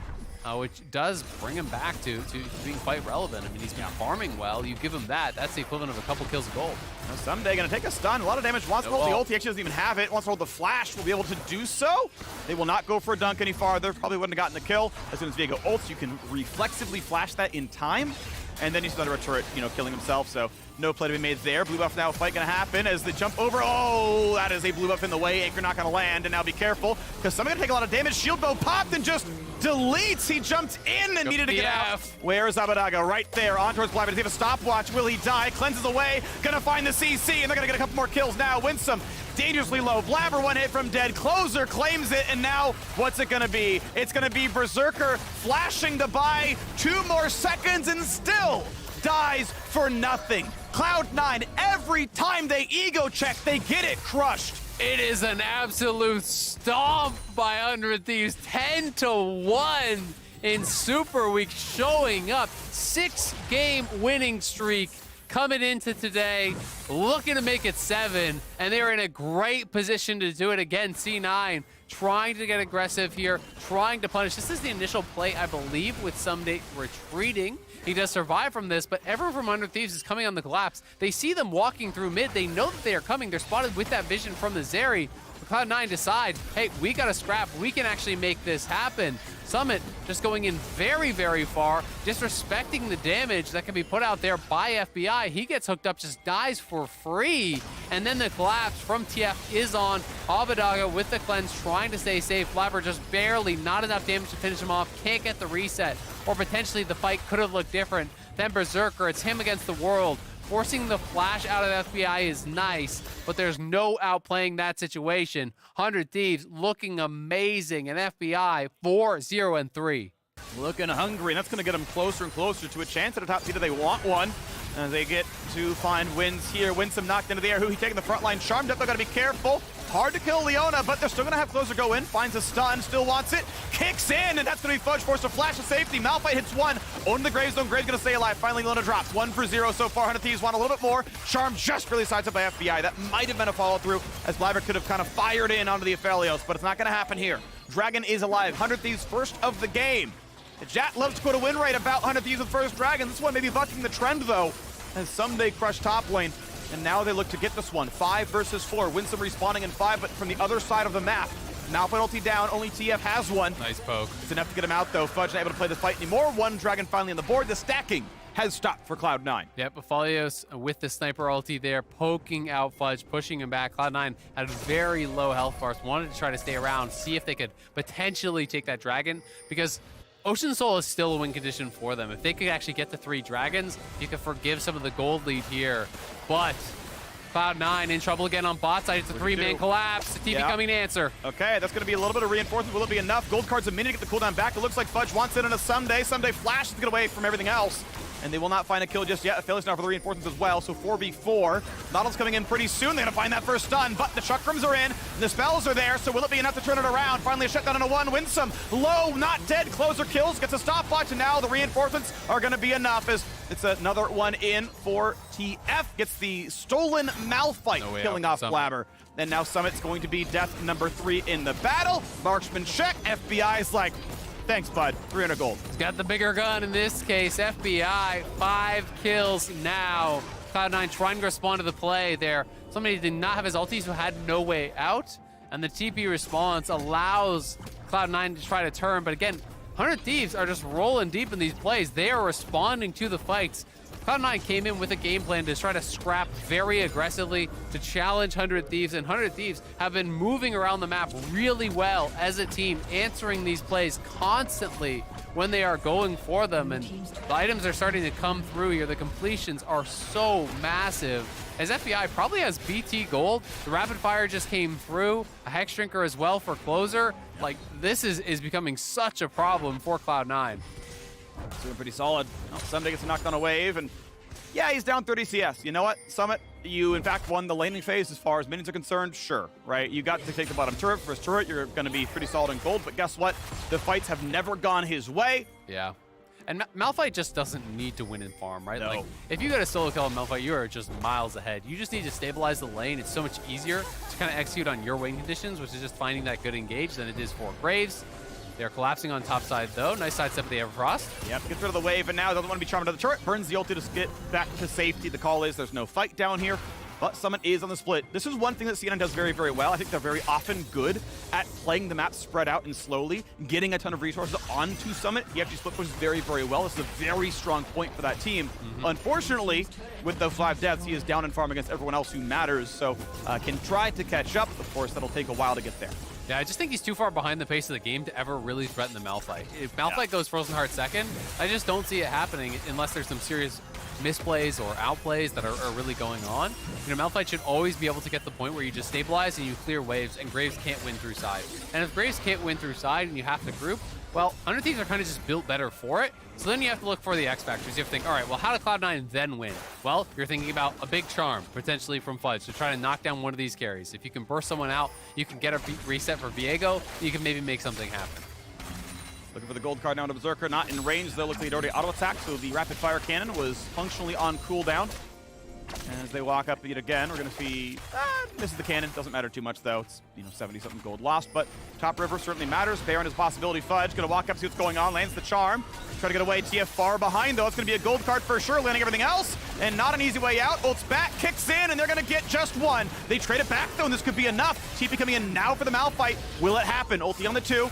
which does bring him back to being quite relevant. I mean, he's been farming well. You give him that, that's the equivalent of a couple kills of gold. Now Someday gonna take a stun, a lot of damage. Wants to hold the ult, he actually doesn't even have it. Wants to hold the flash, will be able to do so. They will not go for a dunk any farther. Probably wouldn't have gotten the kill. As soon as Viego ults, you can reflexively flash that in time. And then he's under a turret, killing himself, so no play to be made there. Blue buff now, fight gonna happen as the jump over. Oh, that is a blue buff in the way. Anchor not gonna land, and now be careful, because somebody's gonna take a lot of damage. Shield bow popped and just deletes. He jumped in and needed to get out. Where's Avidaga? Right there, on towards Blabber. Does he have a stopwatch? Will he die? Cleanses away, gonna find the CC, and they're gonna get a couple more kills now. Winsome, dangerously low. Blabber, one hit from dead. Closer claims it, and now what's it gonna be? It's gonna be Berserker flashing to buy 2 more seconds and still dies for nothing. Cloud9, every time they ego check, they get it crushed. It is an absolute stomp by 100 Thieves, 10-1 in Super Week, showing up. 6-game winning streak coming into today, looking to make it 7, and they're in a great position to do it again. C9 trying to get aggressive here, trying to punish. This is the initial play, I believe, with Someday retreating. He does survive from this, but everyone from 100 Thieves is coming on the collapse. They see them walking through mid. They know that they are coming. They're spotted with that vision from the Zeri. Cloud9 decides, hey, we got to scrap. We can actually make this happen. Summit just going in very, very far, disrespecting the damage that can be put out there by FBI. He gets hooked up, just dies for free. And then the collapse from TF is on Abadaga with the cleanse, trying to stay safe. Flapper just barely, not enough damage to finish him off, can't get the reset. Or potentially the fight could have looked different. Then Berserker, it's him against the world. Forcing the flash out of FBI is nice, but there's no outplaying that situation. 100 Thieves looking amazing, and FBI 4-0-3. Looking hungry, and that's going to get them closer and closer to a chance at a top seed if they want one. As they get to find wins here. Winsome knocked into the air. Who taking the front line? Charm definitely got to be careful. Hard to kill Leona, but they're still going to have Closer go in. Finds a stun, still wants it. Kicks in, and that's going to be Fudge forced to flash to safety. Malphite hits one. Own the Grave Zone. Grave's going to stay alive. Finally, Leona drops. 1 for 0 so far. 100 Thieves want a little bit more. Charm just really sides up by FBI. That might have been a follow-through, as Blabber could have kind of fired in onto the Aphelios, but it's not going to happen here. Dragon is alive. 100 Thieves first of the game. Jat loves to put a win rate about 100 Thieves with first Dragon. This one may be bucking the trend, though, as someday crush top lane. And now they look to get this one. 5 versus 4. Winsome respawning in 5, but from the other side of the map. Malphite ulti down, only TF has one. Nice poke. It's enough to get him out, though. Fudge not able to play the fight anymore. 1 Dragon finally on the board. The stacking has stopped for Cloud9. Yep, Aphelios with the sniper ulti there, poking out Fudge, pushing him back. Cloud9 had very low health bars, wanted to try to stay around, see if they could potentially take that dragon, because Ocean Soul is still a win condition for them. If they could actually get the 3 dragons, you could forgive some of the gold lead here. But Cloud9 in trouble again on bot side. It's a 3-man collapse. The TV coming to answer. Okay, that's going to be a little bit of reinforcement. Will it be enough? Gold card's a minute to get the cooldown back. It looks like Fudge wants it on a Someday. Someday flash to get away from everything else. And they will not find a kill just yet. Aphelios now for the reinforcements as well. So 4v4. Nautilus coming in pretty soon. They're going to find that first stun, but the chakrams are in. The spells are there, so will it be enough to turn it around? Finally a shutdown on a 1. Winsome, low, not dead. Closer kills, gets a stopwatch, and now the reinforcements are going to be enough as it's another one in for TF. Gets the stolen Malphite, killing off Blabber. And now Summit's going to be death number 3 in the battle. Marksman check. FBI's like, thanks, bud. 300 gold. He's got the bigger gun in this case. FBI, 5 kills now. Cloud9 trying to respond to the play there. Somebody did not have his ultis, who had no way out. And the TP response allows Cloud9 to try to turn. But again, 100 Thieves are just rolling deep in these plays. They are responding to the fights. Cloud9 came in with a game plan to try to scrap very aggressively to challenge 100 Thieves, and 100 Thieves have been moving around the map really well as a team, answering these plays constantly when they are going for them, and the items are starting to come through here. The completions are so massive, as FBI probably has BT gold. The rapid fire just came through, a Hex Drinker as well for Closer. Like, this is becoming such a problem for Cloud9. Doing pretty solid. Oh, Someday gets knocked on a wave, and yeah, he's down 30 CS. You know what, Summit? You, in fact, won the laning phase as far as minions are concerned, sure, right? You got to take the bottom turret. First turret, you're going to be pretty solid in gold, but guess what? The fights have never gone his way. Yeah. And Malphite just doesn't need to win in farm, right? No. Like, if you get a solo kill on Malphite, you are just miles ahead. You just need to stabilize the lane. It's so much easier to kind of execute on your win conditions, which is just finding that good engage, than it is for Graves. They're collapsing on top side, though. Nice sidestep of the Everfrost. Yep, gets rid of the wave, and now doesn't want to be charmed to the turret. Burns the ulti to get back to safety. The call is there's no fight down here, but Summit is on the split. This is one thing that CNN does very, very well. I think they're very often good at playing the map spread out and slowly, getting a ton of resources onto Summit. He actually split pushes very, very well. This is a very strong point for that team. Unfortunately, with the 5 deaths, he is down in farm against everyone else who matters, so can try to catch up. Of course, that'll take a while to get there. Yeah, I just think he's too far behind the pace of the game to ever really threaten the Malphite. If Malphite goes Frozen Heart second, I just don't see it happening unless there's some serious misplays or outplays that are really going on. You know, Malphite should always be able to get the point where you just stabilize and you clear waves, and Graves can't win through side. And if Graves can't win through side and you have to group, well, 100 Thieves are kind of just built better for it. So then you have to look for the X factors. You have to think, all right, well, how do Cloud9 then win? Well, you're thinking about a big charm, potentially from Fudge, to try to knock down one of these carries. If you can burst someone out, you can get a reset for Viego, you can maybe make something happen. Looking for the gold card now to Berserker, not in range though. Looks like he'd already auto-attacked, so the rapid fire cannon was functionally on cooldown. As they walk up yet again, we're going to see, this is the cannon. Doesn't matter too much, though. It's, 70-something gold lost, but top river certainly matters. Baron is possibility fudge. Going to walk up, see what's going on. Lands the charm. Try to get away. TF far behind, though. It's going to be a gold card for sure, landing everything else. And not an easy way out. Ult's back, kicks in, and they're going to get just one. They trade it back, though, and this could be enough. TP coming in now for the Malphite. Will it happen? Ulti on the 2.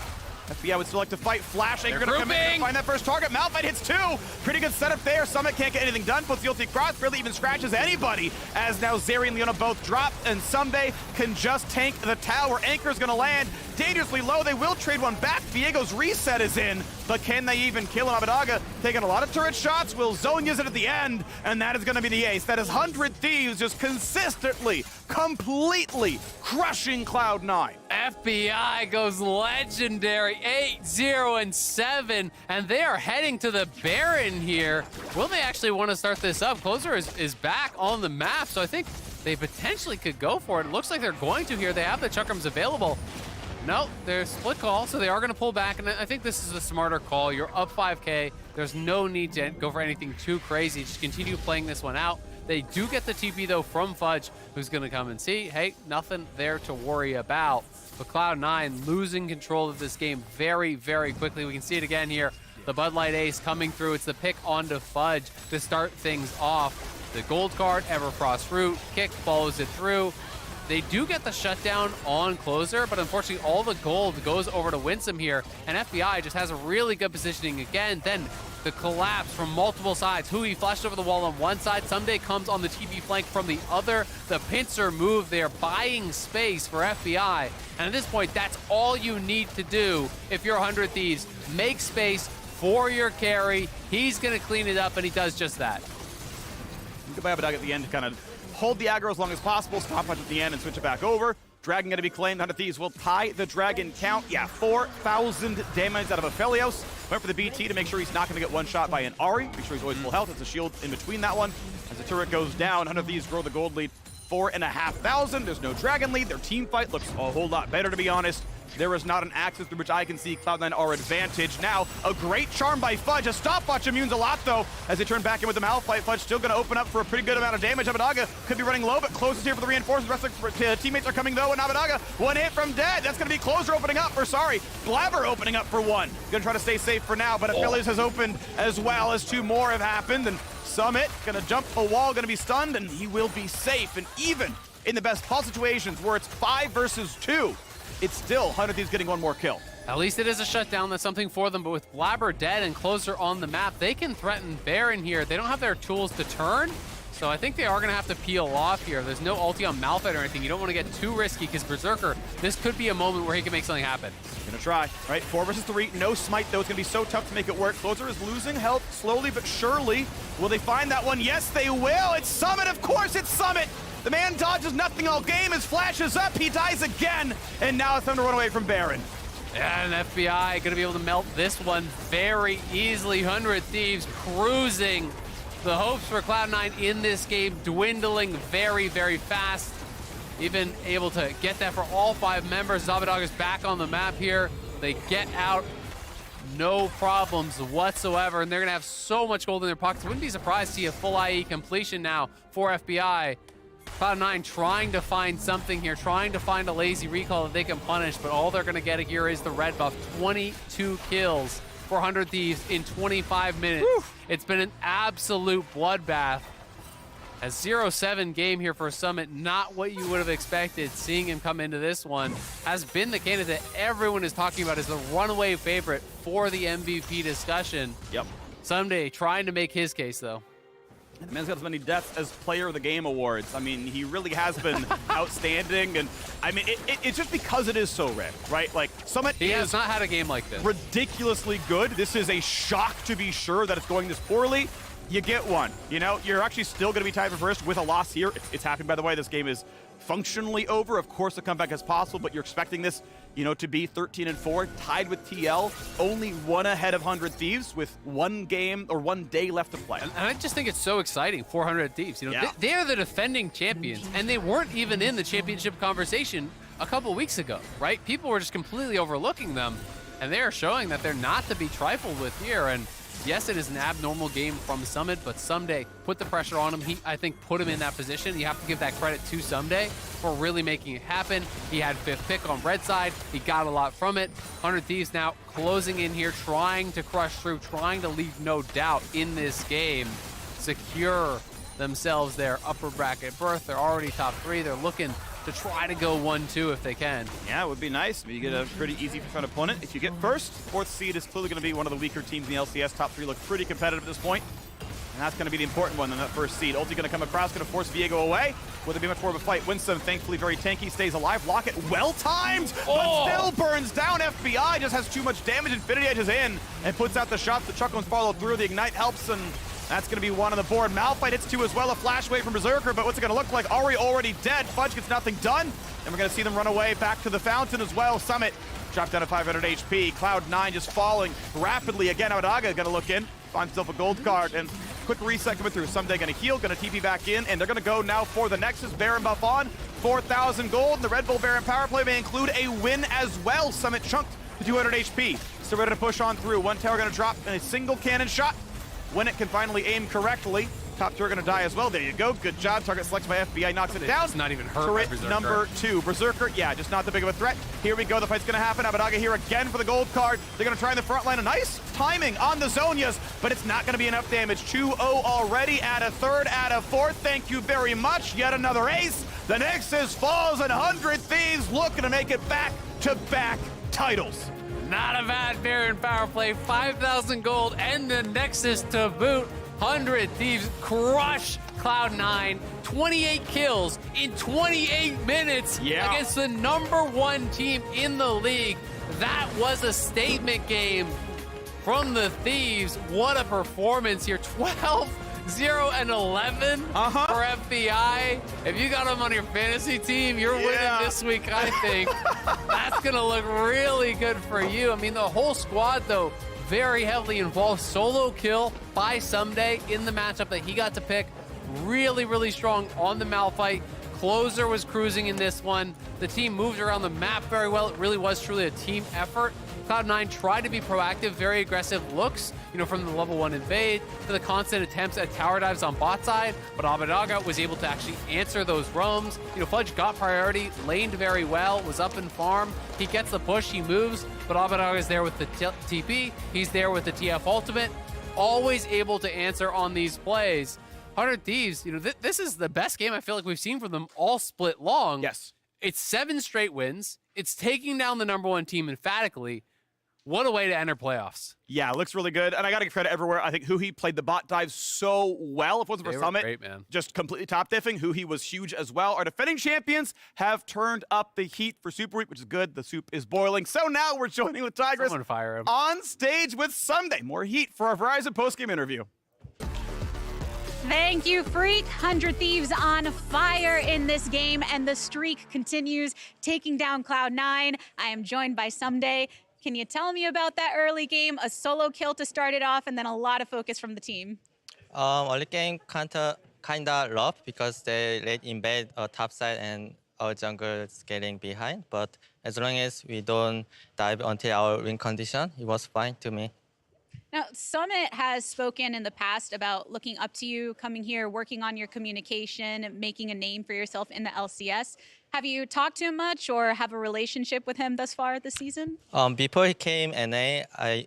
FBI would still like to fight. Flash Anchor gonna come in and find that first target. Malphite hits 2. Pretty good setup there. Summit can't get anything done. Puts the ulti across. Barely even scratches anybody. As now Zeri and Leona both drop. And Someday can just tank the tower. Anchor's gonna land dangerously low. They will trade one back. Viego's reset is in. But can they even kill him? Abadaga taking a lot of turret shots. Will Zone use it at the end? And that is gonna be the ace. That is 100 Thieves just consistently, completely crushing Cloud9. FBI goes legendary, 8-0-7, and they are heading to the Baron here. Will they actually want to start this up? Closer is back on the map, so I think they potentially could go for it. It looks like they're going to here. They have the Chakrams available. No, they're split call, so they are going to pull back, and I think this is a smarter call. You're up 5K. There's no need to go for anything too crazy. Just continue playing this one out. They do get the TP, though, from Fudge, who's going to come and see, hey, nothing there to worry about. But Cloud9 losing control of this game very, very quickly. We can see it again here. The Bud Light Ace coming through. It's the pick onto Fudge to start things off. The gold card, Everfrost Root, kick follows it through. They do get the shutdown on Closer, but unfortunately all the gold goes over to Winsome here, and FBI just has a really good positioning again. Then the collapse from multiple sides. Hui flashed over the wall on one side. Someday comes on the TP flank from the other. The pincer move there, buying space for FBI. And at this point, that's all you need to do if you're 100 Thieves. Make space for your carry. He's going to clean it up, and he does just that. Goodbye, Abadaga at the end to kind of hold the aggro as long as possible, stop punch at the end and switch it back over. Dragon going to be claimed. 100 Thieves will tie the Dragon count. Yeah, 4,000 damage out of Aphelios. Went for the BT to make sure he's not going to get one shot by an Ahri. Make sure he's always full health. It's a shield in between that one. As the turret goes down, 100 Thieves grow the gold lead 4,500. There's no Dragon lead. Their team fight looks a whole lot better, to be honest. There is not an axis through which I can see Cloud9 are advantage. Now, a great charm by Fudge. A stopwatch immunes a lot, though, as they turn back in with the Malphite. Fudge still going to open up for a pretty good amount of damage. Abadaga could be running low, but Close is here for the reinforcements. The rest of the teammates are coming, though, and Abadaga, one hit from dead. That's going to be Closer opening up for, Blabber opening up for one. Going to try to stay safe for now, but Aphelios has opened as well, as 2 more have happened. And Summit going to jump a wall, going to be stunned, and he will be safe. And even in the best pause situations where it's 5 versus 2, it's still 100 Thieves getting one more kill. At least it is a shutdown. That's something for them. But with Blabber dead and Closer on the map, they can threaten Baron here. They don't have their tools to turn, so I think they are going to have to peel off here. There's no ulti on Malphite or anything. You don't want to get too risky because Berserker, this could be a moment where he can make something happen. Gonna try, right? 4 versus 3, no smite though. It's gonna be so tough to make it work. Closer is losing health slowly but surely. Will they find that one? Yes, they will. It's Summit, of course it's Summit. The man dodges nothing all game. His flash is up. He dies again. And now it's time to run away from Baron. And FBI going to be able to melt this one very easily. 100 Thieves cruising. The hopes for Cloud9 in this game dwindling very, very fast. Even able to get that for all 5 members. Zabadog is back on the map here. They get out. No problems whatsoever. And they're going to have so much gold in their pockets. Wouldn't be surprised to see a full IE completion now for FBI. Cloud9 trying to find something here, trying to find a lazy recall that they can punish, but all they're going to get here is the red buff. 22 kills for 100 Thieves in 25 minutes. Woo. It's been an absolute bloodbath. A 0-7 game here for Summit, not what you would have expected. Seeing him come into this one has been the candidate everyone is talking about as the runaway favorite for the MVP discussion. Yep. Someday trying to make his case, though. And the man's got as many deaths as Player of the Game awards. I mean, he really has been outstanding. And I mean, it's just because it is so rare, right? Like, Summit he has not had a game like this. Ridiculously good. This is a shock to be sure that it's going this poorly. You get one. You know, you're actually still going to be tied for first with a loss here. It's happening, by the way. This game is functionally over. Of course, the comeback is possible, but you're expecting this, you know, to be 13-4, tied with TL, only 1 ahead of 100 Thieves with 1 game or 1 day left to play. And I just think it's so exciting, 400 Thieves. You know, yeah. They're the defending champions, and they weren't even in the championship conversation a couple weeks ago, right? People were just completely overlooking them, and they are showing that they're not to be trifled with here. And Yes, it is an abnormal game from Summit, but Someday put the pressure on him. He, I think, put him in that position. You have to give that credit to Someday for really making it happen. He had 5th pick on red side. He got a lot from it. 100 Thieves now closing in here, trying to crush through, trying to leave no doubt in this game. Secure themselves their upper bracket berth. They're already top 3. They're looking to try to go 1-2 if they can. Yeah, it would be nice. You get a pretty easy front opponent. If you get first, 4th seed is clearly going to be one of the weaker teams in the LCS. Top 3 look pretty competitive at this point. And that's going to be the important one in that first seed. Ulti going to come across, going to force Viego away. Will there be much more of a fight? Winston, thankfully, very tanky, stays alive. Locket, well-timed, but still burns down. FBI just has too much damage. Infinity Edge is in and puts out the shots. The Chuck ones follow through. The Ignite helps, and that's going to be 1 on the board. Malphite hits 2 as well. A flash wave from Berserker, but what's it going to look like? Ari already dead. Fudge gets nothing done. And we're going to see them run away back to the fountain as well. Summit dropped down to 500 HP. Cloud9 just falling rapidly. Again, Abadaga going to look in, finds himself a gold card, and quick reset coming through. Someday going to heal, going to TP back in, and they're going to go now for the Nexus. Baron buff on, 4,000 gold, and the Red Bull Baron power play may include a win as well. Summit chunked to 200 HP. Still ready to push on through. One tower going to drop in a single cannon shot. When it can finally aim correctly. Top 2 are going to die as well. There you go. Good job. Target selected by FBI. Knocks it down. It's not even hurt. Turret number 2. Berserker, yeah, just not that big of a threat. Here we go. The fight's going to happen. Abadaga here again for the gold card. They're going to try in the front line. A nice timing on the Zonias, but it's not going to be enough damage. 2-0 already. Add a 3rd, add a 4th. Thank you very much. Yet another ace. The Nexus falls, and 100 Thieves looking to make it back-to-back titles. Not a bad Baron power play. 5,000 gold and the Nexus to boot. 100 Thieves crush Cloud9. 28 kills in 28 minutes against the #1 team in the league. That was a statement game from the Thieves. What a performance here. 12, 0, and 11 for FBI. If you got them on your fantasy team, you're winning this week, I think. That's going to look really good for you. I mean, the whole squad, though, very heavily involved. Solo kill by Someday in the matchup that he got to pick. Really, really strong on the Malphite. Closer was cruising in this one. The team moved around the map very well. It really was truly a team effort. Cloud9 tried to be proactive, very aggressive looks, from the level 1 invade to the constant attempts at tower dives on bot side, but Abadaga was able to actually answer those roams. Fudge got priority, laned very well, was up in farm. He gets the push, he moves, but Abadaga is there with the TP. He's there with the TF ultimate, always able to answer on these plays. 100 Thieves, this is the best game I feel like we've seen from them all split long. Yes. It's 7 straight wins. It's taking down the #1 team emphatically. What a way to enter playoffs. Yeah, it looks really good. And I got to give credit everywhere. I think Huhi played the bot dive so well. If it wasn't for Summit, great, man. Just completely top diffing. Huhi was huge as well. Our defending champions have turned up the heat for Super Week, which is good. The soup is boiling. So now we're joining with Tigress Someone fire him. on stage with Someday. More heat for our Verizon postgame interview. Thank you, Freak. 100 Thieves on fire in this game, and the streak continues, taking down Cloud9. I am joined by Someday. Can you tell me about that early game? A solo kill to start it off, and then a lot of focus from the team. Early game kinda rough because they let invade top side and our jungle is getting behind. But as long as we don't dive until our win condition, it was fine to me. Now, Summit has spoken in the past about looking up to you, coming here, working on your communication, making a name for yourself in the LCS. Have you talked to him much or have a relationship with him thus far this season? Before he came NA,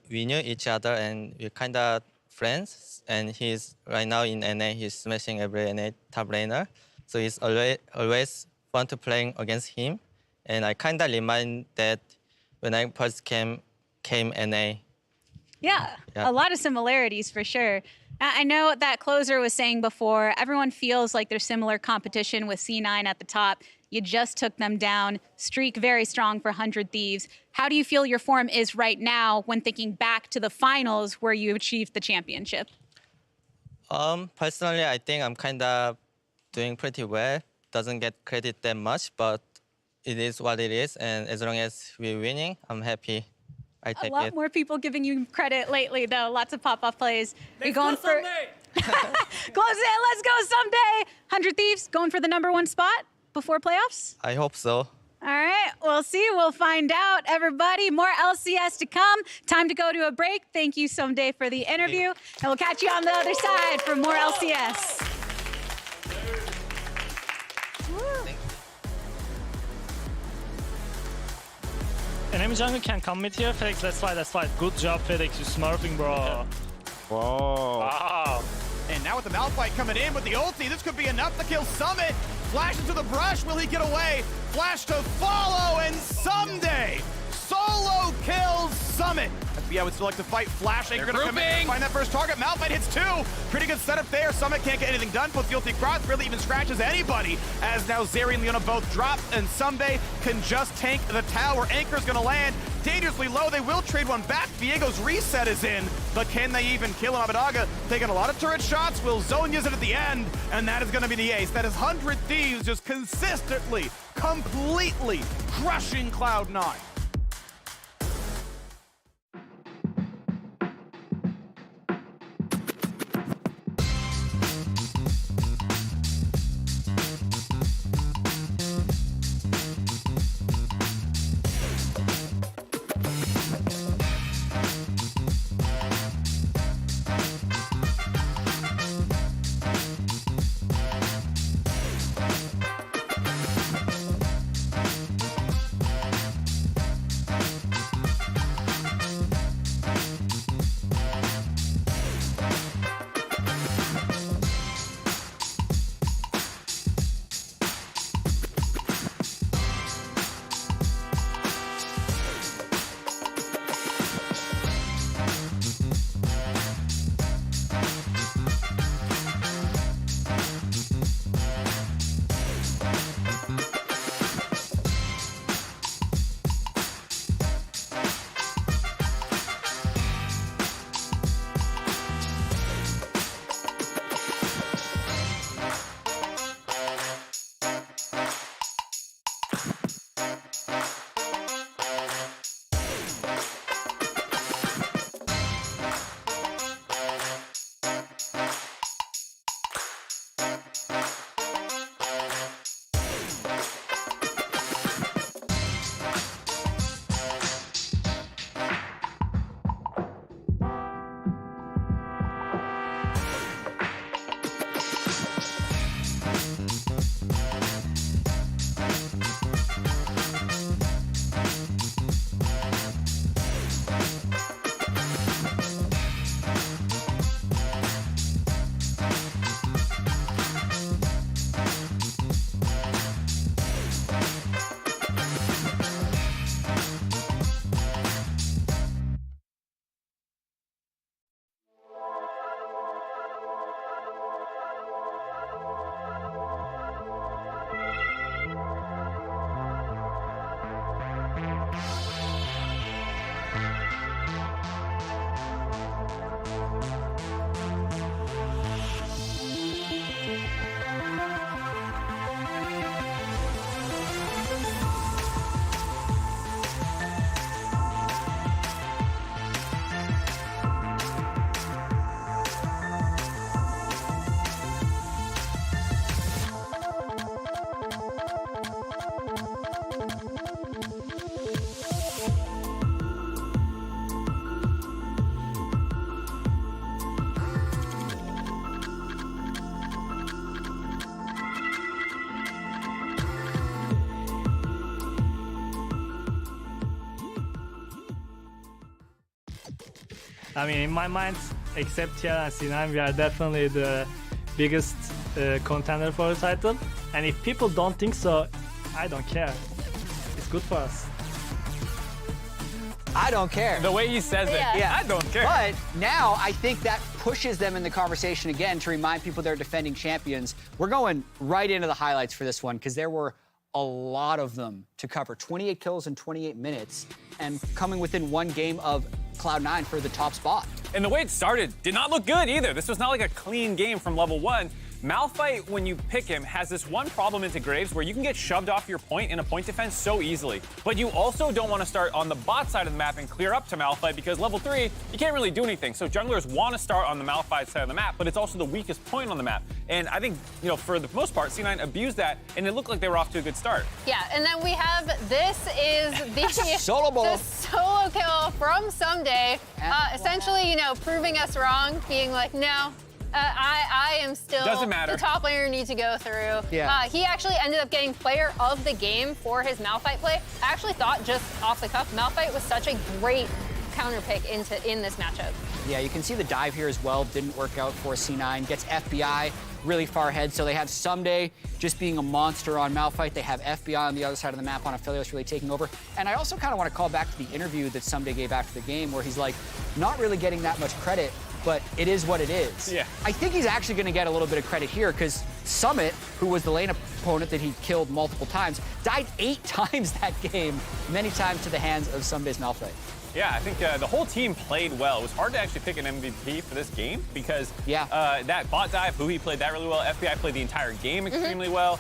we knew each other and we're kind of friends. And he's right now in NA, he's smashing every NA top laner. So it's always fun to play against him. And I kind of remind that when I first came NA. Yeah, a lot of similarities for sure. I know that Closer was saying before, everyone feels like there's similar competition with C9 at the top. You just took them down. Streak very strong for 100 Thieves. How do you feel your form is right now when thinking back to the finals where you achieved the championship? Personally, I think I'm kind of doing pretty well. Doesn't get credit that much, but it is what it is. And as long as we're winning, I'm happy. I take a lot more people giving you credit lately, though. Lots of pop-off plays. You're going for close it. Let's go Someday. 100 Thieves going for the #1 spot before playoffs. I hope so. All right, we'll see. We'll find out, everybody. More LCS to come. Time to go to a break. Thank you, Someday, for the interview. And we'll catch you on the other side for more LCS. Enemy jungle can come mid here. Felix, let's fight, let's fight. Good job, Felix. You're smurfing, bro. Whoa. Wow. And now with the Malphite coming in with the ulti, this could be enough to kill Summit. Flash into the brush, will he get away? Flash to follow, and Someday solo kills Summit. FBI would still like to fight. Flashing, they're gonna come in, find that first target. Malphite hits 2. Pretty good setup there. Summit can't get anything done. Puts the ulti across, really even scratches anybody. As now Zeri and Leona both drop, and Someday can just tank the tower. Anchor's gonna land. Dangerously low, they will trade one back. Viego's reset is in, but can they even kill him? Abadaga taking a lot of turret shots, will zone use it at the end, and that is gonna be the ace. That is 100 Thieves just consistently, completely crushing Cloud9. I mean, in my mind, except Tiara and C9, we are definitely the biggest contender for the title. And if people don't think so, I don't care. It's good for us. I don't care. The way he says it, Yeah. I don't care. But now I think that pushes them in the conversation again to remind people they're defending champions. We're going right into the highlights for this one because there were a lot of them to cover. 28 kills in 28 minutes and coming within one game of Cloud9 for the top spot. And the way it started did not look good either. This was not like a clean game from level 1. Malphite, when you pick him, has this one problem into Graves where you can get shoved off your point in a point defense so easily. But you also don't want to start on the bot side of the map and clear up to Malphite because level 3, you can't really do anything. So junglers want to start on the Malphite side of the map, but it's also the weakest point on the map. And I think, for the most part, C9 abused that, and it looked like they were off to a good start. Yeah, and then we have, this is the solo kill from Someday. Essentially, proving us wrong, being like, no, I am still Doesn't matter. the top laner you need to go through. Yeah. He actually ended up getting player of the game for his Malphite play. I actually thought, just off the cuff, Malphite was such a great counter pick in this matchup. Yeah, you can see the dive here as well. Didn't work out for C9. Gets FBI really far ahead. So they have Someday just being a monster on Malphite. They have FBI on the other side of the map on Aphelios really taking over. And I also kind of want to call back to the interview that Someday gave after the game where he's like, not really getting that much credit, but it is what it is. Yeah. I think he's actually going to get a little bit of credit here because Summit, who was the lane opponent that he killed multiple times, died 8 times that game, many times to the hands of Someday's Malphite. Yeah, I think the whole team played well. It was hard to actually pick an MVP for this game because that bot dive, Huhi played that really well. FBI played the entire game extremely well.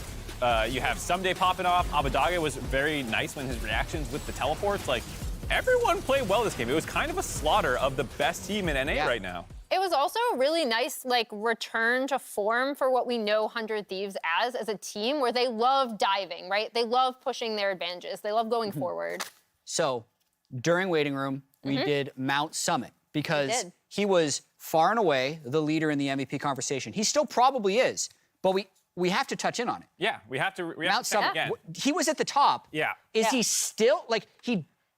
You have Someday popping off. Abadage was very nice when his reactions with the teleports. Like, everyone played well this game. It was kind of a slaughter of the best team in NA right now. It was also a really nice, return to form for what we know 100 Thieves as a team, where they love diving, right? They love pushing their advantages. They love going forward. So, during waiting room, we did Mount Summit because he was far and away the leader in the MVP conversation. He still probably is, but we have to touch in on it. Yeah, we have to. Mount Summit. Again. He was at the top. Yeah. Is he still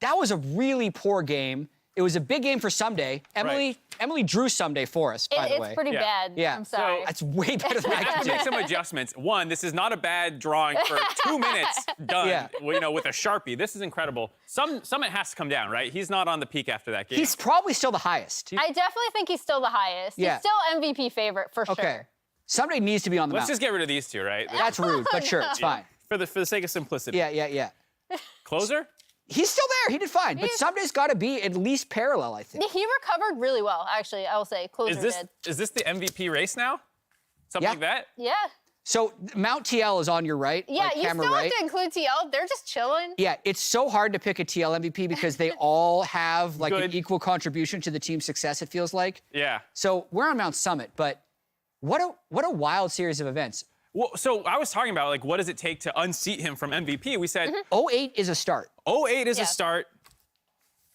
that was a really poor game. It was a big game for Someday. Emily drew Someday for us, by the way. It's pretty bad. Yeah. I'm sorry. So that's way better than We I have could to do. make some adjustments. One, this is not a bad drawing for 2 minutes done. Yeah. With a Sharpie. This is incredible. Summit has to come down, right? He's not on the peak after that game. He's probably still the highest. I definitely think he's still the highest. Yeah. He's still MVP favorite, for Okay. sure. Somebody needs to be on the Let's mountain. just get rid of these two, right? That's rude, but sure, it's fine. For the sake of simplicity. Yeah. Closer? He's still there. He did fine. But Someday's got to be at least parallel, I think. He recovered really well, actually, I will say. Closer did. Is this the MVP race now? Something like that? Yeah. So Mount TL is on your right. Yeah, like you camera still right. have to include TL. They're just chilling. Yeah, it's so hard to pick a TL MVP because they all have an Good. equal contribution to the team's success, it feels like. Yeah. So we're on Mount Summit, but what a wild series of events. Well, so I was talking about, what does it take to unseat him from MVP? We said 08 is a start. 08 is a start.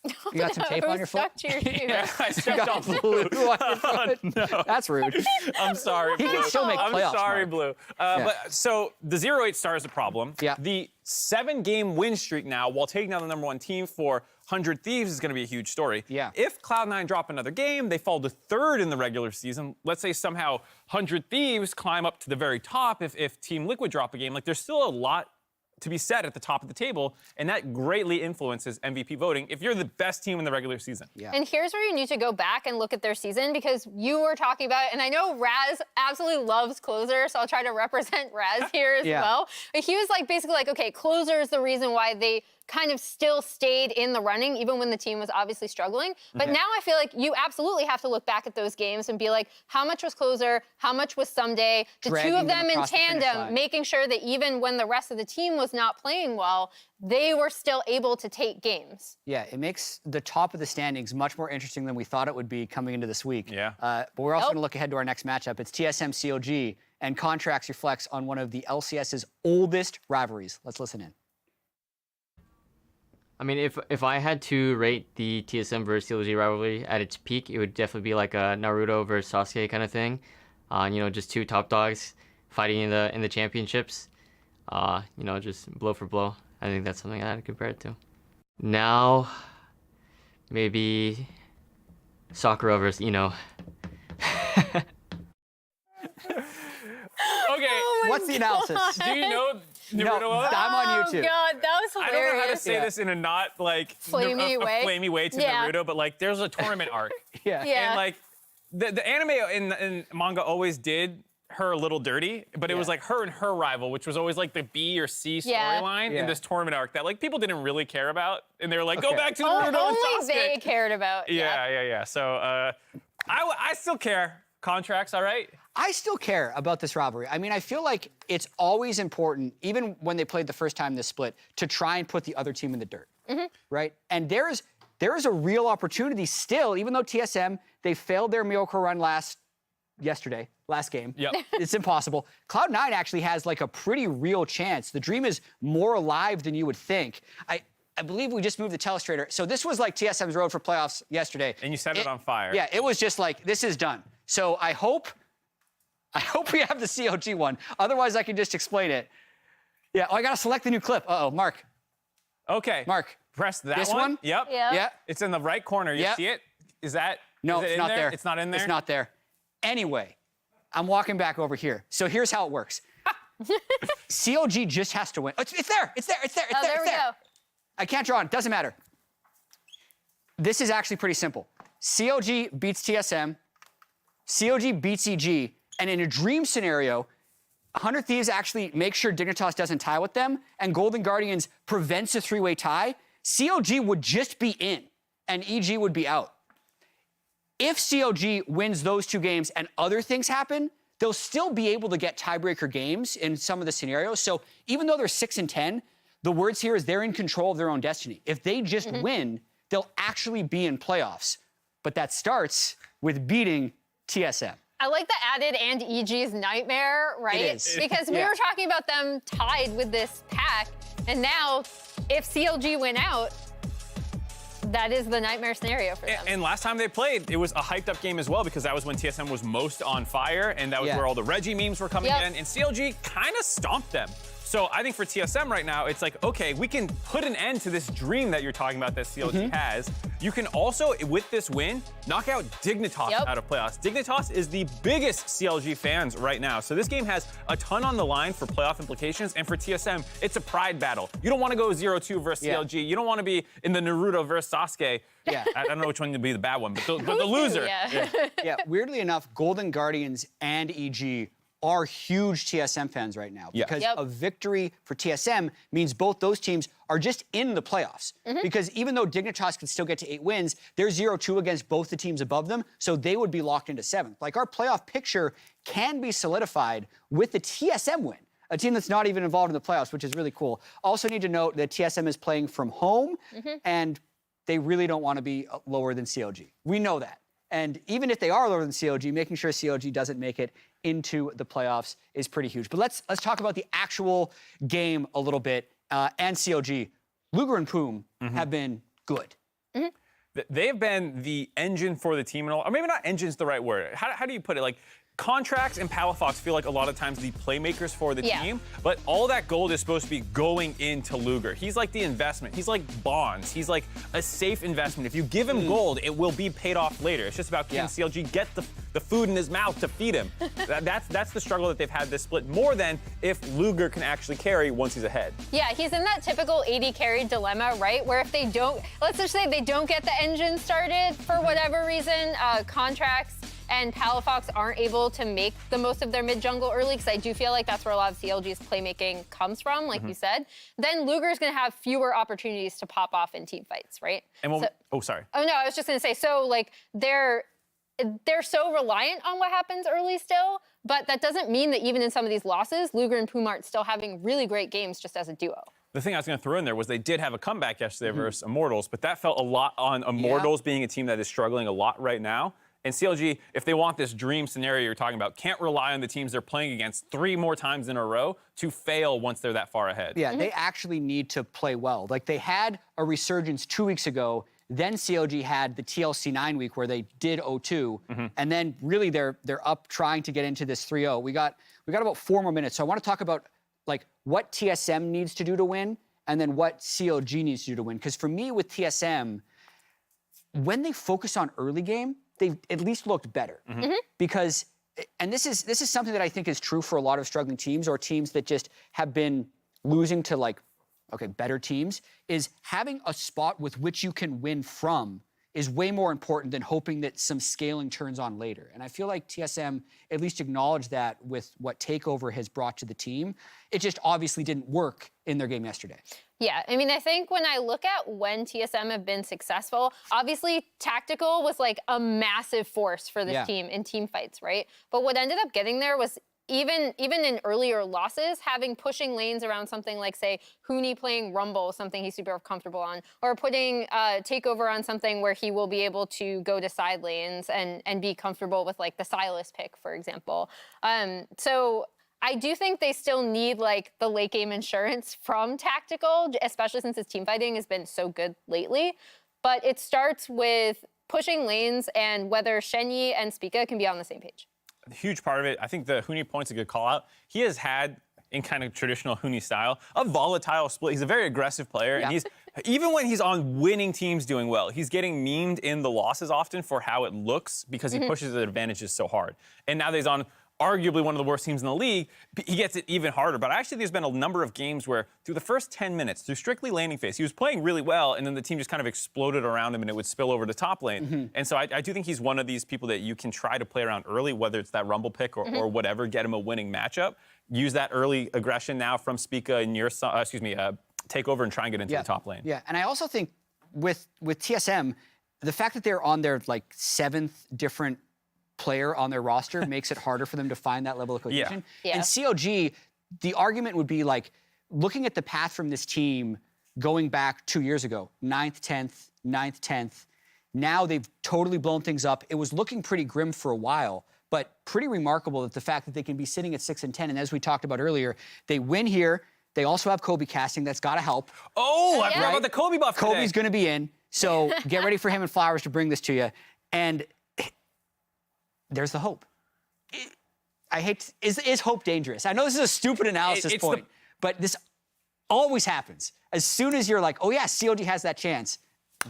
You got some tape on your foot? Stuck to your shoe. Yeah, I You stepped got on blue Blue. on your foot? No. That's rude. I'm sorry, He Blue. can still make playoffs, I'm sorry, Mark. Blue. Yeah. But so the 0-8 star is a problem. Yeah. The 7-game win streak now, while taking down the #1 team for 100 Thieves, is going to be a huge story. Yeah. If Cloud9 drop another game, they fall to 3rd in the regular season. Let's say somehow 100 Thieves climb up to the very top if Team Liquid drop a game. There's still a lot to be said at the top of the table, and that greatly influences MVP voting if you're the best team in the regular season. Yeah. And here's where you need to go back and look at their season, because you were talking about it, and I know Raz absolutely loves Closer, so I'll try to represent Raz here as well. But he was basically okay, Closer is the reason why they kind of still stayed in the running, even when the team was obviously struggling. But now I feel like you absolutely have to look back at those games and be like, how much was Closer? How much was Someday? The Dragging two of them them in across the finish tandem, line. making sure that even when the rest of the team was not playing well, they were still able to take games. Yeah, it makes the top of the standings much more interesting than we thought it would be coming into this week. Yeah. But we're also going to look ahead to our next matchup. It's TSM COG, and Contracts reflects on one of the LCS's oldest rivalries. Let's listen in. I mean, if I had to rate the TSM versus CLG rivalry at its peak, it would definitely be like a Naruto versus Sasuke kind of thing. Just two top dogs fighting in the championships. Just blow for blow. I think that's something I'd compare it to. Now, maybe Sakura versus Ino. Okay. What's the analysis? Do you know Naruto? No, I'm on YouTube. Oh, God, that was hilarious. I don't know how to say this in a not Flamey way. a flamey way to Naruto, but there's a tournament arc. Yeah. Yeah. And the anime and manga always did her a little dirty, but it was her and her rival, which was always the B or C storyline in this tournament arc that people didn't really care about, and they were like, go back to Naruto and Only Sasuke. they cared about. Yeah. So I still care. Contracts, all right? I still care about this rivalry. I mean, I feel like it's always important, even when they played the first time this split, to try and put the other team in the dirt, right? And there is a real opportunity still, even though TSM, they failed their miracle run last game. Yep. It's impossible. Cloud9 actually has like a pretty real chance. The dream is more alive than you would think. I believe we just moved the telestrator. So this was like TSM's road for playoffs yesterday. And you set it on fire. Yeah, it was just like, this is done. So I hope we have the COG one. Otherwise, I can just explain it. Yeah, I gotta select the new clip. Uh-oh, Mark. Okay. Mark. Press that This one? Yep. Yeah. It's in the right corner. You Yep. see it? Is that? No, is it it's in not there. It's not in there? It's not there. Anyway, I'm walking back over here. So here's how it works. COG just has to win. It's there. It's there. It's there. It's Oh, there. there It's we there. go. I can't draw it. Doesn't matter. This is actually pretty simple. COG beats TSM. COG beats EG. And in a dream scenario, 100 Thieves actually makes sure Dignitas doesn't tie with them, and Golden Guardians prevents a three-way tie. COG would just be in, and EG would be out. If COG wins those two games and other things happen, they'll still be able to get tiebreaker games in some of the scenarios. So even though they're 6-10, the words here is they're in control of their own destiny. If they just win, they'll actually be in playoffs. But that starts with beating TSM. I like the added and EG's nightmare, right? It is. Because we were talking about them tied with this pack, and now if CLG win out, that is the nightmare scenario for them. And last time they played, it was a hyped up game as well, because that was when TSM was most on fire, and that was where all the Reggie memes were coming in, and CLG kind of stomped them. So I think for TSM right now, it's like, okay, we can put an end to this dream that you're talking about that CLG has. You can also, with this win, knock out Dignitas out of playoffs. Dignitas is the biggest CLG fans right now. So this game has a ton on the line for playoff implications. And for TSM, it's a pride battle. You don't want to go 0-2 versus CLG. You don't want to be in the Naruto versus Sasuke. Yeah. I don't know which one to be the bad one, but the loser. Yeah, weirdly enough, Golden Guardians and EG are huge TSM fans right now, because a victory for TSM means both those teams are just in the playoffs. Because even though Dignitas can still get to 8 wins, they're 0-2 against both the teams above them, so they would be locked into 7th. Like, our playoff picture can be solidified with the TSM win, a team that's not even involved in the playoffs, which is really cool. Also need to note that TSM is playing from home, and they really don't want to be lower than CLG. We know that. And even if they are lower than CLG, making sure CLG doesn't make it into the playoffs is pretty huge. But let's talk about the actual game a little bit. And CLG, Luger and Poom have been good. They've been the engine for the team, and all, or maybe not engine's the right word. How do you put it? Like, Contracts and Palafox feel like a lot of times the playmakers for the team, but all that gold is supposed to be going into Luger. He's like the investment. He's like bonds. He's like a safe investment. If you give him gold, it will be paid off later. It's just about can CLG get the food in his mouth to feed him. That's the struggle that they've had this split, more than if Luger can actually carry once he's ahead. Yeah, he's in that typical 80 carry dilemma, right? Where if they don't, let's just say they don't get the engine started for whatever reason, Contracts and Palafox aren't able to make the most of their mid-jungle early, because I do feel like that's where a lot of CLG's playmaking comes from, like you said, then Luger's going to have fewer opportunities to pop off in team fights, right? And sorry. Oh, no, I was just going to say, so, like, they're so reliant on what happens early still, but that doesn't mean that even in some of these losses, Luger and Poom aren't still having really great games just as a duo. The thing I was going to throw in there was they did have a comeback yesterday versus Immortals, but that felt a lot on Immortals being a team that is struggling a lot right now. And CLG, if they want this dream scenario you're talking about, can't rely on the teams they're playing against 3 more times in a row to fail once they're that far ahead. Yeah, they actually need to play well. Like, they had a resurgence 2 weeks ago, then CLG had the TLC 9 week where they did 0-2, and then really they're up trying to get into this 3-0. We got about 4 more minutes, so I want to talk about like what TSM needs to do to win, and then what CLG needs to do to win. Because for me with TSM, when they focus on early game, they've at least looked better. Because, and this is something that I think is true for a lot of struggling teams, or teams that just have been losing to, like, better teams, is having a spot with which you can win from is way more important than hoping that some scaling turns on later. And I feel like TSM at least acknowledged that with what Takeover has brought to the team. It just obviously didn't work in their game yesterday. Yeah, I mean, I think when I look at when TSM have been successful, obviously Tactical was like a massive force for this team in team fights, right? But what ended up getting there was even in earlier losses, having pushing lanes around something like, say, Huni playing Rumble, something he's super comfortable on, or putting Takeover on something where he will be able to go to side lanes and be comfortable with like the Sylas pick, for example. So I do think they still need like the late game insurance from Tactical, especially since his team fighting has been so good lately. But it starts with pushing lanes and whether Shenyi and Spica can be on the same page. A huge part of it, I think the Huni point's a good call out. He has had, in kind of traditional Huni style, a volatile split. He's a very aggressive player, and he's even when he's on winning teams doing well, he's getting memed in the losses often for how it looks because he pushes the advantages so hard. And now that he's on arguably one of the worst teams in the league, he gets it even harder. But actually, there's been a number of games where through the first 10 minutes, through strictly laning phase, he was playing really well, and then the team just kind of exploded around him, and it would spill over to top lane. And so I do think he's one of these people that you can try to play around early, whether it's that Rumble pick or whatever, get him a winning matchup. Use that early aggression now from Spica and your, Takeover and try and get into the top lane. Yeah, and I also think with TSM, the fact that they're on their like 7th different player on their roster makes it harder for them to find that level of cohesion. Yeah. And COG, the argument would be like, looking at the path from this team going back 2 years ago, 9th, 10th, 9th, 10th, now they've totally blown things up. It was looking pretty grim for a while, but pretty remarkable that the fact that they can be sitting at 6 and 10, and as we talked about earlier, they win here. They also have Kobe casting. That's got to help. Oh, I forgot about the Kobe buff today. Kobe's going to be in, so get ready for him and Flowers to bring this to you. And there's the hope. Is hope dangerous? I know this is a stupid analysis point, but this always happens. As soon as you're like, oh yeah, COG has that chance,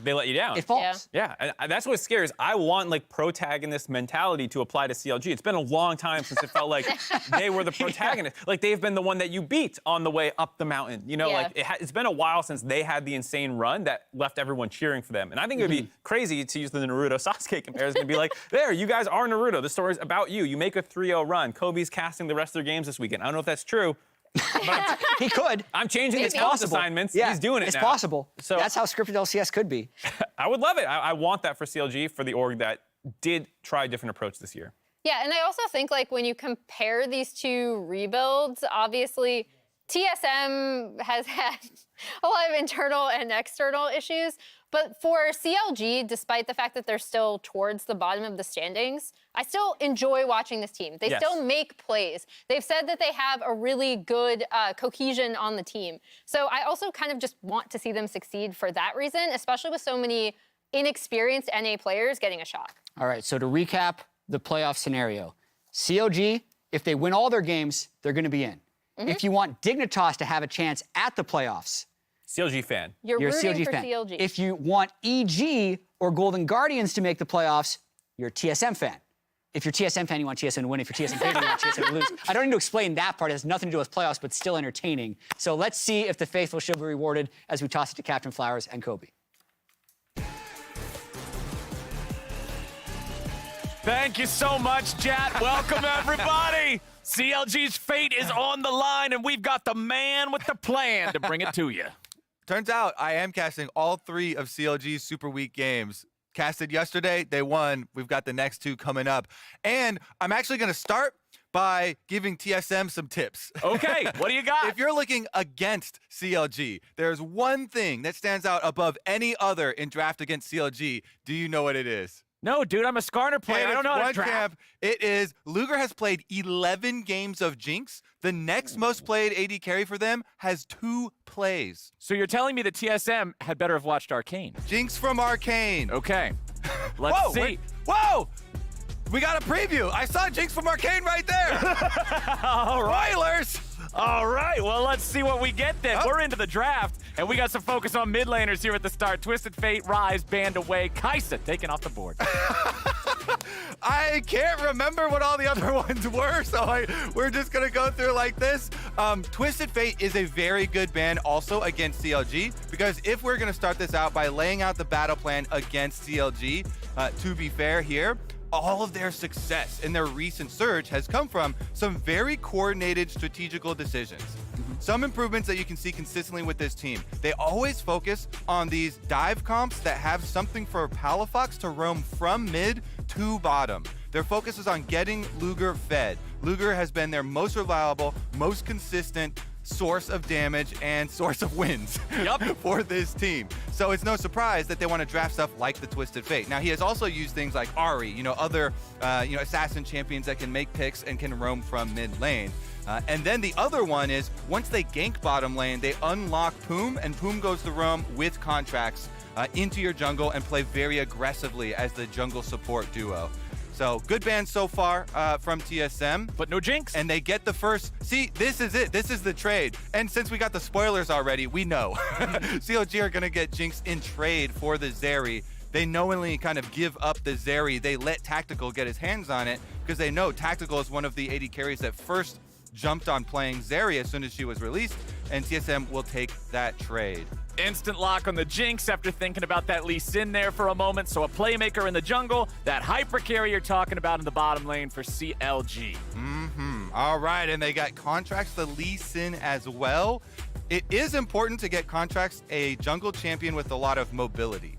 they let you down. It falls. Yeah, and that's what's scary is I want like protagonist mentality to apply to CLG. It's been a long time since it felt like they were the protagonist. Like they've been the one that you beat on the way up the mountain. You know, like it's been a while since they had the insane run that left everyone cheering for them. And I think it would be crazy to use the Naruto Sasuke comparison and be like, there, you guys are Naruto. The story's about you. You make a 3-0 run. Kobe's casting the rest of their games this weekend. I don't know if that's true. But he could. I'm changing his talent assignments. Yeah, he's doing it it's now. possible. So that's how scripted LCS could be. I would love it. I want that for CLG, for the org that did try a different approach this year. Yeah, and I also think like when you compare these two rebuilds, obviously TSM has had a lot of internal and external issues. But for CLG, despite the fact that they're still towards the bottom of the standings, I still enjoy watching this team. They still make plays. They've said that they have a really good cohesion on the team. So I also kind of just want to see them succeed for that reason, especially with so many inexperienced NA players getting a shot. All right, so to recap the playoff scenario, COG, if they win all their games, they're going to be in. If you want Dignitas to have a chance at the playoffs, CLG fan. You're a rooting CLG for fan. CLG. If you want EG or Golden Guardians to make the playoffs, you're a TSM fan. If you're a TSM fan, you want TSM to win. If you're TSM fan, you want TSM to lose. I don't need to explain that part. It has nothing to do with playoffs, but still entertaining. So let's see if the faithful shall be rewarded as we toss it to Captain Flowers and Kobe. Thank you so much, chat. Welcome, everybody. CLG's fate is on the line, and we've got the man with the plan to bring it to you. Turns out I am casting all 3 of CLG's Super Week games. Casted yesterday, they won. We've got the next 2 coming up. And I'm actually going to start by giving TSM some tips. Okay, what do you got? If you're looking against CLG, there's one thing that stands out above any other in draft against CLG. Do you know what it is? No, dude, I'm a Skarner player. I don't know how to draft. Camp, it is Luger has played 11 games of Jinx. The next most played AD carry for them has 2 plays. So you're telling me that TSM had better have watched Arcane? Jinx from Arcane. Okay, let's see. Whoa! We got a preview. I saw Jinx from Arcane right there. All right. Spoilers! All right, well, let's see what we get then. We're into the draft, and we got some focus on mid laners here at the start. Twisted Fate, Rise, Banned Away, Kai'Sa taken off the board. I can't remember what all the other ones were, so we're just gonna go through like this. Twisted Fate is a very good ban also against CLG, because if we're gonna start this out by laying out the battle plan against CLG, to be fair here, all of their success in their recent surge has come from some very coordinated strategical decisions. Some improvements that you can see consistently with this team. They always focus on these dive comps that have something for Palafox to roam from mid to bottom. Their focus is on getting Luger fed. Luger has been their most reliable, most consistent source of damage and source of wins for this team. So it's no surprise that they want to draft stuff like the Twisted Fate. Now, he has also used things like Ahri, other assassin champions that can make picks and can roam from mid lane. And then the other one is, once they gank bottom lane, they unlock Poom, and Poom goes to roam with contracts into your jungle and play very aggressively as the jungle support duo. So good ban so far from TSM. But no Jinx. And they get the first. See, this is it. This is the trade. And since we got the spoilers already, we know. CLG are going to get Jinx in trade for the Zeri. They knowingly kind of give up the Zeri. They let Tactical get his hands on it because they know Tactical is one of the AD carries that first jumped on playing Zeri as soon as she was released, and TSM will take that trade. Instant lock on the Jinx after thinking about that Lee Sin there for a moment. So a playmaker in the jungle, that hyper carry you're talking about in the bottom lane for CLG. All right, and they got contracts the Lee Sin as well. It is important to get contracts a jungle champion with a lot of mobility.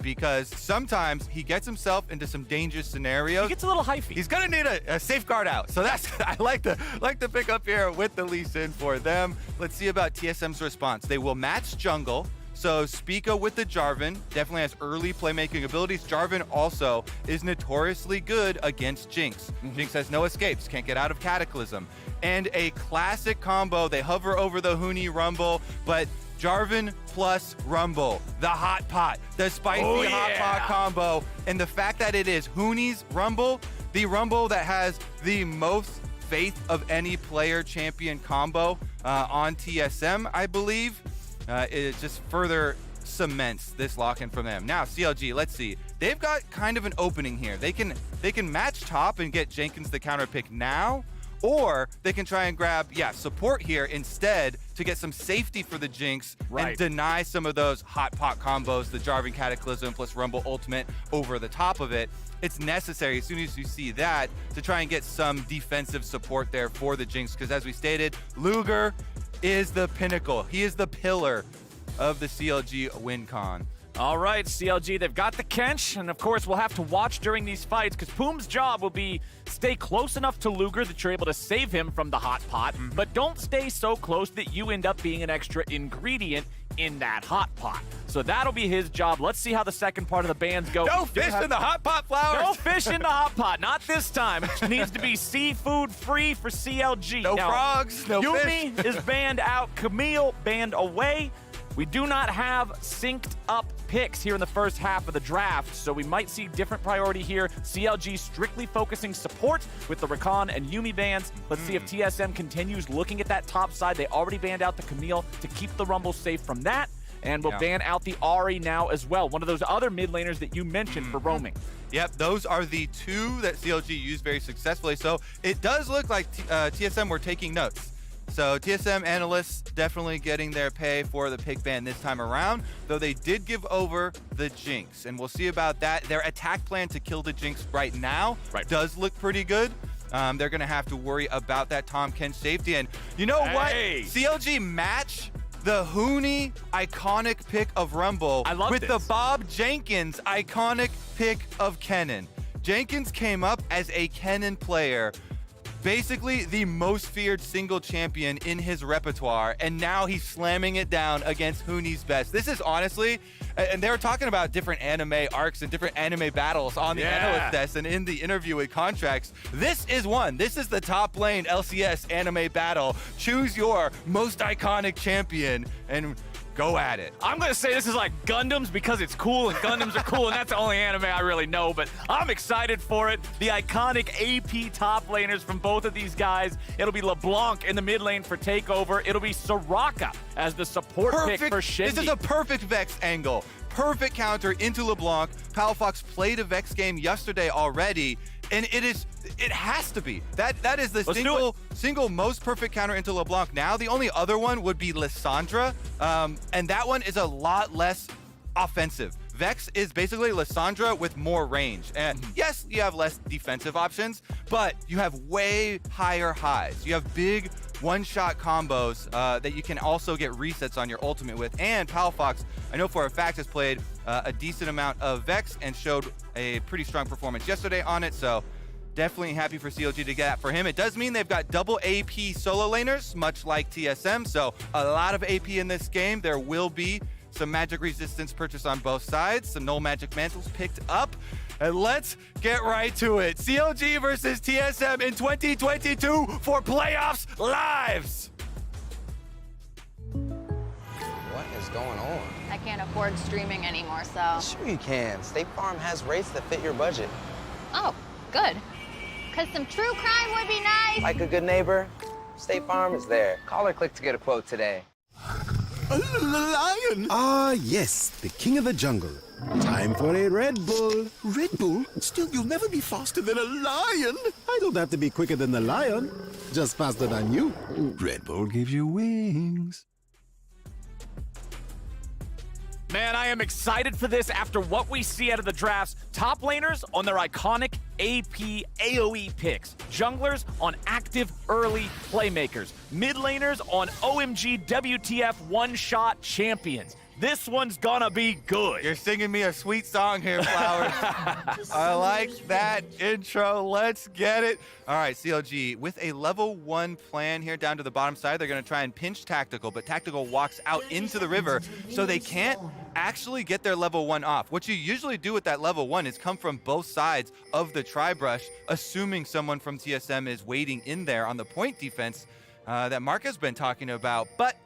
Because sometimes he gets himself into some dangerous scenarios. He gets a little hyphy. He's gonna need a safeguard out. So that's I like to pick up here with the Lee Sin for them. Let's see about TSM's response. They will match jungle. So Spica with the Jarvan definitely has early playmaking abilities. Jarvan also is notoriously good against Jinx. Jinx has no escapes, can't get out of Cataclysm. And a classic combo. They hover over the Huni Rumble, but Jarvan plus Rumble, the hot pot, the spicy hot pot combo, and the fact that it is Huni's Rumble, the Rumble that has the most faith of any player champion combo on TSM, I believe, it just further cements this lock-in from them. Now, CLG, let's see. They've got kind of an opening here. They can match top and get Jenkins the counter pick now, or they can try and grab, support here instead to get some safety for the Jinx and deny some of those hot pot combos, the Jarvan Cataclysm plus Rumble Ultimate over the top of it. It's necessary as soon as you see that to try and get some defensive support there for the Jinx, because as we stated, Luger is the pinnacle. He is the pillar of the CLG win con. All right, CLG, they've got the Kench, and of course we'll have to watch during these fights because Poom's job will be stay close enough to Luger that you're able to save him from the hot pot, but don't stay so close that you end up being an extra ingredient in that hot pot. So that'll be his job. Let's see how the second part of the bans go. No fish in the hot pot, Flowers! No fish in the hot pot, not this time. It needs to be seafood free for CLG. No frogs, no Yumi fish. is banned out, Camille banned away. We do not have synced up picks here in the first half of the draft, so we might see different priority here. CLG strictly focusing support with the Rakan and Yumi bans. Let's see if TSM continues looking at that top side. They already banned out the Camille to keep the Rumble safe from that, and will ban out the Ahri now as well. One of those other mid laners that you mentioned for roaming. Yep, those are the two that CLG used very successfully, so it does look like TSM were taking notes. So TSM analysts definitely getting their pay for the pick ban this time around, though they did give over the Jinx, and we'll see about that. Their attack plan to kill the Jinx right now does look pretty good. They're going to have to worry about that Tahm Kench safety, and you know what? CLG match the Huni iconic pick of Rumble with the Bob Jenkins iconic pick of Kennen. Jenkins came up as a Kennen player, basically the most feared single champion in his repertoire, and now he's slamming it down against Huni's best. This is honestly, and they were talking about different anime arcs and different anime battles on the analyst desk and in the interview with contracts. This is one. This is the top lane LCS anime battle. Choose your most iconic champion and go at it. I'm going to say this is like Gundams because it's cool and Gundams are cool, and that's the only anime I really know, but I'm excited for it. The iconic AP top laners from both of these guys. It'll be LeBlanc in the mid lane for Takeover. It'll be Soraka as the support pick for Shindy. This is a perfect Vex angle. Perfect counter into LeBlanc. Palafox played a Vex game yesterday already, And it has to be. That is the single most perfect counter into LeBlanc now. The only other one would be Lissandra, and that one is a lot less offensive. Vex is basically Lissandra with more range. And yes, you have less defensive options, but you have way higher highs. You have big one-shot combos that you can also get resets on your ultimate with. And Palafox, I know for a fact, has played a decent amount of Vex and showed a pretty strong performance yesterday on it. So definitely happy for CLG to get that for him. It does mean they've got double AP solo laners, much like TSM. So a lot of AP in this game. There will be some magic resistance purchased on both sides, some null magic mantles picked up, and let's get right to it. CLG versus TSM in 2022 for playoffs lives. What is going on? I can't afford streaming anymore, so. Sure you can. State Farm has rates that fit your budget. Oh, good. Because some true crime would be nice. Like a good neighbor, State Farm is there. Call or click to get a quote today. A lion! Ah, yes, the king of the jungle. Time for a Red Bull. Red Bull? Still, you'll never be faster than a lion. I don't have to be quicker than the lion, just faster than you. Red Bull gives you wings. Man, I am excited for this after what we see out of the drafts. Top laners on their iconic AP AoE picks. Junglers on active early playmakers. Mid laners on OMG WTF one-shot champions. This one's gonna be good. You're singing me a sweet song here, Flowers. I like that intro. Let's get it. All right, CLG, with a level 1 plan here down to the bottom side, they're going to try and pinch Tactical, but Tactical walks out into the river, so they can't actually get their level 1 off. What you usually do with that level 1 is come from both sides of the tri-brush, assuming someone from TSM is waiting in there on the point defense that Mark has been talking about. But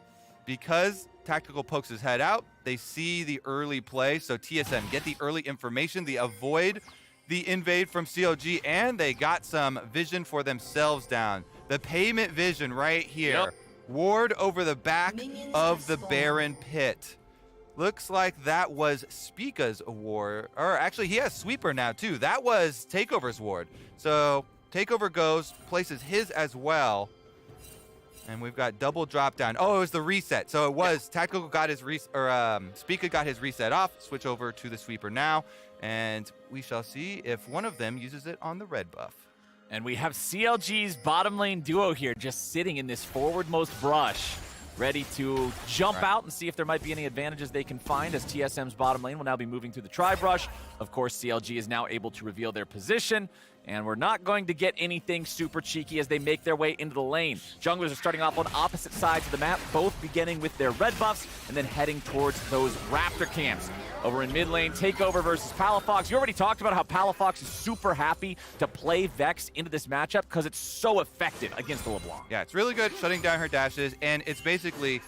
because Tactical pokes his head out, they see the early play, so TSM get the early information, they avoid the invade from CLG, and they got some vision for themselves down. The payment vision right here. Yep. Ward over the back of the Baron pit. Looks like that was Spica's ward, or actually he has Sweeper now too. That was Takeover's ward. So Takeover goes, places his as well. And we've got double drop down. Oh, it was the reset. So it was Tactical got his Spica got his reset off. Switch over to the Sweeper now, and we shall see if one of them uses it on the red buff. And we have CLG's bottom lane duo here, just sitting in this forwardmost brush, ready to jump out and see if there might be any advantages they can find, as TSM's bottom lane will now be moving through the tri-brush. Of course, CLG is now able to reveal their position, and we're not going to get anything super cheeky as they make their way into the lane. Junglers are starting off on opposite sides of the map, both beginning with their red buffs and then heading towards those Raptor camps. Over in mid lane, Takeover versus Palafox. You already talked about how Palafox is super happy to play Vex into this matchup because it's so effective against the LeBlanc. Yeah, it's really good shutting down her dashes, and it's basically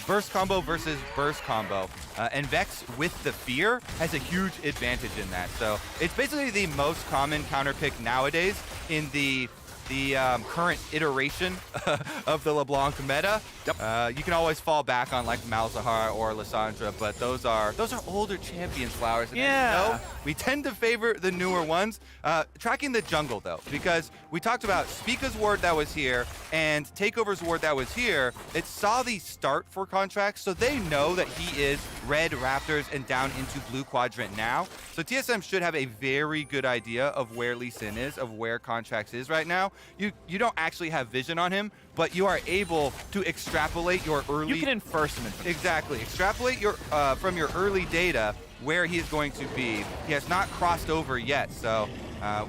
burst combo versus burst combo. And Vex with the fear has a huge advantage in that. So it's basically the most common counter pick nowadays in the current iteration of the LeBlanc meta. Yep. You can always fall back on like Malzahar or Lissandra, but those are older champions, Flowers. And yeah. As you know, we tend to favor the newer ones. Tracking the jungle though, because we talked about Spica's ward that was here and Takeover's ward that was here. It saw the start for Contracts, so they know that he is red Raptors and down into blue quadrant now. So TSM should have a very good idea of where Lee Sin is, of where Contracts is right now. You don't actually have vision on him, but you are able to extrapolate your early... You can infer some information. Exactly. Extrapolate your from your early data where he is going to be. He has not crossed over yet, so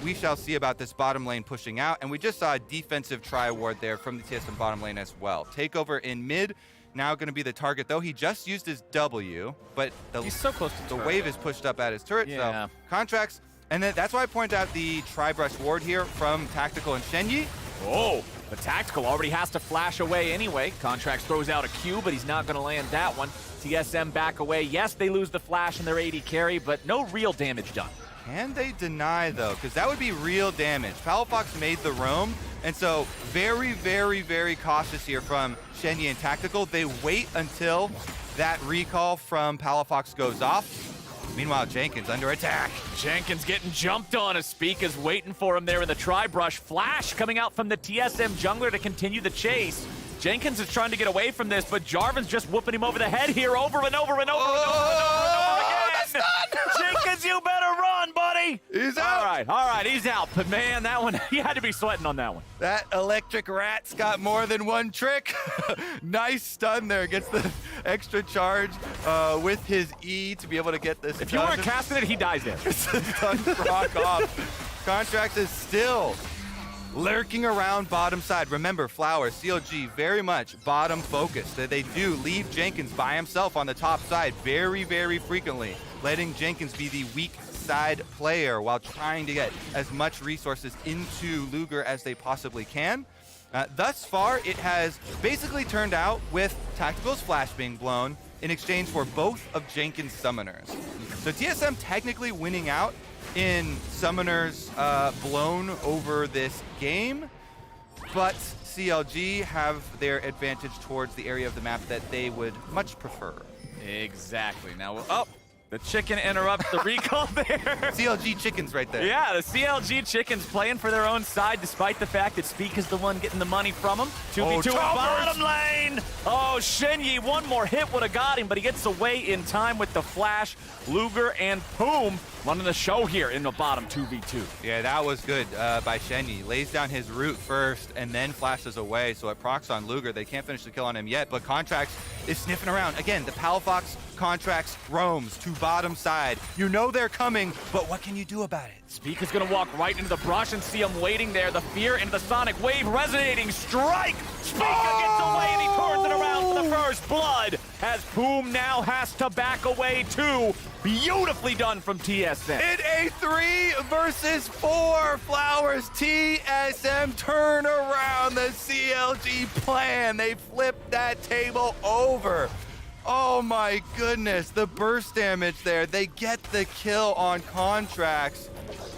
we shall see about this bottom lane pushing out. And we just saw a defensive tri-ward there from the TSM bottom lane as well. Takeover in mid, now going to be the target, though. He just used his W, but he's so close to the wave is pushed up at his turret, so Contracts. And then that's why I point out the tri-brush ward here from Tactical and Shenyi. Oh, but Tactical already has to flash away anyway. Contracts throws out a Q, but he's not going to land that one. TSM back away. Yes, they lose the flash and their AD carry, but no real damage done. Can they deny, though? Because that would be real damage. Palafox made the roam, and so very, very, very cautious here from Shenyi and Tactical. They wait until that recall from Palafox goes off. Meanwhile, Jenkins under attack. Jenkins getting jumped on as Spica's waiting for him there in the tri-brush. Flash coming out from the TSM jungler to continue the chase. Jenkins is trying to get away from this, but Jarvan's just whooping him over the head here over and over and over and over and over again. Jenkins, you better run, buddy. He's out. All right, he's out. But man, that one, he had to be sweating on that one. That electric rat's got more than one trick. Nice stun there. Gets the extra charge with his E to be able to get this. If you weren't casting it, he dies there. Stun rock off. Contracts is still lurking around bottom side. Remember, Flowers, CLG, very much bottom focused. They do leave Jenkins by himself on the top side very, very frequently, letting Jenkins be the weak side player while trying to get as much resources into Luger as they possibly can. Thus far, it has basically turned out with Tactical's flash being blown in exchange for both of Jenkins' summoners. So TSM technically winning out in summoners blown over this game, but CLG have their advantage towards the area of the map that they would much prefer. Exactly. Now, the chicken interrupts the recall there. CLG chickens right there. Yeah, the CLG chickens playing for their own side despite the fact that Speak is the one getting the money from him. 2v2 in bottom lane. Oh, Shenyi, one more hit would have got him, but he gets away in time with the flash. Luger and Poom running the show here in the bottom 2v2. Yeah, that was good by Shenyi. Lays down his root first and then flashes away, so it procs on Luger. They can't finish the kill on him yet, but Contracts is sniffing around. Again, the Palafox Contracts roams to bottom side. You know they're coming, but what can you do about it? Speak is going to walk right into the brush and see him waiting there. The fear into the sonic wave resonating. Strike! Speaka gets away and he turns it around for the first blood as Poom now has to back away too. Beautifully done from TSM. In a 3 versus 4, Flowers TSM turn around the CLG plan. They flip that table over. Oh my goodness, the burst damage there. They get the kill on Contracts.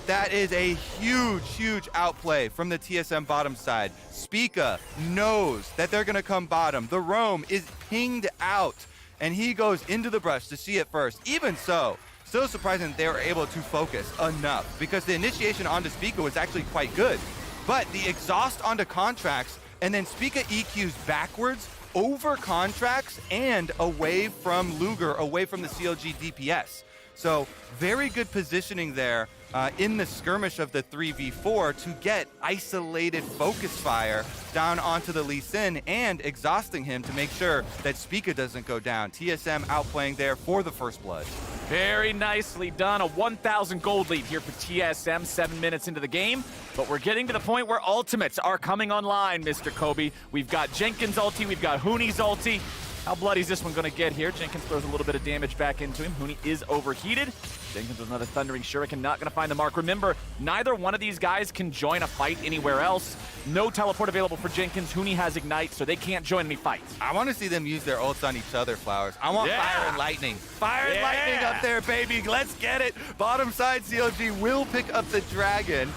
That is a huge, huge outplay from the TSM bottom side. Spica knows that they're gonna come bottom. The roam is pinged out and he goes into the brush to see it first. Even so, still surprising that they were able to focus enough because the initiation onto Spica was actually quite good. But the exhaust onto Contracts and then Spica EQs backwards over Contracts and away from Luger, away from the CLG DPS. So very good positioning there in the skirmish of the 3v4 to get isolated focus fire down onto the Lee Sin and exhausting him to make sure that Spica doesn't go down. TSM outplaying there for the first blood. Very nicely done. A 1,000 gold lead here for TSM 7 minutes into the game. But we're getting to the point where ultimates are coming online, Mr. Kobe. We've got Jenkins' ulti, we've got Hooney's ulti. How bloody is this one going to get here? Jenkins throws a little bit of damage back into him. Hooney is overheated. Jenkins with another Thundering Shuriken, not going to find the mark. Remember, neither one of these guys can join a fight anywhere else. No teleport available for Jenkins. Hooney has Ignite, so they can't join any fights. I want to see them use their ults on each other, Flowers. I want Fire and Lightning. Fire and Lightning up there, baby. Let's get it. Bottom side, CLG will pick up the Dragon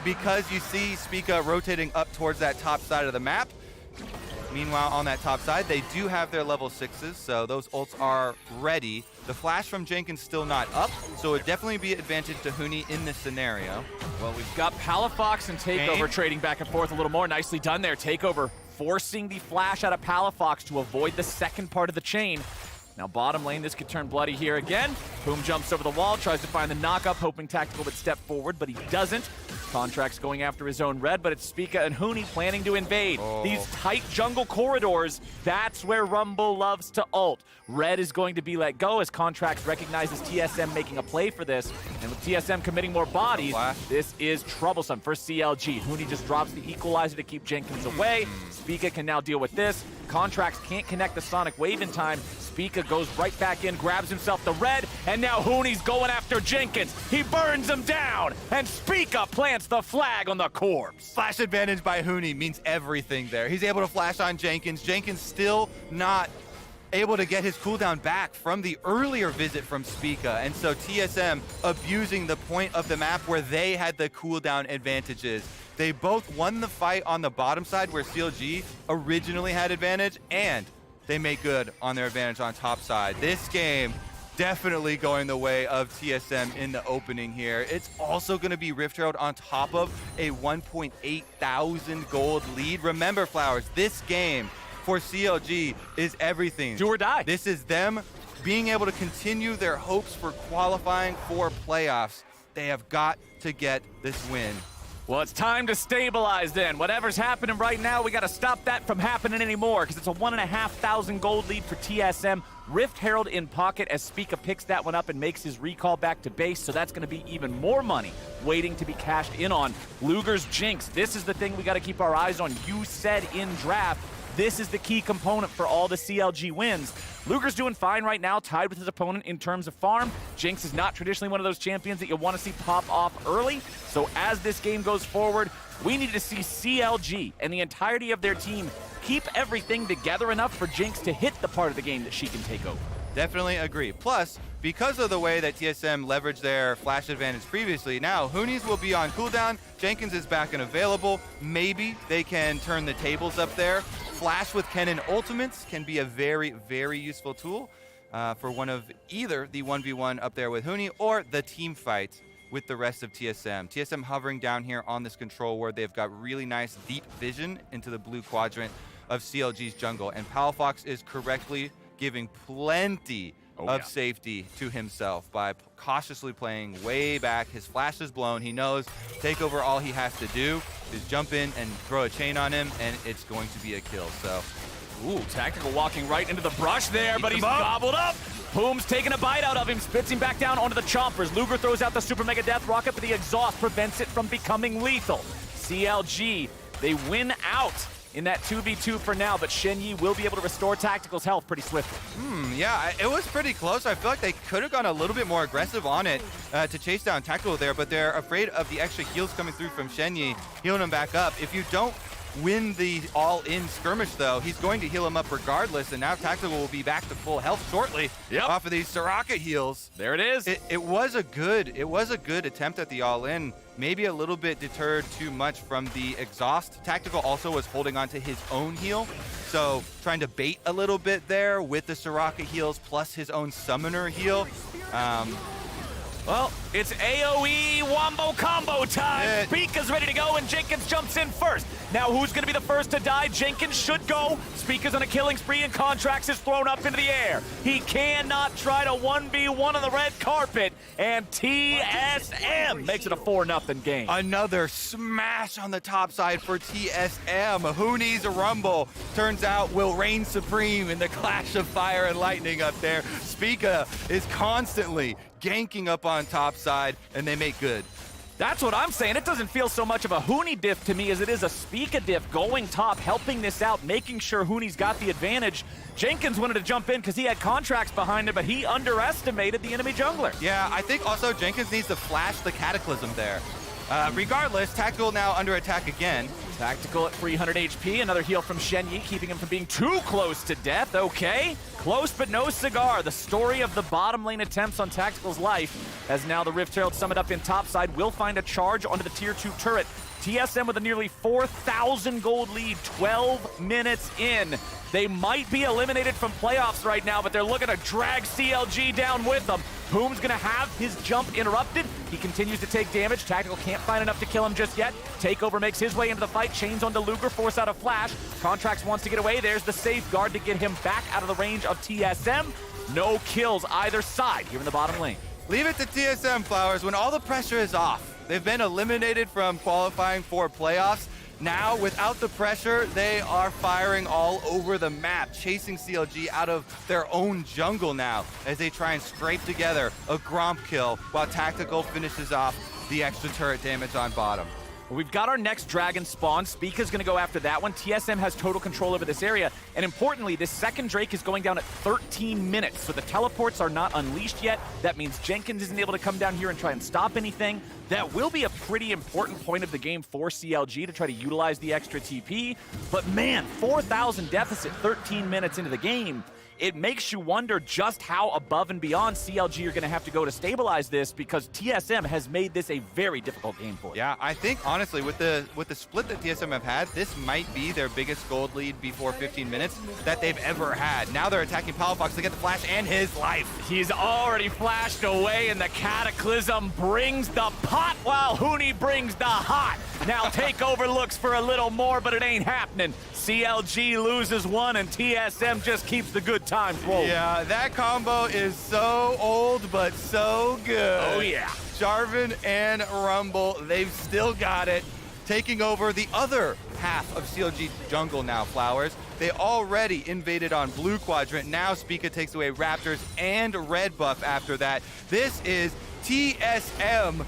because you see Spica rotating up towards that top side of the map. Meanwhile, on that top side, they do have their level 6s, so those ults are ready. The flash from Jenkins still not up, so it would definitely be an advantage to Hooney in this scenario. Well, we've got Palafox and Takeover trading back and forth a little more. Nicely done there. Takeover forcing the flash out of Palafox to avoid the second part of the chain. Now bottom lane, this could turn bloody here again. Boom jumps over the wall, tries to find the knock-up, hoping Tactical would step forward, but he doesn't. Contracts going after his own red, but it's Spica and Hooney planning to invade. These tight jungle corridors, that's where Rumble loves to ult. Red is going to be let go as Contracts recognizes TSM making a play for this. And with TSM committing more bodies, this is troublesome for CLG. Hooney just drops the equalizer to keep Jenkins away. Spica can now deal with this. Contracts can't connect the Sonic Wave in time. Spica goes right back in, grabs himself the red, and now Hooney's going after Jenkins. He burns him down, and Spica plants the flag on the corpse. Flash advantage by Hooney means everything there. He's able to flash on Jenkins. Jenkins still not able to get his cooldown back from the earlier visit from Spica, and so TSM abusing the point of the map where they had the cooldown advantages. They both won the fight on the bottom side where CLG originally had advantage, and they make good on their advantage on top side. This game definitely going the way of TSM in the opening here. It's also going to be Rift Herald on top of a 1.8 thousand gold lead. Remember, Flowers, this game for CLG is everything. Do or die. This is them being able to continue their hopes for qualifying for playoffs. They have got to get this win. Well, it's time to stabilize then. Whatever's happening right now, we got to stop that from happening anymore because it's a 1,500 gold lead for TSM. Rift Herald in pocket as Spica picks that one up and makes his recall back to base, so that's going to be even more money waiting to be cashed in on. Luger's Jinx, this is the thing we got to keep our eyes on. You said in draft, this is the key component for all the CLG wins. Luger's doing fine right now, tied with his opponent in terms of farm. Jinx is not traditionally one of those champions that you want to see pop off early. So as this game goes forward, we need to see CLG and the entirety of their team keep everything together enough for Jinx to hit the part of the game that she can take over. Definitely agree. Plus, because of the way that TSM leveraged their flash advantage previously, now Hoonies will be on cooldown. Jenkins is back and available. Maybe they can turn the tables up there. Flash with Kennen ultimates can be a very, very useful tool for one of either the 1v1 up there with Hoonie or the team fight with the rest of TSM. TSM hovering down here on this control where they've got really nice deep vision into the blue quadrant of CLG's jungle. And Palafox is correctly giving plenty of safety to himself by cautiously playing way back. His flash is blown. He knows takeover, all he has to do is jump in and throw a chain on him, and it's going to be a kill. So, ooh, Tactical walking right into the brush there, but he's gobbled up. Hoom's taking a bite out of him, spits him back down onto the chompers. Luger throws out the Super Mega Death Rocket, but the exhaust prevents it from becoming lethal. CLG, they win out in that 2v2 for now, but Shenyi will be able to restore Tactical's health pretty swiftly. Yeah, it was pretty close. I feel like they could have gone a little bit more aggressive on it to chase down Tactical there, but they're afraid of the extra heals coming through from Shenyi, healing him back up. If you don't win the all-in skirmish, though, he's going to heal him up regardless, and now Tactical will be back to full health shortly off of these Soraka heals. There it is. It was a good attempt at the all-in. Maybe a little bit deterred too much from the exhaust. Tactical also was holding on to his own heal, so trying to bait a little bit there with the Soraka heals plus his own summoner heal. Well, it's AoE wombo combo time. Spica's ready to go, and Jenkins jumps in first. Now, who's going to be the first to die? Jenkins should go. Spica's on a killing spree, and Contracts is thrown up into the air. He cannot try to 1v1 on the red carpet, and TSM makes it a 4-0 game. Another smash on the top side for TSM. Hoonie's Rumble turns out will reign supreme in the clash of fire and lightning up there. Spica is constantly ganking up on top side, and they make good. That's what I'm saying. It doesn't feel so much of a Hoonie diff to me as it is a Spica diff going top, helping this out, making sure Hoonie's got the advantage. Jenkins wanted to jump in because he had Contracts behind him, but he underestimated the enemy jungler. Yeah, I think also Jenkins needs to flash the Cataclysm there. Regardless, Tactical now under attack again. Tactical at 300 HP, another heal from Shenyi, keeping him from being too close to death. Okay, close but no cigar. The story of the bottom lane attempts on Tactical's life, as now the Rift Herald summoned up in topside will find a charge onto the tier 2 turret. TSM with a nearly 4,000 gold lead, 12 minutes in. They might be eliminated from playoffs right now, but they're looking to drag CLG down with them. Boom's gonna have his jump interrupted. He continues to take damage. Tactical can't find enough to kill him just yet. Takeover makes his way into the fight. Chains onto Luger, force out a flash. Contracts wants to get away. There's the safeguard to get him back out of the range of TSM. No kills either side here in the bottom lane. Leave it to TSM, Flowers, when all the pressure is off. They've been eliminated from qualifying for playoffs. Now, without the pressure, they are firing all over the map, chasing CLG out of their own jungle now as they try and scrape together a Gromp kill while Tactical finishes off the extra turret damage on bottom. We've got our next dragon spawn. Spica's going to go after that one. TSM has total control over this area. And importantly, this second Drake is going down at 13 minutes. So the teleports are not unleashed yet. That means Jenkins isn't able to come down here and try and stop anything. That will be a pretty important point of the game for CLG to try to utilize the extra TP. But man, 4,000 deficit 13 minutes into the game. it makes you wonder just how above and beyond CLG are going to have to go to stabilize this, because TSM has made this a very difficult game for them. Yeah, I think honestly with the split that TSM have had, this might be their biggest gold lead before 15 minutes that they've ever had. Now they're attacking Palafox to get the flash and his life. He's already flashed away, and the Cataclysm brings the pot while Huni brings the hot. Now Takeover looks for a little more, but it ain't happening. CLG loses one, and TSM just keeps the good times rolling. Yeah, that combo is so old, but so good. Oh, yeah. Jarvan and Rumble, they've still got it. Taking over the other half of CLG jungle now, Flowers. They already invaded on blue quadrant. Now Spica takes away Raptors and red buff after that. This is TSM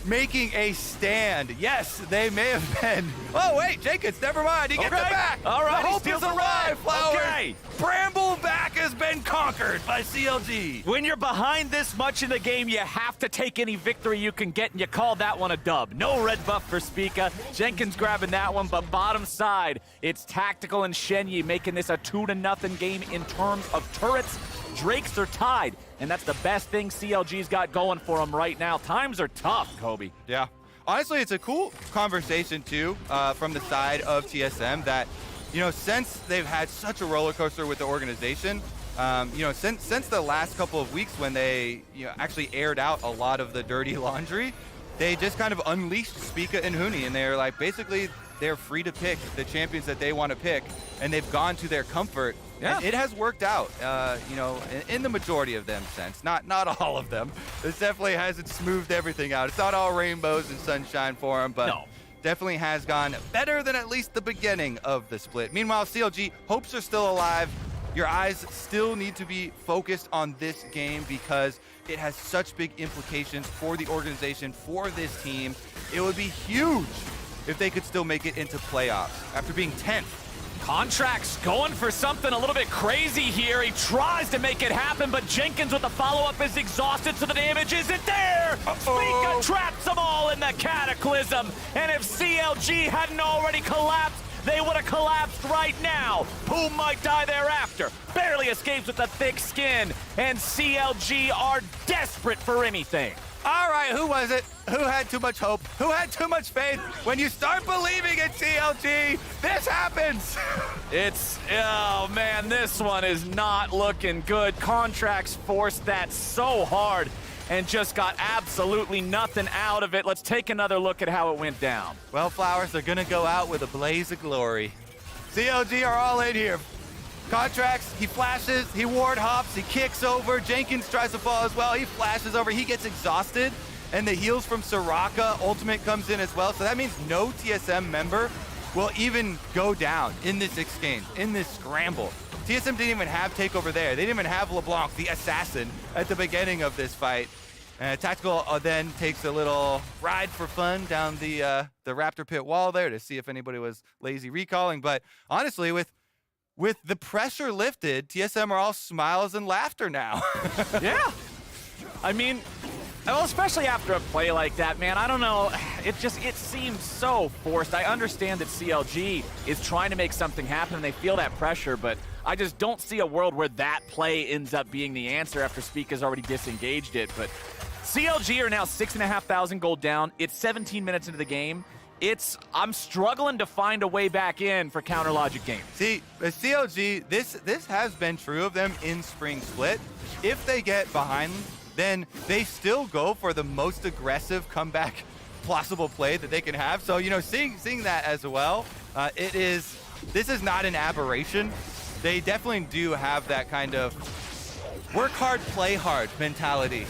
making a stand. Yes, they may have been. Oh, wait, Jenkins, never mind. He gets it back. All right, The he hope steals is it alive, back. Flowers. Okay. Brambleback has been conquered by CLG. When you're behind this much in the game, you have to take any victory you can get, and you call that one a dub. No red buff for Spica. Jenkins grabbing that one, but bottom side, it's Tactical and Shenyi making this a 2-0 game in terms of turrets. Drakes are tied, and that's the best thing CLG's got going for them right now. Times are tough, Kobe. Yeah. Honestly, it's a cool conversation, too, from the side of TSM that, you know, since they've had such a roller coaster with the organization, you know, since the last couple of weeks when they, you know, actually aired out a lot of the dirty laundry, they just kind of unleashed Spica and Huni, and they're like, basically, they're free to pick the champions that they want to pick, and they've gone to their comfort. Yeah. And it has worked out, you know, in the majority of them sense. Not all of them. This definitely hasn't smoothed everything out. It's not all rainbows and sunshine for them, but definitely has gone better than at least the beginning of the split. Meanwhile, CLG, hopes are still alive. Your eyes still need to be focused on this game because it has such big implications for the organization, for this team. It would be huge if they could still make it into playoffs after being 10th. Contracts going for something a little bit crazy here. He tries to make it happen, but Jenkins with the follow-up is exhausted, so the damage isn't there. Spica traps them all in the Cataclysm, and if CLG hadn't already collapsed, they would have collapsed right now. Boom might die thereafter. Barely escapes with a thick skin, and CLG are desperate for anything. All right, who was it? Who had too much hope? Who had too much faith? When you start believing in CLG, this happens. Oh man, this one is not looking good. Contracts forced that so hard and just got absolutely nothing out of it. Let's take another look at how it went down. Well, Flowers, they're gonna go out with a blaze of glory. CLG are all in here. Contracts, he flashes, he ward hops, he kicks over. Jenkins tries to fall as well. He flashes over, he gets exhausted. And the heals from Soraka, ultimate comes in as well. So that means no TSM member will even go down in this exchange, in this scramble. TSM didn't even have Takeover there. They didn't even have LeBlanc, the assassin, at the beginning of this fight. Tactical then takes a little ride for fun down the Raptor pit wall there to see if anybody was lazy recalling. But honestly, with the pressure lifted, TSM are all smiles and laughter now. Yeah. I mean, well, especially after a play like that, man, I don't know. It seems so forced. I understand that CLG is trying to make something happen and they feel that pressure, but I just don't see a world where that play ends up being the answer after Spica's already disengaged it. But CLG are now 6,500 gold down. It's 17 minutes into the game. I'm struggling to find a way back in for Counter Logic games. See, the CLG, this has been true of them in Spring Split. If they get behind, then they still go for the most aggressive comeback possible play that they can have. So, you know, seeing that as well, this is not an aberration. They definitely do have that kind of work hard, play hard mentality.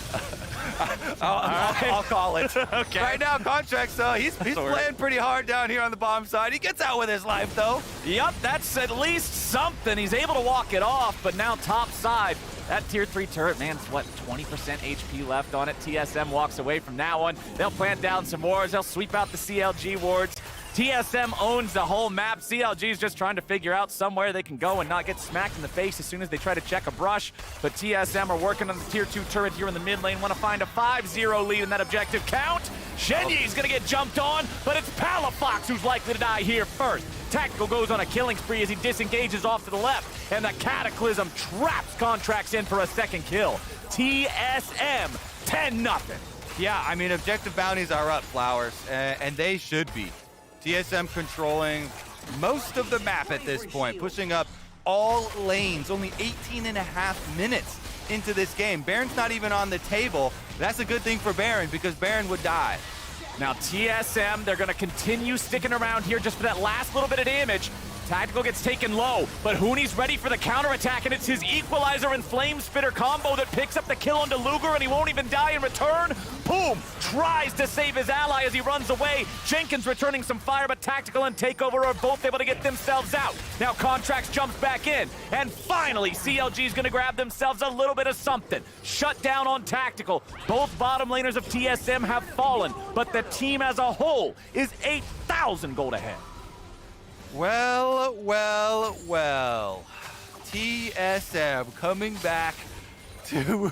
I'll call it. Okay. Right now, Contracts, he's playing pretty hard down here on the bottom side. He gets out with his life, though. Yep, that's at least something. He's able to walk it off, but now top side. That tier 3 turret, man, it's what, 20% HP left on it. TSM walks away from that one. They'll plant down some wards. They'll sweep out the CLG wards. TSM owns the whole map. CLG is just trying to figure out somewhere they can go and not get smacked in the face as soon as they try to check a brush. But TSM are working on the tier 2 turret here in the mid lane. Want to find a 5-0 lead in that objective count. Shenyi's going to get jumped on, but it's Palafox who's likely to die here first. Tactical goes on a killing spree as he disengages off to the left, and the Cataclysm traps Contracts in for a second kill. TSM 10-0. Yeah, I mean, objective bounties are up, Flowers, and they should be. TSM controlling most of the map at this point, pushing up all lanes, only 18.5 minutes into this game. Baron's not even on the table. That's a good thing for Baron because Baron would die. Now TSM, they're gonna continue sticking around here just for that last little bit of damage. Tactical gets taken low, but Hooney's ready for the counterattack, and it's his Equalizer and Flame Spitter combo that picks up the kill onto Luger, and he won't even die in return. Boom! Tries to save his ally as he runs away. Jenkins returning some fire, but Tactical and Takeover are both able to get themselves out. Now Contracts jumps back in, and finally CLG's gonna grab themselves a little bit of something. Shut down on Tactical. Both bottom laners of TSM have fallen, but the team as a whole is 8,000 gold ahead. Well, well, well. TSM coming back to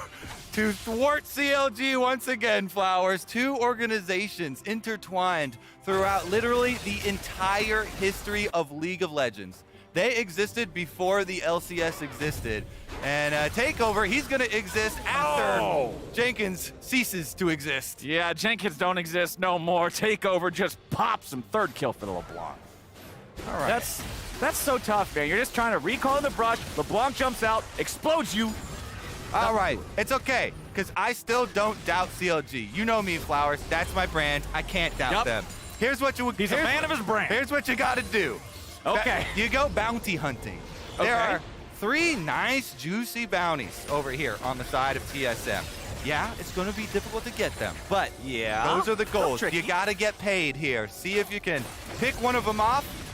thwart CLG once again, Flowers. Two organizations intertwined throughout literally the entire history of League of Legends. They existed before the LCS existed. And Takeover, he's going to exist after Jenkins ceases to exist. Yeah, Jenkins don't exist no more. Takeover just pops him. Third kill for the LeBlanc. All right. That's so tough, man. You're just trying to recall in the brush. LeBlanc jumps out, explodes you. All right, it's okay, because I still don't doubt CLG. You know me, Flowers. That's my brand. I can't doubt them. Here's what you. He's a fan of his brand. Here's what you got to do. Okay. You go bounty hunting. There are 3 nice, juicy bounties over here on the side of TSM. Yeah, it's going to be difficult to get them, but those are the goals. You got to get paid here. See if you can pick one of them off.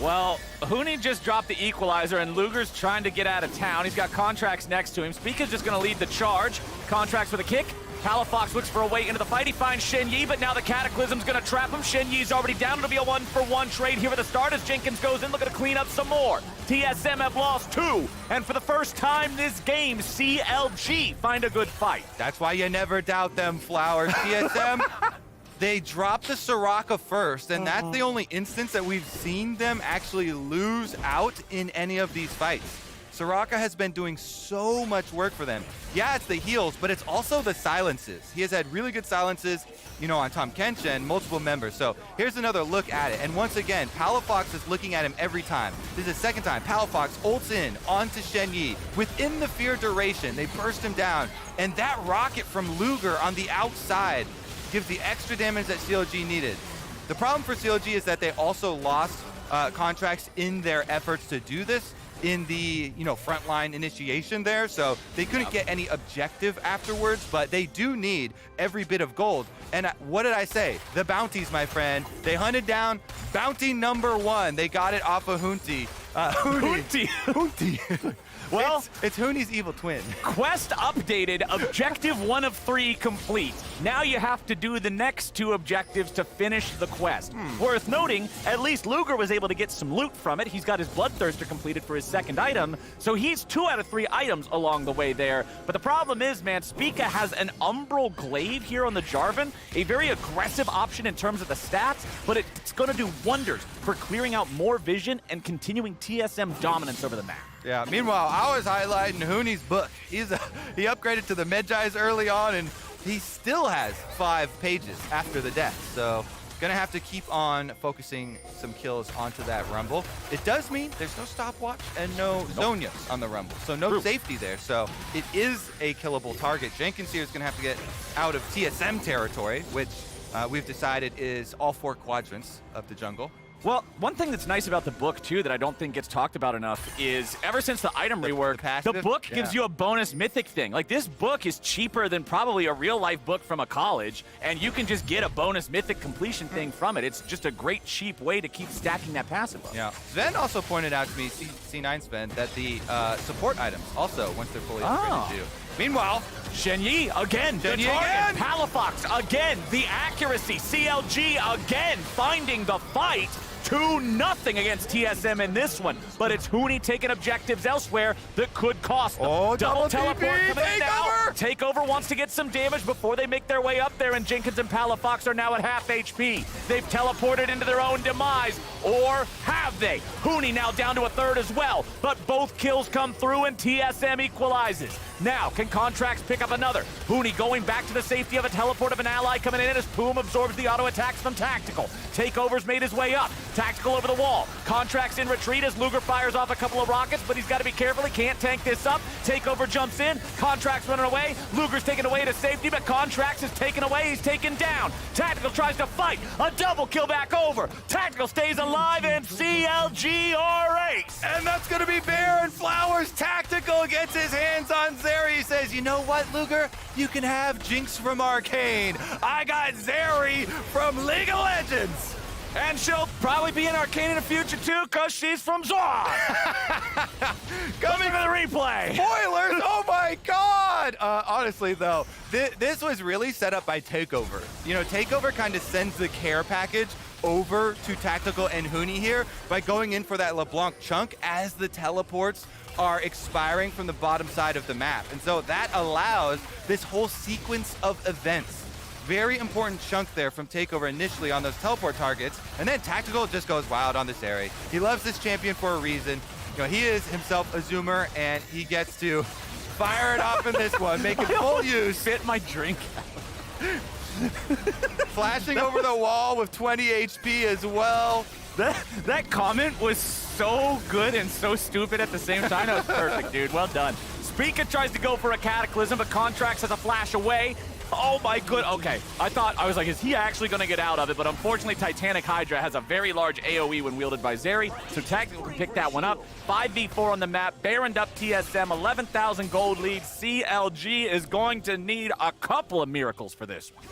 Well, Hooney just dropped the Equalizer, and Luger's trying to get out of town. He's got Contracts next to him. Spica's just going to lead the charge. Contracts with a kick. Palafox looks for a way into the fight. He finds Shen Yi, but now the Cataclysm's going to trap him. Shen Yi's already down. It'll be a 1-for-1 trade here at the start as Jenkins goes in, looking to clean up some more. TSM have lost 2, and for the first time this game, CLG find a good fight. That's why you never doubt them, Flowers. TSM, they dropped the Soraka first, and that's the only instance that we've seen them actually lose out in any of these fights. Soraka has been doing so much work for them. Yeah, it's the heals, but it's also the silences. He has had really good silences, you know, on Tahm Kench and multiple members. So here's another look at it. And once again, Palafox is looking at him every time. This is the second time. Palafox ults in onto Shen Yi. Within the fear duration, they burst him down. And that rocket from Luger on the outside gives the extra damage that CLG needed. The problem for CLG is that they also lost Contracts in their efforts to do this in the frontline initiation there, so they couldn't get any objective afterwards, but they do need every bit of gold. And what did I say? The bounties, my friend. They hunted down bounty number 1. They got it off of Hoonty. Hoonty. Well, it's Hooney's evil twin. Quest updated, objective 1 of 3 complete. Now you have to do the next 2 objectives to finish the quest. Worth noting, at least Luger was able to get some loot from it. He's got his Bloodthirster completed for his second item, so he's 2 out of 3 items along the way there. But the problem is, man, Spica has an Umbral Glaive here on the Jarvan, a very aggressive option in terms of the stats, but it's going to do wonders for clearing out more vision and continuing TSM dominance over the map. Yeah, meanwhile, I was highlighting Hooney's book. He upgraded to the Medjais early on, and he still has 5 pages after the death. So gonna have to keep on focusing some kills onto that Rumble. It does mean there's no stopwatch and no Zhonya's on the Rumble, so no safety there. So it is a killable target. Jenkins here is gonna have to get out of TSM territory, which we've decided is all 4 quadrants of the jungle. Well, one thing that's nice about the book, too, that I don't think gets talked about enough is ever since the item rework, the book gives you a bonus mythic thing. Like, this book is cheaper than probably a real-life book from a college, and you can just get a bonus mythic completion thing from it. It's just a great, cheap way to keep stacking that passive up. Yeah. Sven also pointed out to me, C9 Sven, that the support items also, once they're fully upgraded, too. Meanwhile, Shen Yi again, Shen Yi again, Palafox again, the accuracy, CLG again, finding the fight. 2-0 against TSM in this one, but it's Huni taking objectives elsewhere that could cost them. Oh, double TP, teleport coming in now. Takeover! Takeover wants to get some damage before they make their way up there, and Jenkins and Palafox are now at half HP. They've teleported into their own demise, or have they? Huni now down to a third as well, but both kills come through and TSM equalizes. Now, can Contracts pick up another? Huni going back to the safety of a teleport of an ally coming in as Poom absorbs the auto attacks from Tactical. Takeover's made his way up. Tactical over the wall. Contracts in retreat as Luger fires off a couple of rockets, but he's got to be careful. He can't tank this up. Takeover jumps in. Contracts running away. Luger's taken away to safety, but Contracts is taken away. He's taken down. Tactical tries to fight. A double kill back over. Tactical stays alive, and CLG are ace. And that's going to be Baron Flowers. Tactical gets his hands on Zeri. He says, you know what, Luger? You can have Jinx from Arcane. I got Zeri from League of Legends. And she'll probably be in Arcane in the future, too, because she's from Zod. Coming to the replay. Spoilers! Oh, my God! Honestly, though, this was really set up by Takeover. You know, Takeover kind of sends the care package over to Tactical and Huni here by going in for that LeBlanc chunk as the teleports are expiring from the bottom side of the map. And so that allows this whole sequence of events. Very important chunk there from Takeover initially on those teleport targets. And then Tactical just goes wild on this area. He loves this champion for a reason. You know, he is himself a zoomer, and he gets to fire it off in this one, making full use. Spit my drink Flashing over the wall with 20 HP as well. That comment was so good and so stupid at the same time. That was perfect, dude. Well done. Spica tries to go for a Cataclysm, but Contracts has a flash away. Oh my good. Okay, I was like, is he actually going to get out of it? But unfortunately, Titanic Hydra has a very large AoE when wielded by Zeri, so Tactical can pick that one up. 5v4 on the map. Baroned up TSM, 11,000 gold lead. CLG is going to need a couple of miracles for this one.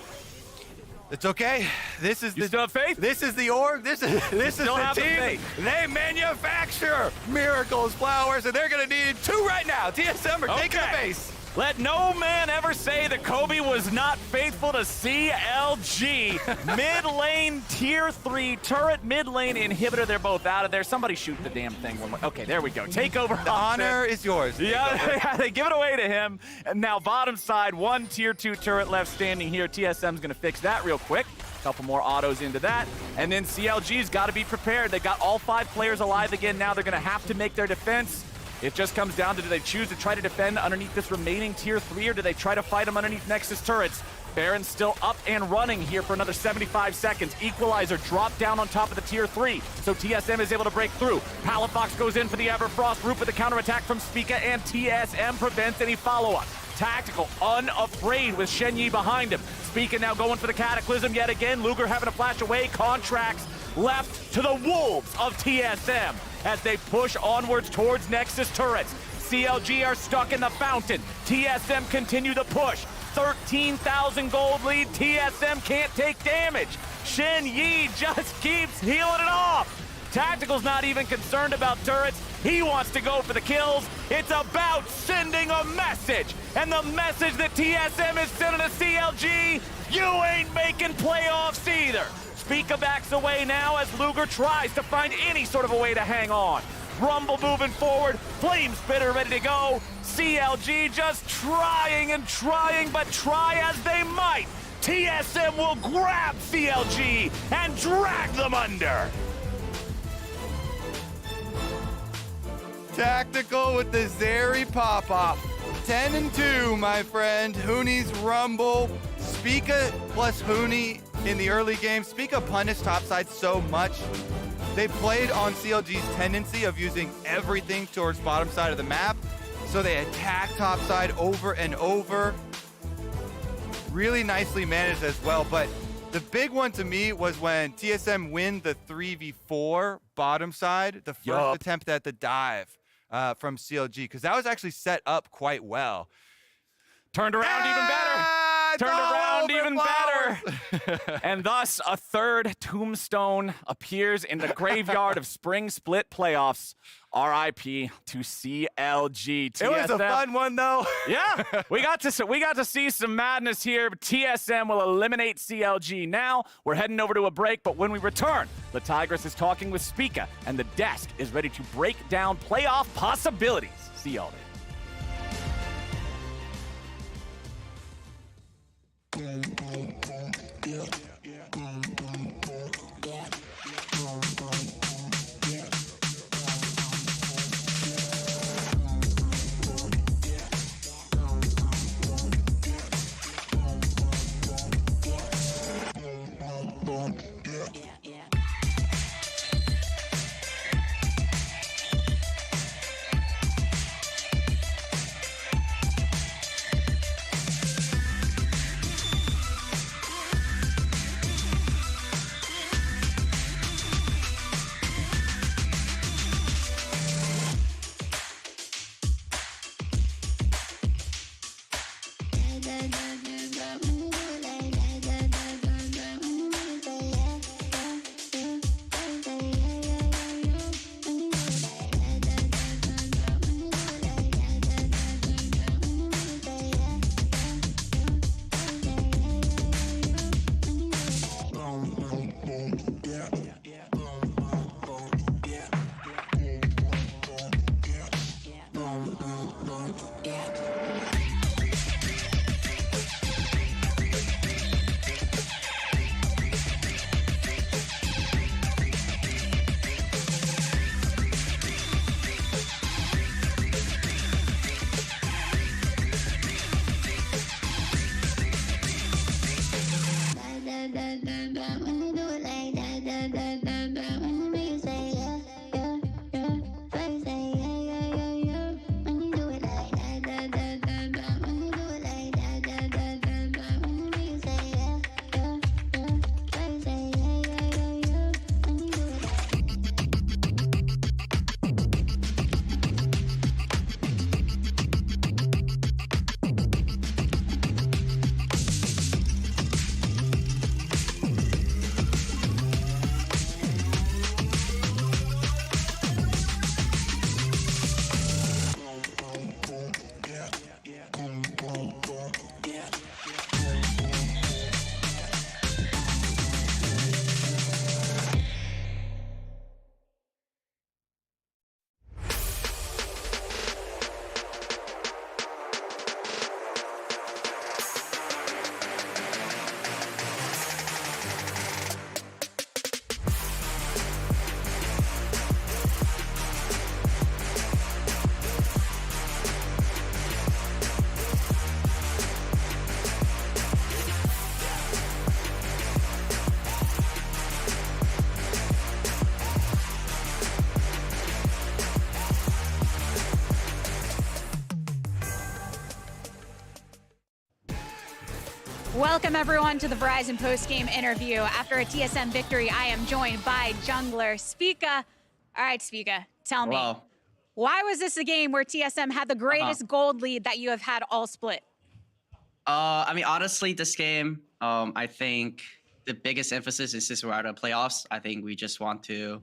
It's okay. This is you still have faith? This is the org. This is the team. They manufacture miracles, Flowers, and they're going to need 2 right now. TSM are taking the base. Let no man ever say that Kobe was not faithful to CLG. Mid lane tier 3 turret, mid lane inhibitor. They're both out of there. Somebody shoot the damn thing. Okay, there we go. Takeover. The honor is yours. Yeah, they give it away to him. And now bottom side, 1 tier 2 turret left standing here. TSM's going to fix that real quick. Couple more autos into that. And then CLG's got to be prepared. They got all 5 players alive again now. They're going to have to make their defense. It just comes down to, do they choose to try to defend underneath this remaining tier 3, or do they try to fight them underneath Nexus turrets? Baron's still up and running here for another 75 seconds. Equalizer dropped down on top of the tier 3, so TSM is able to break through. Palafox goes in for the Everfrost root with the counterattack from Spica, and TSM prevents any follow-up. Tactical, unafraid with Shen Yi behind him. Spica now going for the Cataclysm yet again. Luger having to flash away. Contracts left to the wolves of TSM as they push onwards towards Nexus turrets. CLG are stuck in the fountain. TSM continue the push. 13,000 gold lead. TSM can't take damage. Shen Yi just keeps healing it off. Tactical's not even concerned about turrets. He wants to go for the kills. It's about sending a message. And the message that TSM is sending to CLG, you ain't making playoffs either. Spica backs away now as Luger tries to find any sort of a way to hang on. Rumble moving forward, Flame Spitter ready to go. CLG just trying and trying, but try as they might. TSM will grab CLG and drag them under. Tactical with the Zeri pop-off. 10-2, my friend. Huni's Rumble. Spica plus Huni in the early game. Spica punished topside so much. They played on CLG's tendency of using everything towards bottom side of the map. So they attacked topside over and over. Really nicely managed as well. But the big one to me was when TSM win the 3v4 bottom side, the first attempt at the dive from CLG, because that was actually set up quite well. Turned around even better. Turned around even better. over. And thus, a third tombstone appears in the graveyard of Spring Split playoffs. RIP to CLG. It was a fun one, though. Yeah, we got to see some madness here. TSM will eliminate CLG now. We're heading over to a break, but when we return, the Tigress is talking with Spica, and the desk is ready to break down playoff possibilities. See y'all there. Welcome everyone to the Verizon post-game interview. After a TSM victory, I am joined by jungler Spica. All right, Spica, tell me, why was this a game where TSM had the greatest gold lead that you have had all split? I mean, honestly, this game, I think the biggest emphasis is since we're out of playoffs, I think we just want to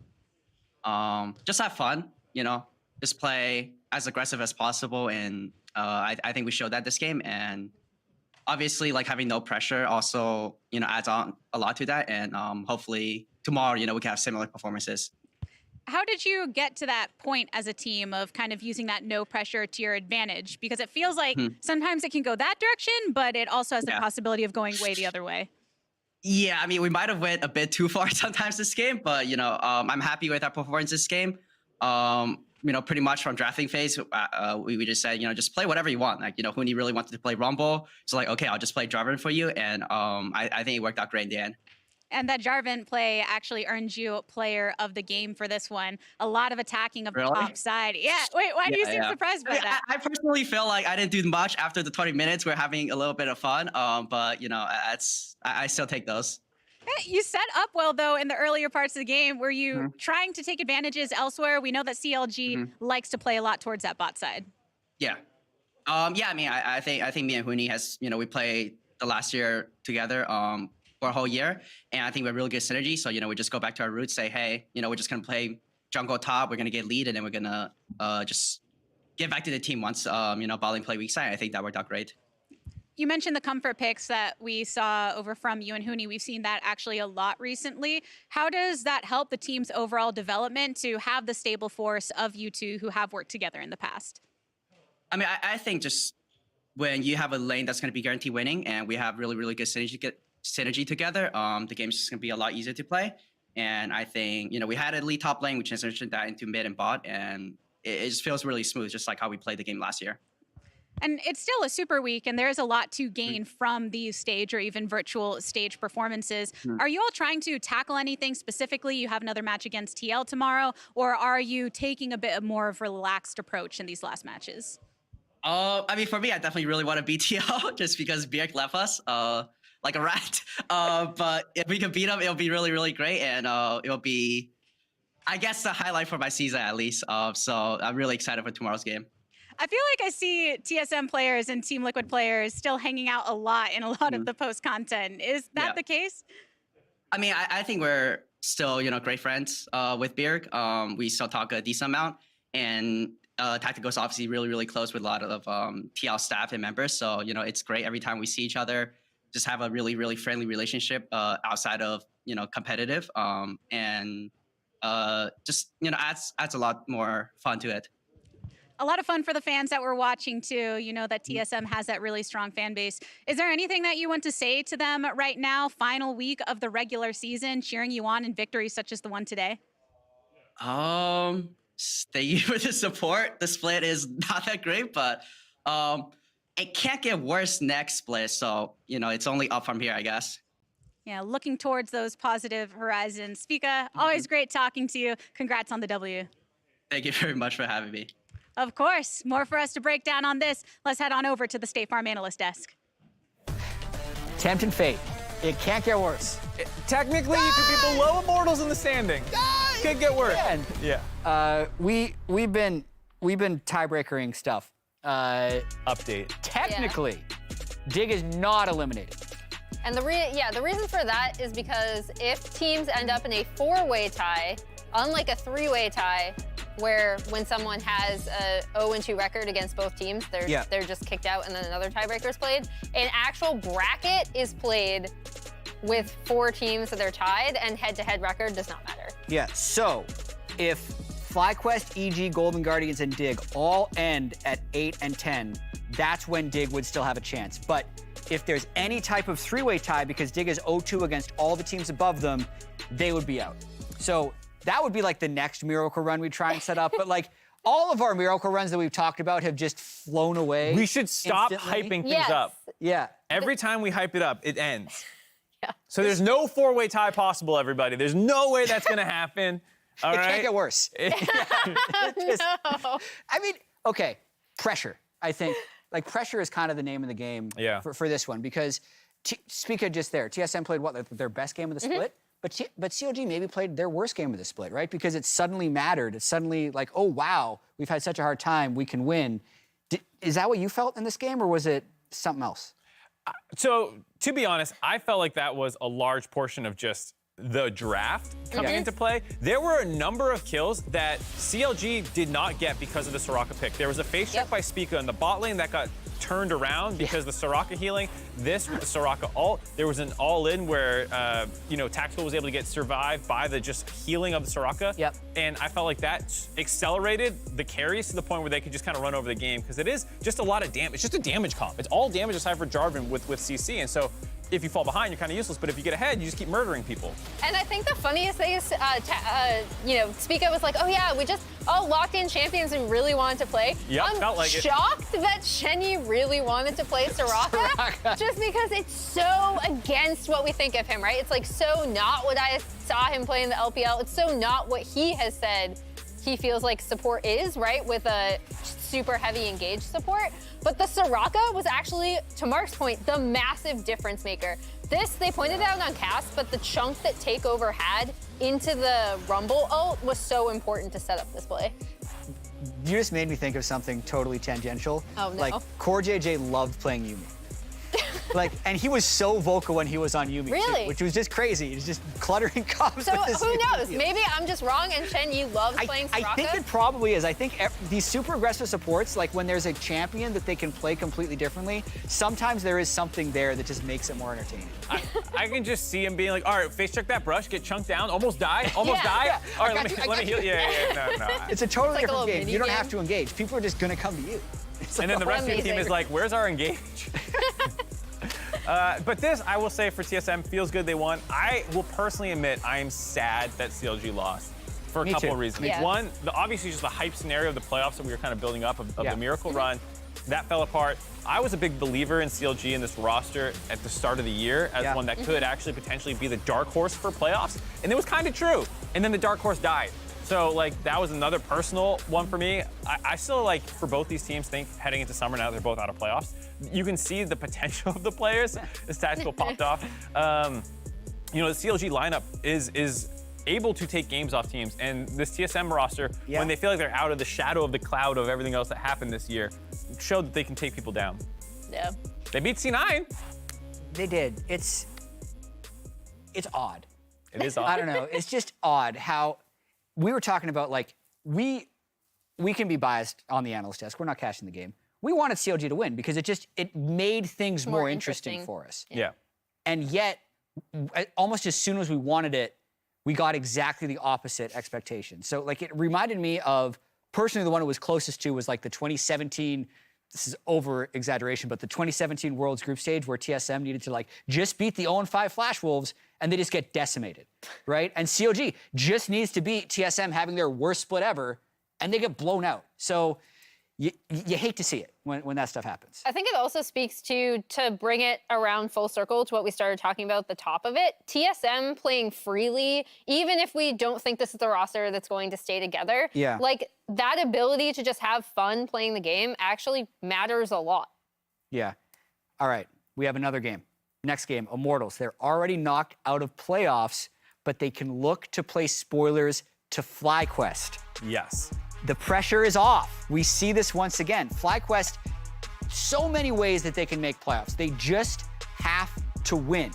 just have fun, you know, just play as aggressive as possible. And I think we showed that this game. And obviously, like having no pressure also, you know, adds on a lot to that. And hopefully tomorrow, you know, we can have similar performances. How did you get to that point as a team of kind of using that no pressure to your advantage? Because it feels like sometimes it can go that direction, but it also has the possibility of going way the other way. Yeah, I mean, we might have went a bit too far sometimes this game, but, you know, I'm happy with our performance this game. You know, pretty much from drafting phase, we just said, you know, just play whatever you want. Like, you know, Huni really wanted to play Rumble. So like, okay, I'll just play Jarvan for you. And I think it worked out great in the end. And that Jarvan play actually earned you player of the game for this one. A lot of attacking of the top side. Yeah, wait, why do you seem surprised by that? I personally feel like I didn't do much after the 20 minutes. We're having a little bit of fun. But, you know, I still take those. You set up well, though, in the earlier parts of the game. Were you trying to take advantages elsewhere? We know that CLG likes to play a lot towards that bot side. Yeah. Yeah, I mean, I think me and Huni has, you know, we played the last year together. for a whole year, and I think we have really good synergy. So we just go back to our roots, say, hey, we're just gonna play jungle top, we're gonna get lead, and then we're gonna just get back to the team once bot lane play weak side. I think that worked out great. You mentioned the comfort picks that we saw over from you and Huni. We've seen that actually a lot recently. How does that help the team's overall development to have the stable force of you two who have worked together in the past? I mean, I think just when you have a lane that's going to be guaranteed winning and we have really, really good synergy together, the game's just going to be a lot easier to play. And I think, we had a lead top lane, we transitioned that into mid and bot, and it just feels really smooth, just like how we played the game last year. And it's still a super week, and there's a lot to gain from these stage or even virtual stage performances. Are you all trying to tackle anything specifically? You have another match against TL tomorrow, or are you taking a bit more of a relaxed approach in these last matches? I mean, for me, I definitely really want to beat TL just because Bjerg left us like a rat. But if we can beat him, it'll be really, really great, and it'll be, I guess, the highlight for my season at least. So I'm really excited for tomorrow's game. I feel like I see TSM players and Team Liquid players still hanging out a lot in a lot of the post content. Is that the case? I mean, I think we're still, great friends with Bjerg. We still talk a decent amount, and Tactical's obviously really, really close with a lot of TL staff and members. So, it's great every time we see each other, just have a really, really friendly relationship outside of, competitive, and just, adds a lot more fun to it. A lot of fun for the fans that were watching too. You know that TSM has that really strong fan base. Is there anything that you want to say to them right now, final week of the regular season, cheering you on in victories such as the one today? Thank you for the support. The split is not that great, but it can't get worse next split. So, it's only up from here, I guess. Yeah, looking towards those positive horizons. Spica, always great talking to you. Congrats on the W. Thank you very much for having me. Of course. More for us to break down on this. Let's head on over to the State Farm analyst desk. Tempting fate. It can't get worse. Technically, you could be below Immortals in the standing. Could get worse. Yeah. We've been tiebreakering stuff. Update. Technically, Dig is not eliminated. And the reason for that is because if teams end up in a 4-way tie, unlike a 3-way tie, where when someone has a 0-2 record against both teams, they're just kicked out and then another tiebreaker is played. An actual bracket is played with 4 teams that are tied, and head-to-head record does not matter. Yeah, so if FlyQuest, EG, Golden Guardians, and Dig all end at 8 and 10, that's when Dig would still have a chance. But if there's any type of 3-way tie, because Dig is 0-2 against all the teams above them, they would be out. So that would be like the next miracle run we try and set up. But like all of our miracle runs that we've talked about have just flown away. We should stop instantly. hyping things up. Yeah. Every time we hype it up, it ends. Yeah. So there's no 4-way tie possible, everybody. There's no way that's going to happen. All right? It can't get worse. No. I mean, okay, pressure. I think like pressure is kind of the name of the game for this one, because Spica just there. TSM played what, their best game of the split? But COG maybe played their worst game of the split, right? Because it suddenly mattered. It's suddenly like, oh, wow, we've had such a hard time, we can win. Is that what you felt in this game, or was it something else? So, to be honest, I felt like that was a large portion of just the draft coming into play. There were a number of kills that CLG did not get because of the Soraka pick. There was a face check by Spica in the bot lane that got turned around because the Soraka healing. This with the Soraka ult, there was an all-in where Tactical was able to get survived by the just healing of the Soraka. Yep. And I felt like that accelerated the carries to the point where they could just kind of run over the game, because it is just a lot of damage. It's just a damage comp. It's all damage aside for Jarvan with CC, and so if you fall behind, you're kind of useless, but if you get ahead, you just keep murdering people. And I think the funniest thing is, Spica was like, oh yeah, we just all locked in champions and really wanted to play. Yep, I'm felt like shocked that Shenyi really wanted to play Soraka, just because it's so against what we think of him, right? It's like so not what I saw him play in the LPL. It's so not what he has said he feels like support is, right? With a super heavy engaged support. But the Soraka was actually, to Mark's point, the massive difference maker. This, they pointed out on cast, but the chunk that Takeover had into the Rumble ult was so important to set up this play. You just made me think of something totally tangential. Oh, no. Like, Core JJ loved playing Yumi. Like, and he was so vocal when he was on Yumi, Really? too, which was just crazy. He was just cluttering comms. So with his who Yumi knows? field. Maybe I'm just wrong, and Chen Yi loves playing Soraka. I think it probably is. I think these super aggressive supports, like when there's a champion that they can play completely differently, sometimes there is something there that just makes it more entertaining. I can just see him being like, all right, face check that brush, get chunked down, almost die, almost Yeah, die. yeah. All right, I let got me, you, let me heal. Yeah, no. It's a totally It's like a different little game. mini You don't game. have to engage. People are just going to come to you. And then the rest of your team Amazing. is like, where's our engage? But this, I will say, for TSM, feels good they won. I will personally admit I am sad that CLG lost for a Me couple too. of reasons. Yeah. One, obviously just the hype scenario of the playoffs that we were kind of building up of Yeah. the Miracle run. That fell apart. I was a big believer in CLG in this roster at the start of the year as one that could actually potentially be the dark horse for playoffs. And it was kind of true. And then the dark horse died. So, like, that was another personal one for me. I still, like, for both these teams, think heading into summer now that they're both out of playoffs, you can see the potential of the players as Tactical popped off. You know, the CLG lineup is able to take games off teams. And this TSM roster, when they feel like they're out of the shadow of the cloud of everything else that happened this year, showed that they can take people down. Yeah. They beat C9. They did. It's odd. It is odd. I don't know. It's just odd how we were talking about, like, we can be biased on the analyst desk. We're not cashing the game. We wanted CLG to win because it made things more interesting for us. Yeah. And yet, almost as soon as we wanted it, we got exactly the opposite expectation. So, like, it reminded me of, personally, the one it was closest to was like the 2017, this is over exaggeration, but the 2017 Worlds group stage where TSM needed to, like, just beat the 0-5 Flash Wolves and they just get decimated, right? And COG just needs to beat TSM having their worst split ever and they get blown out. So you hate to see it when that stuff happens. I think it also speaks to bring it around full circle to what we started talking about at the top of it. TSM playing freely, even if we don't think this is the roster that's going to stay together. Yeah. Like, that ability to just have fun playing the game actually matters a lot. Yeah. All right. We have another game. Next game, Immortals. They're already knocked out of playoffs, but they can look to play spoilers to FlyQuest. Yes. The pressure is off. We see this once again. FlyQuest, so many ways that they can make playoffs. They just have to win.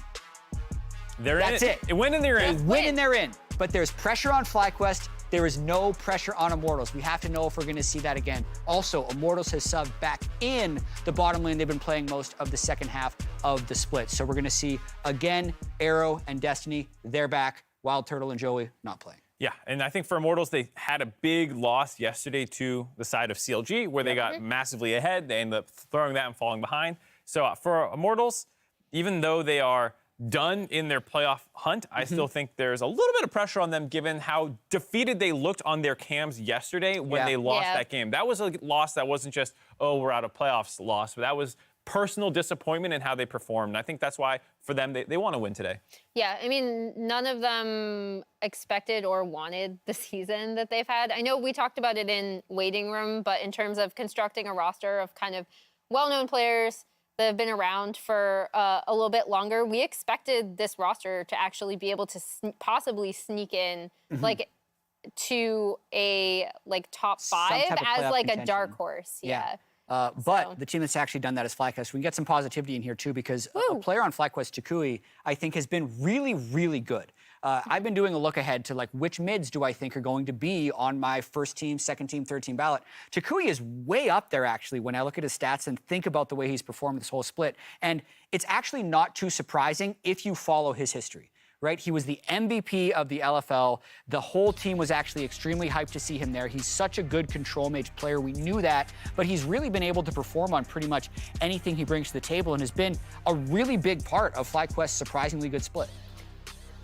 That's it. They win and they're in. They win and they're in. But there's pressure on FlyQuest. There is no pressure on Immortals. We have to know if we're going to see that again. Also, Immortals has subbed back in the bottom lane. They've been playing most of the second half of the split. So we're going to see, again, Arrow and Destiny, they're back. Wild Turtle and Joey not playing. Yeah, and I think for Immortals, they had a big loss yesterday to the side of CLG, where they got massively ahead. They ended up throwing that and falling behind. So for Immortals, even though they are done in their playoff hunt, I still think there's a little bit of pressure on them given how defeated they looked on their cams yesterday when they lost that game. That was a loss that wasn't just, oh, we're out of playoffs loss, but that was personal disappointment in how they performed. And I think that's why, for them, they want to win today. Yeah, I mean, none of them expected or wanted the season that they've had. I know we talked about it in Waiting Room, but in terms of constructing a roster of kind of well-known players that have been around for a little bit longer, we expected this roster to actually be able to possibly sneak in, like, to a, like, top 5 as, like, a dark horse. Yeah. But the team that's actually done that is FlyQuest. We can get some positivity in here, too, because a player on FlyQuest, Takui, I think has been really, really good. I've been doing a look ahead to, like, which mids do I think are going to be on my first team, second team, third team ballot. Takui is way up there, actually, when I look at his stats and think about the way he's performed this whole split. And it's actually not too surprising if you follow his history. Right? He was the MVP of the LFL. The whole team was actually extremely hyped to see him there. He's such a good control mage player. We knew that, but he's really been able to perform on pretty much anything he brings to the table and has been a really big part of FlyQuest's surprisingly good split.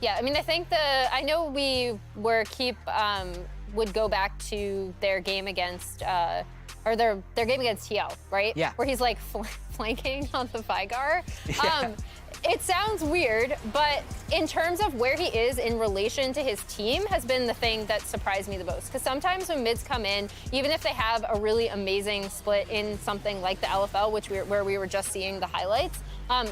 Yeah, I mean, I think I know we would go back to their game against, or their game against TL, right? Yeah. Where he's, like, flanking on the Vigar. It sounds weird, but in terms of where he is in relation to his team has been the thing that surprised me the most. Because sometimes when mids come in, even if they have a really amazing split in something like the LFL, where we were just seeing the highlights,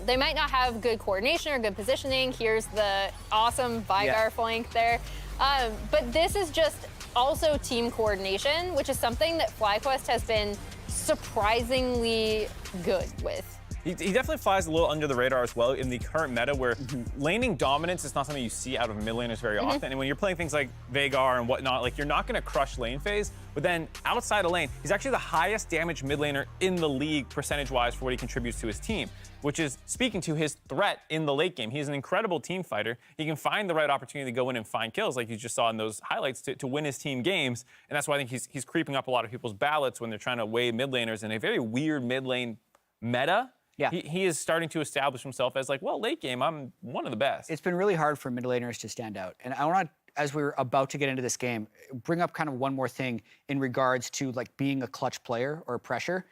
they might not have good coordination or good positioning. Here's the awesome Vigar flank there. But this is just also team coordination, which is something that FlyQuest has been surprisingly good with. He definitely flies a little under the radar as well in the current meta where laning dominance is not something you see out of mid laners very often. And when you're playing things like Veigar and whatnot, like you're not going to crush lane phase, but then outside of lane, he's actually the highest damage mid laner in the league percentage-wise for what he contributes to his team, which is speaking to his threat in the late game. He's an incredible team fighter. He can find the right opportunity to go in and find kills like you just saw in those highlights to win his team games. And that's why I think he's creeping up a lot of people's ballots when they're trying to weigh mid laners in a very weird mid lane meta. Yeah. He is starting to establish himself as like, well, late game, I'm one of the best. It's been really hard for mid laners to stand out. And I want to, as we're about to get into this game, bring up kind of one more thing in regards to like being a clutch player or pressure.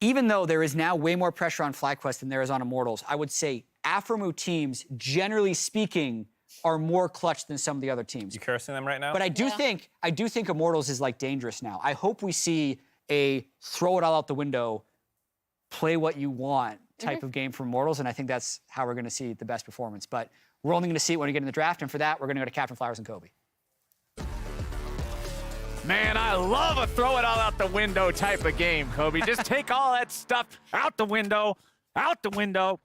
Even though there is now way more pressure on FlyQuest than there is on Immortals, I would say Afromu teams, generally speaking, are more clutch than some of the other teams. You cursing them right now? But I do think Immortals is like dangerous now. I hope we see a throw it all out the window, play what you want type of game from Immortals, and I think that's how we're going to see the best performance. But we're only going to see it when we get in the draft, and for that, we're going to go to Captain Flowers and Kobe. Man, I love a throw it all out the window type of game, Kobe. Just take all that stuff out the window, out the window.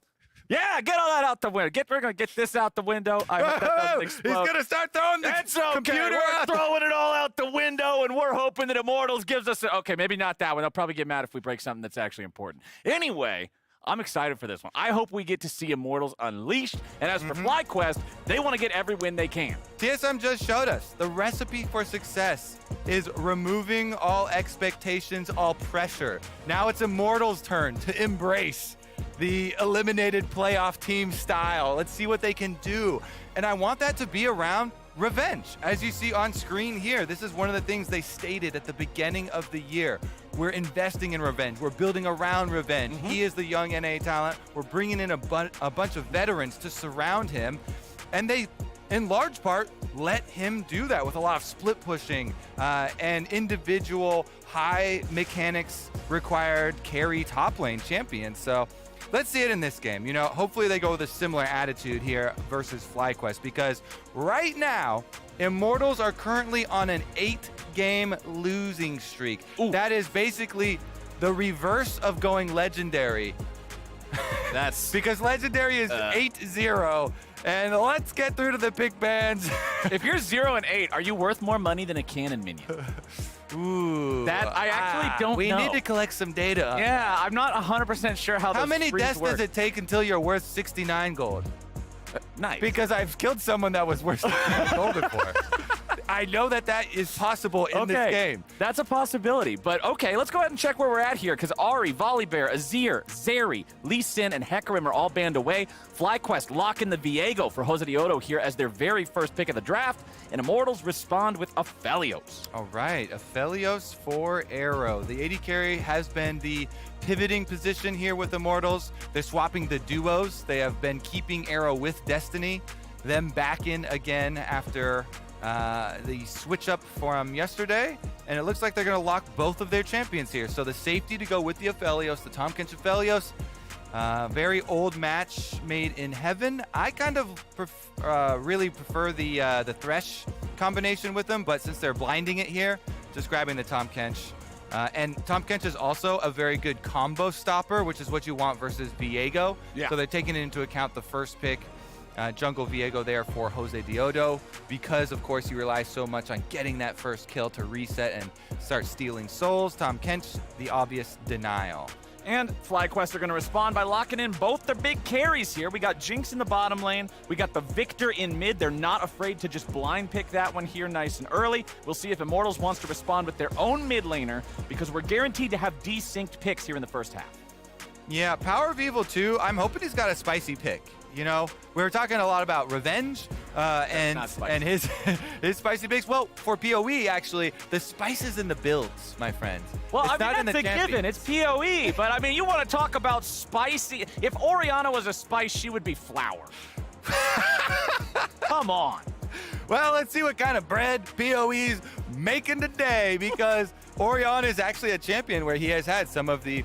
Yeah, get all that out the window. We're gonna get this out the window. I hope that doesn't explode. He's gonna start throwing the computer We're out. throwing it all out the window, and we're hoping that Immortals gives us okay, maybe not that one. They'll probably get mad if we break something that's actually important. Anyway, I'm excited for this one. I hope we get to see Immortals unleashed. And as for FlyQuest, they want to get every win they can. TSM just showed us the recipe for success is removing all expectations, all pressure. Now it's Immortals' turn to embrace the eliminated playoff team style. Let's see what they can do. And I want that to be around revenge. As you see on screen here, this is one of the things they stated at the beginning of the year. We're investing in revenge. We're building around revenge. He is the young NA talent. We're bringing in a bunch of veterans to surround him. And they, in large part, let him do that with a lot of split pushing and individual high mechanics required carry top lane champions. So let's see it in this game. You know, hopefully they go with a similar attitude here versus FlyQuest, because right now, Immortals are currently on an 8-game losing streak. That is basically the reverse of going legendary. That's because legendary is 8-0. And let's get through to the big bands. If you're 0-8, are you worth more money than a cannon minion? Ooh. That I actually don't know. We need to collect some data. Yeah, I'm not 100% sure how those many frees deaths work. does it take until you're worth 69 gold? Nice. Because I've killed someone that was worth 69 gold before. I know that is possible in this game. That's a possibility. But okay, let's go ahead and check where we're at here, because Ari, Volibear, Azir, Zeri, Lee Sin, and Hecarim are all banned away. FlyQuest lock in the Viego for Jose Diodo here as their very first pick of the draft, and Immortals respond with Aphelios. All right, Aphelios for Arrow. The AD carry has been the pivoting position here with Immortals. They're swapping the duos. They have been keeping Arrow with Destiny, them back in again after the switch up from yesterday, and it looks like they're going to lock both of their champions here. So the safety to go with the Aphelios, the Tahm Kench Aphelios, very old match made in heaven. I kind of really prefer the Thresh combination with them, but since they're blinding it here, just grabbing the Tahm Kench. And Tahm Kench is also a very good combo stopper, which is what you want versus Viego. Yeah. So they're taking into account the first pick. Jungle Viego there for Jose Diodo, because of course you rely so much on getting that first kill to reset and start stealing souls. Tahm Kench, the obvious denial. And FlyQuest are going to respond by locking in both their big carries here. We got Jinx in the bottom lane. We got the Victor in mid. They're not afraid to just blind pick that one here nice and early. We'll see if Immortals wants to respond with their own mid laner, because we're guaranteed to have desynced picks here in the first half. Yeah, Power of Evil 2, I'm hoping he's got a spicy pick. You know, we were talking a lot about revenge and his his spicy picks. Well, for PoE, actually, the spice is in the builds, my friend. Well, it's I mean, that's a given. It's PoE. But, I mean, you want to talk about spicy. If Orianna was a spice, she would be flour. Come on. Well, let's see what kind of bread PoE's making today, because Orianna is actually a champion where he has had some of the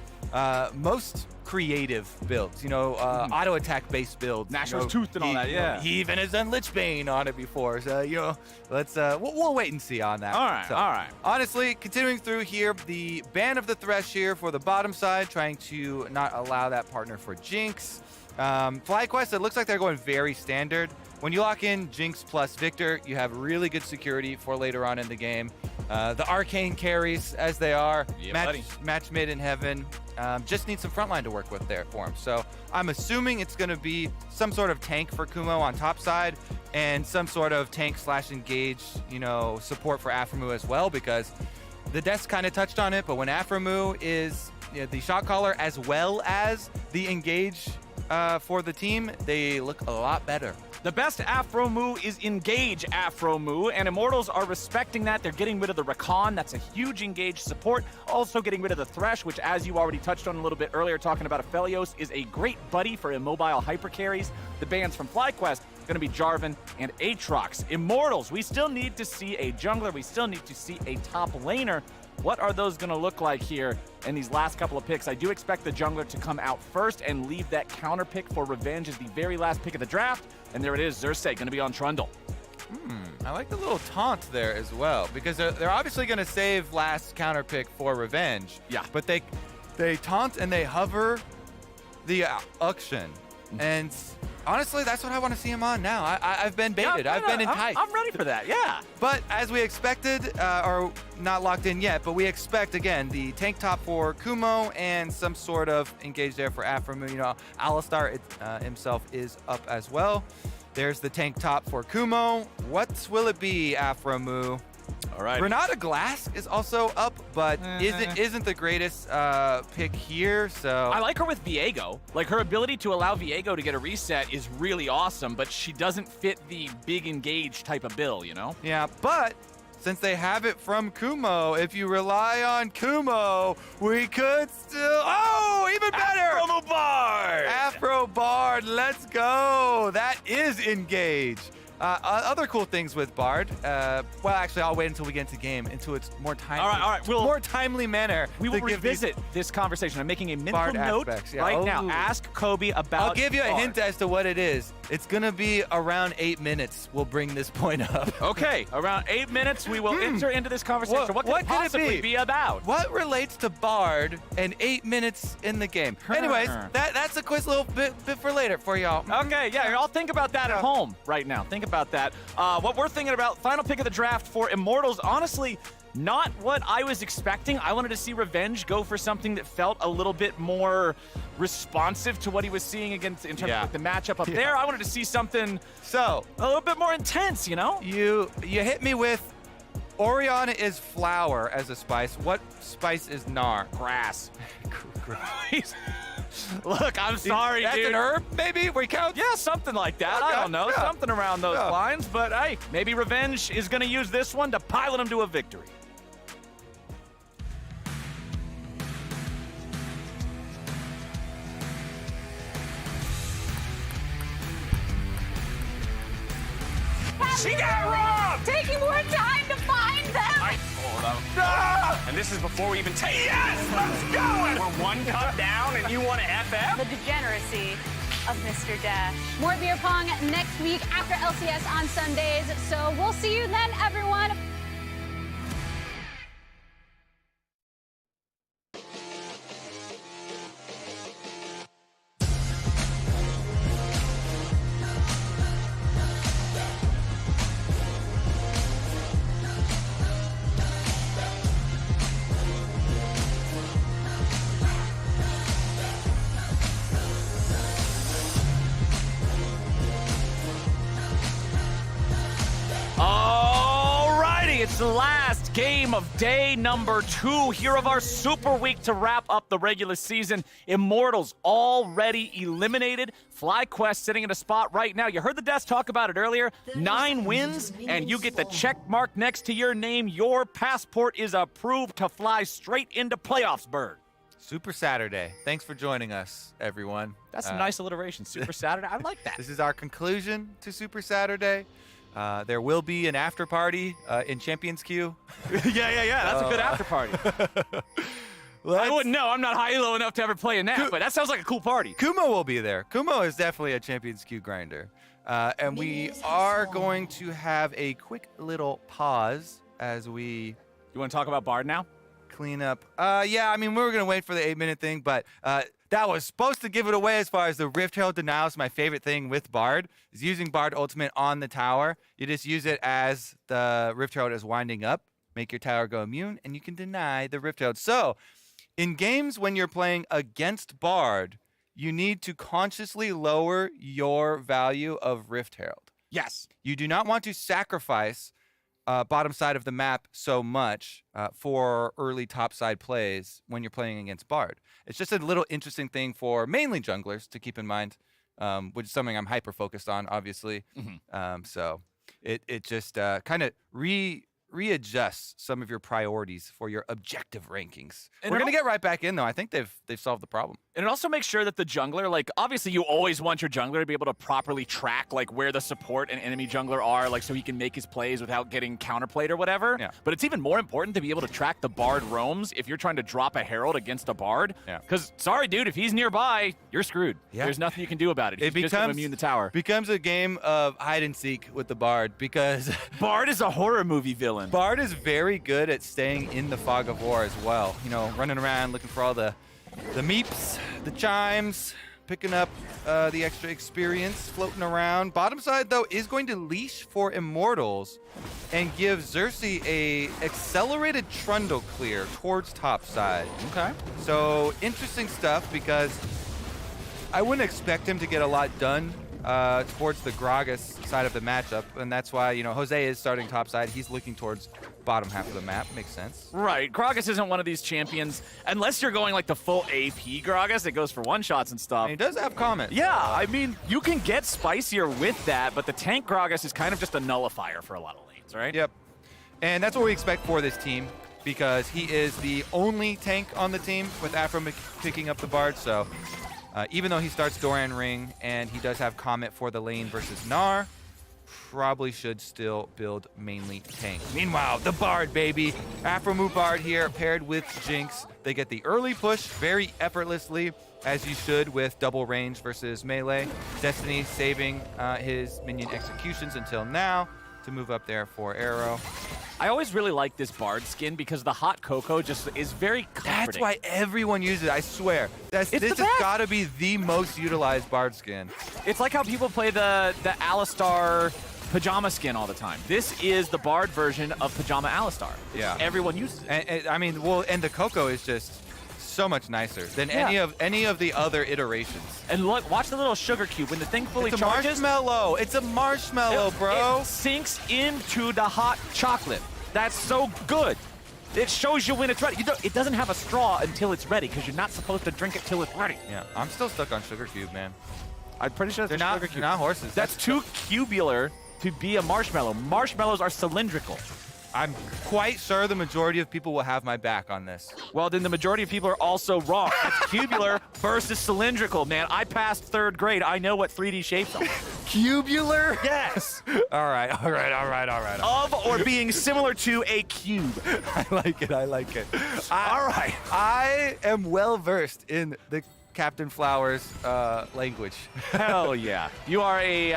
most creative builds, auto attack based builds. Nashor's Tooth and all that, yeah. He even has done Lich Bane on it before, so let's we'll wait and see on that. All right, all right. Honestly, continuing through here, the ban of the Thresh here for the bottom side, trying to not allow that partner for Jinx. FlyQuest, it looks like they're going very standard. When you lock in Jinx plus Victor, you have really good security for later on in the game. The Arcane carries, as they are, match made in heaven, just need some frontline to work with there for him. So I'm assuming it's going to be some sort of tank for Kumo on top side and some sort of tank / engage, support for Aphromoo as well, because the desk kind of touched on it, but when Aphromoo is the shot caller as well as the engage for the team, they look a lot better. The best Aphromoo is engage Aphromoo, and Immortals are respecting that. They're getting rid of the Rakan. That's a huge engage support. Also getting rid of the Thresh, which, as you already touched on a little bit earlier, talking about Aphelios, is a great buddy for immobile hyper carries. The bans from FlyQuest going to be Jarvan and Aatrox. Immortals, we still need to see a jungler. We still need to see a top laner. What are those going to look like here in these last couple of picks? I do expect the jungler to come out first and leave that counter pick for Revenge as the very last pick of the draft. And there it is, Xerxes going to be on Trundle. I like the little taunt there as well, because they're obviously going to save last counter pick for Revenge. Yeah. But they taunt and they hover the auction. And honestly, that's what I want to see him on now. I've been baited. I've been enticed. I'm ready for that, yeah. But as we expected, or not locked in yet, but we expect, again, the tank top for Kumo and some sort of engage there for Aphromoo. Alistar himself is up as well. There's the tank top for Kumo. What will it be, Aphromoo? All right. Renata Glass is also up, but isn't the greatest pick here, so... I like her with Viego. Like, her ability to allow Viego to get a reset is really awesome, but she doesn't fit the big engage type of bill, Yeah, but since they have it from Kumo, if you rely on Kumo, we could still... Oh, even better! Aphromoo Bard! Afro Bard, let's go! That is engage. Other cool things with Bard. Well, actually, I'll wait until we get into game, into its more timely, all right. more timely manner. We will revisit this conversation. I'm making a mental Bard note aspects, now. Ask Kobe about I'll give you a Bard. hint as to what it is. It's going to be around 8 minutes. We'll bring this point up. Okay, around 8 minutes, we will enter into this conversation. What could it possibly be about? What relates to Bard and 8 minutes in the game? Anyways, that's a quiz little bit for later for y'all. Okay, yeah, I'll think about that at home right now. Think about that. What we're thinking about, final pick of the draft for Immortals, honestly, not what I was expecting. I wanted to see Revenge go for something that felt a little bit more responsive to what he was seeing against in terms of the matchup up there. I wanted to see something a little bit more intense, You hit me with Oriana is flower as a spice. What spice is Gnar? Grass. Look, I'm sorry, That's dude. an herb, maybe? We count? Yeah, something like that. Okay, I don't know. yeah. Something around those lines. But, hey, maybe Revenge is going to use this one to pilot him to a victory. She got robbed! Taking more time to find them! And this is before we even take. Yes, let's go! We're one cut down, and you want to FF? The degeneracy of Mr. Dash. More beer pong next week after LCS on Sundays. So we'll see you then, everyone. It's the last game of day number 2 here of our Super Week to wrap up the regular season. Immortals already eliminated. FlyQuest sitting in a spot right now. You heard the devs talk about it earlier. 9 wins, and you get the check mark next to your name. Your passport is approved to fly straight into playoffs, Bird. Super Saturday. Thanks for joining us, everyone. That's a nice alliteration. Super Saturday. I like that. This is our conclusion to Super Saturday. There will be an after party in Champions Queue. yeah. That's a good after party. I wouldn't know. I'm not high elo enough to ever play in that, but that sounds like a cool party. Kumo will be there. Kumo is definitely a Champions Queue grinder. And we are going to have a quick little pause as we... You want to talk about Bard now? Clean up. Yeah, I mean, we were going to wait for the 8-minute thing, but that was supposed to give it away as far as the Rift Herald denials. My favorite thing with Bard is using Bard Ultimate on the tower. You just use it as the Rift Herald is winding up, make your tower go immune, and you can deny the Rift Herald. So, in games when you're playing against Bard, you need to consciously lower your value of Rift Herald. Yes. You do not want to sacrifice bottom side of the map so much for early top side plays when you're playing against Bard. It's just a little interesting thing for mainly junglers to keep in mind, which is something I'm hyper focused on, obviously. So it just kind of readjusts some of your priorities for your objective rankings. And We're going to get right back in, though. I think they've solved the problem. And it also makes sure that the jungler, like, obviously you always want your jungler to be able to properly track, like, where the support and enemy jungler are, like, so he can make his plays without getting counterplayed or whatever. Yeah. But it's even more important to be able to track the Bard roams if you're trying to drop a Herald against a Bard. Yeah. Because, sorry, dude, if he's nearby, you're screwed. Yeah. There's nothing you can do about it. It He's just going to immune the tower. becomes a game of hide and seek with the Bard because Bard is a horror movie villain. Bard is very good at staying in the fog of war as well. You know, running around looking for all the meeps, the chimes, picking up the extra experience, floating around. Bottom side, though, is going to leash for Immortals and give Xerxes a accelerated Trundle clear towards top side. Okay. So, interesting stuff because I wouldn't expect him to get a lot done towards the Gragas side of the matchup, and that's why, you know, Jose is starting top side. He's looking towards bottom half of the map. Makes sense. Right. Gragas isn't one of these champions, unless you're going like the full AP Gragas that goes for one-shots and stuff. And he does have comment. Yeah, I mean, you can get spicier with that, but the tank Gragas is kind of just a nullifier for a lot of lanes, right? Yep. And that's what we expect for this team because he is the only tank on the team with Afro picking up the Bard, so even though he starts Doran Ring and he does have Comet for the lane versus Gnar, probably should still build mainly tank. Meanwhile, the Bard, baby. Afro Bard here paired with Jinx. They get the early push very effortlessly, as you should with double range versus melee. Destiny saving his minion executions until now to move up there for Arrow. I always really like this Bard skin because the hot cocoa just is very comforting. That's why everyone uses it, I swear. This has got to be the most utilized Bard skin. It's like how people play the Alistar pajama skin all the time. This is the Bard version of pajama Alistar. Yeah. Everyone uses it. And I mean, well, and the cocoa is just so much nicer than any of the other iterations. And look, watch the little sugar cube. When the thing fully It's a charges, marshmallow. It's a marshmallow, bro. It sinks into the hot chocolate. That's so good. It shows you when it's ready. It doesn't have a straw until it's ready because you're not supposed to drink it till it's ready. Yeah, I'm still stuck on sugar cube, man. I'm pretty sure they're not horses. That's too cubular to be a marshmallow. Marshmallows are cylindrical. I'm quite sure the majority of people will have my back on this. Well, then the majority of people are also wrong. It's cubular versus cylindrical, man. I passed 3rd grade. I know what 3D shapes are. Cubular? Yes. All right. Of or being similar to a cube. I like it. All right. I am well versed in the Captain Flowers language. Hell yeah. You are a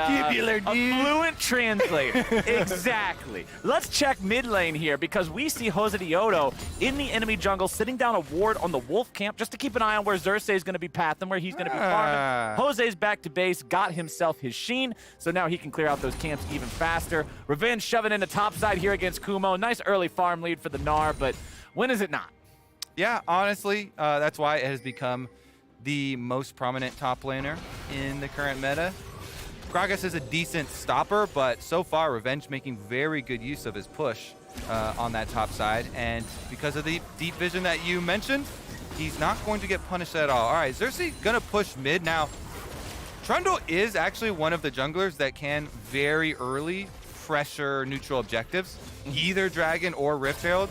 fluent translator. Exactly. Let's check mid lane here because we see Jose Diodo in the enemy jungle sitting down a ward on the wolf camp just to keep an eye on where Xerxes is going to be pathing, where he's going to be farming. Jose's back to base, got himself his Sheen, so now he can clear out those camps even faster. Revenge shoving into top side here against Kumo. Nice early farm lead for the Gnar, but when is it not? Yeah, honestly, that's why it has become the most prominent top laner in the current meta. Gragas is a decent stopper, but so far Revenge making very good use of his push on that top side, and because of the deep vision that you mentioned, he's not going to get punished at all. All right, Xerxes gonna push mid. Now, Trundle is actually one of the junglers that can very early pressure neutral objectives, either Dragon or Rift Herald,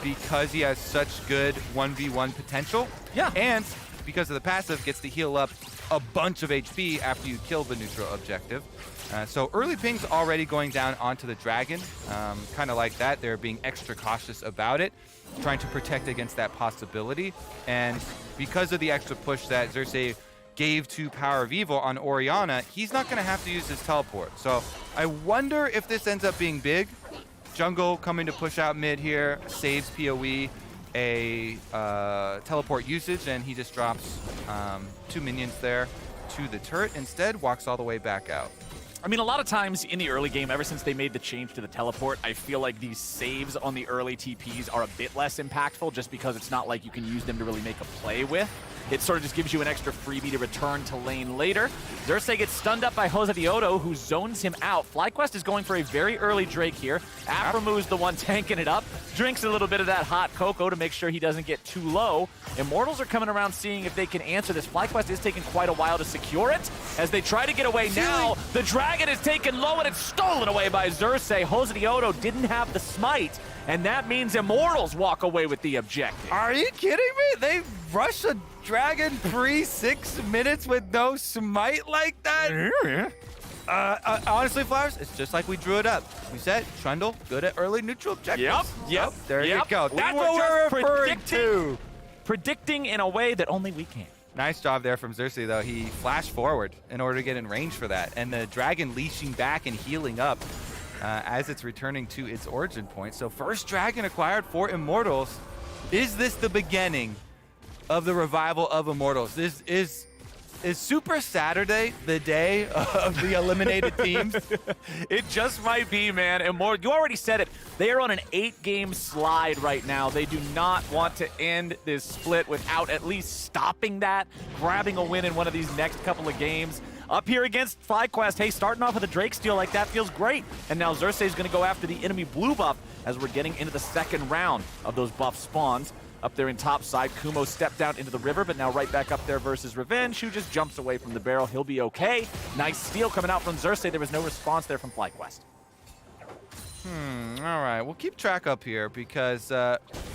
because he has such good 1v1 potential. Yeah. And because of the passive, gets to heal up a bunch of HP after you kill the neutral objective. So early ping's already going down onto the Dragon. Kind of like that. They're being extra cautious about it, trying to protect against that possibility. And because of the extra push that Xerxes gave to Power of Evil on Orianna, he's not going to have to use his teleport. So I wonder if this ends up being big. Jungle coming to push out mid here, saves PoE a teleport usage, and he just drops 2 minions there to the turret instead, walks all the way back out. I mean, a lot of times in the early game, ever since they made the change to the teleport, I feel like these saves on the early TPs are a bit less impactful just because it's not like you can use them to really make a play with. It sort of just gives you an extra freebie to return to lane later. Xerxes gets stunned up by Jose Diodo, who zones him out. FlyQuest is going for a very early Drake here. Aframu's the one tanking it up. Drinks a little bit of that hot cocoa to make sure he doesn't get too low. Immortals are coming around seeing if they can answer this. FlyQuest is taking quite a while to secure it. As they try to get away now, the Dragon is taken low and it's stolen away by Xerxes. Jose Diodo didn't have the smite, and that means Immortals walk away with the objective. Are you kidding me? They rush a Dragon pre 6 minutes with no smite like that? Honestly, Flowers, it's just like we drew it up. We said Trundle, good at early neutral objectives. Yep. There you go. We That's were what we're just referring to. Predicting in a way that only we can. Nice job there from Xerxes, though. He flashed forward in order to get in range for that. And the Dragon leashing back and healing up as it's returning to its origin point. So first Dragon acquired for Immortals. Is this the beginning of the revival of Immortals? This is Super Saturday the day of the eliminated teams? It just might be, man. You already said it. They are on an 8-game slide right now. They do not want to end this split without at least stopping that, grabbing a win in one of these next couple of games. Up here against FlyQuest, hey, starting off with a Drake steal like that feels great. And now Xerxes is going to go after the enemy blue buff as we're getting into the second round of those buff spawns. Up there in top side, Kumo stepped down into the river, but now right back up there versus Revenge, who just jumps away from the barrel. He'll be okay. Nice steal coming out from Xerxes. There was no response there from FlyQuest. All right, we'll keep track up here because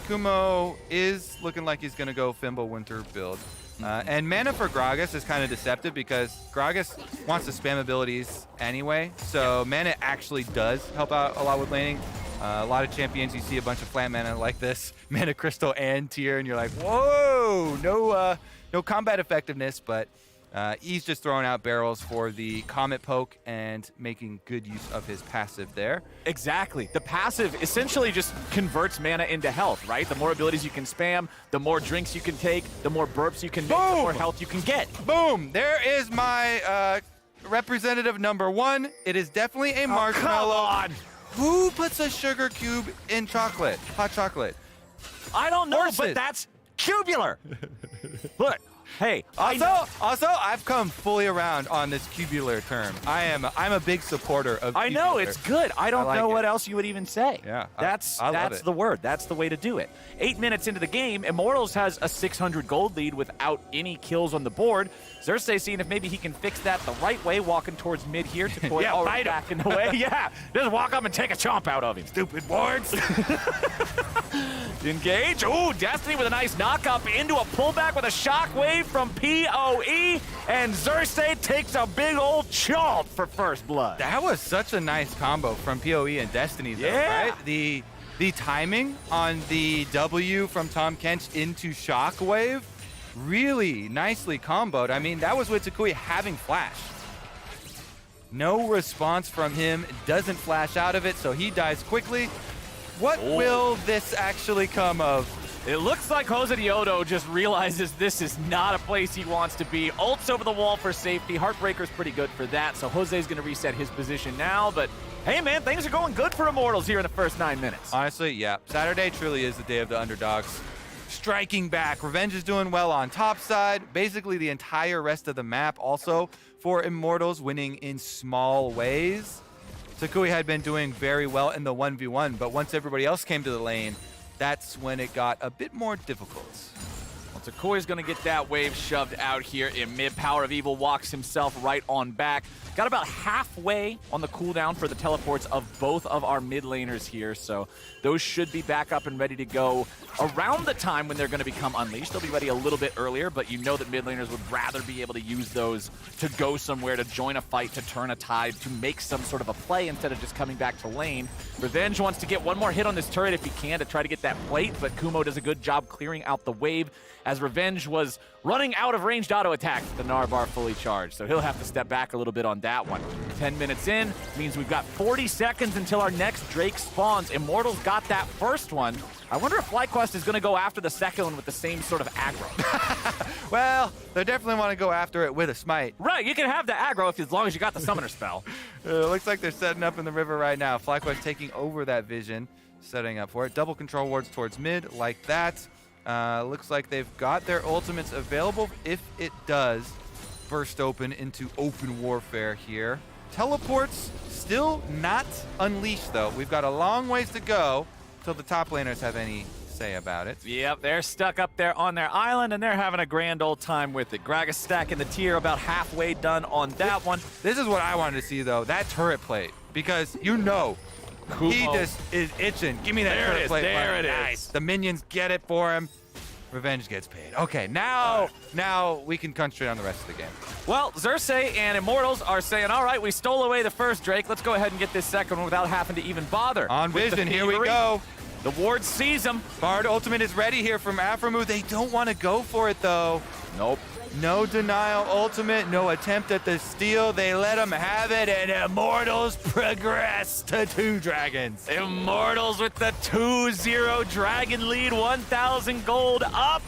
Kumo is looking like he's going to go Fimbo Winter build. And mana for Gragas is kind of deceptive because Gragas wants to spam abilities anyway, so mana actually does help out a lot with laning. A lot of champions, you see a bunch of flat mana like this, Mana Crystal and Tier, and you're like, whoa, no combat effectiveness, but he's just throwing out barrels for the Comet Poke and making good use of his passive there. Exactly. The passive essentially just converts mana into health, right? The more abilities you can spam, the more drinks you can take, the more burps you can make, the more health you can get. Boom! There is my representative number 1. It is definitely a marshmallow. Come on! Who puts a sugar cube in chocolate? Hot chocolate? I don't know, Horses. but that's cubular. Look, hey. Also, I've come fully around on this cubular term. I'm a big supporter of I know, cubular. it's good. I don't know what it. else you would even say. Yeah, That's I love it. the word. That's the way to do it. 8 minutes into the game, Immortals has a 600 gold lead without any kills on the board. Xerxes seeing if maybe he can fix that the right way, walking towards mid here to Koi already back in the way. Yeah, just walk up and take a chomp out of him. Stupid boards. Engage. Ooh, Destiny with a nice knock-up into a pullback with a shockwave from PoE, and Xerxes takes a big old chomp for first blood. That was such a nice combo from PoE and Destiny, though, right? The timing on the W from Tom Kench into Shockwave, really nicely comboed. I mean, that was with Takui having flash. No response from him, doesn't flash out of it, so he dies quickly. What will this actually come of? It looks like Jose Diodo just realizes this is not a place he wants to be. Ults over the wall for safety. Heartbreaker's pretty good for that, so Jose's going to reset his position now, but hey, man, things are going good for Immortals here in the first 9 minutes. Honestly, yeah. Saturday truly is the day of the underdogs. Striking back. Revenge is doing well on top side. Basically, the entire rest of the map also for Immortals, winning in small ways. Takui had been doing very well in the 1v1, but once everybody else came to the lane, that's when it got a bit more difficult. Well, Takoi's going to get that wave shoved out here in mid. Power of Evil walks himself right on back. Got about halfway on the cooldown for the teleports of both of our mid laners here, so those should be back up and ready to go around the time when they're going to become unleashed. They'll be ready a little bit earlier, but you know that mid laners would rather be able to use those to go somewhere, to join a fight, to turn a tide, to make some sort of a play instead of just coming back to lane. Revenge wants to get one more hit on this turret if he can to try to get that plate, but Kumo does a good job clearing out the wave as Revenge was running out of ranged auto attack with the Narbar fully charged, so he'll have to step back a little bit on that one. 10 minutes in means we've got 40 seconds until our next Drake spawns. Immortals got that first one. I wonder if FlyQuest is going to go after the second one with the same sort of aggro. Well, they definitely want to go after it with a smite. Right, you can have the aggro as long as you got the summoner spell. Looks like they're setting up in the river right now. FlyQuest taking over that vision, setting up for it. Double control wards towards mid like that. Looks like they've got their ultimates available if it does burst open into open warfare here. Teleports still not unleashed, though. We've got a long ways to go till the top laners have any say about it. Yep, they're stuck up there on their island, and they're having a grand old time with it. Gragas stacking the tier, about halfway done on that one. This is what I wanted to see, though, that turret plate, because you know Kumo. he just is itching. Give me that turret plate. There it is. Nice. The minions get it for him. Revenge gets paid. Okay, now we can concentrate on the rest of the game. Well, Xerxes and Immortals are saying, all right, we stole away the first Drake. Let's go ahead and get this second one without having to even bother. On vision, here we go. The ward sees him. Bard ultimate is ready here from Aphromoo. They don't want to go for it, though. Nope. No denial ultimate, no attempt at the steal. They let him have it, and Immortals progress to 2 dragons. Immortals with the 2-0 dragon lead, 1,000 gold up.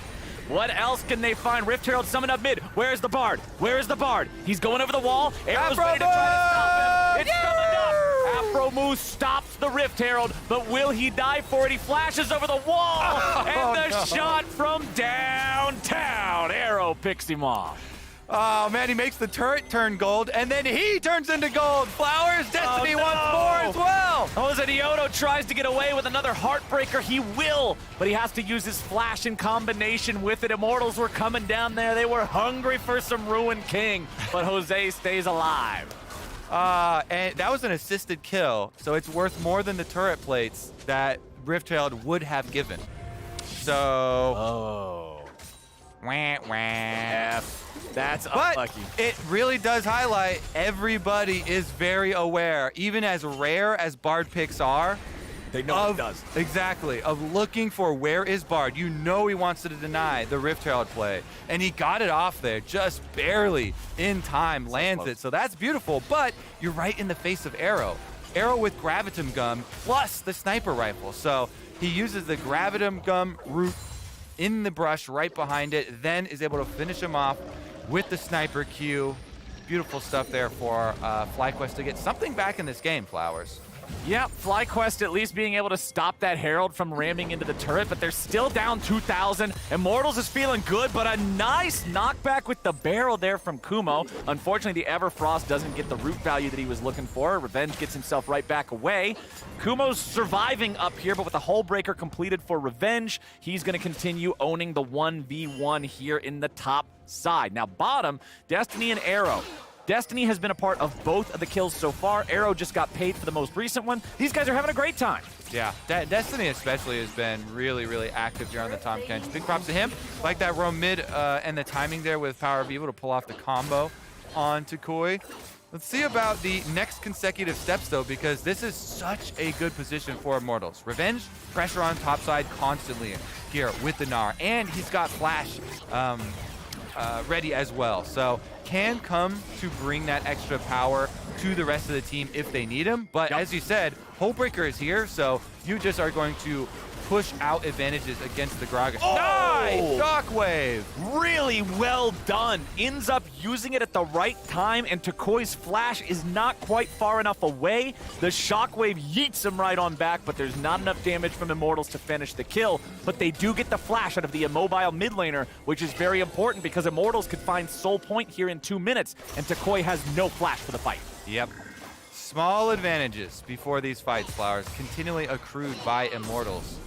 What else can they find? Rift Herald summoned up mid. Where's the Bard? Where is the Bard? He's going over the wall. Arrow's ready to try to stop him. It's summoned up. Aphromoo stops the Rift Herald, but will he die for it? He flashes over the wall, and the shot from downtown. Arrow picks him off. Oh, man, he makes the turret turn gold, and then he turns into gold. Flowers, Destiny once more as well. Jose Dioto tries to get away with another Heartbreaker. He will, but he has to use his flash in combination with it. Immortals were coming down there. They were hungry for some Ruined King, but Jose stays alive. And that was an assisted kill, so it's worth more than the turret plates that Rift Herald would have given. So... Wah, wah. That's but unlucky. It really does highlight everybody is very aware, even as rare as Bard picks are. They know what it does. Exactly, of looking for where is Bard. You know he wants to deny the Rift Herald play, and he got it off there just barely in time, lands it. So that's beautiful, but you're right in the face of Arrow. Arrow with Gravitum Gum plus the sniper rifle. So he uses the Gravitum Gum route in the brush right behind it, then is able to finish him off with the sniper Q. Beautiful stuff there for FlyQuest to get something back in this game, Flowers. Yeah, FlyQuest at least being able to stop that Herald from ramming into the turret, but they're still down 2,000. Immortals is feeling good, but a nice knockback with the barrel there from Kumo. Unfortunately, the Everfrost doesn't get the root value that he was looking for. Revenge gets himself right back away. Kumo's surviving up here, but with the Hull Breaker completed for Revenge, he's going to continue owning the 1v1 here in the top side. Now, bottom, Destiny and Arrow. Destiny has been a part of both of the kills so far. Arrow just got paid for the most recent one. These guys are having a great time. Yeah, Destiny especially has been really, really active here on the Tahm Kench. Big props to him. Like that roam mid and the timing there with Power of Evil to pull off the combo on Takoi. Let's see about the next consecutive steps, though, because this is such a good position for Immortals. Revenge, pressure on top side constantly here with the Gnar, and he's got Flash ready as well. So can come to bring that extra power to the rest of the team if they need him. But as you said, Hullbreaker is here, so you just are going to push out advantages against the Gragas. Oh! Nice! Shockwave! Really well done. Ends up using it at the right time, and Takoi's flash is not quite far enough away. The Shockwave yeets him right on back, but there's not enough damage from Immortals to finish the kill. But they do get the flash out of the immobile mid laner, which is very important because Immortals could find Soul Point here in 2 minutes, and Takoi has no flash for the fight. Yep. Small advantages before these fights, Flowers, continually accrued by Immortals.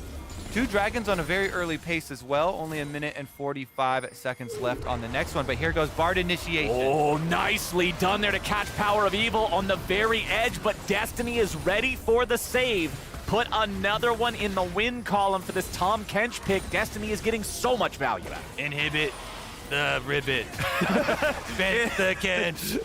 2 dragons on a very early pace as well. Only a minute and 45 seconds left on the next one. But here goes Bard initiation. Oh, nicely done there to catch Power of Evil on the very edge, but Destiny is ready for the save. Put another one in the win column for this Tom Kench pick. Destiny is getting so much value out of it. Inhibit the ribbit. Bent the Kench.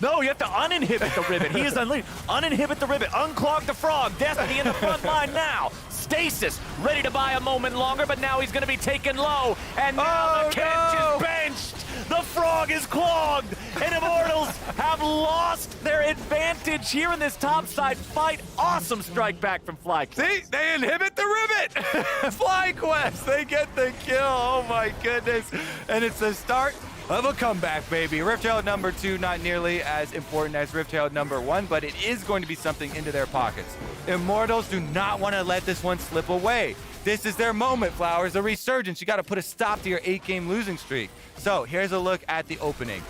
No, you have to uninhibit the ribbit. He is unleashed. Uninhibit the ribbit. Unclog the frog. Destiny in the front line now. Stasis ready to buy a moment longer, but now he's going to be taken low. And now the Kench is benched. The frog is clogged. And Immortals have lost their advantage here in this topside fight. Awesome strike back from FlyQuest. See, they inhibit the ribbit. FlyQuest, they get the kill. Oh my goodness. And it's the start of a comeback, baby. Rift Herald number 2, not nearly as important as Rift Herald number 1, but it is going to be something into their pockets. Immortals do not want to let this one slip away. This is their moment, Flowers, the resurgence. You got to put a stop to your 8-game losing streak. So here's a look at the opening.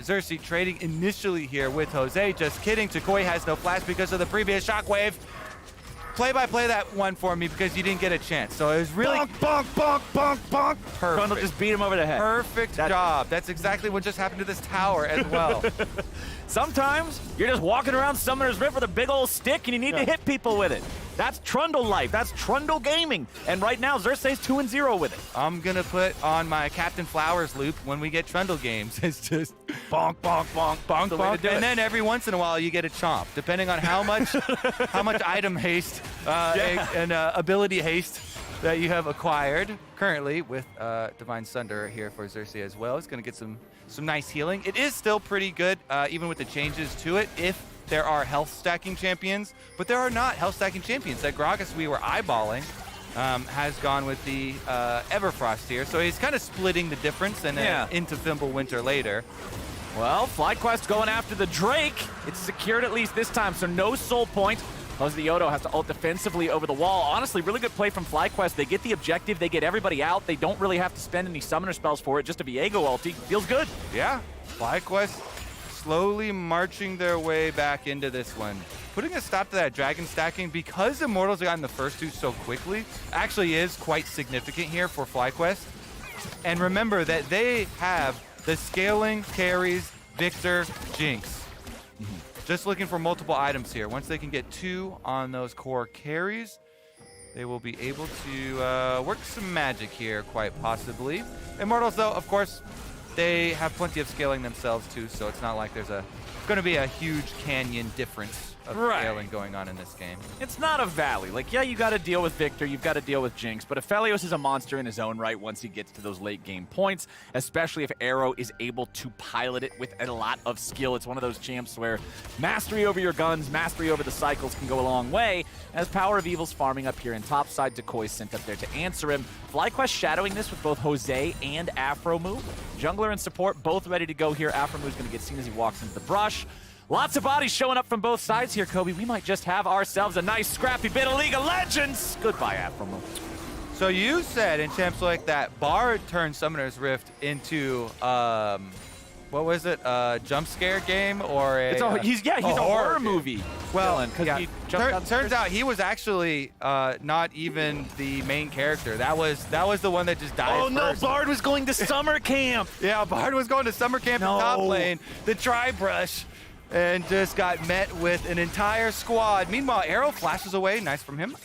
Xerxes trading initially here with Jose. Just kidding. Takoi has no flash because of the previous shockwave. Play-by-play that one for me because you didn't get a chance. So it was really bonk, bonk, bonk, bonk, bonk. Perfect. Trundle just beat him over the head. Perfect job. That's exactly what just happened to this tower as well. Sometimes you're just walking around Summoner's Rift with a big old stick and you need to hit people with it. That's Trundle life. That's Trundle gaming. And right now, Xerxes 2-0 with it. I'm going to put on my Captain Flowers loop when we get Trundle games. It's just bonk, bonk, bonk, bonk, bonk. And then every once in a while, you get a chomp, depending on how much item haste and ability haste that you have acquired currently with Divine Sunder here for Xerxes as well. It's going to get some nice healing. It is still pretty good, even with the changes to it, if there are health stacking champions, but there are not health stacking champions. That Gragas we were eyeballing has gone with the Everfrost here, so he's kind of splitting the difference and into Fimbulwinter later. Well, FlyQuest going after the Drake. It's secured at least this time, so no soul point. Jose Diodo has to ult defensively over the wall. Honestly, really good play from FlyQuest. They get the objective, they get everybody out. They don't really have to spend any summoner spells for it, just a Viego ulti. Feels good. Yeah, FlyQuest slowly marching their way back into this one. Putting a stop to that dragon stacking because Immortals have gotten the first 2 so quickly actually is quite significant here for FlyQuest. And remember that they have the scaling, carries, Victor, Jinx. Just looking for multiple items here. Once they can get 2 on those core carries, they will be able to work some magic here, quite possibly. Immortals, though, of course, they have plenty of scaling themselves, too, so it's not like there's going to be a huge canyon difference of scaling going on in this game. It's not a valley. Like, yeah, you got to deal with Victor, you've got to deal with Jinx, but Aphelios is a monster in his own right once he gets to those late game points, especially if Arrow is able to pilot it with a lot of skill. It's one of those champs where mastery over your guns, mastery over the cycles can go a long way, as Power of Evil's farming up here in topside. Decoy sent up there to answer him. FlyQuest shadowing this with both Jose and Afromoo. Jungler and support both ready to go here. Afromoo's going to get seen as he walks into the brush. Lots of bodies showing up from both sides here, Kobe. We might just have ourselves a nice scrappy bit of League of Legends. Goodbye, Afromoo. So you said in champs like that, Bard turned Summoner's Rift into, what was it, a jump scare game or he's a horror movie. Well, he turns out he was actually not even the main character. That was the one that just died. Oh no, Bard was going to summer camp. Yeah, Bard was going to summer camp in top lane, the Tri-Brush, and just got met with an entire squad. Meanwhile, Arrow flashes away. Nice from him.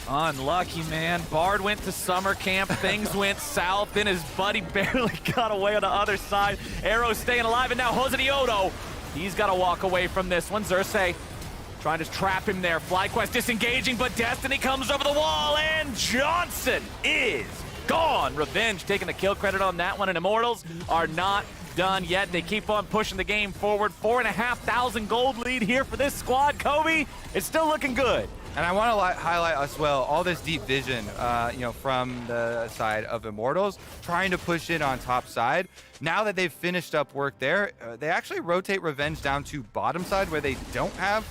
Unlucky, man. Bard went to summer camp. Things went south. Then his buddy barely got away on the other side. Arrow staying alive, and now Jose Diodo. He's got to walk away from this one. Xerxes trying to trap him there. FlyQuest disengaging, but Destiny comes over the wall, and Johnson is gone. Revenge taking the kill credit on that one, and Immortals are not done yet. They keep on pushing the game forward. 4,500 gold lead here for this squad. Kobe, it's still looking good. And I want to highlight as well all this deep vision, from the side of Immortals, trying to push in on top side. Now that they've finished up work there, they actually rotate Revenge down to bottom side where they don't have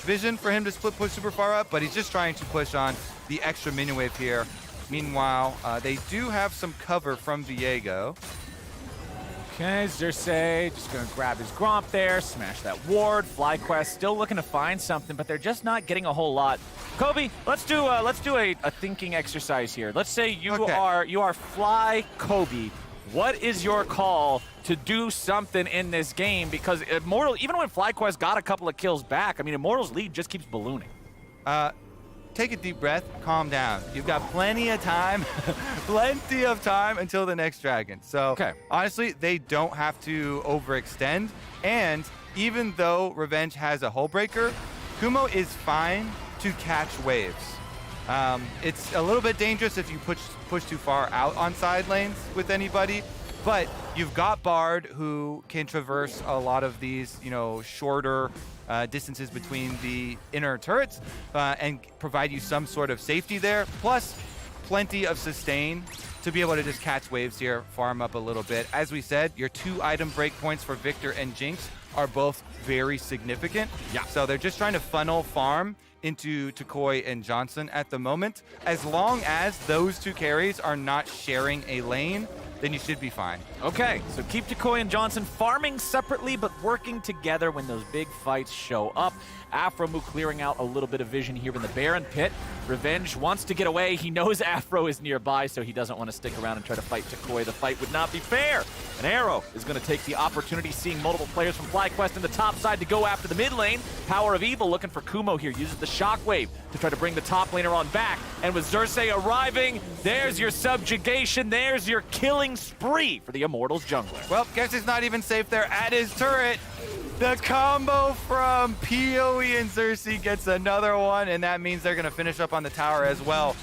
vision for him to split push super far up, but he's just trying to push on the extra mini wave here. Meanwhile, they do have some cover from Viego. Okay, Xerxes just gonna grab his Gromp there, smash that ward. FlyQuest still looking to find something, but they're just not getting a whole lot. Kobe, let's do a thinking exercise here. Let's say you are Fly Kobe. What is your call to do something in this game? Because Immortal, even when FlyQuest got a couple of kills back, I mean, Immortal's lead just keeps ballooning. Take a deep breath, calm down. You've got plenty of time, plenty of time until the next dragon. So honestly, they don't have to overextend. And even though Revenge has a hull breaker, Kumo is fine to catch waves. It's a little bit dangerous if you push too far out on side lanes with anybody, but you've got Bard who can traverse a lot of these, shorter distances between the inner turrets and provide you some sort of safety there. Plus, plenty of sustain to be able to just catch waves here, farm up a little bit. As we said, your 2 item breakpoints for Victor and Jinx are both very significant. Yeah. So they're just trying to funnel farm into Tukoi and Johnson at the moment. As long as those 2 carries are not sharing a lane, then you should be fine. Okay, so keep Tukoi and Johnson farming separately, but working together when those big fights show up. Afromu clearing out a little bit of vision here in the Baron pit. Revenge wants to get away. He knows Afro is nearby, so he doesn't want to stick around and try to fight Tukoi. The fight would not be fair. And Arrow is going to take the opportunity, seeing multiple players from FlyQuest in the top side to go after the mid lane. Power of Evil looking for Kumo here, uses the Shockwave to try to bring the top laner on back. And with Xerxes arriving, there's your subjugation, there's your killing spree for the Immortals jungler. Well, guess he's not even safe there at his turret. The combo from PoE and Xerxes gets another one, and that means they're going to finish up on the tower as well.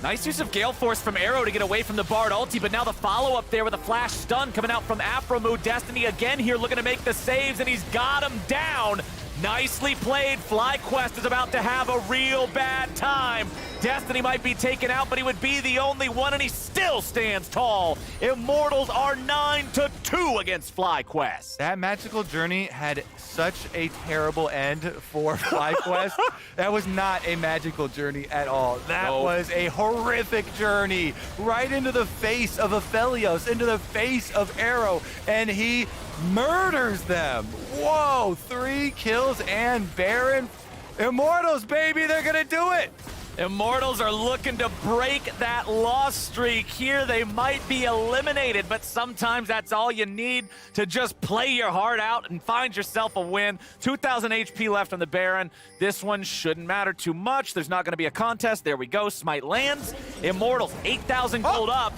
Nice use of Gale Force from Arrow to get away from the Bard ulti, but now the follow-up there with a flash stun coming out from Afromu. Destiny again here looking to make the saves, and he's got him down. Nicely played. FlyQuest is about to have a real bad time. Destiny might be taken out, but he would be the only one, and he still stands tall. Immortals are 9-2 against FlyQuest. That magical journey had such a terrible end for FlyQuest. That was not a magical journey at all. That was a horrific journey right into the face of Aphelios, into the face of Arrow, and he murders them. Whoa, 3 kills and Baron. Immortals, baby, they're gonna do it. Immortals are looking to break that loss streak here. They might be eliminated, but sometimes that's all you need to just play your heart out and find yourself a win. 2,000 HP left on the Baron. This one shouldn't matter too much. There's not going to be a contest. There we go. Smite lands. Immortals, 8,000 gold up.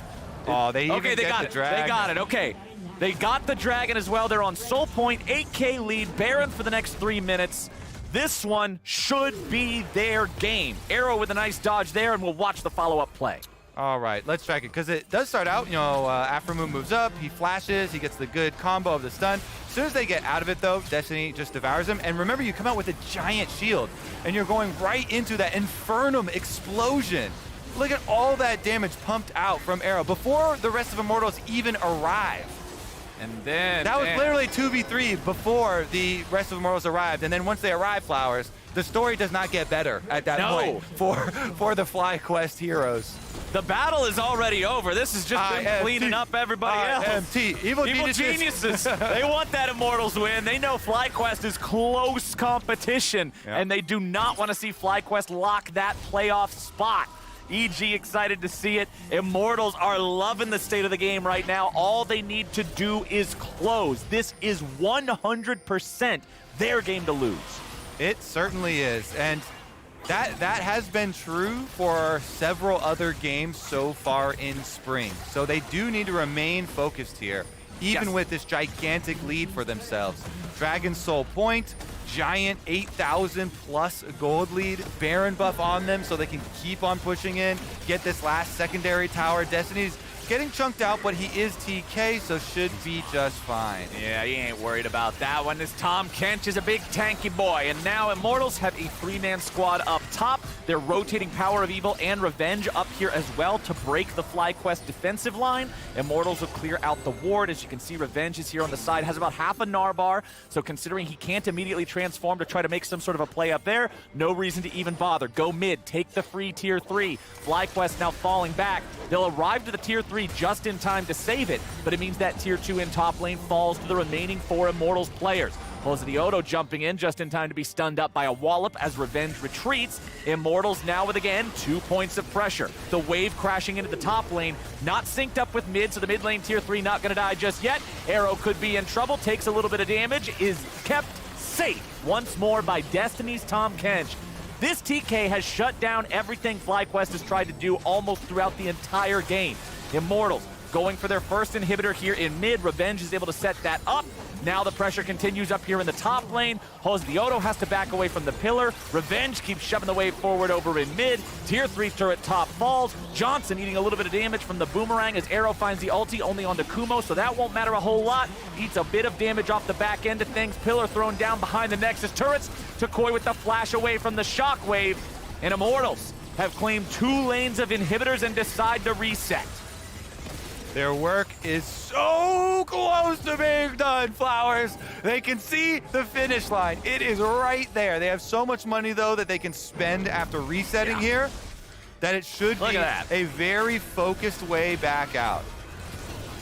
Oh, they even they got it. dragon. They got it. Okay. They got the dragon as well. They're on Soul Point, 8K lead. Baron for the next 3 minutes. This one should be their game. Arrow with a nice dodge there, and we'll watch the follow-up play. All right, let's track it, because it does start out, Afromu moves up, he flashes, he gets the good combo of the stun. As soon as they get out of it, though, Destiny just devours him. And remember, you come out with a giant shield, and you're going right into that Infernum explosion. Look at all that damage pumped out from Arrow before the rest of Immortals even arrive. And then that was literally 2v3 before the rest of Immortals arrived. And then once they arrive, Flowers, the story does not get better at that point for the FlyQuest heroes. The battle is already over. This is just them cleaning up everybody else. Evil geniuses. They want that Immortals win. They know FlyQuest is close competition, and they do not want to see FlyQuest lock that playoff spot. EG excited to see it. Immortals are loving the state of the game right now. All they need to do is close. This is 100% their game to lose. It certainly is. And that has been true for several other games so far in spring. So they do need to remain focused here, even with this gigantic lead for themselves. Dragon Soul Point, giant 8,000 plus gold lead, Baron buff on them so they can keep on pushing in, get this last secondary tower. Destiny's getting chunked out, but he is TK, so should be just fine. Yeah, he ain't worried about that one. This Tom Kench is a big tanky boy, and now Immortals have a 3-man squad up top. They're rotating Power of Evil and Revenge up here as well to break the FlyQuest defensive line. Immortals will clear out the ward. As you can see, Revenge is here on the side, has about half a Narbar, so considering he can't immediately transform to try to make some sort of a play up there, no reason to even bother. Go mid, take the free tier 3. FlyQuest now falling back. They'll arrive to the tier 3 3 just in time to save it, but it means that tier 2 in top lane falls to the remaining 4 Immortals players. Jose the Odo jumping in just in time to be stunned up by a wallop as Revenge retreats. Immortals now with, again, 2 points of pressure. The wave crashing into the top lane, not synced up with mid, so the mid lane tier 3 not gonna die just yet. Arrow could be in trouble, takes a little bit of damage, is kept safe once more by Destiny's Tahm Kench. This TK has shut down everything FlyQuest has tried to do almost throughout the entire game. Immortals going for their first inhibitor here in mid. Revenge is able to set that up. Now the pressure continues up here in the top lane. Jose the Odo has to back away from the pillar. Revenge keeps shoving the wave forward over in mid. Tier 3 turret top falls. Johnson eating a little bit of damage from the boomerang as Arrow finds the ulti only onto Kumo, so that won't matter a whole lot. Eats a bit of damage off the back end of things. Pillar thrown down behind the Nexus turrets. Takoi with the flash away from the shockwave. And Immortals have claimed 2 lanes of inhibitors and decide to reset. Their work is so close to being done, Flowers. They can see the finish line. It is right there. They have so much money, though, that they can spend after resetting here that it should be a very focused way back out.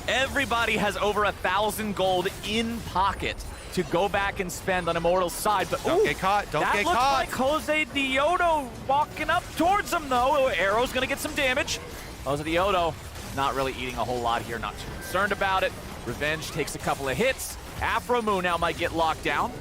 Everybody has over 1,000 gold in pocket to go back and spend on Immortal's side, but don't get caught. Don't get caught. That looks like Jose the Odo walking up towards him, though. Arrow's gonna get some damage. Jose the Odo not really eating a whole lot here, not too concerned about it. Revenge takes a couple of hits. Afro Moon now might get locked down.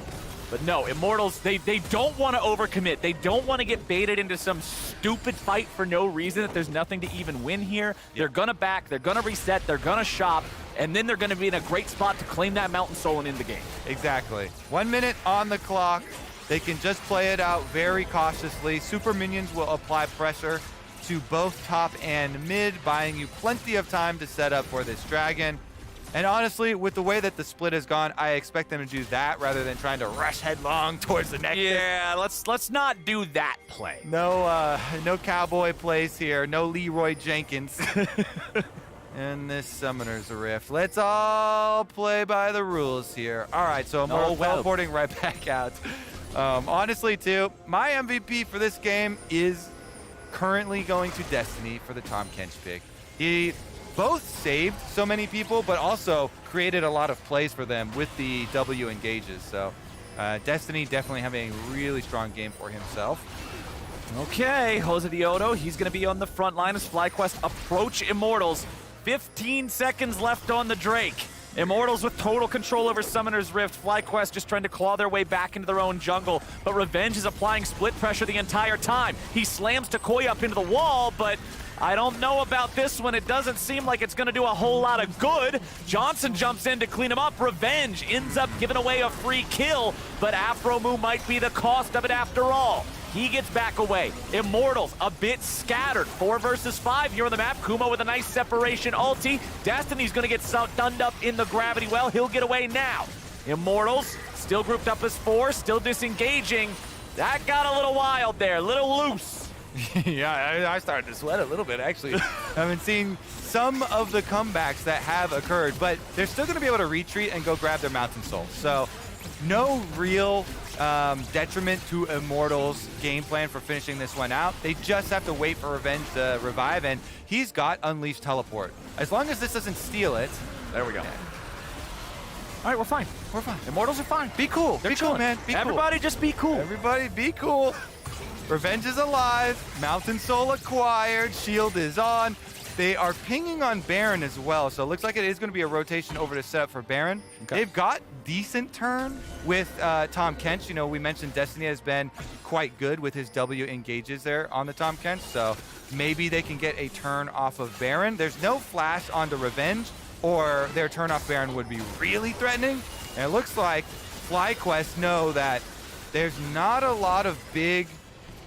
But no, Immortals, they don't want to overcommit. They don't want to get baited into some stupid fight for no reason that there's nothing to even win here. They're gonna back, they're gonna reset, they're gonna shop, and then they're gonna be in a great spot to claim that Mountain Soul and end the game. Exactly. 1 minute on the clock. They can just play it out very cautiously. Super minions will apply pressure to both top and mid, buying you plenty of time to set up for this dragon. And honestly, with the way that the split has gone, I expect them to do that rather than trying to rush headlong towards the Nexus. Yeah, let's not do that play. No cowboy plays here. No Leroy Jenkins. And this Summoner's Rift. Let's all play by the rules here. All right, so I'm teleporting right back out. Honestly, too, my MVP for this game is currently going to Destiny for the Tahm Kench pick. He both saved so many people, but also created a lot of plays for them with the W engages. So Destiny definitely having a really strong game for himself. Okay, Jose the Odo, he's going to be on the front line as FlyQuest approach Immortals. 15 seconds left on the Drake. Immortals with total control over Summoner's Rift. FlyQuest just trying to claw their way back into their own jungle, but Revenge is applying split pressure the entire time. He slams Takoi up into the wall, but I don't know about this one. It doesn't seem like it's going to do a whole lot of good. Johnson jumps in to clean him up. Revenge ends up giving away a free kill, but Afro Moon might be the cost of it after all. He gets back away. Immortals a bit scattered. 4 versus 5 here on the map. Kumo with a nice separation ulti. Destiny's gonna get stunned up in the gravity well. He'll get away now. Immortals still grouped up as 4, still disengaging. That got a little wild there, a little loose. Yeah, I started to sweat a little bit, actually. I've been seeing some of the comebacks that have occurred, but they're still gonna be able to retreat and go grab their Mountain Soul. So no real detriment to Immortals' game plan for finishing this one out. They just have to wait for Revenge to revive, and he's got Unleashed Teleport. As long as this doesn't steal it. There we go. All right, we're fine. We're fine. Immortals are fine. Be cool. They're be cool, man. Be Everybody cool. just be cool. Everybody be cool. Revenge is alive. Mountain Soul acquired. Shield is on. They are pinging on Baron as well, so it looks like it is going to be a rotation over to set up for Baron. Okay. They've got decent turn with Tahm Kench. You know, we mentioned Destiny has been quite good with his W engages there on the Tahm Kench, so maybe they can get a turn off of Baron. There's no flash onto Revenge, or their turn off Baron would be really threatening. And it looks like FlyQuest know that there's not a lot of big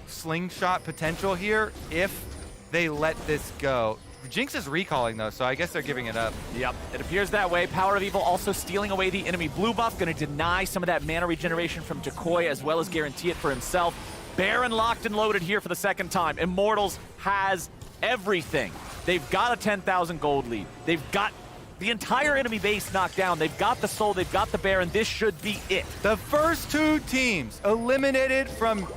slingshot potential here if they let this go. Jinx is recalling, though, so I guess they're giving it up. Yep, it appears that way. Power of Evil also stealing away the enemy blue buff, going to deny some of that mana regeneration from Takoi, as well as guarantee it for himself. Baron locked and loaded here for the second time. Immortals has everything. They've got a 10,000 gold lead. They've got the entire enemy base knocked down. They've got the Soul, they've got the Baron. This should be it. The first 2 teams eliminated from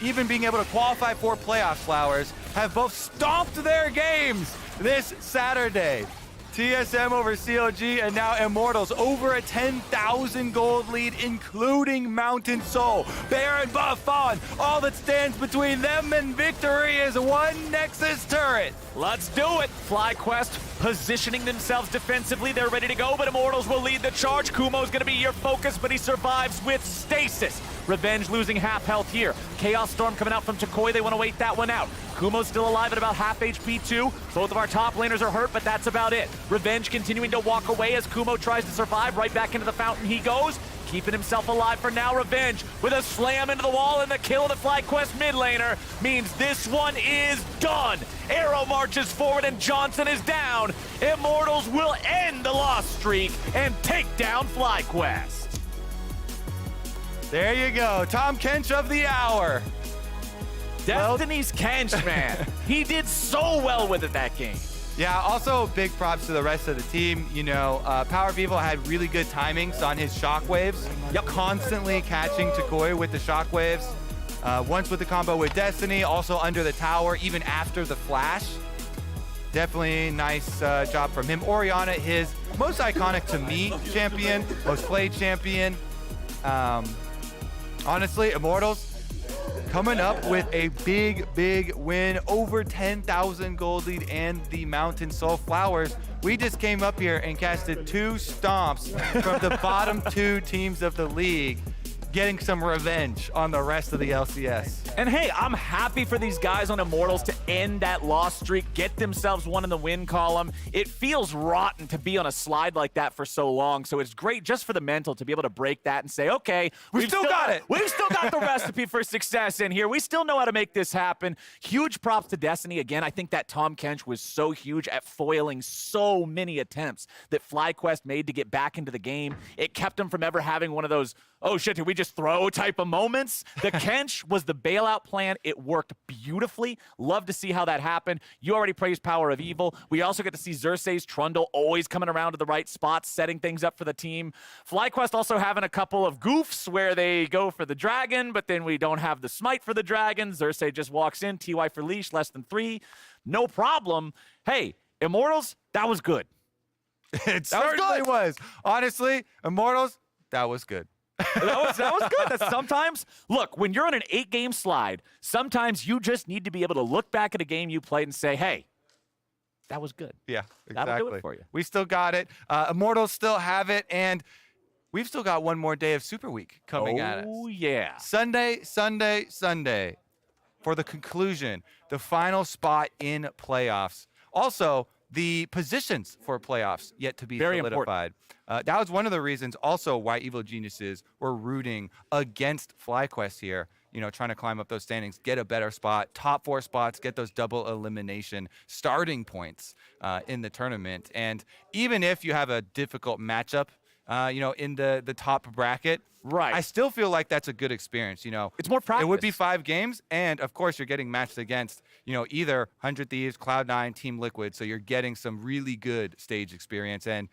even being able to qualify for playoff, Flowers, have both stomped their games this Saturday. TSM over CLG, and now Immortals over a 10,000 gold lead, including Mountain Soul. Baron Buffon, all that stands between them and victory is one Nexus turret. Let's do it. FlyQuest positioning themselves defensively. They're ready to go, but Immortals will lead the charge. Kumo's going to be your focus, but he survives with Stasis. Revenge losing half health here. Chaos Storm coming out from Chakoi. They want to wait that one out. Kumo's still alive at about half HP too. Both of our top laners are hurt, but that's about it. Revenge continuing to walk away as Kumo tries to survive. Right back into the fountain he goes. Keeping himself alive for now. Revenge with a slam into the wall, and the kill of the FlyQuest mid laner means this one is done. Arrow marches forward and Johnson is down. Immortals will end the loss streak and take down FlyQuest. There you go, Tom Kench of the hour. Destiny's Kench, man. He did so well with it that game. Yeah, also big props to the rest of the team. You know, Power of Evil had really good timings on his shockwaves. Yep. Constantly catching Chakoi with the shockwaves. Once with the combo with Destiny, also under the tower, even after the flash. Definitely nice job from him. Orianna, his most iconic to me champion, most played champion. Honestly, Immortals coming up with a big win, over 10,000 gold lead and the Mountain Soul Flowers. We just came up here and casted 2 stomps from the bottom 2 teams of the league, getting some revenge on the rest of the LCS. And hey, I'm happy for these guys on Immortals to end that loss streak, get themselves one in the win column. It feels rotten to be on a slide like that for so long, so it's great just for the mental to be able to break that and say, okay, we've still got it. We've still got the recipe for success in here. We still know how to make this happen. Huge props to Destiny. Again, I think that Tom Kench was so huge at foiling so many attempts that FlyQuest made to get back into the game. It kept them from ever having one of those, oh shit, did we just throw type of moments? The Kench was the bailout plan. It worked beautifully. Love to see how that happened. You already praised Power of Evil. We also get to see Xerxes Trundle always coming around to the right spots, setting things up for the team. FlyQuest also having a couple of goofs where they go for the dragon, but then we don't have the smite for the dragon. Xerxes just walks in, TY for leash, less than 3. No problem. Hey, Immortals, that was good. It certainly was. Honestly, Immortals, that was good. that was good. That's sometimes, look, when you're on an 8-game slide, sometimes you just need to be able to look back at a game you played and say, hey, that was good. Yeah, exactly. That'll do it for you. We still got it. Immortals still have it, and we've still got one more day of Super Week coming at us. Oh, yeah. Sunday for the conclusion, the final spot in playoffs. Also, the positions for playoffs yet to be solidified. That was one of the reasons also why Evil Geniuses were rooting against FlyQuest here, you know, trying to climb up those standings, get a better spot, top 4 spots, get those double elimination starting points in the tournament. And even if you have a difficult matchup, you know, in the top bracket, right, I still feel like that's a good experience. You know, it's more practice. It would be 5 games, and of course you're getting matched against, you know, either 100 Thieves, Cloud9, Team Liquid, so you're getting some really good stage experience. And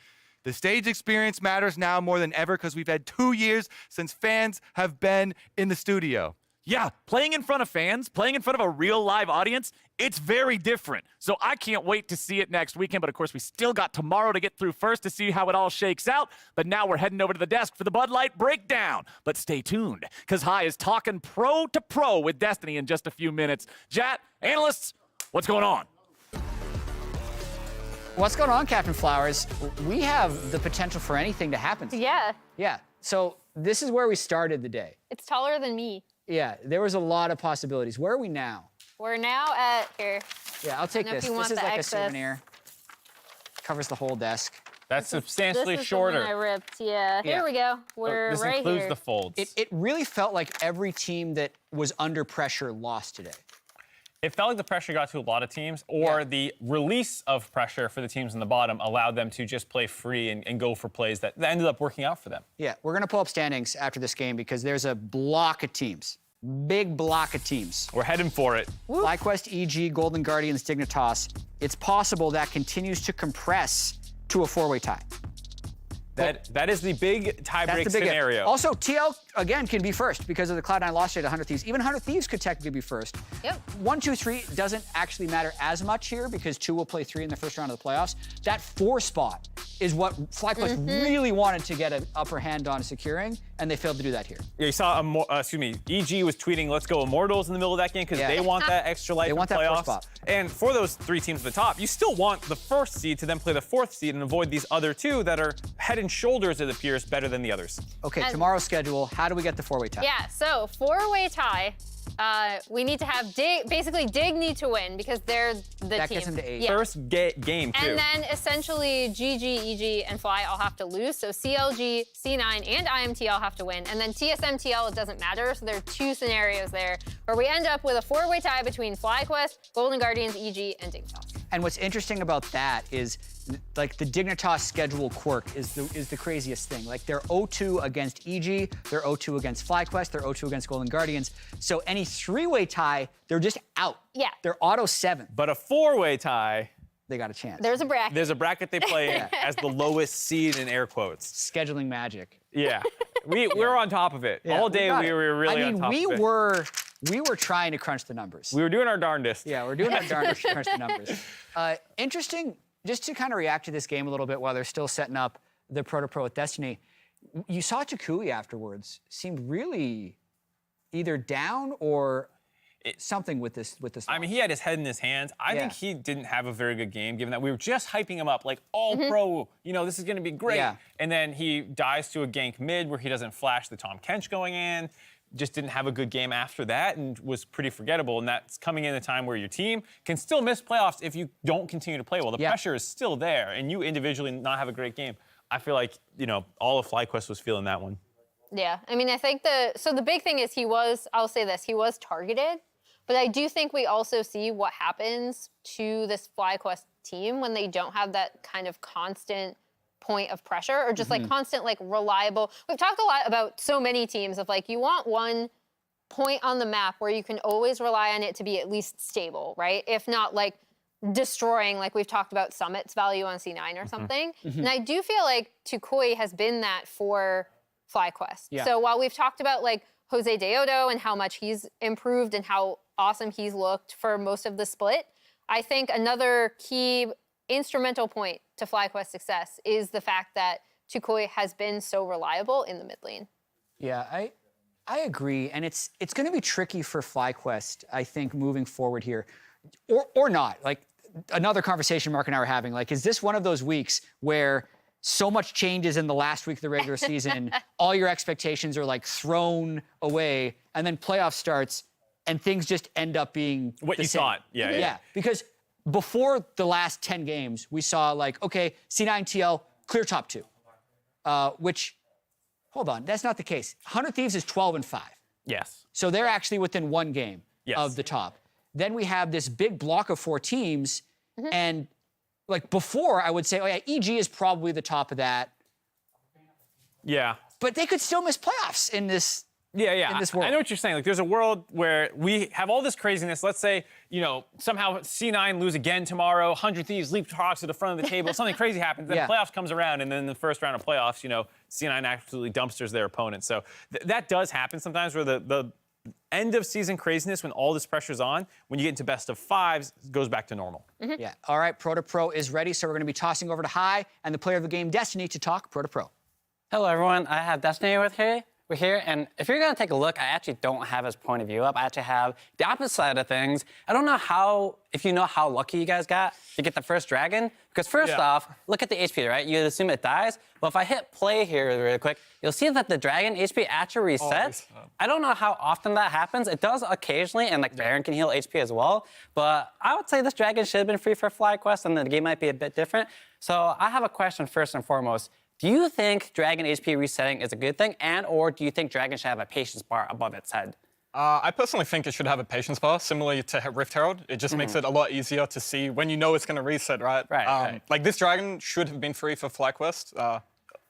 the stage experience matters now more than ever because we've had 2 years since fans have been in the studio. Yeah, playing in front of fans, playing in front of a real live audience, it's very different. So I can't wait to see it next weekend. But of course, we still got tomorrow to get through first to see how it all shakes out. But now we're heading over to the desk for the Bud Light breakdown. But stay tuned, because High is talking pro to pro with Destiny in just a few minutes. Jat, analysts, what's going on? What's going on, Captain Flowers? We have the potential for anything to happen. Yeah. Yeah. So this is where we started the day. It's taller than me. Yeah, there was a lot of possibilities. Where are we now? We're now at here. Yeah, I'll take this. This is like a souvenir. Covers the whole desk. That's substantially this is shorter. The one I ripped. Yeah. Here we go. We're this right includes here. the folds. It really felt like every team that was under pressure lost today. It felt like the pressure got to a lot of teams, or the release of pressure for the teams in the bottom allowed them to just play free and go for plays that ended up working out for them. Yeah, we're going to pull up standings after this game because there's a block of teams. Big block of teams. We're heading for it. FlyQuest, EG, Golden Guardians, Dignitas. It's possible that continues to compress to a 4-way tie. That is the big tiebreak That's the big scenario. Also, TL, again, can be first because of the Cloud9 loss rate to 100 Thieves. Even 100 Thieves could technically be first. Yep. 1, 2, 3 doesn't actually matter as much here because 2 will play 3 in the first round of the playoffs. That 4 spot is what FlyQuest really wanted to get an upper hand on securing, and they failed to do that here. Yeah, you saw, EG was tweeting, let's go Immortals in the middle of that game because they want that extra life They want in that playoffs. first spot. And for those 3 teams at the top, you still want the first seed to then play the 4th seed and avoid these other 2 that are head and shoulders, it appears, better than the others. Okay, tomorrow's schedule, how do we get the 4-way tie? Yeah, so 4-way tie. We need to have basically Dig need to win because they're the That team. gets them to 8. Yeah. First game, too. And then essentially GG, EG, and Fly all have to lose. So CLG, C9, and IMT all have to win. And then TSM, TL, it doesn't matter. So there are 2 scenarios there where we end up with a 4-way tie between FlyQuest, Golden Guardians, EG, and Dignitas. And what's interesting about that is, like, the Dignitas schedule quirk is the craziest thing. Like, they're 0-2 against EG, they're 0-2 against FlyQuest, they're 0-2 against Golden Guardians. So any 3-way tie, they're just out. Yeah. They're auto 7. But a 4-way tie, they got a chance. There's a bracket. There's a bracket they play in as the lowest seed in air quotes. Scheduling magic. Yeah. We're on top of it. Yeah, All day got we it. were really I mean, on top of it. we were trying to crunch the numbers. We were doing our darndest. Yeah, we're doing our darndest to crunch the numbers. Interesting, just to kind of react to this game a little bit while they're still setting up the Pro to Pro with Destiny. You saw Chikui afterwards seemed really either down or something with this. I mean, he had his head in his hands. I think he didn't have a very good game, given that we were just hyping him up like all pro. You know, this is going to be great. Yeah. And then he dies to a gank mid where he doesn't flash the Tom Kench going in. Just didn't have a good game after that and was pretty forgettable. And that's coming in a time where your team can still miss playoffs if you don't continue to play well. The pressure is still there, and you individually not have a great game. I feel like, all of FlyQuest was feeling that one. Yeah, I mean, I think the big thing is I'll say this, he was targeted, but I do think we also see what happens to this FlyQuest team when they don't have that kind of constant point of pressure or just like constant, like reliable. We've talked a lot about so many teams of like, you want one point on the map where you can always rely on it to be at least stable, right? If not like destroying, like we've talked about Summit's value on C9 or something. And I do feel like Tukoi has been that for FlyQuest. Yeah. So while we've talked about like Jose Deodo and how much he's improved and how awesome he's looked for most of the split, I think another key instrumental point to FlyQuest success is the fact that Tukoi has been so reliable in the mid lane. Yeah, I agree, and it's going to be tricky for FlyQuest, I think, moving forward here, or not. Like another conversation Mark and I were having, like, is this one of those weeks where so much changes in the last week of the regular season, all your expectations are like thrown away, and then playoff starts, and things just end up being what the you same. thought? Yeah. Because before the last 10 games, we saw like, okay, C9 TL clear top 2, which, hold on, that's not the case. 100 Thieves is 12-5. Yes. So they're actually within 1 game of the top. Then we have this big block of 4 teams, and like before, I would say, oh yeah, EG is probably the top of that. Yeah. But they could still miss playoffs in this. Yeah. In this world. I know what you're saying. Like, there's a world where we have all this craziness. Let's say, somehow C9 lose again tomorrow, 100 Thieves leapfrogs to the front of the table, something crazy happens, then playoffs comes around, and then in the first round of playoffs, C9 absolutely dumpsters their opponent. So that does happen sometimes where the end of season craziness, when all this pressure's on, when you get into best of 5s, goes back to normal. Yeah. All right, Pro to Pro is ready, so we're going to be tossing over to High and the player of the game, Destiny, to talk Pro to Pro. Hello, everyone. I have Destiny we're here, and if you're gonna take a look, I actually don't have his point of view up. I actually have the opposite side of things. I don't know if you know how lucky you guys got to get the first dragon, because first off, look at the HP, right? You'd assume it dies, but if I hit play here really quick, you'll see that the dragon HP actually resets. I don't know how often that happens. It does occasionally, and like Baron can heal HP as well, but I would say this dragon should have been free for FlyQuest, and the game might be a bit different. So I have a question first and foremost. Do you think Dragon HP resetting is a good thing, or do you think Dragon should have a patience bar above its head? I personally think it should have a patience bar, similarly to Rift Herald. It just makes it a lot easier to see when you know it's going to reset, right? Right. Like, this dragon should have been free for FlyQuest.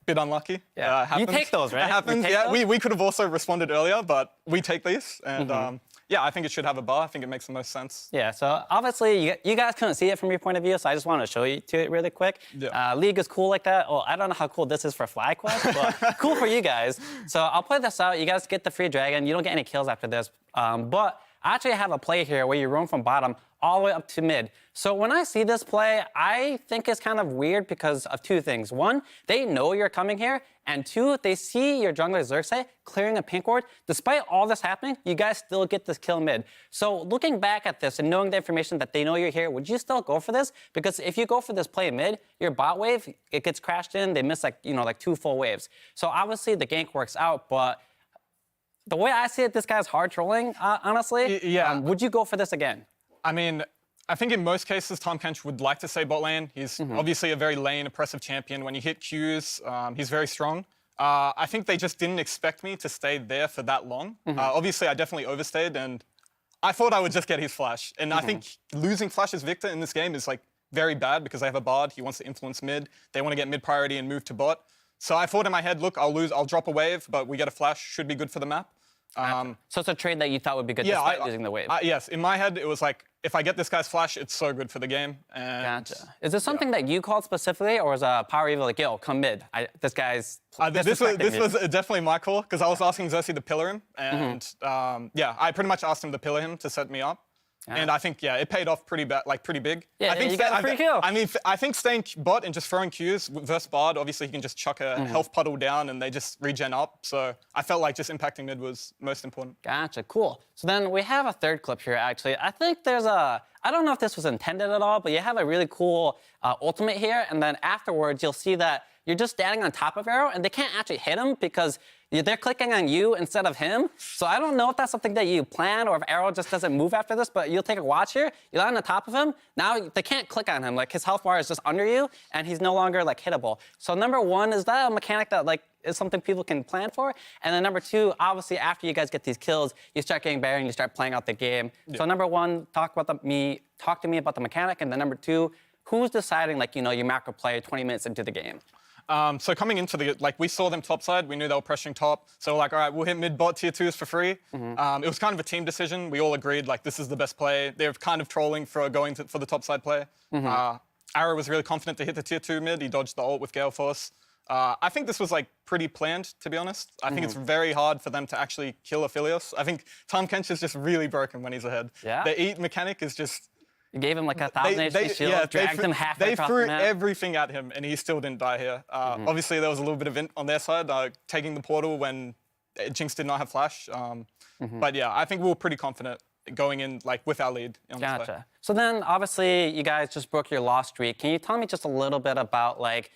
Bit unlucky. Yeah. You take those, right? It happens, Those? We could have also responded earlier, but we take these, and Yeah, I think it should have a bar. I think it makes the most sense. Yeah, so obviously you guys couldn't see it from your point of view, so I just wanted to show you to it really quick. Yeah. League is cool like that. Well, I don't know how cool this is for FlyQuest, but cool for you guys. So I'll play this out. You guys get the free dragon. You don't get any kills after this. But I actually have a play here where you roam from bottom all the way up to mid. So when I see this play, I think it's kind of weird because of two things. One, they know you're coming here. And two, they see your jungler Xerxes clearing a pink ward. Despite all this happening, you guys still get this kill mid. So looking back at this and knowing the information that they know you're here, would you still go for this? Because if you go for this play mid, your bot wave, it gets crashed in. They miss like 2 full waves. So obviously the gank works out, but the way I see it, this guy's hard trolling, honestly. Yeah. Would you go for this again? I mean, I think in most cases, Tahm Kench would like to stay bot lane. He's obviously a very lane oppressive champion. When you hit Qs, he's very strong. I think they just didn't expect me to stay there for that long. Obviously, I definitely overstayed, and I thought I would just get his flash. And I think losing Flash's Victor in this game is like very bad because they have a Bard. He wants to influence mid. They want to get mid priority and move to bot. So I thought in my head, look, I'll drop a wave, but we get a flash, should be good for the map. So it's a trade that you thought would be good despite losing the wave. Yes, in my head, it was like, if I get this guy's flash, it's so good for the game. And Gotcha. Is this something that you called specifically, or was Power Evil like, yo, come mid? This guy's this was definitely my call, because I was asking Xerxes to pillar him. And yeah, I pretty much asked him to pillar him to set me up. And I think, yeah, it paid off pretty big. Yeah, I think you got a free kill. I mean, I think staying bot and just throwing Qs versus Bard, obviously he can just chuck a health puddle down and they just regen up. So I felt like just impacting mid was most important. Gotcha, cool. So then we have a third clip here, actually. I think there's I don't know if this was intended at all, but you have a really cool ultimate here. And then afterwards, you'll see that you're just standing on top of Arrow and they can't actually hit him because they're clicking on you instead of him. So I don't know if that's something that you plan or if Arrow just doesn't move after this, but you'll take a watch here. You land on top of him. Now they can't click on him. Like his health bar is just under you and he's no longer like hittable. So number one, is that a mechanic that like is something people can plan for? And then number two, obviously after you guys get these kills, you start getting better and you start playing out the game. Yeah. So number one, talk to me about the mechanic. And then number two, who's deciding like, your macro play 20 minutes into the game? So coming into we saw them topside. We knew they were pressuring top. So like, all right, we'll hit mid-bot tier 2s for free. It was kind of a team decision. We all agreed, like, this is the best play. They're kind of trolling for going for the topside play. Arrow was really confident to hit the tier 2 mid. He dodged the ult with Gale Force. I think this was, like, pretty planned, to be honest. I think it's very hard for them to actually kill Aphelios. I think Tahm Kench is just really broken when he's ahead. Yeah? The eat mechanic is just... You gave him like 1,000 HP shield, dragged him halfway across the map. They threw everything at him, and he still didn't die here. Obviously, there was a little bit of int on their side, taking the portal when Jinx did not have flash. But yeah, I think we were pretty confident going in like with our lead. On this play. So then, obviously, you guys just broke your loss streak. Can you tell me just a little bit about like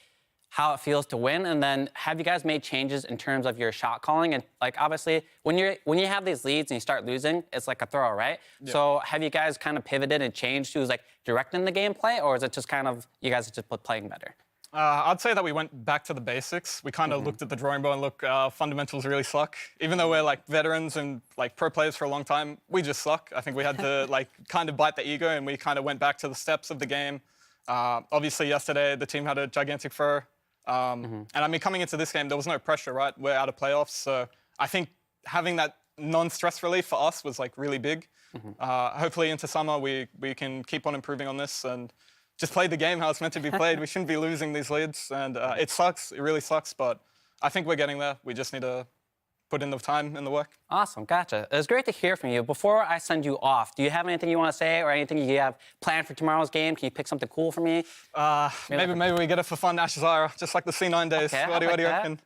how it feels to win, and then have you guys made changes in terms of your shot calling? And like obviously, when you have these leads and you start losing, it's like a throw, right? Yeah. So have you guys kind of pivoted and changed to like directing the gameplay, or is it just kind of you guys are just playing better? I'd say that we went back to the basics. We kind of looked at the drawing board and look, fundamentals really suck. Even though we're like veterans and like pro players for a long time, we just suck. I think we had to like kind of bite the ego, and we kind of went back to the steps of the game. Obviously yesterday the team had a gigantic throw. And I mean, coming into this game, there was no pressure, right? We're out of playoffs. So I think having that non-stress relief for us was like really big. Hopefully into summer, we can keep on improving on this and just play the game how it's meant to be played. We shouldn't be losing these leads. And it sucks. It really sucks. But I think we're getting there. We just need to put in the time and the work. Awesome, gotcha. It was great to hear from you. Before I send you off, do you have anything you want to say or anything you have planned for tomorrow's game? Can you pick something cool for me? Maybe we get it for fun, Ash Zyra, just like the C9 days. Okay, what do you reckon?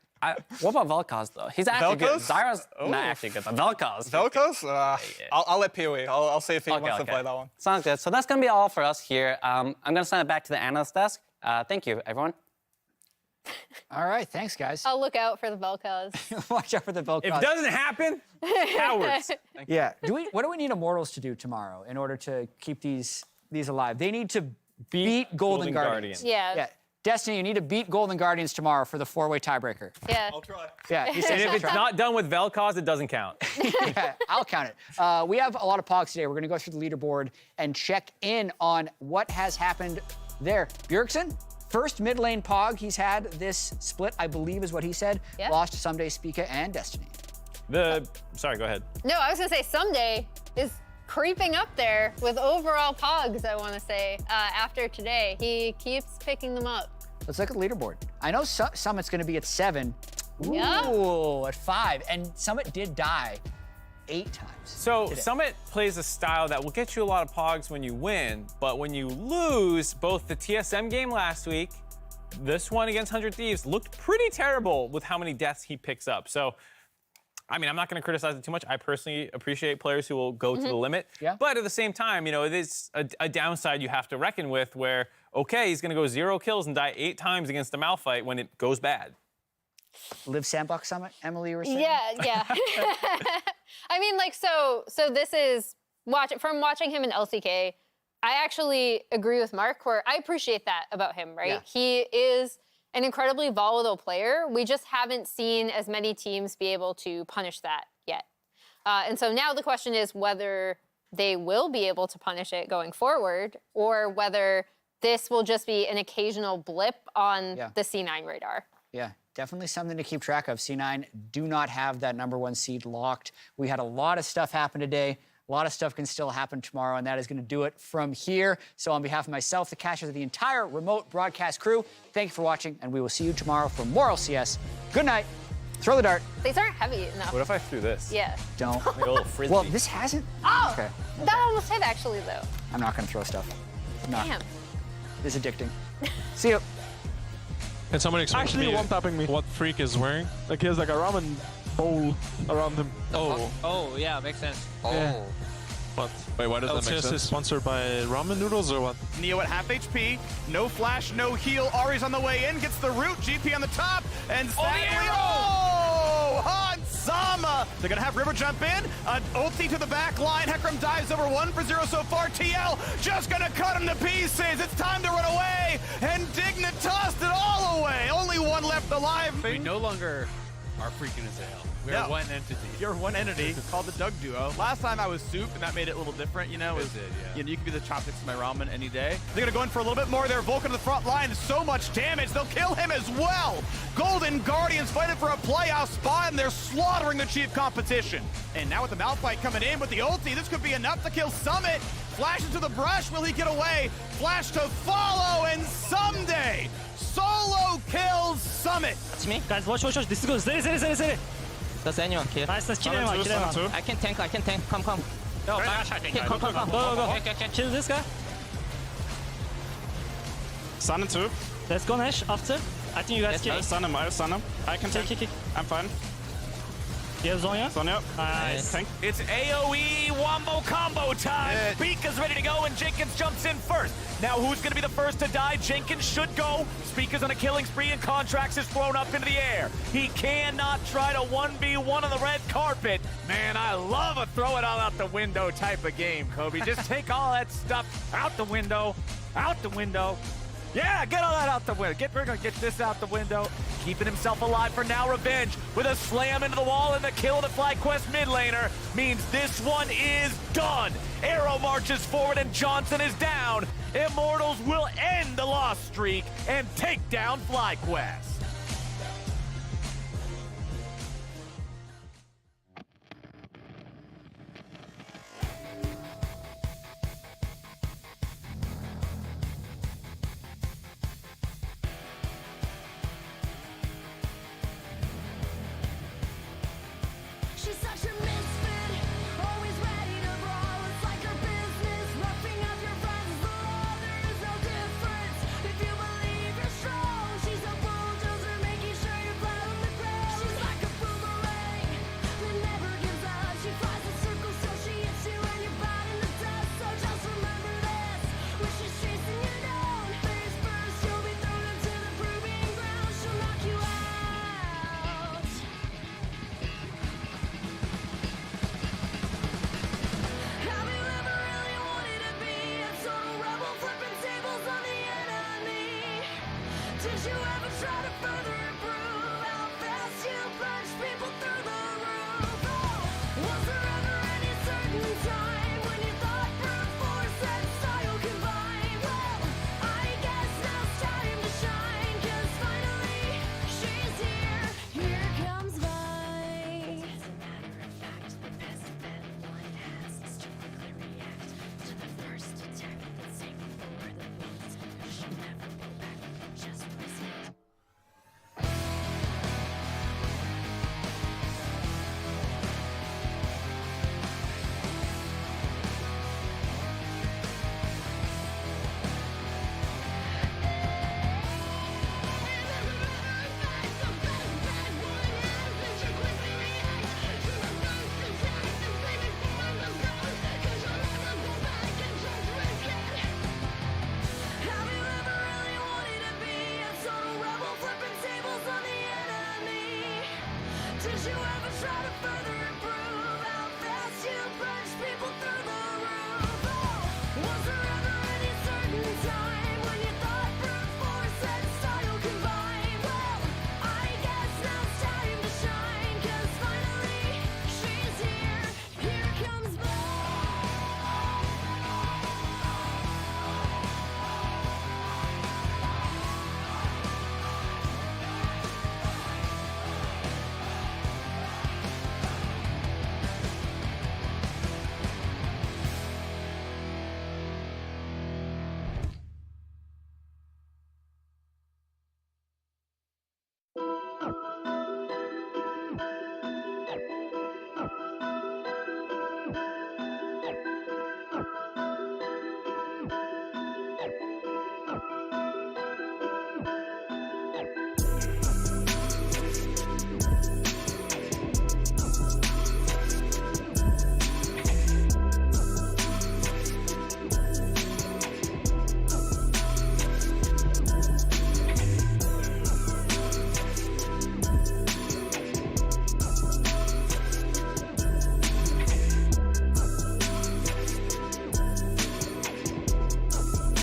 What about Vel'Koz, though? He's actually good. Zyra's not actually good, but Vel'Koz. Vel'Koz? I'll let PoE. I'll see if he wants to play that one. Sounds good. So that's going to be all for us here. I'm going to send it back to the analyst desk. Thank you, everyone. All right, thanks, guys. I'll look out for the Vel'Koz. Watch out for the Vel'Koz. If it doesn't happen, cowards. Yeah. What do we need Immortals to do tomorrow in order to keep these alive? They need to beat Golden Guardians. Yeah. Destiny, you need to beat Golden Guardians tomorrow for the 4-way tiebreaker. Yeah. I'll try. Yeah. He says and if it's not done with Vel'Koz, it doesn't count. Yeah, I'll count it. We have a lot of pogs today. We're going to go through the leaderboard and check in on what has happened there. Bjergsen, first mid lane pog he's had this split, I believe is what he said. Yeah. Lost to Someday, Spica, and Destiny. Sorry, go ahead. No, I was going to say someday is creeping up there with overall pogs, I want to say, after today. He keeps picking them up. Let's look at the leaderboard. I know Summit's going to be at 7. Yeah. Ooh, at 5. And Summit did die 8 times. So today. Summit plays a style that will get you a lot of pogs when you win, but when you lose, both the TSM game last week, this one against 100 Thieves, looked pretty terrible with how many deaths he picks up. So, I mean, I'm not going to criticize it too much. I personally appreciate players who will go to the limit. Yeah. But at the same time, you know, it is a downside you have to reckon with where, okay, he's going to go 0 kills and die 8 times against a Malphite when it goes bad. Live Sandbox Summit, Emily, you were saying? Yeah. I mean, like, so this is, from watching him in LCK, I actually agree with Mark where I appreciate that about him, right? Yeah. He is an incredibly volatile player. We just haven't seen as many teams be able to punish that yet. And so now the question is whether they will be able to punish it going forward or whether this will just be an occasional blip on the C9 radar. Yeah, definitely something to keep track of. C9 do not have that #1 seed locked. We had a lot of stuff happen today. A lot of stuff can still happen tomorrow, and that is going to do it from here. So on behalf of myself, the cashers of the entire remote broadcast crew, thank you for watching, and we will see you tomorrow for more LCS. Good night. Throw the dart. These aren't heavy enough. What if I threw this? Yeah. Don't. Like a little frisbee. Well, this hasn't. Oh, Okay. that almost hit actually, though. I'm not going to throw stuff. I'm not. Damn. This is addicting. See you. Can someone explain Actually, to me one-tapping me. what Freak is wearing? Like he has like a ramen bowl around him. Oh, yeah, makes sense. Yeah. What? Wait, why does that make LCS sense? is sponsored by ramen noodles or what? Neo at half HP, no flash, no heal. Ari's on the way in, gets the root, GP on the top, and Stanley. Oh, Hansama! They're gonna have River jump in, an ulti to the back line. Hecarim dives over 1 for 0 so far. TL just gonna cut him to pieces. It's time to run away, and Digna tossed it all away. Only one left alive. We no longer are freaking Azale. We're No. one entity. You're one entity called the Doug Duo. Last time I was Soup, and that made it a little different, you know? It did, yeah. You know, you can be the chopsticks to my ramen any day. They're gonna go in for a little bit more there. Vulcan to the front line, so much damage. They'll kill him as well. Golden Guardians fighting for a playoff spot, and they're slaughtering the chief competition. And now with the Malphite coming in with the ulti, this could be enough to kill Summit. Flash into the brush, will he get away? Flash to follow, and someday, solo kills Summit. It's me. Guys, watch. This is good. Zeri. Does anyone kill? Nice, kill him. I can tank. Come. Go. Kill this guy. Sun and 2. Let's go, Nash, after. I think you guys kill. I'll stun him. I can tank. Kick. I'm fine. You have Zonya? Sonya. Nice. Tank. It's AoE wombo combo time. Spica's ready to go, and Jenkins jumps in first. Now, who's going to be the first to die? Jenkins should go. Spica's on a killing spree, and Contracts is thrown up into the air. He cannot try to 1v1 on the red carpet. Man, I love a throw it all out the window type of game, Kobe. Just take all that stuff out the window. Yeah, get all that out the window. We're gonna get this out the window. Keeping himself alive for now. Revenge with a slam into the wall and the kill of the FlyQuest mid laner means this one is done. Arrow marches forward and Johnson is down. Immortals will end the loss streak and take down FlyQuest.